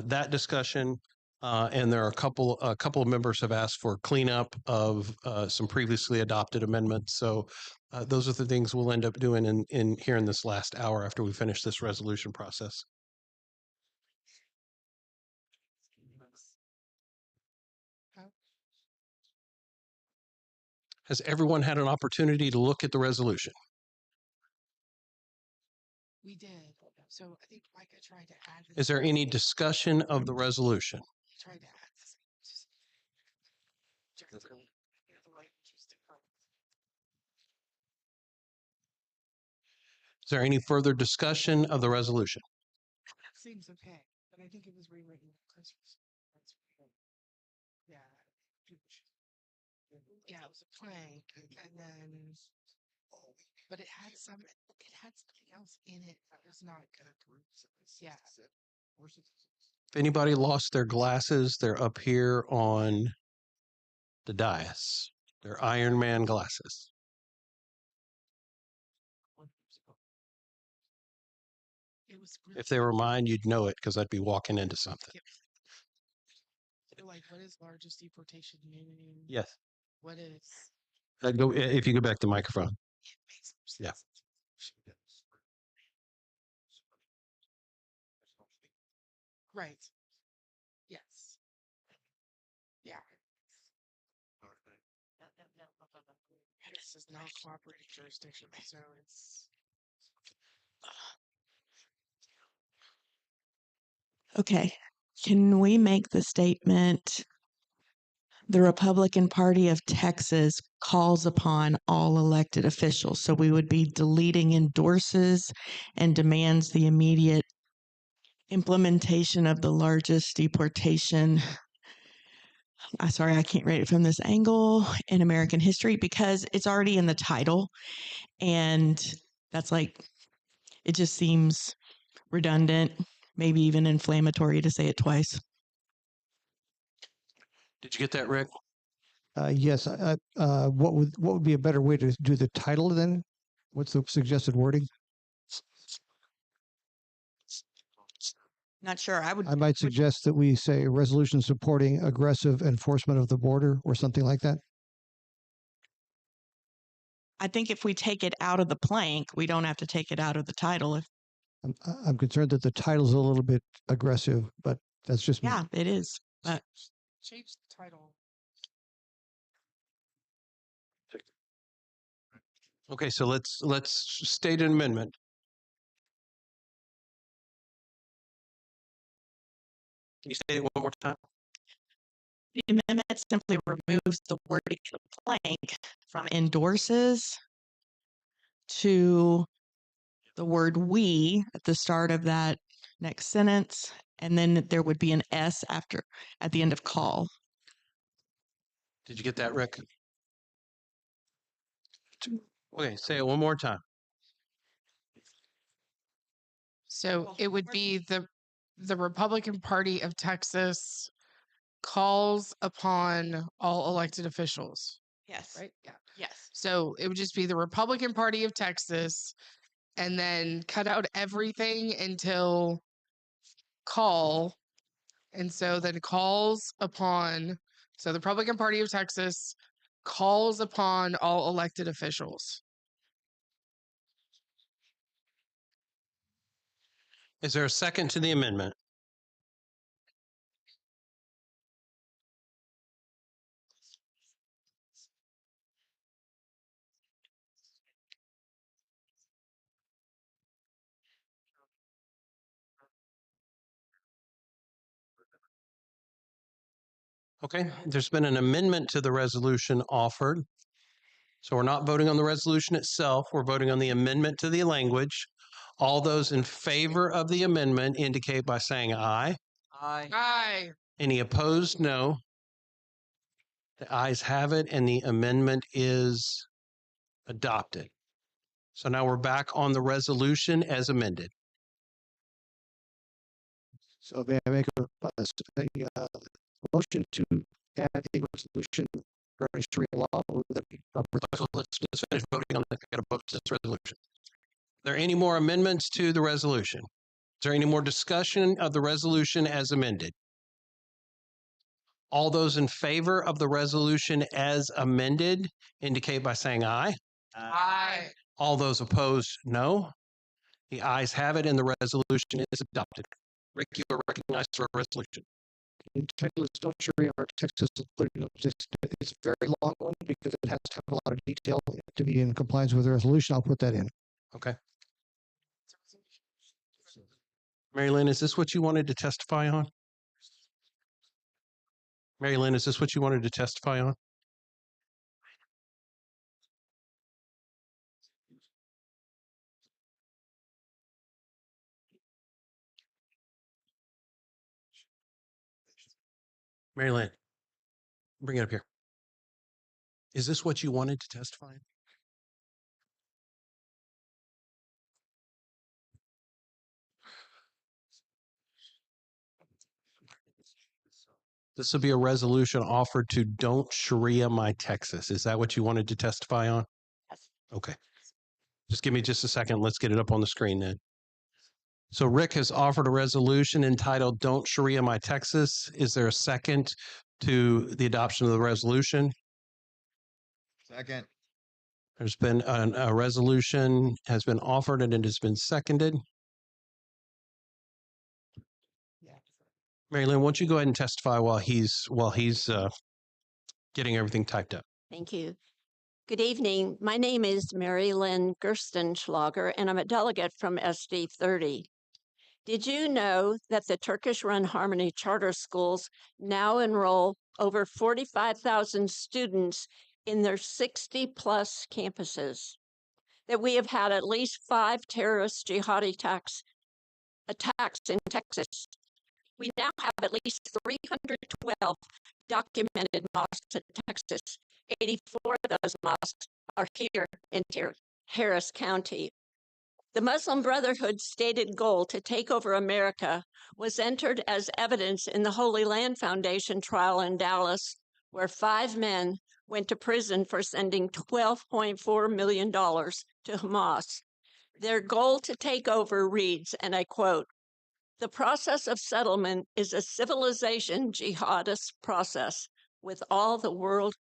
that discussion. And there are a couple of members have asked for cleanup of some previously adopted amendments. So those are the things we'll end up doing in here in this last hour after we finish this resolution process. Has everyone had an opportunity to look at the resolution? We did. So I think Micah tried to add. Is there any discussion of the resolution? He tried to add this. Is there any further discussion of the resolution? Seems okay, but I think it was rewritten at Christmas. Yeah. Yeah, it was a plank, and then, but it had something else in it that was not good. Yeah. If anybody lost their glasses, they're up here on the dais. They're Iron Man glasses. If they were mine, you'd know it because I'd be walking into something. Like, what is largest deportation union? Yes. What is? If you go back to the microphone. Yeah. Right. Yes. Yeah. This is not cooperating jurisdiction, so it's. Okay. Can we make the statement, the Republican Party of Texas calls upon all elected officials? So we would be deleting endorses and demands the immediate implementation of the largest deportation. Sorry, I can't read it from this angle in American history because it's already in the title. And that's like, it just seems redundant, maybe even inflammatory to say it twice. Did you get that, Rick? Yes. What would be a better way to do the title then? What's the suggested wording? Not sure. I might suggest that we say a resolution supporting aggressive enforcement of the border or something like that. I think if we take it out of the plank, we don't have to take it out of the title. I'm concerned that the title's a little bit aggressive, but that's just me. Yeah, it is. But Change the title. Okay, so let's state an amendment. Can you state it one more time? the amendment simply removes the wording of the plank from endorses to the word we at the start of that next sentence, and then there would be an S at the end of call. Did you get that, Rick? Okay, say it one more time. So it would be the Republican Party of Texas calls upon all elected officials. Yes. Right? Yeah. Yes. So it would just be the Republican Party of Texas and then cut out everything until call. And so then calls upon, so the Republican Party of Texas calls upon all elected officials. Is there a second to the amendment? Okay, there's been an amendment to the resolution offered. So we're not voting on the resolution itself. We're voting on the amendment to the language. All those in favor of the amendment indicate by saying aye. Aye. Aye. Any opposed? No. The ayes have it, and the amendment is adopted. So now we're back on the resolution as amended. So may I make a motion to add a resolution regarding Sharia law? Let's finish voting on the this resolution. Are there any more amendments to the resolution? Is there any more discussion of the resolution as amended? All those in favor of the resolution as amended indicate by saying aye. Aye. All those opposed, no. The ayes have it, and the resolution is adopted. Rick, you are recognized for a resolution. The title is Don't Sharia or Texas. It's a very long one because it has to have a lot of detail to be in compliance with the resolution. I'll put that in. Okay. Mary Lynn, is this what you wanted to testify on? Mary Lynn, is this what you wanted to testify on? Mary Lynn, bring it up here. Is this what you wanted to testify on? This will be a resolution offered to Don't Sharia My Texas. Is that what you wanted to testify on? Yes. Okay. Just give me just a second. Let's get it up on the screen then. So Rick has offered a resolution entitled Don't Sharia My Texas. Is there a second to the adoption of the resolution? Second. There's been a resolution has been offered and it has been seconded. Mary Lynn, why don't you go ahead and testify while he's getting everything typed up. Thank you. Good evening. My name is Mary Lynn Gerstenschlager, and I'm a delegate from SD 30. Did you know that the Turkish-run Harmony Charter Schools now enroll over 45,000 students in their 60-plus campuses? That we have had at least 5 terrorist jihadi attacks in Texas? We now have at least 312 documented mosques in Texas. 84 of those mosques are here in Harris County. The Muslim Brotherhood's stated goal to take over America was entered as evidence in the Holy Land Foundation trial in Dallas, where 5 men went to prison for sending $12.4 million to Hamas. Their goal to take over reads, and I quote, "The process of settlement is a civilization jihadist process with all the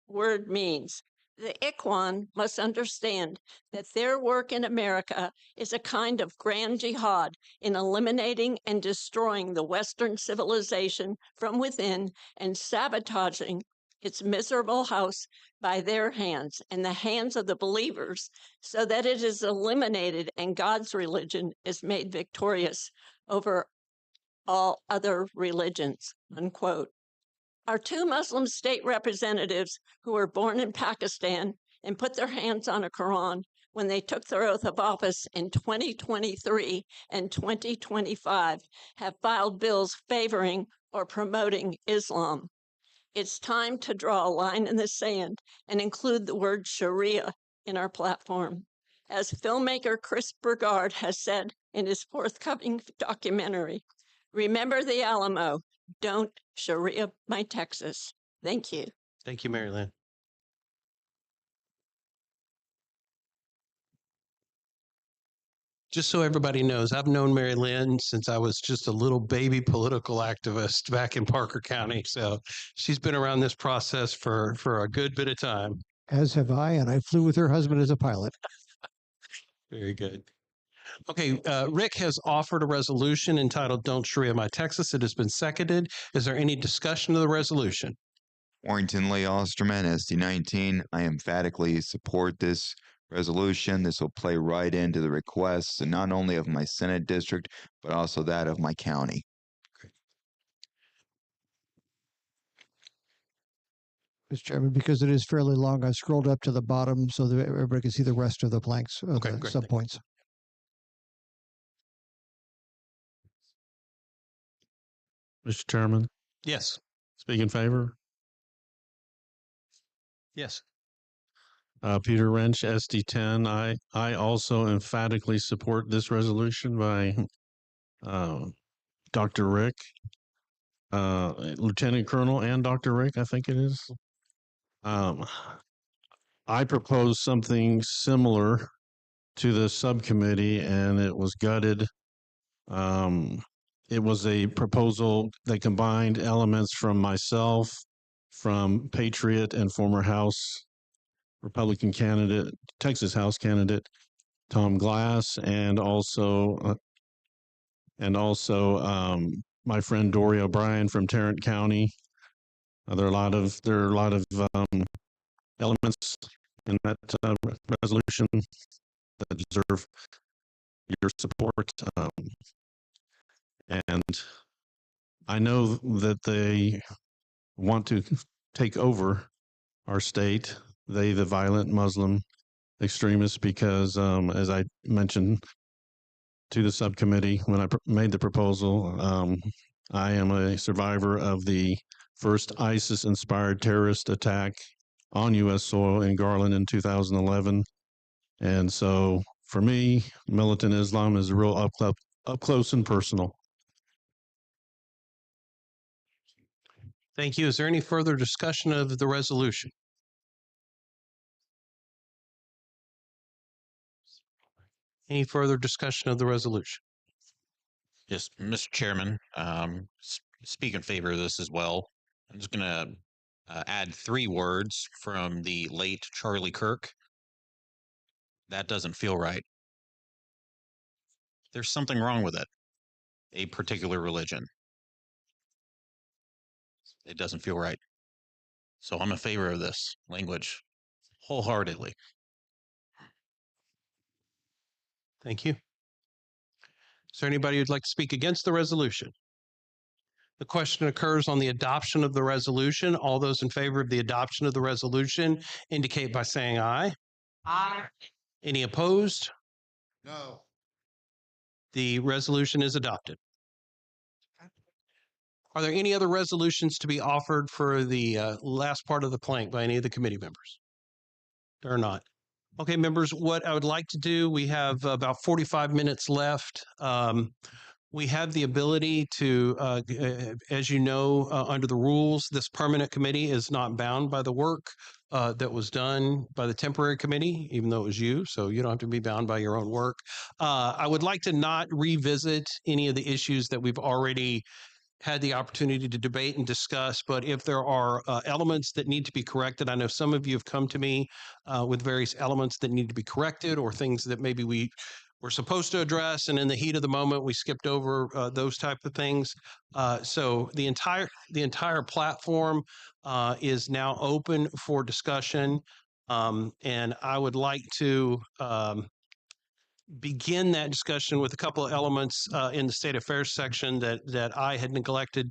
word means. The Ikhwan must understand that their work in America is a kind of grand jihad in eliminating and destroying the Western civilization from within and sabotaging its miserable house by their hands and the hands of the believers so that it is eliminated and God's religion is made victorious over all other religions," unquote. Our 2 Muslim state representatives who were born in Pakistan and put their hands on a Quran when they took their oath of office in 2023 and 2025 have filed bills favoring or promoting Islam. It's time to draw a line in the sand and include the word Sharia in our platform. As filmmaker Chris Burgard has said in his forthcoming documentary, "Remember the Alamo. Don't Sharia my Texas." Thank you. Thank you, Mary Lynn. Just so everybody knows, I've known Mary Lynn since I was just a little baby political activist back in Parker County. So she's been around this process for a good bit of time. As have I, and I flew with her husband as a pilot. Very good. Okay, Rick has offered a resolution entitled Don't Sharia My Texas. It has been seconded. Is there any discussion of the resolution? Warrington Lee Osterman, SD 19. I emphatically support this resolution. This will play right into the requests, and not only of my Senate district, but also that of my county. Mr. Chairman, because it is fairly long, I scrolled up to the bottom so that everybody can see the rest of the planks of Okay, the great. subpoints. Mr. Chairman, Yes. speak in favor. Yes. Peter Wrench, SD10. I also emphatically support this resolution by Dr. Rick, Lieutenant Colonel, and Dr. Rick, I think it is. I proposed something similar to the subcommittee, and it was gutted. It was a proposal that combined elements from myself, from Patriot and former House Republican candidate, Texas House candidate Tom Glass, and also my friend Dory O'Brien from Tarrant County. There are a lot of elements in that resolution that deserve your support. And I know that they want to take over our state, they, the violent Muslim extremists, because as I mentioned to the subcommittee when I made the proposal, I am a survivor of the first ISIS-inspired terrorist attack on U.S. soil in Garland in 2011. And so for me, militant Islam is real up close and personal. Thank you. Is there any further discussion of the resolution? Any further discussion of the resolution? Yes, Mr. Chairman, speak in favor of this as well. I'm just going to add 3 words from the late Charlie Kirk. That doesn't feel right. There's something wrong with it, a particular religion. It doesn't feel right. So I'm in favor of this language wholeheartedly. Thank you. Is there anybody who'd like to speak against the resolution? The question occurs on the adoption of the resolution. All those in favor of the adoption of the resolution indicate by saying aye. Aye. Any opposed? No. The resolution is adopted. Are there any other resolutions to be offered for the last part of the plank by any of the committee members? There are not. Okay, members, what I would like to do, we have about 45 minutes left. We have the ability to, as you know, under the rules, this permanent committee is not bound by the work that was done by the temporary committee, even though it was you, so you don't have to be bound by your own work. I would like to not revisit any of the issues that we've already had the opportunity to debate and discuss, but if there are elements that need to be corrected, I know some of you have come to me with various elements that need to be corrected or things that maybe we were supposed to address, and in the heat of the moment, we skipped over those type of things. So the entire platform is now open for discussion, and I would like to begin that discussion with a couple of elements in the state affairs section that I had neglected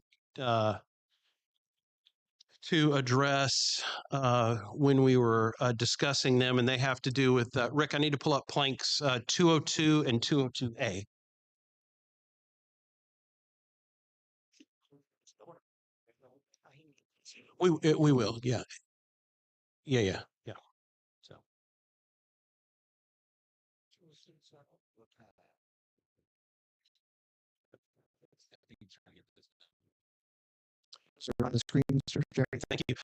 to address when we were discussing them, and they have to do with Rick. I need to pull up planks 202 and 202A. We will, yeah. So. So on the screen, Mr. Chairman. Thank you.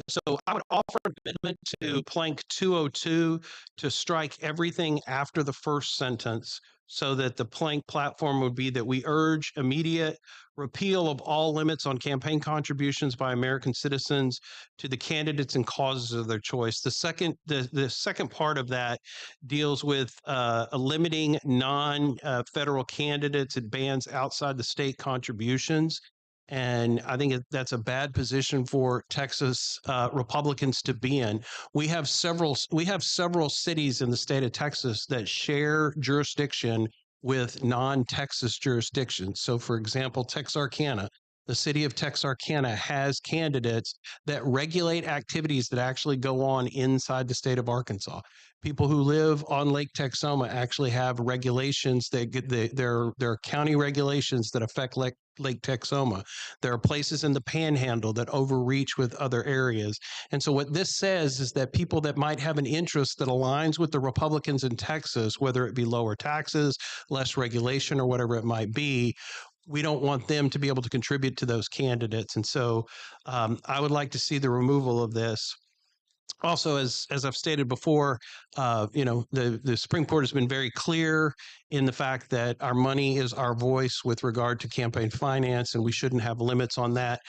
So I would offer an amendment to plank 202 to strike everything after the first sentence so that the plank platform would be that we urge immediate repeal of all limits on campaign contributions by American citizens to the candidates and causes of their choice. The second part of that deals with limiting non-federal candidates. It bans outside the state contributions. And I think that's a bad position for Texas Republicans to be in. We have several cities in the state of Texas that share jurisdiction with non-Texas jurisdictions. So, for example, Texarkana the city of Texarkana has candidates that regulate activities that actually go on inside the state of Arkansas. People who live on Lake Texoma actually have regulations that get there are county regulations that affect Lake Texoma. There are places in the panhandle that overreach with other areas. And so what this says is that people that might have an interest that aligns with the Republicans in Texas, whether it be lower taxes, less regulation, or whatever it might be, we don't want them to be able to contribute to those candidates. And so I would like to see the removal of this. Also, as I've stated before, the Supreme Court has been very clear in the fact that our money is our voice with regard to campaign finance, and we shouldn't have limits on that.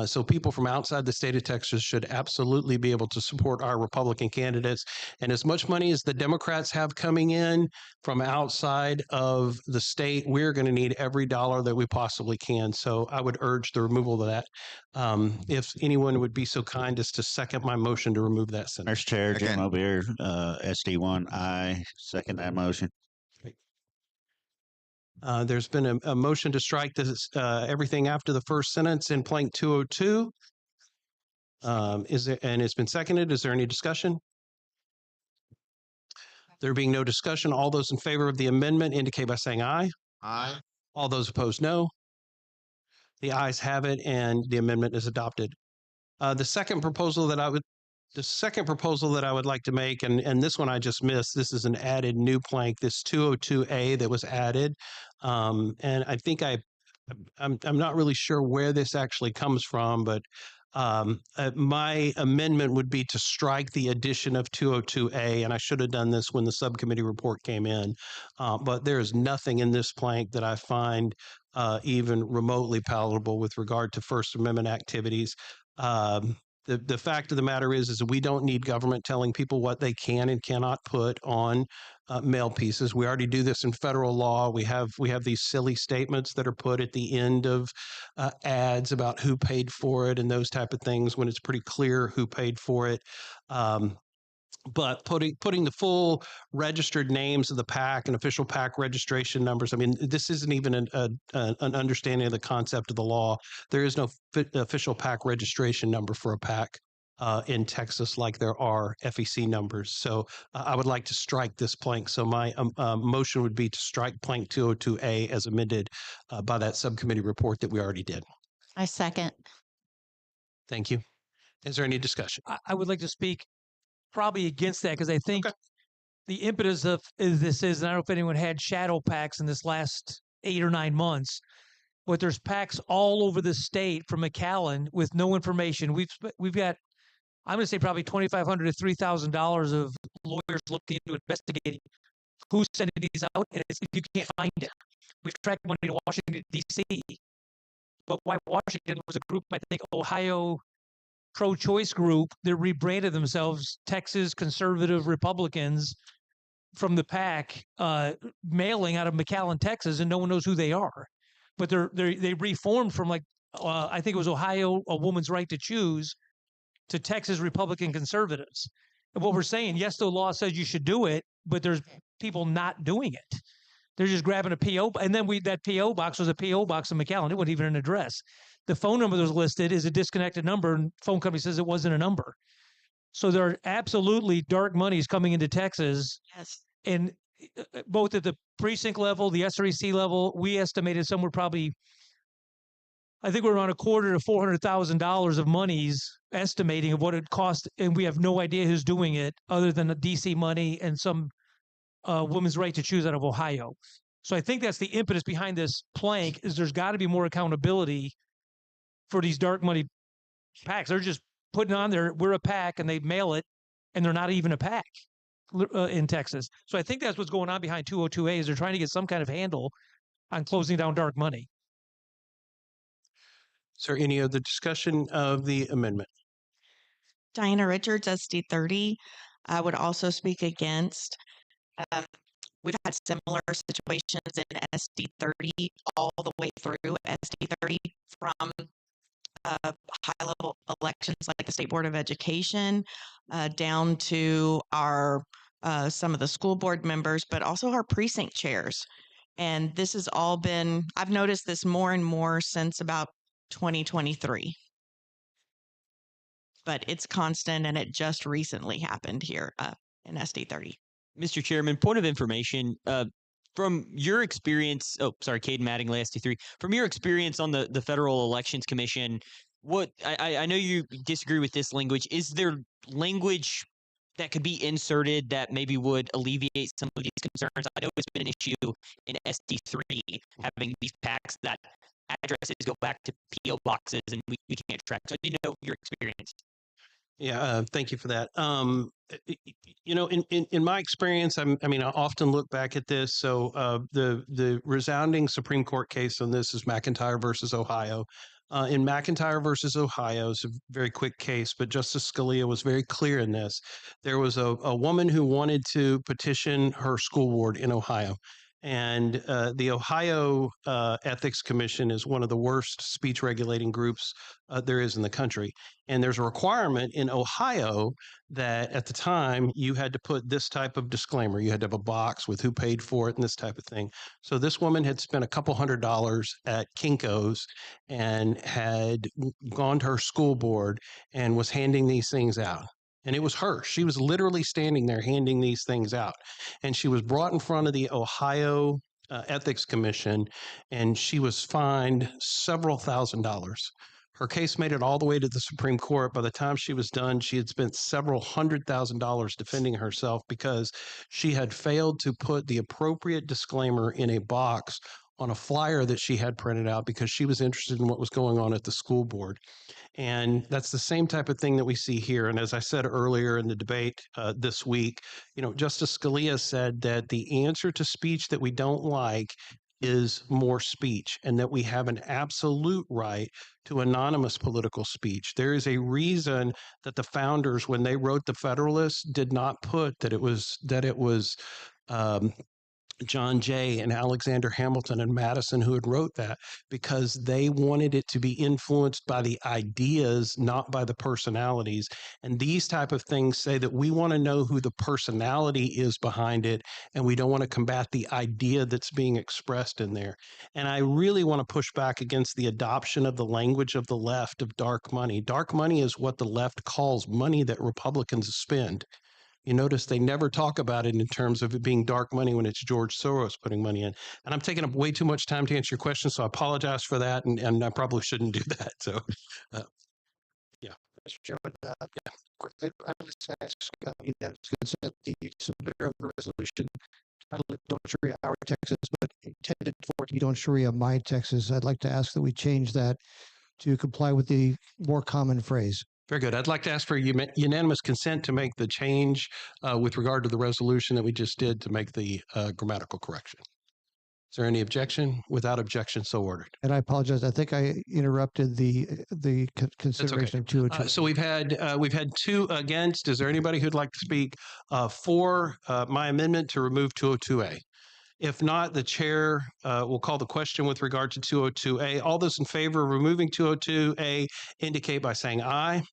So people from outside the state of Texas should absolutely be able to support our Republican candidates. And as much money as the Democrats have coming in from outside of the state, we're going to need every dollar that we possibly can. So I would urge the removal of that. If anyone would be so kind as to second my motion to remove that sentence. Mr. Chair, Jim Obier, SD1, I second that motion. There's been a motion to strike this everything after the first sentence in plank 202. And it's been seconded. Is there any discussion? There being no discussion, all those in favor of the amendment indicate by saying aye. Aye. All those opposed, no. The ayes have it, and the amendment is adopted. The second proposal that I would like to make, and this one I just missed, this is an added new plank, this 202A that was added. And I think I'm not really sure where this actually comes from, but my amendment would be to strike the addition of 202A, and I should have done this when the subcommittee report came in. But there is nothing in this plank that I find even remotely palatable with regard to First Amendment activities. The fact of the matter is that we don't need government telling people what they can and cannot put on mail pieces. We already do this in federal law. We have these silly statements that are put at the end of ads about who paid for it and those type of things when it's pretty clear who paid for it. But putting the full registered names of the PAC and official PAC registration numbers, I mean, this isn't even an understanding of the concept of the law. There is no official PAC registration number for a PAC in Texas like there are FEC numbers. So I would like to strike this plank. So my motion would be to strike plank 202A as amended by that subcommittee report that we already did. I second. Thank you. Is there any discussion? I would like to speak probably against that because I think the impetus of this is, and I don't know if anyone had shadow PACs in this last 8 or 9 months, but there's PACs all over the state from McAllen with no information. We've got, I'm going to say probably $2,500 to $3,000 of lawyers looking into investigating who's sending these out, and you can't find it. We've tracked money to Washington, D.C., but why Washington was a group, I think, Ohio pro-choice group that rebranded themselves Texas Conservative Republicans from the PAC, mailing out of McAllen, Texas, and no one knows who they are. But they reformed from I think it was Ohio, a woman's right to choose, to Texas Republican Conservatives. And what we're saying, yes, the law says you should do it, but there's people not doing it. They're just grabbing a PO, and then that PO box was a PO box in McAllen. It wasn't even an address. The phone number that was listed is a disconnected number, and phone company says it wasn't a number. So there are absolutely dark monies coming into Texas. Yes. And both at the precinct level, the SREC level, we estimated somewhere probably, I think we're around $250,000 to $400,000 of monies estimating of what it cost, and we have no idea who's doing it other than the DC money and some women's right to choose out of Ohio. So I think that's the impetus behind this plank is there's got to be more accountability for these dark money PACs. They're just putting on there, we're a PAC, and they mail it, and they're not even a PAC in Texas. So I think that's what's going on behind 202A is they're trying to get some kind of handle on closing down dark money. Is there any other discussion of the amendment? Diana Richards, SD30. I would also speak against. We've had similar situations in SD30 all the way through SD30 from high-level elections like the State Board of Education down to our some of the school board members, but also our precinct chairs. And this has all been, I've noticed this more and more since about 2023. But it's constant, and it just recently happened here in SD 30. Mr. Chairman, point of information. From your experience, Caden Mattingly, SD3. From your experience on the Federal Elections Commission, what I know you disagree with this language. Is there language that could be inserted that maybe would alleviate some of these concerns? I know it's been an issue in SD3 having these packs that addresses go back to PO boxes and we can't track. So do you know your experience? Yeah, thank you for that. In my experience, I often look back at this. So the resounding Supreme Court case on this is McIntyre versus Ohio. In McIntyre versus Ohio, it's a very quick case, but Justice Scalia was very clear in this. There was a woman who wanted to petition her school board in Ohio. And the Ohio Ethics Commission is one of the worst speech regulating groups there is in the country. And there's a requirement in Ohio that at the time you had to put this type of disclaimer. You had to have a box with who paid for it and this type of thing. So this woman had spent a couple $100 at Kinko's and had gone to her school board and was handing these things out. And it was her. She was literally standing there handing these things out. And she was brought in front of the Ohio Ethics Commission, and she was fined several $1,000s. Her case made it all the way to the Supreme Court. By the time she was done, she had spent several $100,000 defending herself because she had failed to put the appropriate disclaimer in a box on a flyer that she had printed out because she was interested in what was going on at the school board. And that's the same type of thing that we see here. And as I said earlier in the debate this week, Justice Scalia said that the answer to speech that we don't like is more speech, and that we have an absolute right to anonymous political speech. There is a reason that the founders, when they wrote the Federalist, did not put that it was John Jay and Alexander Hamilton and Madison who had wrote that, because they wanted it to be influenced by the ideas, not by the personalities. And these type of things say that we want to know who the personality is behind it, and we don't want to combat the idea that's being expressed in there. And I really want to push back against the adoption of the language of the left of dark money. Dark money is what the left calls money that Republicans spend. You notice they never talk about it in terms of it being dark money when it's George Soros putting money in. And I'm taking up way too much time to answer your question, so I apologize for that, and I probably shouldn't do that. So, yeah. Mr. Chairman, I would ask unanimous consent the submitter of the resolution titled Don't Sharia Our Texas, but intended for Don't Sharia My Texas. I'd like to ask that we change that to comply with the more common phrase. Very good. I'd like to ask for unanimous consent to make the change with regard to the resolution that we just did to make the grammatical correction. Is there any objection? Without objection, so ordered. And I apologize. I think I interrupted the consideration of 202. So we've had two against. Is there anybody who'd like to speak for my amendment to remove 202A? If not, the chair will call the question with regard to 202A. All those in favor of removing 202A indicate by saying aye.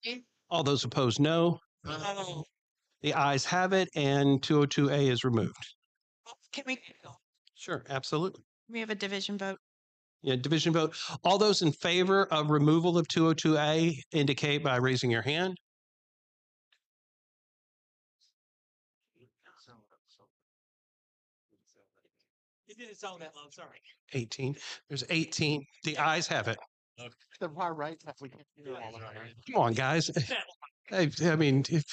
Aye. All those opposed, no. No. The ayes have it, and 202A is removed. Can we Sure, absolutely. have a division vote? Yeah, division vote. All those in favor of removal of 202A indicate by raising your hand. It didn't sound that loud. Sorry. 18. There's 18. The ayes have it. The far right. Come on, guys. I mean, if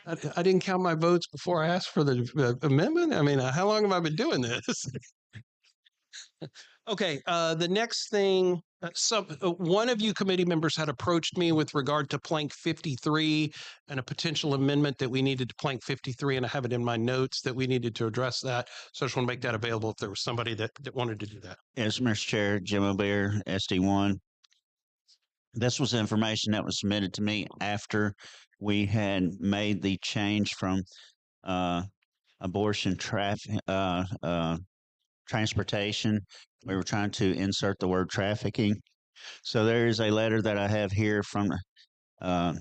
I didn't count my votes before I asked for the amendment. I mean, how long have I been doing this? Okay, the next thing, one of you committee members had approached me with regard to plank 53 and a potential amendment that we needed to plank 53, and I have it in my notes that we needed to address that. So I just want to make that available if there was somebody that wanted to do that. Yes, Mr. Chair, Jim O'Bear, SD1. This was information that was submitted to me after we had made the change from abortion transportation. We were trying to insert the word trafficking. So there is a letter that I have here from the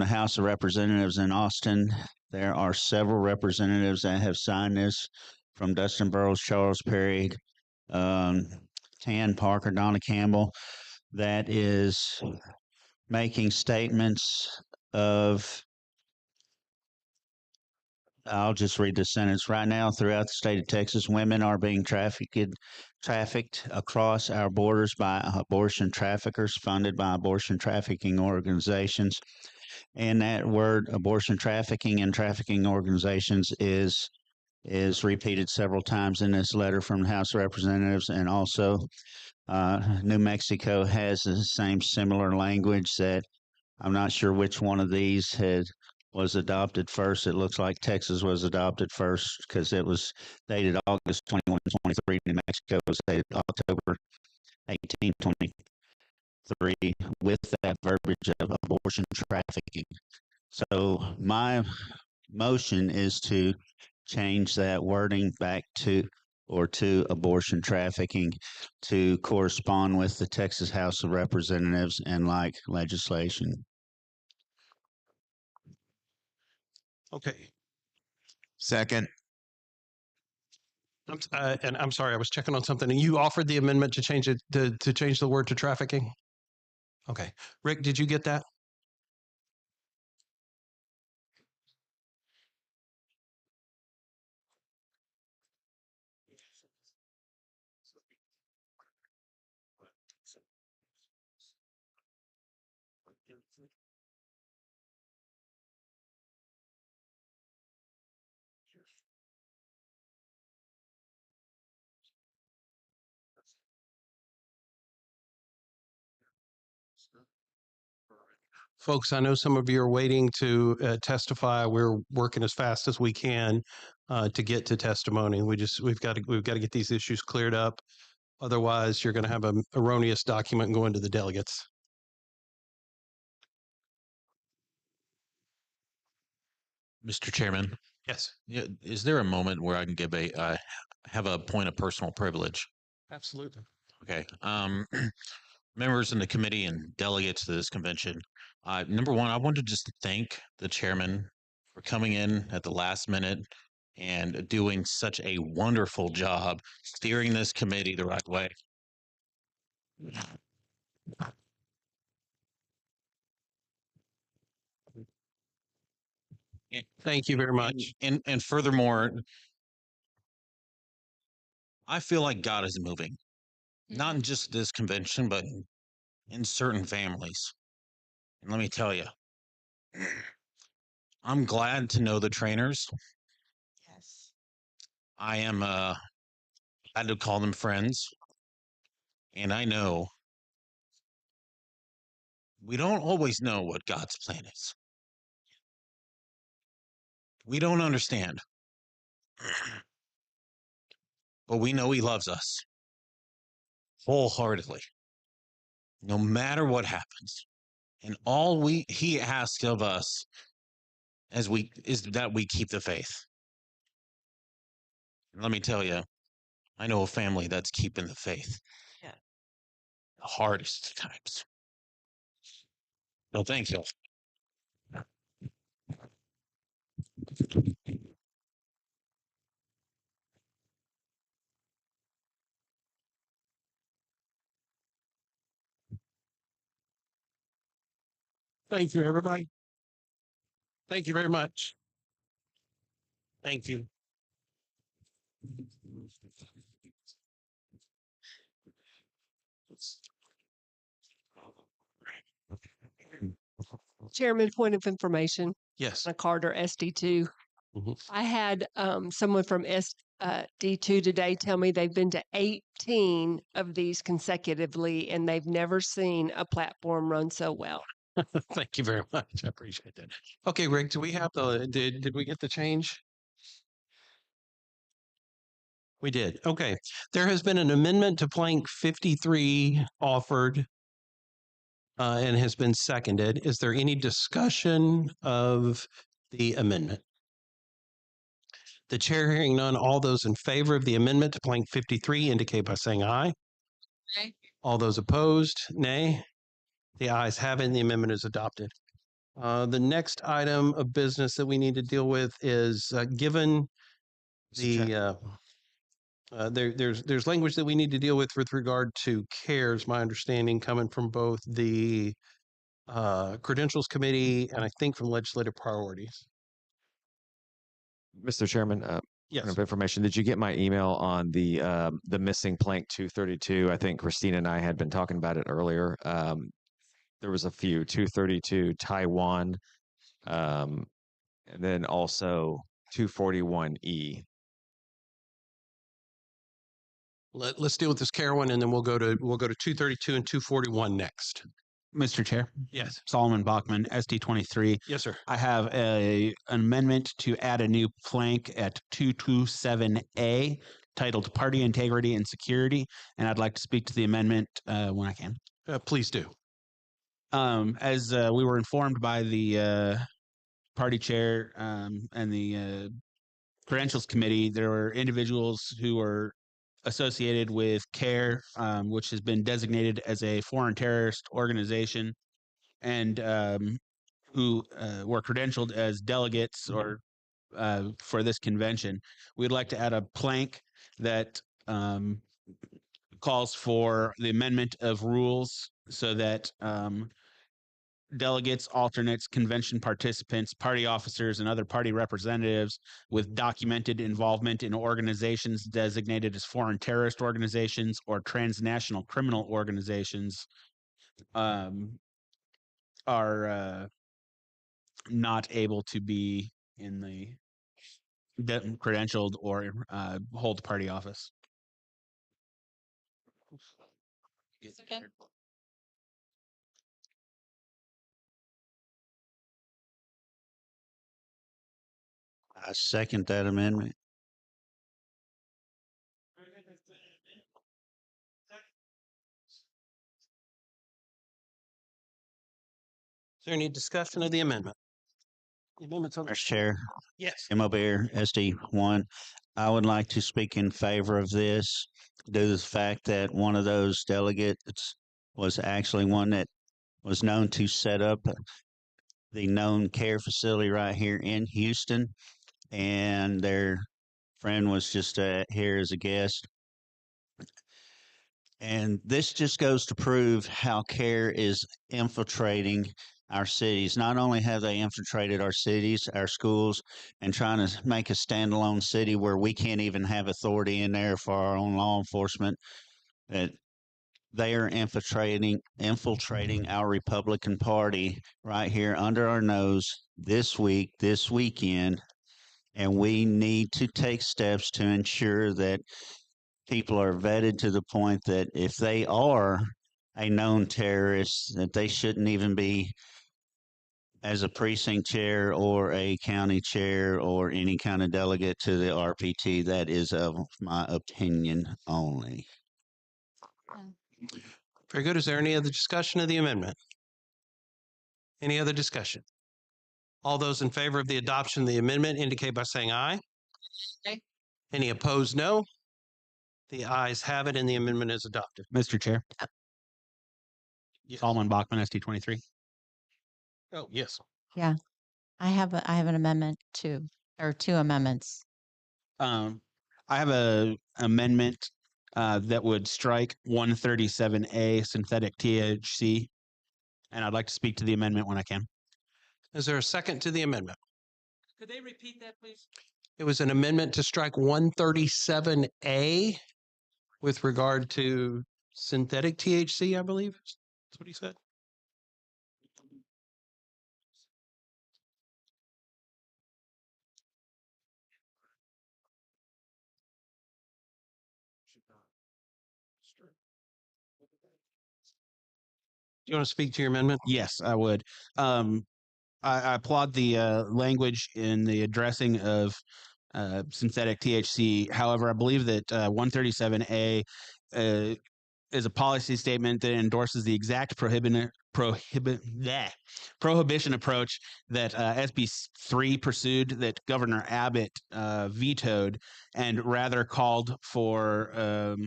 House of Representatives in Austin. There are several representatives that have signed this, from Dustin Burrows, Charles Perry, Tan Parker, Donna Campbell, that is making statements of, I'll just read the sentence. Right now, throughout the state of Texas, women are being trafficked across our borders by abortion traffickers funded by abortion trafficking organizations. And that word, abortion trafficking and trafficking organizations, is repeated several times in this letter from the House of Representatives. And also, New Mexico has the same similar language that I'm not sure which one of these was adopted first. It looks like Texas was adopted first because it was dated August 21, 23. New Mexico was dated October 18, 23 with that verbiage of abortion trafficking. So my motion is to change that wording back to abortion trafficking to correspond with the Texas House of Representatives and like legislation. Okay. Second. And I'm sorry, I was checking on something. And you offered the amendment to change it to change the word to trafficking. Okay, Rick, did you get that? Folks, I know some of you are waiting to testify. We're working as fast as we can to get to testimony. We've got to get these issues cleared up. Otherwise, you're going to have an erroneous document going to the delegates. Mr. Chairman. Yes. Yeah, is there a moment where I can give have a point of personal privilege? Absolutely. Okay. Members in the committee and delegates to this convention. Number one, I wanted just to thank the chairman for coming in at the last minute and doing such a wonderful job steering this committee the right way. Thank you very much. And furthermore, I feel like God is moving, not in just this convention, but in certain families. And let me tell you, I'm glad to know the trainers. Yes. I am glad to call them friends. And I know we don't always know what God's plan is. We don't understand. But we know he loves us wholeheartedly, no matter what happens. And all he asks of us is that we keep the faith. And let me tell you, I know a family that's keeping the faith. Yeah. The hardest times. So thank you. Thank you, everybody. Thank you very much. Thank you. Chairman, point of information. Yes. A Carter SD2. Mhm. I had someone from SD2 today tell me they've been to 18 of these consecutively and they've never seen a platform run so well. Thank you very much. I appreciate that. Okay, Rick, do we have did we get the change? We did. Okay. There has been an amendment to plank 53 offered and has been seconded. Is there any discussion of the amendment? The chair hearing none, all those in favor of the amendment to plank 53 indicate by saying aye. Nay. All those opposed, nay. The ayes have it and the amendment is adopted. The next item of business that we need to deal with is given the There's language that we need to deal with regard to CARES. My understanding coming from both the Credentials Committee and I think from Legislative Priorities. Mr. Chairman, Yes. point of information. Did you get my email on the missing plank 232? I think Christina and I had been talking about it earlier. There was a few 232 Taiwan, and then also 241E. Let's deal with this CARE one, and then we'll go to 232 and 241 next. Mr. Chair. Yes. Solomon Bachman, SD23. Yes, sir. I have an amendment to add a new plank at 227A titled Party Integrity and Security, and I'd like to speak to the amendment when I can. Please do. As we were informed by the party chair and the Credentials Committee, there were individuals who were associated with CARE, which has been designated as a foreign terrorist organization, and who were credentialed as delegates or for this convention. We'd like to add a plank that calls for the amendment of rules so that delegates, alternates, convention participants, party officers, and other party representatives with documented involvement in organizations designated as foreign terrorist organizations or transnational criminal organizations are not able to be in the credentialed or hold party office. Second. I second that amendment. Is there any discussion of the amendment? The amendment's on the Mr. Chair. Yes. Tim O'Bear, SD1. I would like to speak in favor of this due to the fact that one of those delegates was actually one that was known to set up the known care facility right here in Houston, and their friend was just here as a guest. And this just goes to prove how CARE is infiltrating our cities. Not only have they infiltrated our cities, our schools, and trying to make a standalone city where we can't even have authority in there for our own law enforcement, that they are infiltrating our Republican Party right here under our nose this week, this weekend, and we need to take steps to ensure that people are vetted to the point that if they are a known terrorist, that they shouldn't even be as a precinct chair or a county chair or any kind of delegate to the RPT. That is of my opinion only. Very good. Is there any other discussion of the amendment? Any other discussion? All those in favor of the adoption of the amendment indicate by saying aye. Aye. Any opposed, no. The ayes have it, and the amendment is adopted. Mr. Chair. Yes. Solomon Bachman, SD23. Oh, yes. Yeah, I have an amendment too, or two amendments. I have a amendment that would strike 137A synthetic THC, and I'd like to speak to the amendment when I can. Is there a second to the amendment? Could they repeat that, please? It was an amendment to strike 137A with regard to synthetic THC, I believe. That's what he said. Do you want to speak to your amendment? Yes, I would. I applaud the language in the addressing of synthetic THC. However, I believe that 137A is a policy statement that endorses the exact prohibition approach that SB 3 pursued, that Governor Abbott vetoed, and rather called for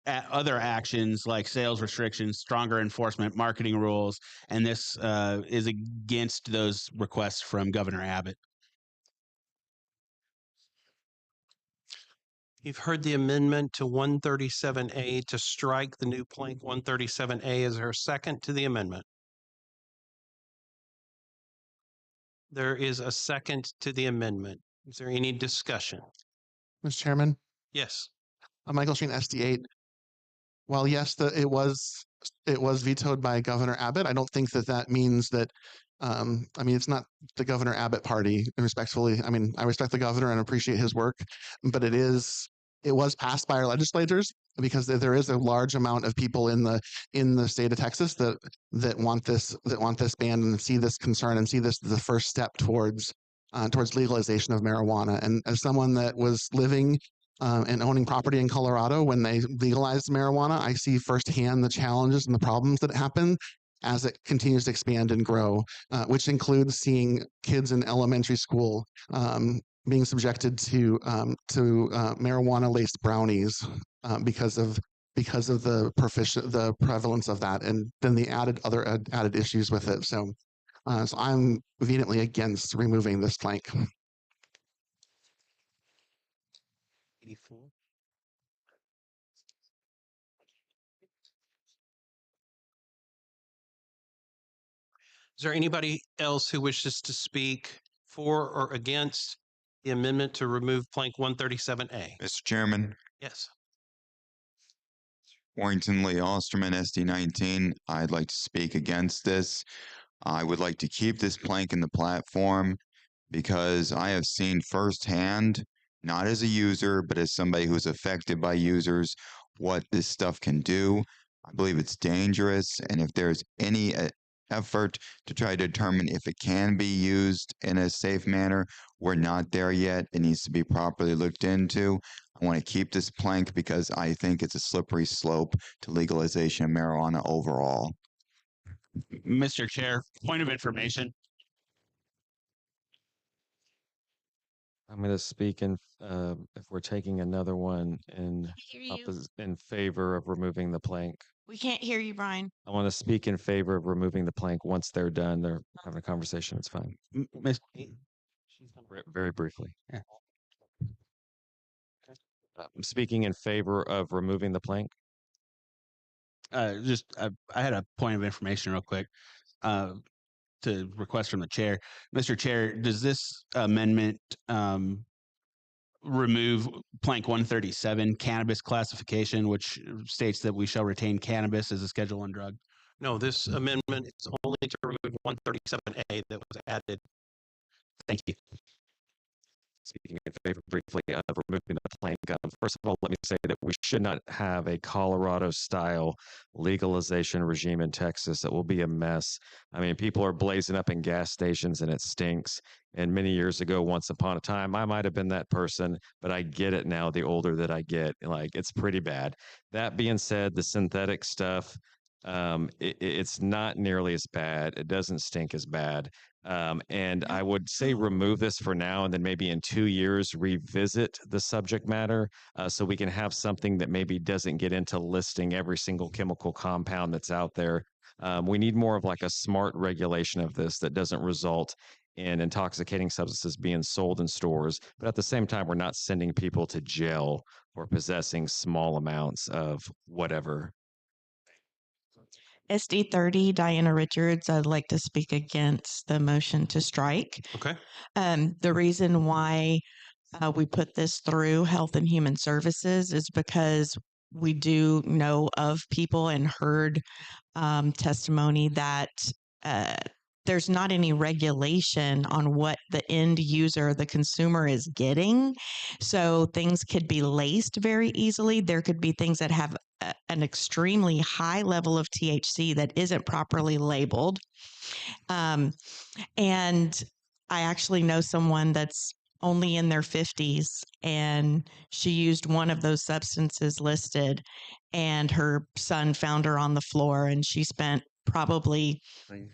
other actions like sales restrictions, stronger enforcement, marketing rules, and this is against those requests from Governor Abbott. You've heard the amendment to 137A to strike the new plank 137A. Is there a second to the amendment? There is a second to the amendment. Is there any discussion? Mr. Chairman, Yes. Michael Sheen, SD8. While yes, it was vetoed by Governor Abbott, I don't think that means that. I mean, it's not the Governor Abbott party. Respectfully, I mean, I respect the governor and appreciate his work, but it was passed by our legislators because there is a large amount of people in the state of Texas that want this ban and see this concern and see this as the first step towards legalization of marijuana. And as someone that was living and owning property in Colorado when they legalized marijuana, I see firsthand the challenges and the problems that happen as it continues to expand and grow, which includes seeing kids in elementary school being subjected to marijuana-laced brownies because of the prevalence of that, and then the added issues with it. So I'm vehemently against removing this plank. 84. Is there anybody else who wishes to speak for or against the amendment to remove plank 137A? Mr. Chairman, Yes. Warrington Lee Osterman, SD19. I'd like to speak against this. I would like to keep this plank in the platform because I have seen firsthand, not as a user, but as somebody who's affected by users, what this stuff can do. I believe it's dangerous, and if there's any effort to try to determine if it can be used in a safe manner, we're not there yet. It needs to be properly looked into. I want to keep this plank because I think it's a slippery slope to legalization of marijuana overall. Mr. Chair, point of information. I'm going to speak if we're taking another one in favor of removing the plank. We can't hear you, Brian. I want to speak in favor of removing the plank. Once they're done, they're having a conversation. It's fine. Very briefly. Yeah. I'm speaking in favor of removing the plank. I had a point of information real quick to request from the chair. Mr. Chair, does this amendment remove plank 137 cannabis classification, which states that we shall retain cannabis as a Schedule 1 drug? No, this amendment is only to remove 137A that was added. Thank you. Speaking in favor briefly of removing the plank. First of all, let me say that we should not have a Colorado-style legalization regime in Texas. It will be a mess. I mean, people are blazing up in gas stations and it stinks. And many years ago, once upon a time, I might have been that person, but I get it now the older that I get. Like, it's pretty bad. That being said, the synthetic stuff, it's not nearly as bad. It doesn't stink as bad. And I would say remove this for now, and then maybe in 2 years revisit the subject matter so we can have something that maybe doesn't get into listing every single chemical compound that's out there. We need more of like a smart regulation of this that doesn't result in intoxicating substances being sold in stores, but at the same time, we're not sending people to jail for possessing small amounts of whatever. SD30, Diana Richards. I'd like to speak against the motion to strike. Okay. The reason why we put this through Health and Human Services is because we do know of people and heard testimony that there's not any regulation on what the end user, the consumer, is getting. So things could be laced very easily. There could be things that have an extremely high level of THC that isn't properly labeled. And I actually know someone that's only in their 50s, and she used one of those substances listed, and her son found her on the floor, and she spent probably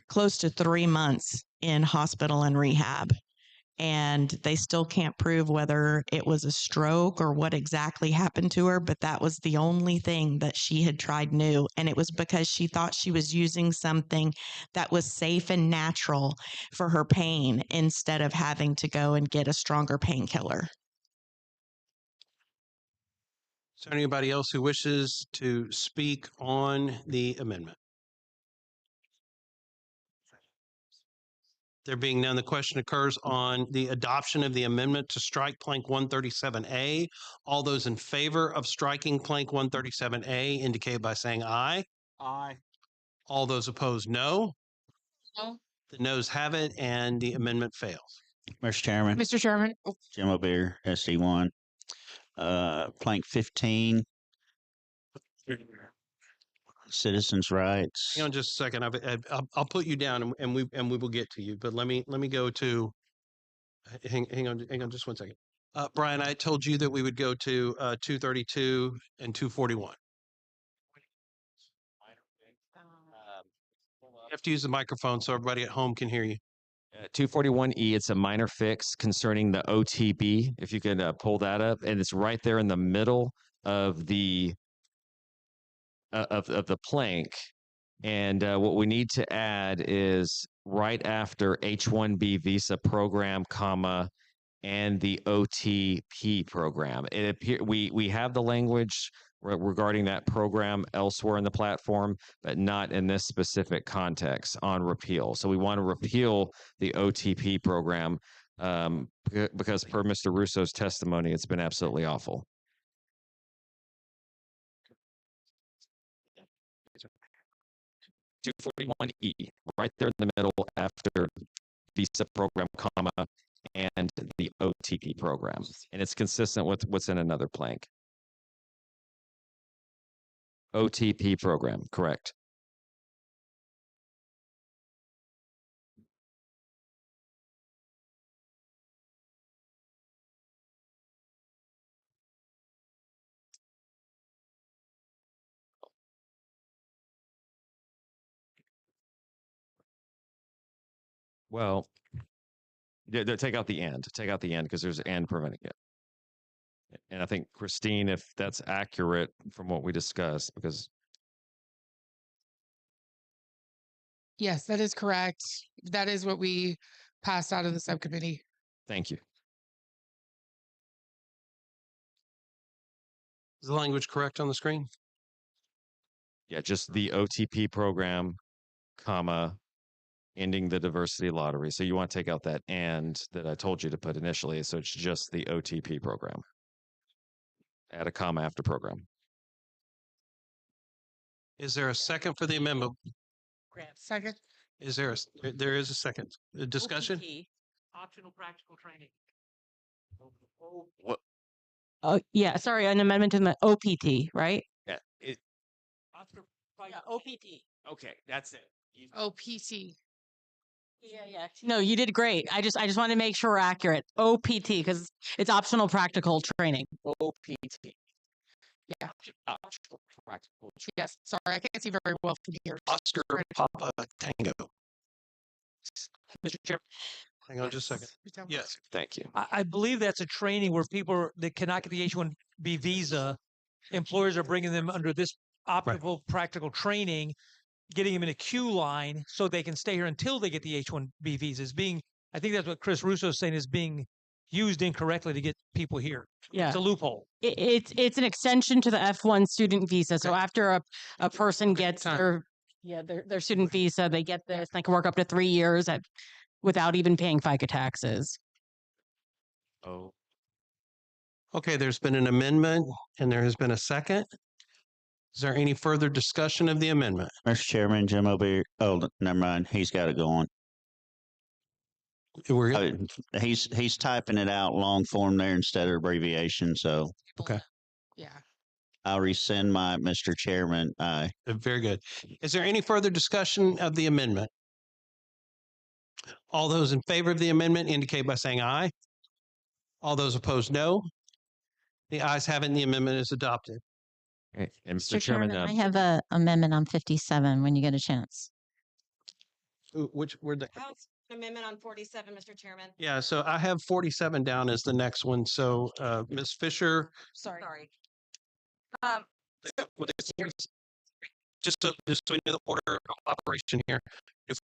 close to 3 months in hospital and rehab. And they still can't prove whether it was a stroke or what exactly happened to her, but that was the only thing that she had tried new. And it was because she thought she was using something that was safe and natural for her pain instead of having to go and get a stronger painkiller. Is there anybody else who wishes to speak on the amendment? There being none, the question occurs on the adoption of the amendment to strike plank 137A. All those in favor of striking plank 137A indicate by saying aye. Aye. All those opposed, no. No. The noes have it, and the amendment fails. Mr. Chairman. Mr. Chairman. Jim O'Bear, SD1. Plank 15. Citizens' rights. Hang on just a second. I'll put you down, and we will get to you. But let me go to. Hang on just one second. Brian, I told you that we would go to 232 and 241. You have to use the microphone so everybody at home can hear you. 241E, it's a minor fix concerning the OTB. If you can pull that up, and it's right there in the middle of the of the plank. And what we need to add is right after H-1B visa program, comma, and the OTP program. It we have the language regarding that program elsewhere in the platform, but not in this specific context on repeal. So we want to repeal the OTP program because per Mr. Russo's testimony, it's been absolutely awful. (241E), right there in the middle after visa program, comma, and the OTP program. And it's consistent with what's in another plank. OTP program, correct. Well, take out the end. Take out the end because there's and preventing it. And I think, Christine, if that's accurate from what we discussed, because Yes, that is correct. That is what we passed out of the subcommittee. thank you. Is the language correct on the screen? Yeah, just the OTP program, comma, ending the diversity lottery. So you want to take out that and that I told you to put initially. So it's just the OTP program. Add a comma after program. Is there a second for the amendment? Second. Is there there is a second discussion? OPT, optional practical training. What? Oh, yeah, sorry, an amendment to the OPT, right? Yeah. OPT. Okay, that's it. OPT. Yeah. No, you did great. I just want to make sure we're accurate. OPT, because it's optional practical training. OPT. Yeah. Optional practical training. Yes. Sorry, I can't see very well from here. Oscar Papa Tango. Mr. Chairman. Hang on just a second. Yes. Thank you. I believe that's a training where people that cannot get the H-1B visa, employers are bringing them under this optional practical training, getting them in a queue line so they can stay here until they get the H-1B visas. I think that's what Chris Russo is saying, is being used incorrectly to get people here. Yeah. It's a loophole. It's an extension to the F1 student visa. So after a person gets their student visa, they get this. They can work up to 3 years without even paying FICA taxes. Oh. Okay, there's been an amendment and there has been a second. Is there any further discussion of the amendment? Mr. Chairman, Jim O'Bear. Oh, never mind. He's got it going. He's typing it out long form there instead of abbreviation. So okay. Yeah. I'll rescind my Mr. Chairman. Aye. Very good. Is there any further discussion of the amendment? All those in favor of the amendment indicate by saying aye. All those opposed, no. The ayes have it and the amendment is adopted. Okay. And Mr. Chairman, I have a amendment on 57 when you get a chance. Where'd that? House amendment on 47, Mr. Chairman. Yeah, so I have 47 down as the next one. So Ms. Fisher. Sorry. Just so we know the order of operation here.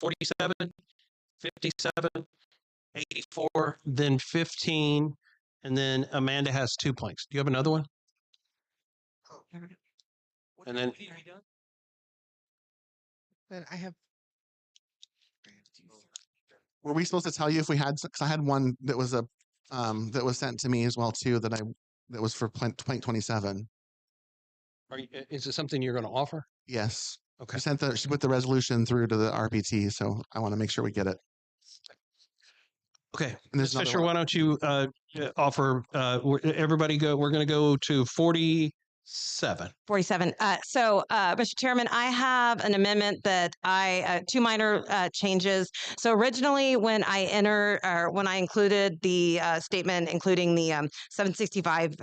47, 57, 84, then 15, and then Amanda has 2 planks. Do you have another one? And then Then I have Were we supposed to tell you if we had? Because I had one that was that was sent to me as well too. That was for Plank 27. is it something you're going to offer? Yes. Okay. She put the resolution through to the RPT, so I want to make sure we get it. Okay. And there's Ms. another Fisher, one. why don't you offer, everybody go, we're going to go to 47. 47. Mr. Chairman, I have an amendment that two minor changes. So originally, when I included the statement, including the 765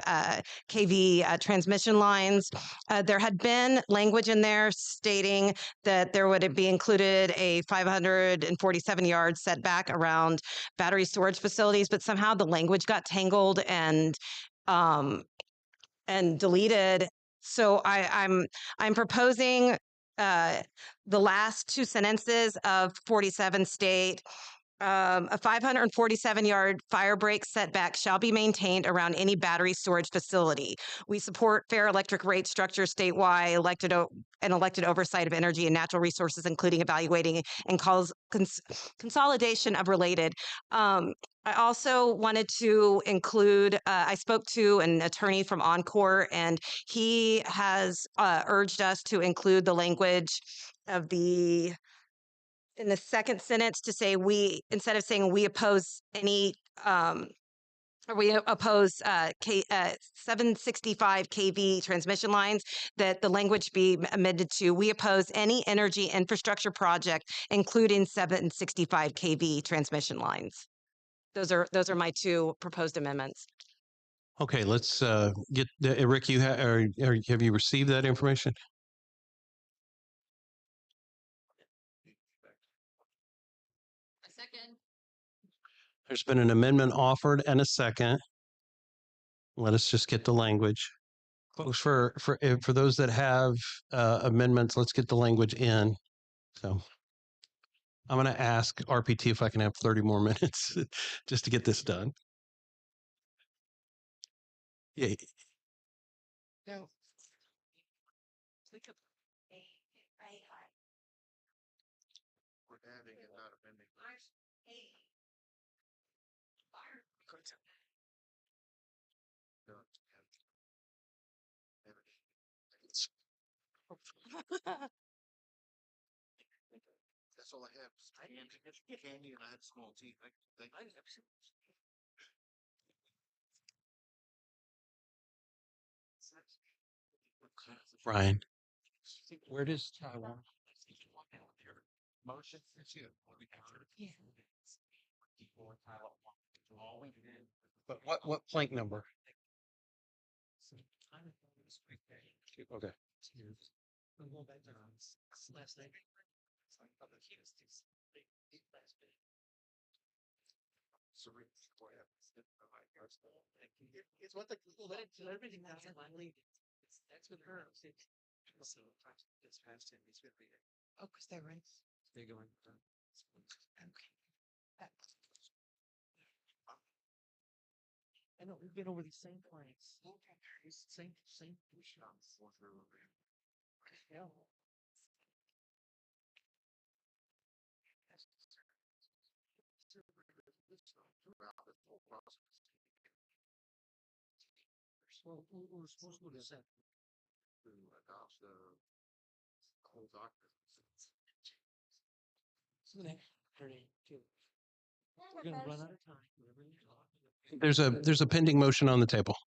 kV transmission lines, there had been language in there stating that there would be included a 547-yard setback around battery storage facilities, but somehow the language got tangled and deleted. So I'm proposing the last two sentences of 47 state a 547-yard fire break setback shall be maintained around any battery storage facility. We support fair electric rate structure statewide, elected oversight of energy and natural resources, including evaluating and consolidation of related. I also wanted to include, I spoke to an attorney from Encore, and he has urged us to include the language of in the second sentence to say instead of saying we oppose any, or we oppose 765 kV transmission lines, that the language be amended to we oppose any energy infrastructure project, including 765 kV transmission lines. Those are my two proposed amendments. Okay, let's get Rick. Have you received that information? A second. There's been an amendment offered and a second. Let us just get the language, folks. For those that have amendments, let's get the language in. So I'm going to ask RPT if I can have 30 more minutes just to get this done. Yeah. no. We're adding and not amending. That's all I have. Candy and I had small teeth. Brian, where does Taiwan? Motion. But what plank number? Okay. It's what everything that's that's with her. It's past him. He's been reading. Oh, because they're right. They're going. I know we've been over these same planks. Same shots. Yeah. We're supposed to go to set. To adopt the whole document. We're gonna run out of time. There's a pending motion on the table.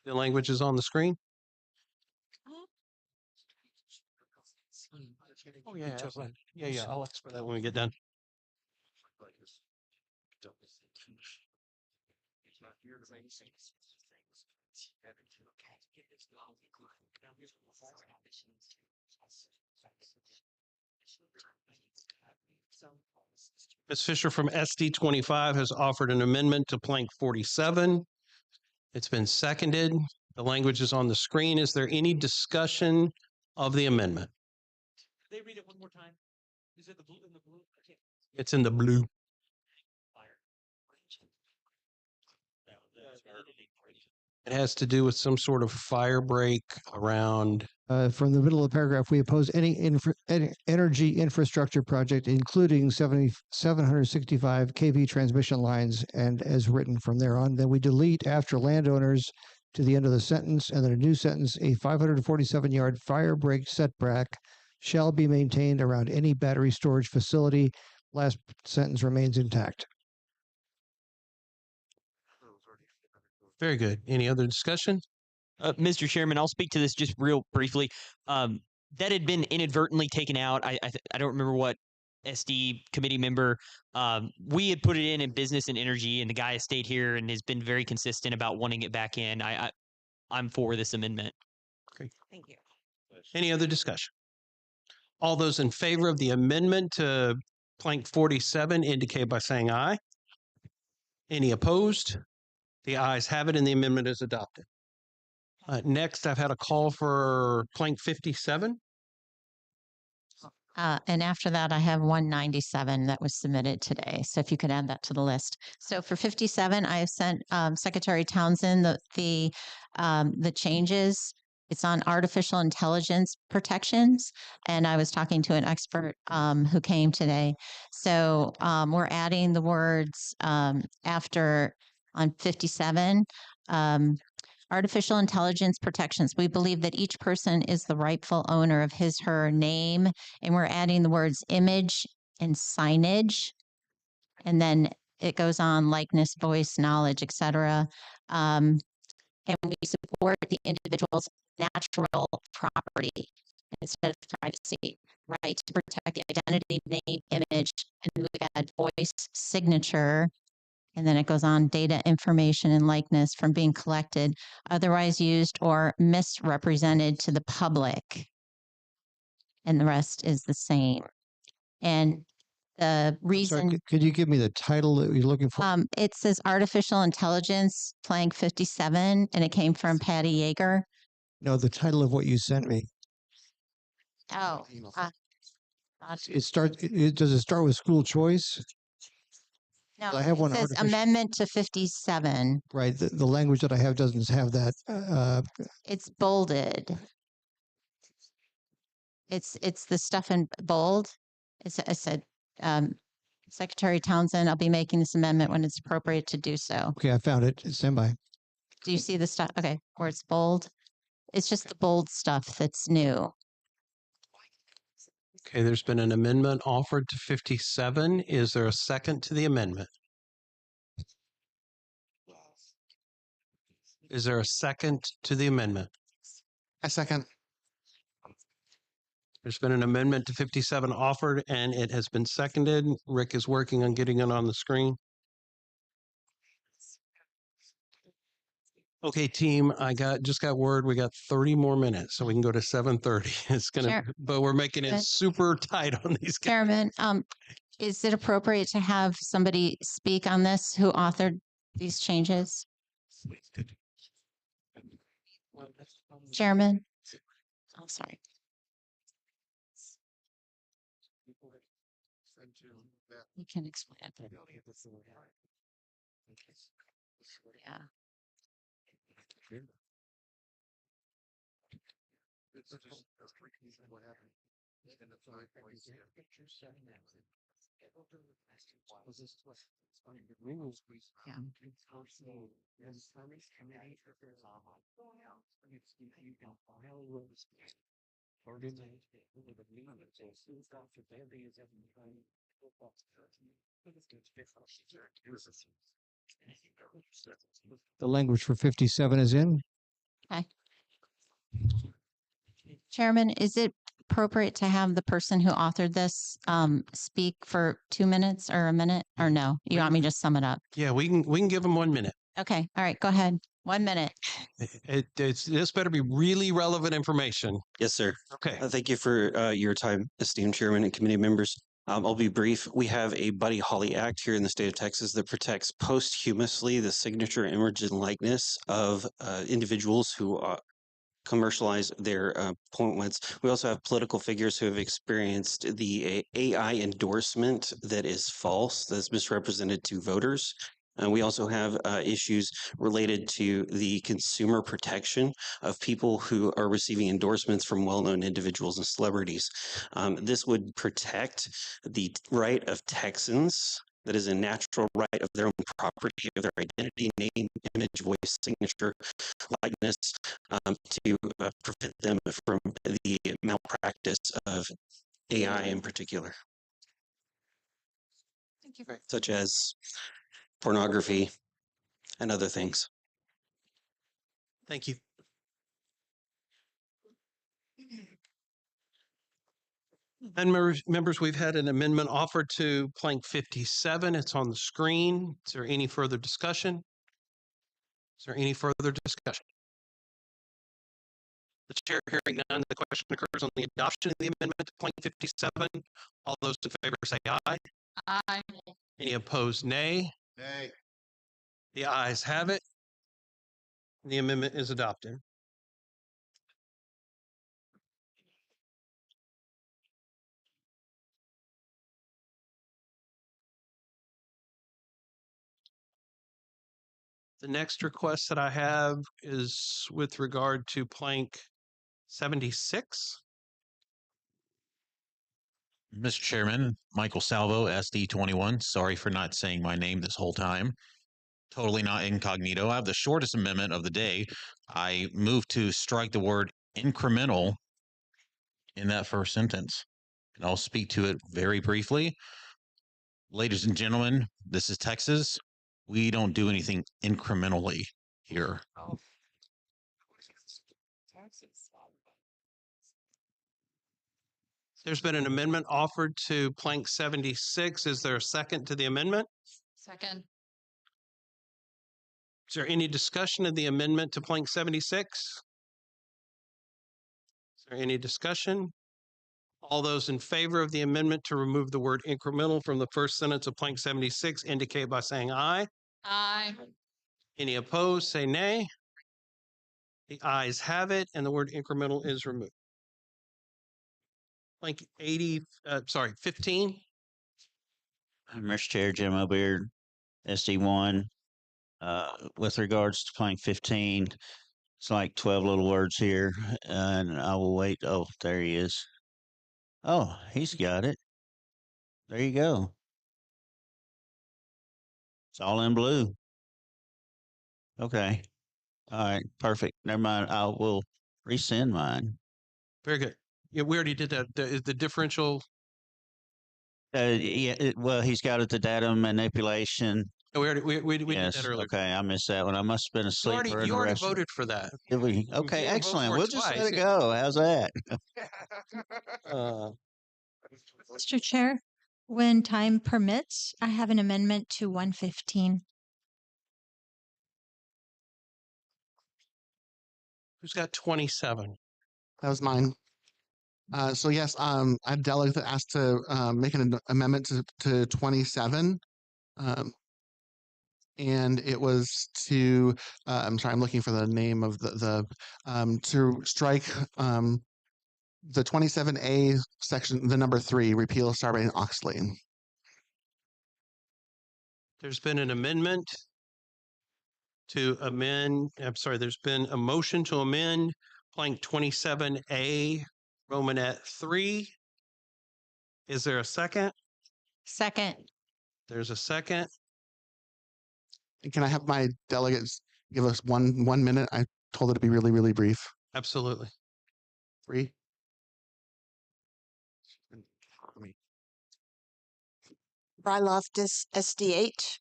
The language is on the screen. Oh yeah, yeah. I'll ask for that when we get done. Ms. Fisher from SD 25 has offered an amendment to plank 47. It's been seconded. The language is on the screen. Is there any discussion of the amendment? They read it one more time. Is it the blue in the blue? I can't. It's in the blue. It has to do with some sort of fire break around. From the middle of the paragraph, we oppose any energy infrastructure project, including 765 kV transmission lines, and as written from there on. Then we delete after landowners to the end of the sentence, and then a new sentence, a 547-yard fire break setback shall be maintained around any battery storage facility. Last sentence remains intact. Very good. Any other discussion? Mr. Chairman, I'll speak to this just real briefly. That had been inadvertently taken out. I don't remember what SD committee member. We had put it in business and energy, and the guy has stayed here and has been very consistent about wanting it back in. I'm for this amendment. Okay. Thank you. Any other discussion? All those in favor of the amendment to plank 47 indicate by saying aye. Any opposed? The ayes have it and the amendment is adopted. Next, I've had a call for plank 57. And after that, I have 197 that was submitted today. So if you could add that to the list. So for 57, I have sent Secretary Townsend the changes. It's on artificial intelligence protections. And I was talking to an expert who came today. So we're adding the words after on 57. Artificial intelligence protections. We believe that each person is the rightful owner of his, her name, and we're adding the words image and signage. And then it goes on likeness, voice, knowledge, etc. And we support the individual's natural property instead of privacy, right, to protect the identity, name, image, and we add voice, signature. And then it goes on data, information, and likeness from being collected, otherwise used or misrepresented to the public. And the rest is the same. And the reason. Sorry, could you give me the title that you're looking for? It says Artificial Intelligence, plank 57, and it came from Patty Yeager. No, the title of what you sent me. Oh. Does it start with school choice? No, I have it one says artificial- Amendment to 57. Right. The language that I have doesn't have that. It's bolded. It's the stuff in bold. I said, Secretary Townsend, I'll be making this amendment when it's appropriate to do so. Okay, I found it. Stand by. Do you see the stuff? Okay, where it's bold. It's just the bold stuff that's new. Okay, there's been an amendment offered to 57. Is there a second to the amendment? Is there a second to the amendment? A second. There's been an amendment to 57 offered and it has been seconded. Rick is working on getting it on the screen. Okay, team, just got word we got 30 more minutes, so we can go to 7:30. It's gonna, Sure. but we're making it super tight on these guys. Chairman, is it appropriate to have somebody speak on this who authored these changes? Chairman? Oh, sorry. You can explain it. Yeah. The language for 57 is in. Okay. Chairman, is it appropriate to have the person who authored this speak for 2 minutes or a minute, or no? You want me to just sum it up? Yeah, we can give them 1 minute. Okay. All right. Go ahead. 1 minute. This better be really relevant information. Yes, sir. Okay. Thank you for your time, esteemed chairman and committee members. I'll be brief. We have a Buddy Holly Act here in the state of Texas that protects posthumously the signature, image, and likeness of individuals who commercialize their appointments. We also have political figures who have experienced the AI endorsement that is false, that's misrepresented to voters. We also have issues related to the consumer protection of people who are receiving endorsements from well-known individuals and celebrities. This would protect the right of Texans, that is a natural right of their own property, of their identity, name, image, voice, signature, likeness, to prevent them from the malpractice of AI in particular. Thank you. Such as pornography and other things. Thank you. And members, we've had an amendment offered to plank 57. It's on the screen. Is there any further discussion? Is there any further discussion? The chair hearing none, the question occurs on the adoption of the amendment to plank 57. All those in favor say aye. Aye. Any opposed, nay? Nay. The ayes have it. The amendment is adopted. The next request that I have is with regard to plank 76. Mr. Chairman, Michael Salvo, SD21. Sorry for not saying my name this whole time. Totally not incognito. I have the shortest amendment of the day. I move to strike the word incremental in that first sentence. And I'll speak to it very briefly. Ladies and gentlemen, this is Texas. We don't do anything incrementally here. There's been an amendment offered to plank 76. Is there a second to the amendment? Second. Is there any discussion of the amendment to plank 76? Is there any discussion? All those in favor of the amendment to remove the word incremental from the first sentence of plank 76 indicate by saying aye. Aye. Any opposed, say nay. The ayes have it, and the word incremental is removed. Plank 15. Mr. Chair, Jim O'Beard, SD1. With regards to plank 15, it's like 12 little words here, and I will wait. Oh, there he is. Oh, he's got it. There you go. It's all in blue. Okay. All right. Perfect. Never mind. I will resend mine. Very good. Yeah, we already did that. The differential. Well, he's got it, the data manipulation. We already we Yes. did that earlier. Okay, I missed that one. I must have been asleep. You already voted for that. Did we? Okay, can't vote excellent. for it We'll just let twice. it go. How's that? Mr. Chair, when time permits, I have an amendment to 115. Who's got 27? That was mine. So yes, I had delegate that asked to make an amendment to 27. And it was to, I'm sorry, I'm looking for the name of to strike the 27A section, the number 3, repeal Sarbanes-Oxley. There's been an amendment to amend. I'm sorry, there's been a motion to amend plank 27A, Romanet 3. Is there a second? Second. There's a second. Can I have my delegates give us one minute? I told it to be really, really brief. Absolutely. 3. Bryloftus, SD8.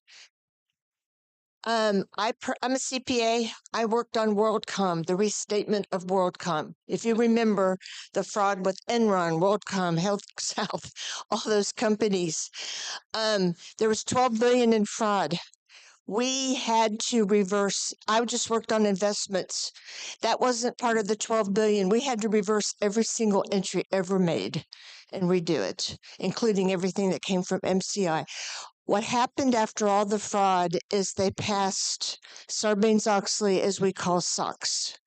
I'm a CPA. I worked on WorldCom, the restatement of WorldCom. If you remember the fraud with Enron, WorldCom, Health South, all those companies, there was $12 billion in fraud. We had to reverse. I just worked on investments. That wasn't part of the 12 billion. We had to reverse every single entry ever made and redo it, including everything that came from MCI. What happened after all the fraud is they passed Sarbanes-Oxley, as we call SOX.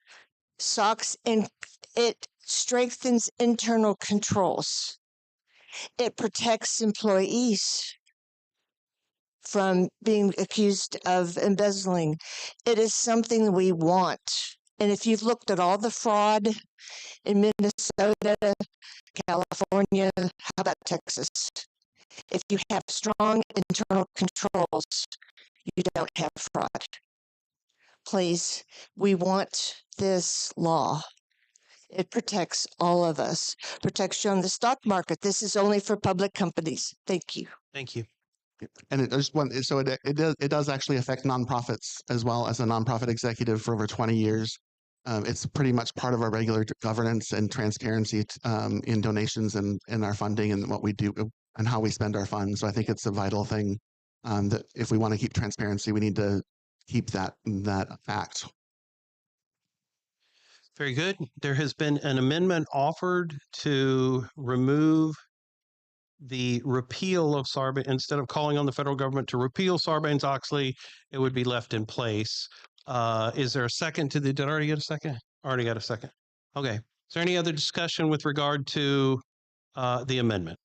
SOX and it strengthens internal controls. It protects employees from being accused of embezzling. It is something we want. And if you've looked at all the fraud in Minnesota, California, how about Texas? If you have strong internal controls, you don't have fraud. Please, we want this law. It protects all of us, protects you on the stock market. This is only for public companies. Thank you. Thank you. And it just one, so it does actually affect nonprofits as well. As a nonprofit executive for over 20 years, it's pretty much part of our regular governance and transparency in donations and in our funding and what we do and how we spend our funds. So I think it's a vital thing that if we want to keep transparency, we need to keep that fact. Very good. There has been an amendment offered to remove the repeal of instead of calling on the federal government to repeal Sarbanes-Oxley, it would be left in place. Is there a second to the, did I already get a second? Already got a second. Okay. Is there any other discussion with regard to the amendment?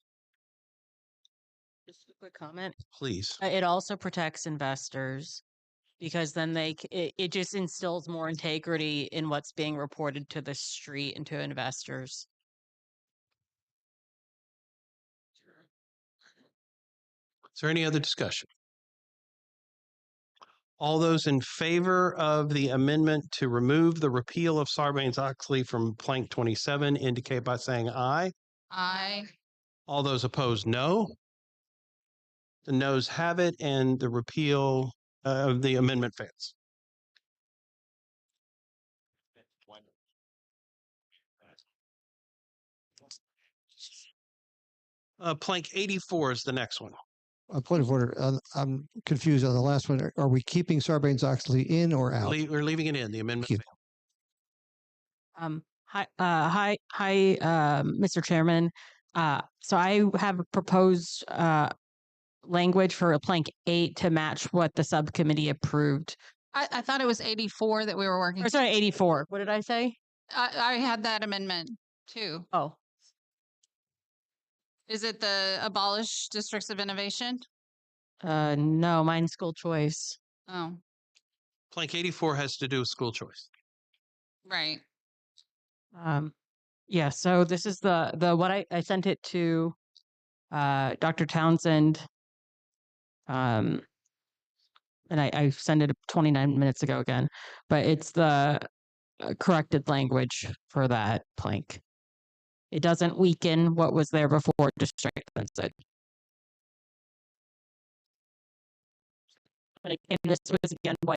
Just a quick comment. Please. It also protects investors because then it just instills more integrity in what's being reported to the street and to investors. Is there any other discussion? All those in favor of the amendment to remove the repeal of Sarbanes-Oxley from Plank 27 indicate by saying aye. Aye. All those opposed, no. The noes have it, and the repeal of the amendment fails. Plank 84 is the next one. A point of order. I'm confused on the last one. Are we keeping Sarbanes-Oxley in or out? We're leaving it in. The amendment failed. Hi, Mr. Chairman. So I have a proposed language for a plank 8 to match what the subcommittee approved. I thought it was 84 that we were working. Or sorry, 84. What did I say? I had that amendment too. Oh. Is it the abolish districts of innovation? No, mine's school choice. Oh, Plank 84 has to do with school choice. right. Yeah, so this is the what I sent it to Dr. Townsend. And I sent it 29 minutes ago again, but it's the corrected language for that plank. It doesn't weaken what was there before, it just strengthens it. But again, this was again what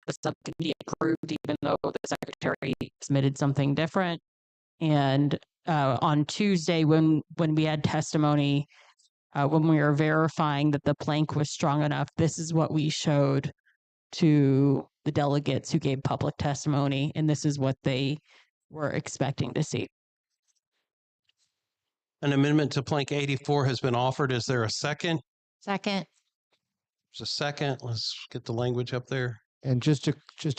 the subcommittee approved, even though the secretary submitted something different. And on Tuesday, when we had testimony, when we were verifying that the plank was strong enough, this is what we showed to the delegates who gave public testimony, and this is what they were expecting to see. An amendment to Plank 84 has been offered. Is there a second? Second. There's a second. Let's get the language up there. And just to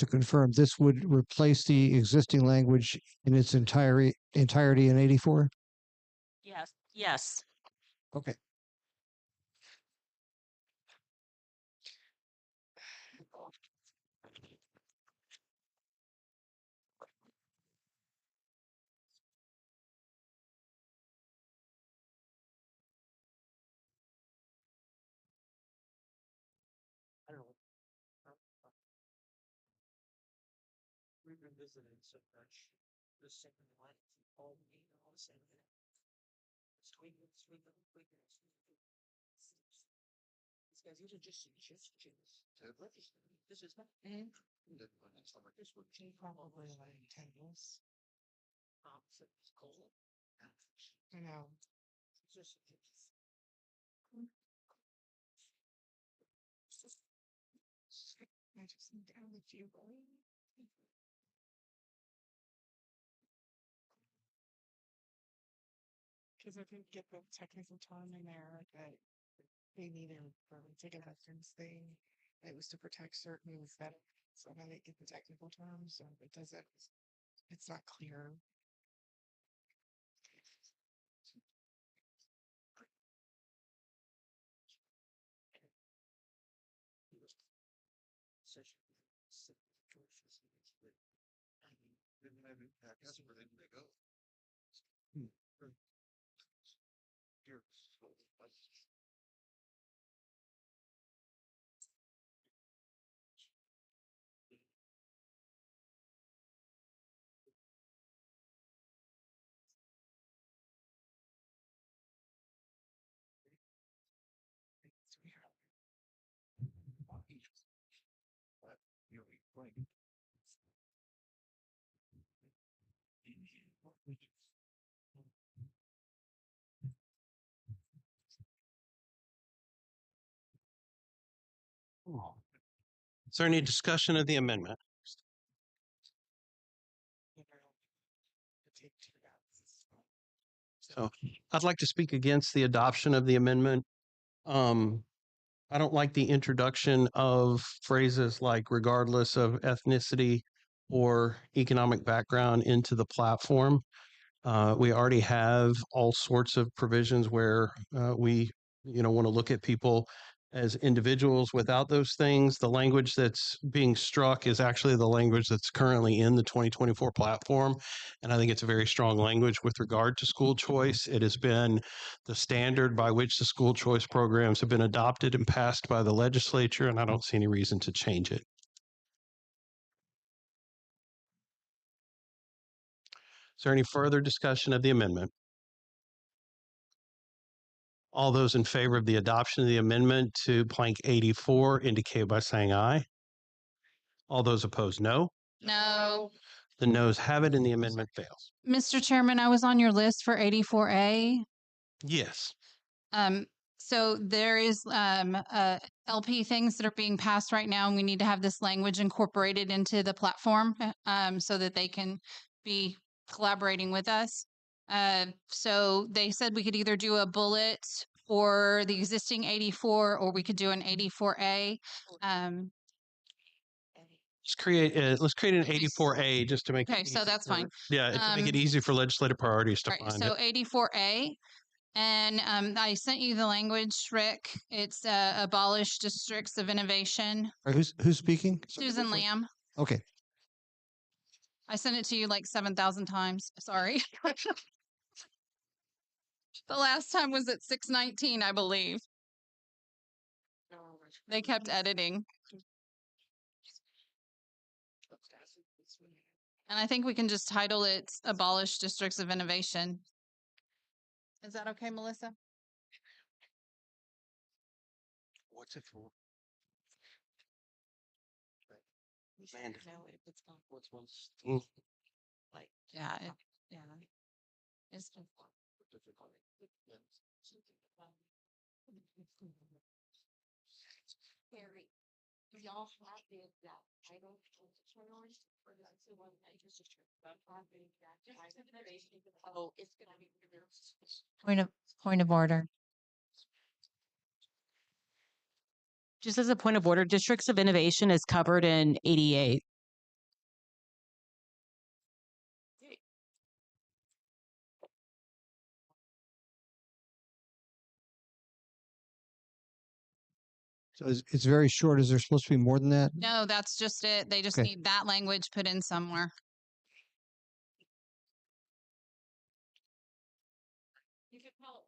confirm, this would replace the existing language in its entirety in 84? Yes. Yes. Okay. I don't know. We revisited so much the second one, all the all the same. These guys, these are just suggestions. This is not and this would change probably like 10 years. Opposite is cold. I know. Just I just need down the few. Because I didn't get the technical term in there that they needed for the ticket veterans thing. It was to protect certain veterans, so I didn't get the technical terms, so it doesn't. It's not clear. Is there any discussion of the amendment? So I'd like to speak against the adoption of the amendment. I don't like the introduction of phrases like regardless of ethnicity or economic background into the platform. We already have all sorts of provisions where we, want to look at people as individuals without those things. The language that's being struck is actually the language that's currently in the 2024 platform. And I think it's a very strong language with regard to school choice. It has been the standard by which the school choice programs have been adopted and passed by the legislature, and I don't see any reason to change it. Is there any further discussion of the amendment? All those in favor of the adoption of the amendment to plank 84 indicate by saying aye. All those opposed, no. No. The noes have it and the amendment fails. Mr. Chairman, I was on your list for 84A. Yes. So there is LP things that are being passed right now, and we need to have this language incorporated into the platform so that they can be collaborating with us. So they said we could either do a bullet for the existing 84, or we could do an 84A. Let's create an 84A just to make Okay, it so that's for- fine. Yeah, to make it easy for legislative priorities to All right, find so it. 84A. And I sent you the language, Rick. It's abolish districts of innovation. All right, who's speaking? Susan Lamb. Okay. I sent it to you like 7,000 times. Sorry. The last time was at 6:19, I believe. They kept editing. And I think we can just title it Abolish Districts of Innovation. Is that okay, Melissa? What's it for? Like, yeah, yeah. It's Harry, do y'all have the exact title of the challenge, or that's the one that you just oh, it's gonna be Point of order. Just as a point of order, districts of innovation is covered in 88. So it's very short. Is there supposed to be more than that? No, that's just it. They just Okay. need that language put in somewhere. You could call it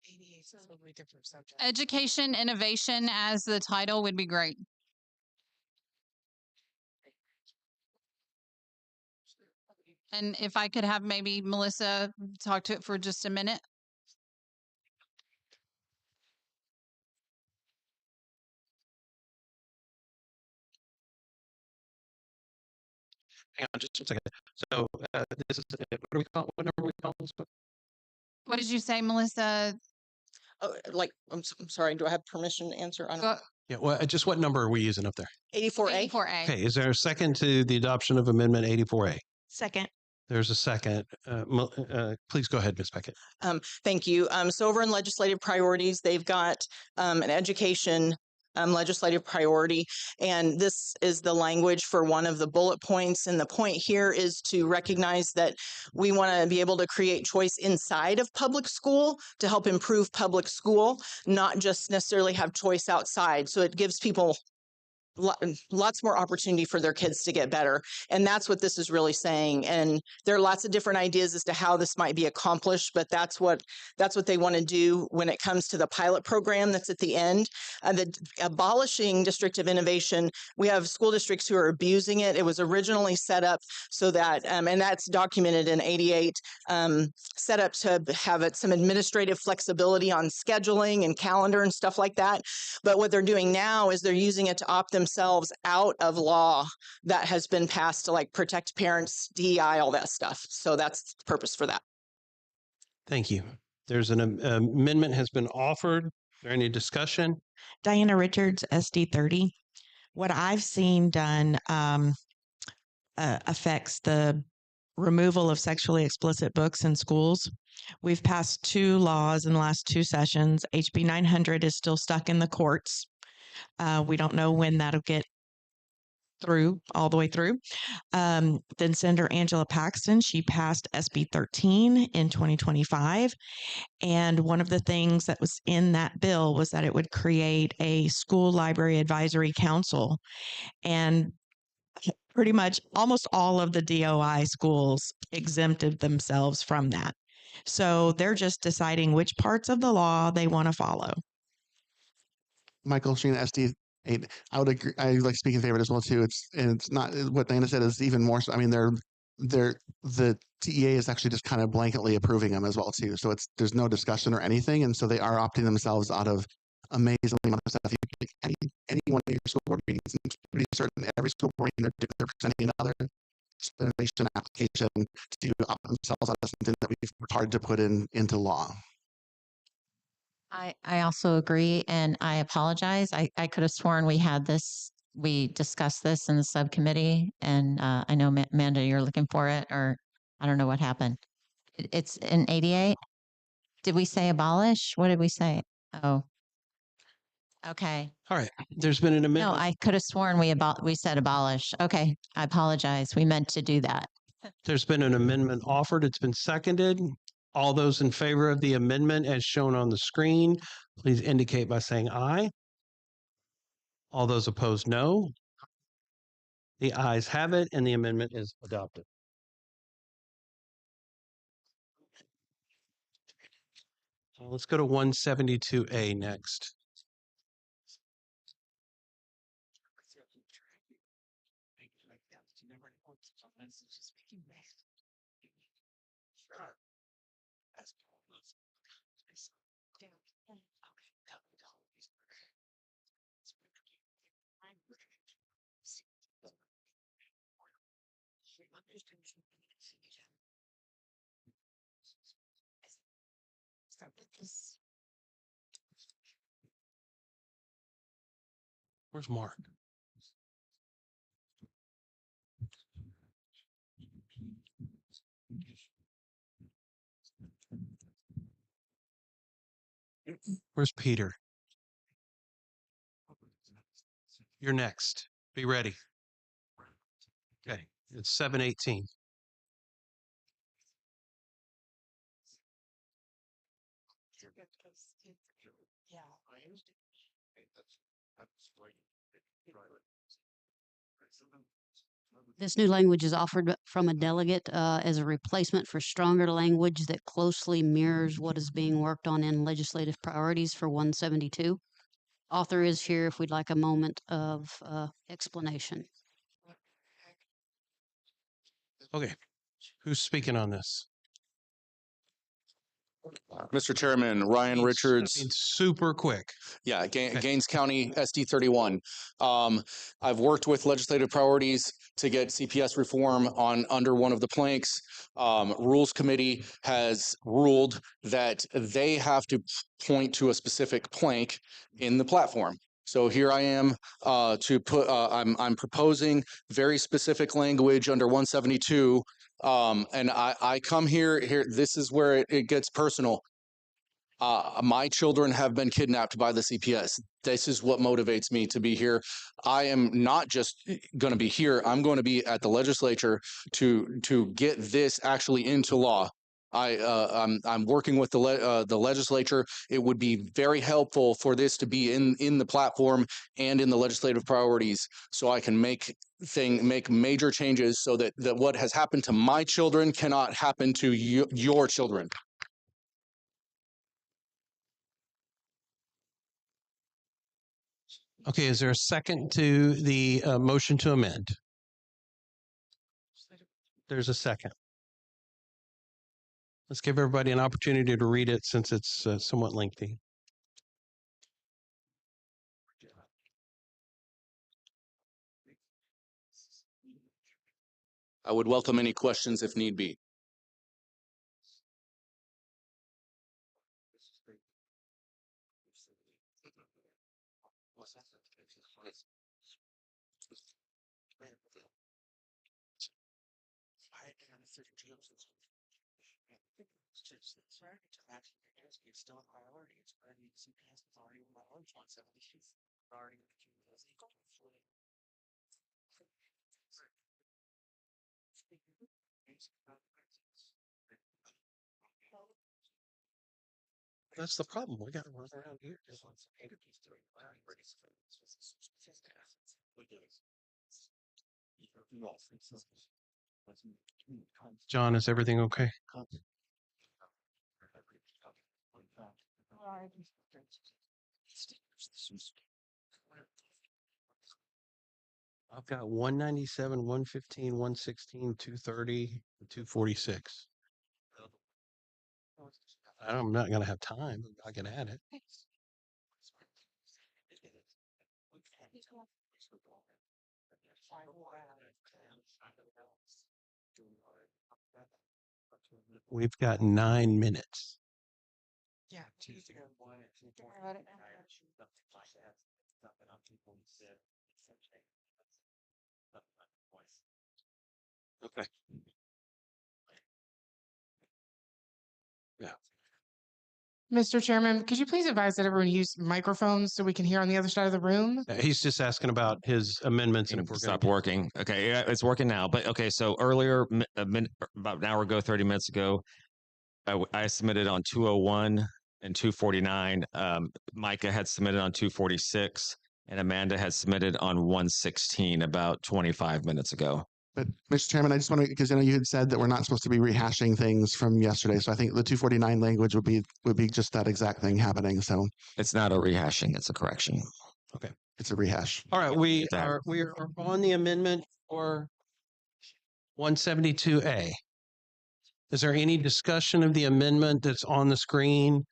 88 is a totally different subject. Education innovation as the title would be great. And if I could have maybe Melissa talk to it for just a minute. Hang on just a second. So this is what do we call? What number we call this? What did you say, Melissa? Oh, I'm sorry. Do I have permission to answer? I don't. Yeah. Well, just what number are we using up there? 84A. 84A. Okay. Is there a second to the adoption of Amendment 84A? Second. There's a second. Please go ahead, Ms. Beckett. Thank you. So over in legislative priorities, they've got an education legislative priority. And this is the language for one of the bullet points. And the point here is to recognize that we want to be able to create choice inside of public school to help improve public school, not just necessarily have choice outside. So it gives people lots more opportunity for their kids to get better. And that's what this is really saying. And there are lots of different ideas as to how this might be accomplished, but that's what they want to do when it comes to the pilot program that's at the end. The abolishing district of innovation, we have school districts who are abusing it. It was originally set up so that, and that's documented in 88, set up to have some administrative flexibility on scheduling and calendar and stuff like that. But what they're doing now is they're using it to opt themselves out of law that has been passed to like protect parents, DEI, all that stuff. So that's the purpose for that. Thank you. There's an amendment has been offered. Is there any discussion? Diana Richards, SD 30. What I've seen done affects the removal of sexually explicit books in schools. We've passed 2 laws in the last 2 sessions. HB 900 is still stuck in the courts. We don't know when that'll get through, all the way through. Then Senator Angela Paxton, she passed SB 13 in 2025. And one of the things that was in that bill was that it would create a school library advisory council. And pretty much almost all of the DOI schools exempted themselves from that. So they're just deciding which parts of the law they want to follow. Michael Sheen, SD 8. I would agree. I like speak in favor as well too. It's not what Diana said is even more so. I mean, the TEA is actually just kind of blanketly approving them as well too. So there's no discussion or anything, and so they are opting themselves out of amazingly amount of stuff. You can take any one of your school board meetings, and pretty certain every school board meeting they're presenting another innovation application to opt themselves out of something that we've worked hard to put into law. I also agree, and I apologize. I could have sworn we discussed this in the subcommittee, and I know, Amanda, you're looking for it, or I don't know what happened. It's in 88? Did we say abolish? What did we say? Oh, okay. All right. There's been an amendment. No, I could have sworn we said abolish. Okay, I apologize. We meant to do that. There's been an amendment offered. It's been seconded. All those in favor of the amendment as shown on the screen, please indicate by saying aye. All those opposed, no. The ayes have it, and the amendment is adopted. Let's go to 172A next. Where's Mark? Where's Peter? You're next. Be ready. Okay, it's 7:18. This new language is offered from a delegate as a replacement for stronger language that closely mirrors what is being worked on in legislative priorities for 172. Author is here if we'd like a moment of explanation. Okay, who's speaking on this? Mr. Chairman, Ryan Richards. Super quick. Yeah, Gaines County SD 31. I've worked with legislative priorities to get CPS reform under one of the planks. Rules Committee has ruled that they have to point to a specific plank in the platform. So here I am to put. I'm proposing very specific language under 172. And I come here. This is where it gets personal. My children have been kidnapped by the CPS. This is what motivates me to be here. I am not just going to be here. I'm going to be at the legislature to get this actually into law. I'm working with the legislature. It would be very helpful for this to be in the platform and in the legislative priorities, so I can make major changes so that what has happened to my children cannot happen to your children. Okay, is there a second to the motion to amend? There's a second. Let's give everybody an opportunity to read it since it's somewhat lengthy. I would welcome any questions if need be. That's the problem. We got to run around here. John, is everything okay? I've got 197, 115, 116, 230, 246. I'm not going to have time. I can add it. We've got 9 minutes. Yeah. Okay. Yeah. Mr. Chairman, could you please advise that everyone use microphones so we can hear on the other side of the room? He's just asking about his amendments and if we're going Stop working. Okay, yeah, it's working now. But okay, so earlier, about an hour ago, 30 minutes ago, I submitted on 201 and 249. Micah had submitted on 246, and Amanda had submitted on 116 about 25 minutes ago. But Mr. Chairman, I just want to, because you had said that we're not supposed to be rehashing things from yesterday. So I think the 249 language would be just that exact thing happening. So it's not a rehashing; it's a correction. Okay, it's a rehash. All right, we are on the amendment for 172A. Is there any discussion of the amendment that's on the screen,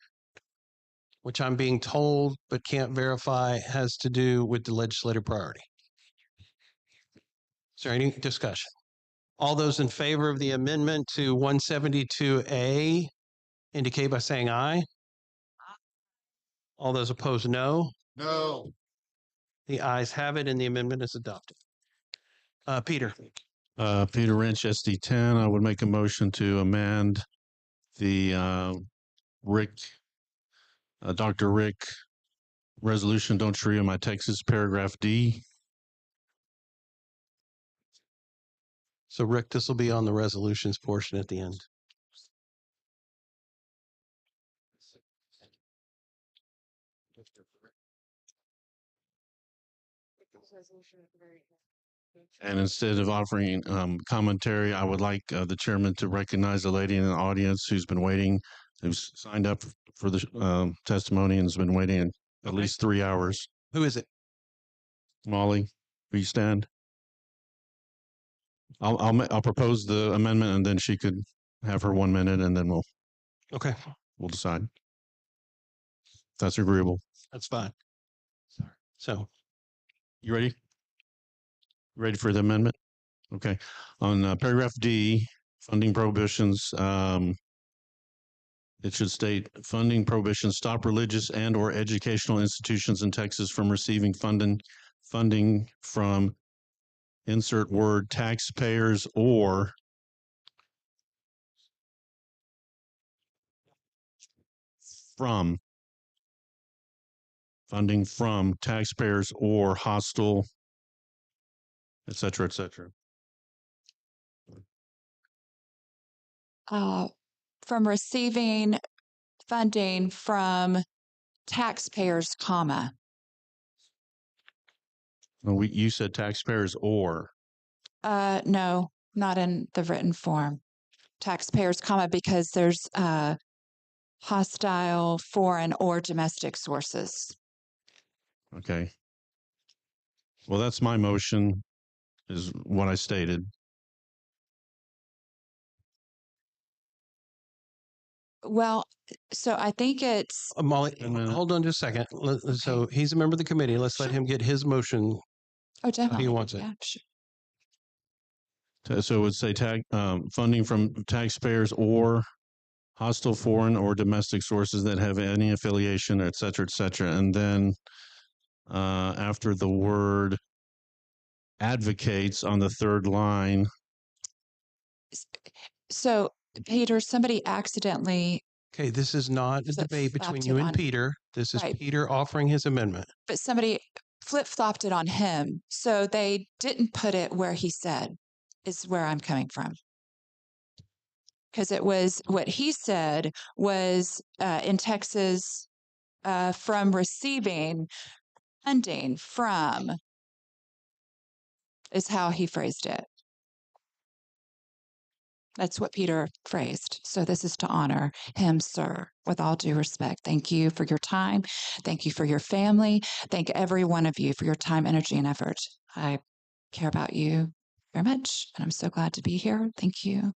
which I'm being told but can't verify has to do with the legislative priority? Is there any discussion? All those in favor of the amendment to 172A indicate by saying aye. All those opposed, no. No. The ayes have it, and the amendment is adopted. Peter. Peter Wrench, SD10. I would make a motion to amend the Dr. Rick resolution, don't tree in my Texas, paragraph D. So, Rick, this will be on the resolutions portion at the end. And instead of offering commentary, I would like the chairman to recognize a lady in the audience who's been waiting, who's signed up for the testimony and has been waiting at least 3 hours. Who is it? Molly, will you stand? I'll propose the amendment and then she could have her 1 minute and then we'll decide. If that's agreeable. That's fine. So, you ready? Ready for the amendment? Okay. On paragraph D, funding prohibitions, it should state funding prohibitions stop religious and or educational institutions in Texas from receiving funding from insert word taxpayers or from funding from taxpayers or hostile, et cetera, et cetera. From receiving funding from taxpayers, comma. Well, you said taxpayers or. No, not in the written form. Taxpayers, comma, because there's hostile, foreign, or domestic sources. Okay. Well, that's my motion, is what I stated. Well, so I think it's Molly, hold on just a second. So he's a member of the committee. Let's let him get his motion. Oh, definitely. He wants it. Yeah, sure. So it would say funding from taxpayers or hostile foreign or domestic sources that have any affiliation, et cetera, et cetera. And then after the word advocates on the third line. So, Peter, somebody accidentally. Okay, this is not a debate between you and Peter. This is right. Peter offering his amendment. But somebody flip-flopped it on him. So they didn't put it where he said, is where I'm coming from. Because it was what he said was in Texas from receiving funding from is how he phrased it. That's what Peter phrased. So this is to honor him, sir, with all due respect. Thank you for your time. Thank you for your family. Thank every one of you for your time, energy, and effort. I care about you very much, and I'm so glad to be here. Thank you.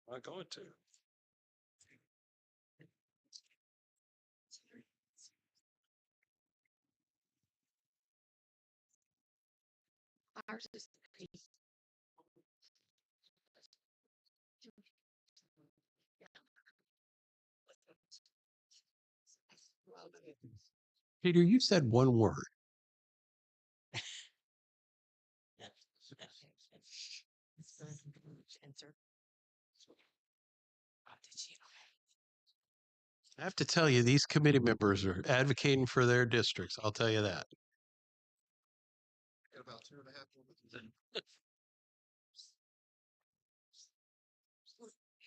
I'm going to. Ours is Peter, you said one word. I have to tell you, these committee members are advocating for their districts. I'll tell you that. About 2.5 minutes.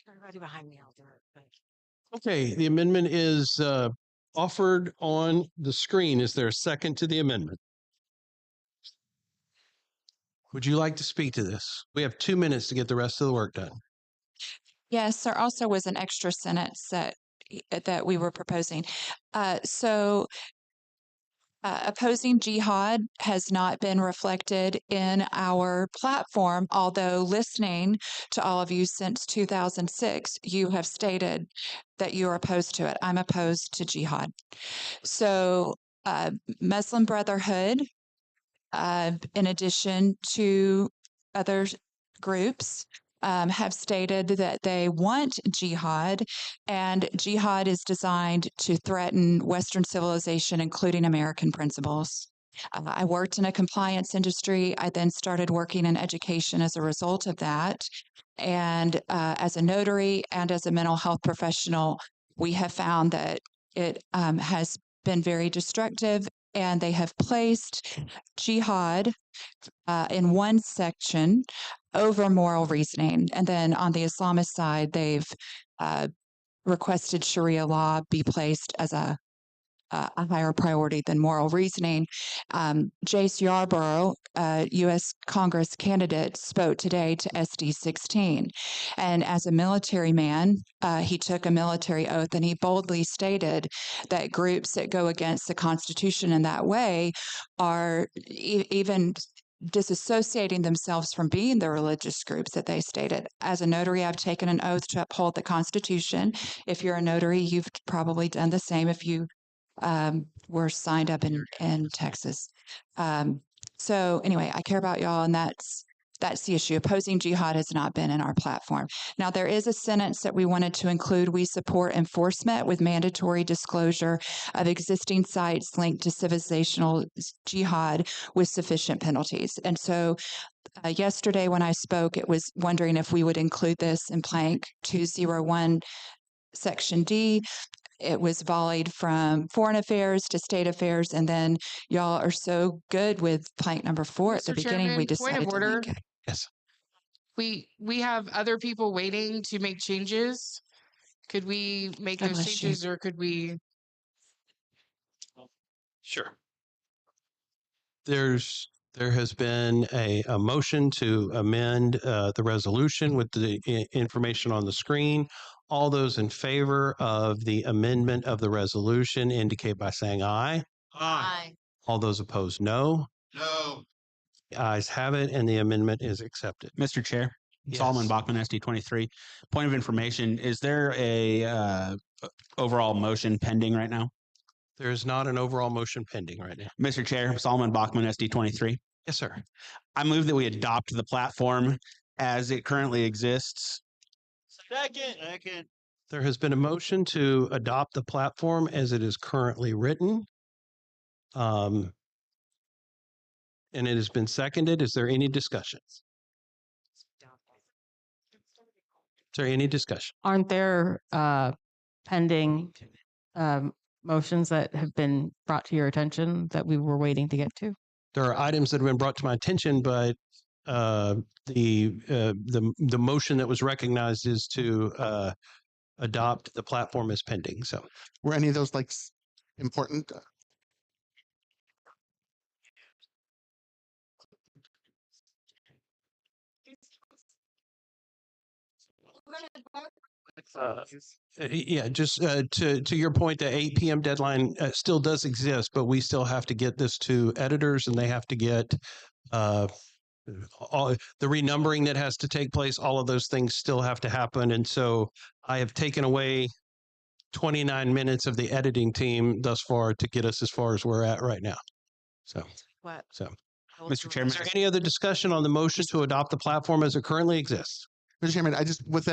Everybody behind me, I'll do it. Okay, the amendment is offered on the screen. Is there a second to the amendment? Would you like to speak to this? We have 2 minutes to get the rest of the work done. Yes, there also was an extra sentence that we were proposing. Opposing jihad has not been reflected in our platform, although listening to all of you since 2006, you have stated that you're opposed to it. I'm opposed to jihad. So, Muslim Brotherhood, in addition to other groups, have stated that they want jihad, and jihad is designed to threaten Western civilization, including American principles. I worked in a compliance industry. I then started working in education as a result of that. And as a notary and as a mental health professional, we have found that it has been very destructive, and they have placed jihad in one section over moral reasoning. And then on the Islamist side, they've requested Sharia law be placed as a higher priority than moral reasoning. Jace Yarborough, U.S. Congress candidate, spoke today to SD 16. And as a military man, he took a military oath, and he boldly stated that groups that go against the Constitution in that way are even disassociating themselves from being the religious groups that they stated. As a notary, I've taken an oath to uphold the Constitution. If you're a notary, you've probably done the same if you were signed up in Texas. So anyway, I care about y'all, and that's the issue. Opposing jihad has not been in our platform. Now, there is a sentence that we wanted to include. We support enforcement with mandatory disclosure of existing sites linked to civilizational jihad with sufficient penalties. And so yesterday when I spoke, it was wondering if we would include this in plank 201 section D. It was volleyed from foreign affairs to state affairs, and then y'all are so good with plank number 4 at the Mr. beginning. Chairman, We point decided of to order. link it. Yes. We have other people waiting to make changes. Could we make God those bless you. changes, or could we? Sure. There has been a motion to amend the resolution with the information on the screen. All those in favor of the amendment of the resolution indicate by saying aye. Aye. All those opposed, no. No. The ayes have it, and the amendment is accepted. Mr. Chair, Yes. Solomon Bachman, SD23. Point of information, is there a overall motion pending right now? There is not an overall motion pending right now. Mr. Chair, Solomon Bachman, SD23. Yes, sir. I move that we adopt the platform as it currently exists. Second. There has been a motion to adopt the platform as it is currently written. And it has been seconded. Is there any discussion? Is there any discussion? Aren't there pending motions that have been brought to your attention that we were waiting to get to? There are items that have been brought to my attention, but the motion that was recognized is to adopt the platform as pending. So, were any of those like important? Yeah, just to your point, the 8 p.m. deadline still does exist, but we still have to get this to editors, and they have to get all the renumbering that has to take place. All of those things still have to happen, and so I have taken away 29 minutes of the editing team thus far to get us as far as we're at right now. So, Mr. Chairman, is there any other discussion on the motion to adopt the platform as it currently exists? Mr. Chairman, I just with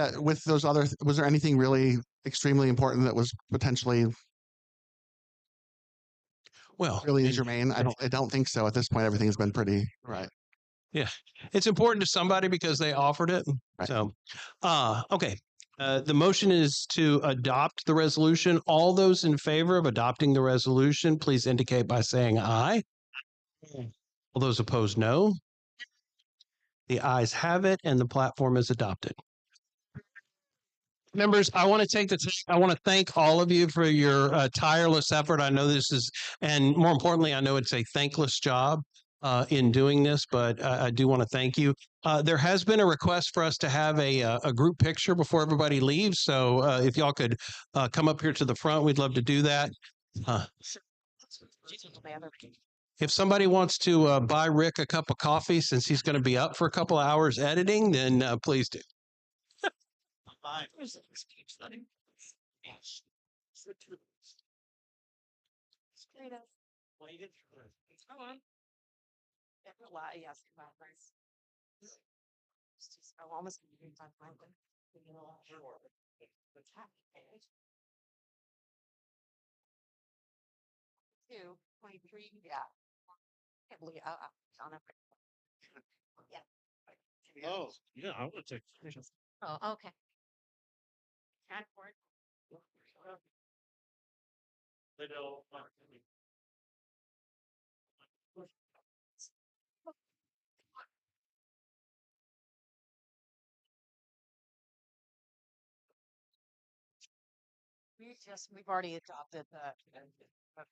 those other, was there anything really extremely important that was potentially really germane? I don't think so. At this point, everything's been pretty right. Yeah, it's important to somebody because they offered it. Right. So, okay. The motion is to adopt the resolution. All those in favor of adopting the resolution, please indicate by saying aye. All those opposed, no. The ayes have it, and the platform is adopted. Members, I want to thank all of you for your tireless effort. I know this is, and more importantly, I know it's a thankless job in doing this, but I do want to thank you. There has been a request for us to have a group picture before everybody leaves. So if y'all could come up here to the front, we'd love to do that. If somebody wants to buy Rick a cup of coffee since he's going to be up for a couple of hours editing, then please do. Oh, yeah, I would take pictures. Oh, okay. We've already adopted the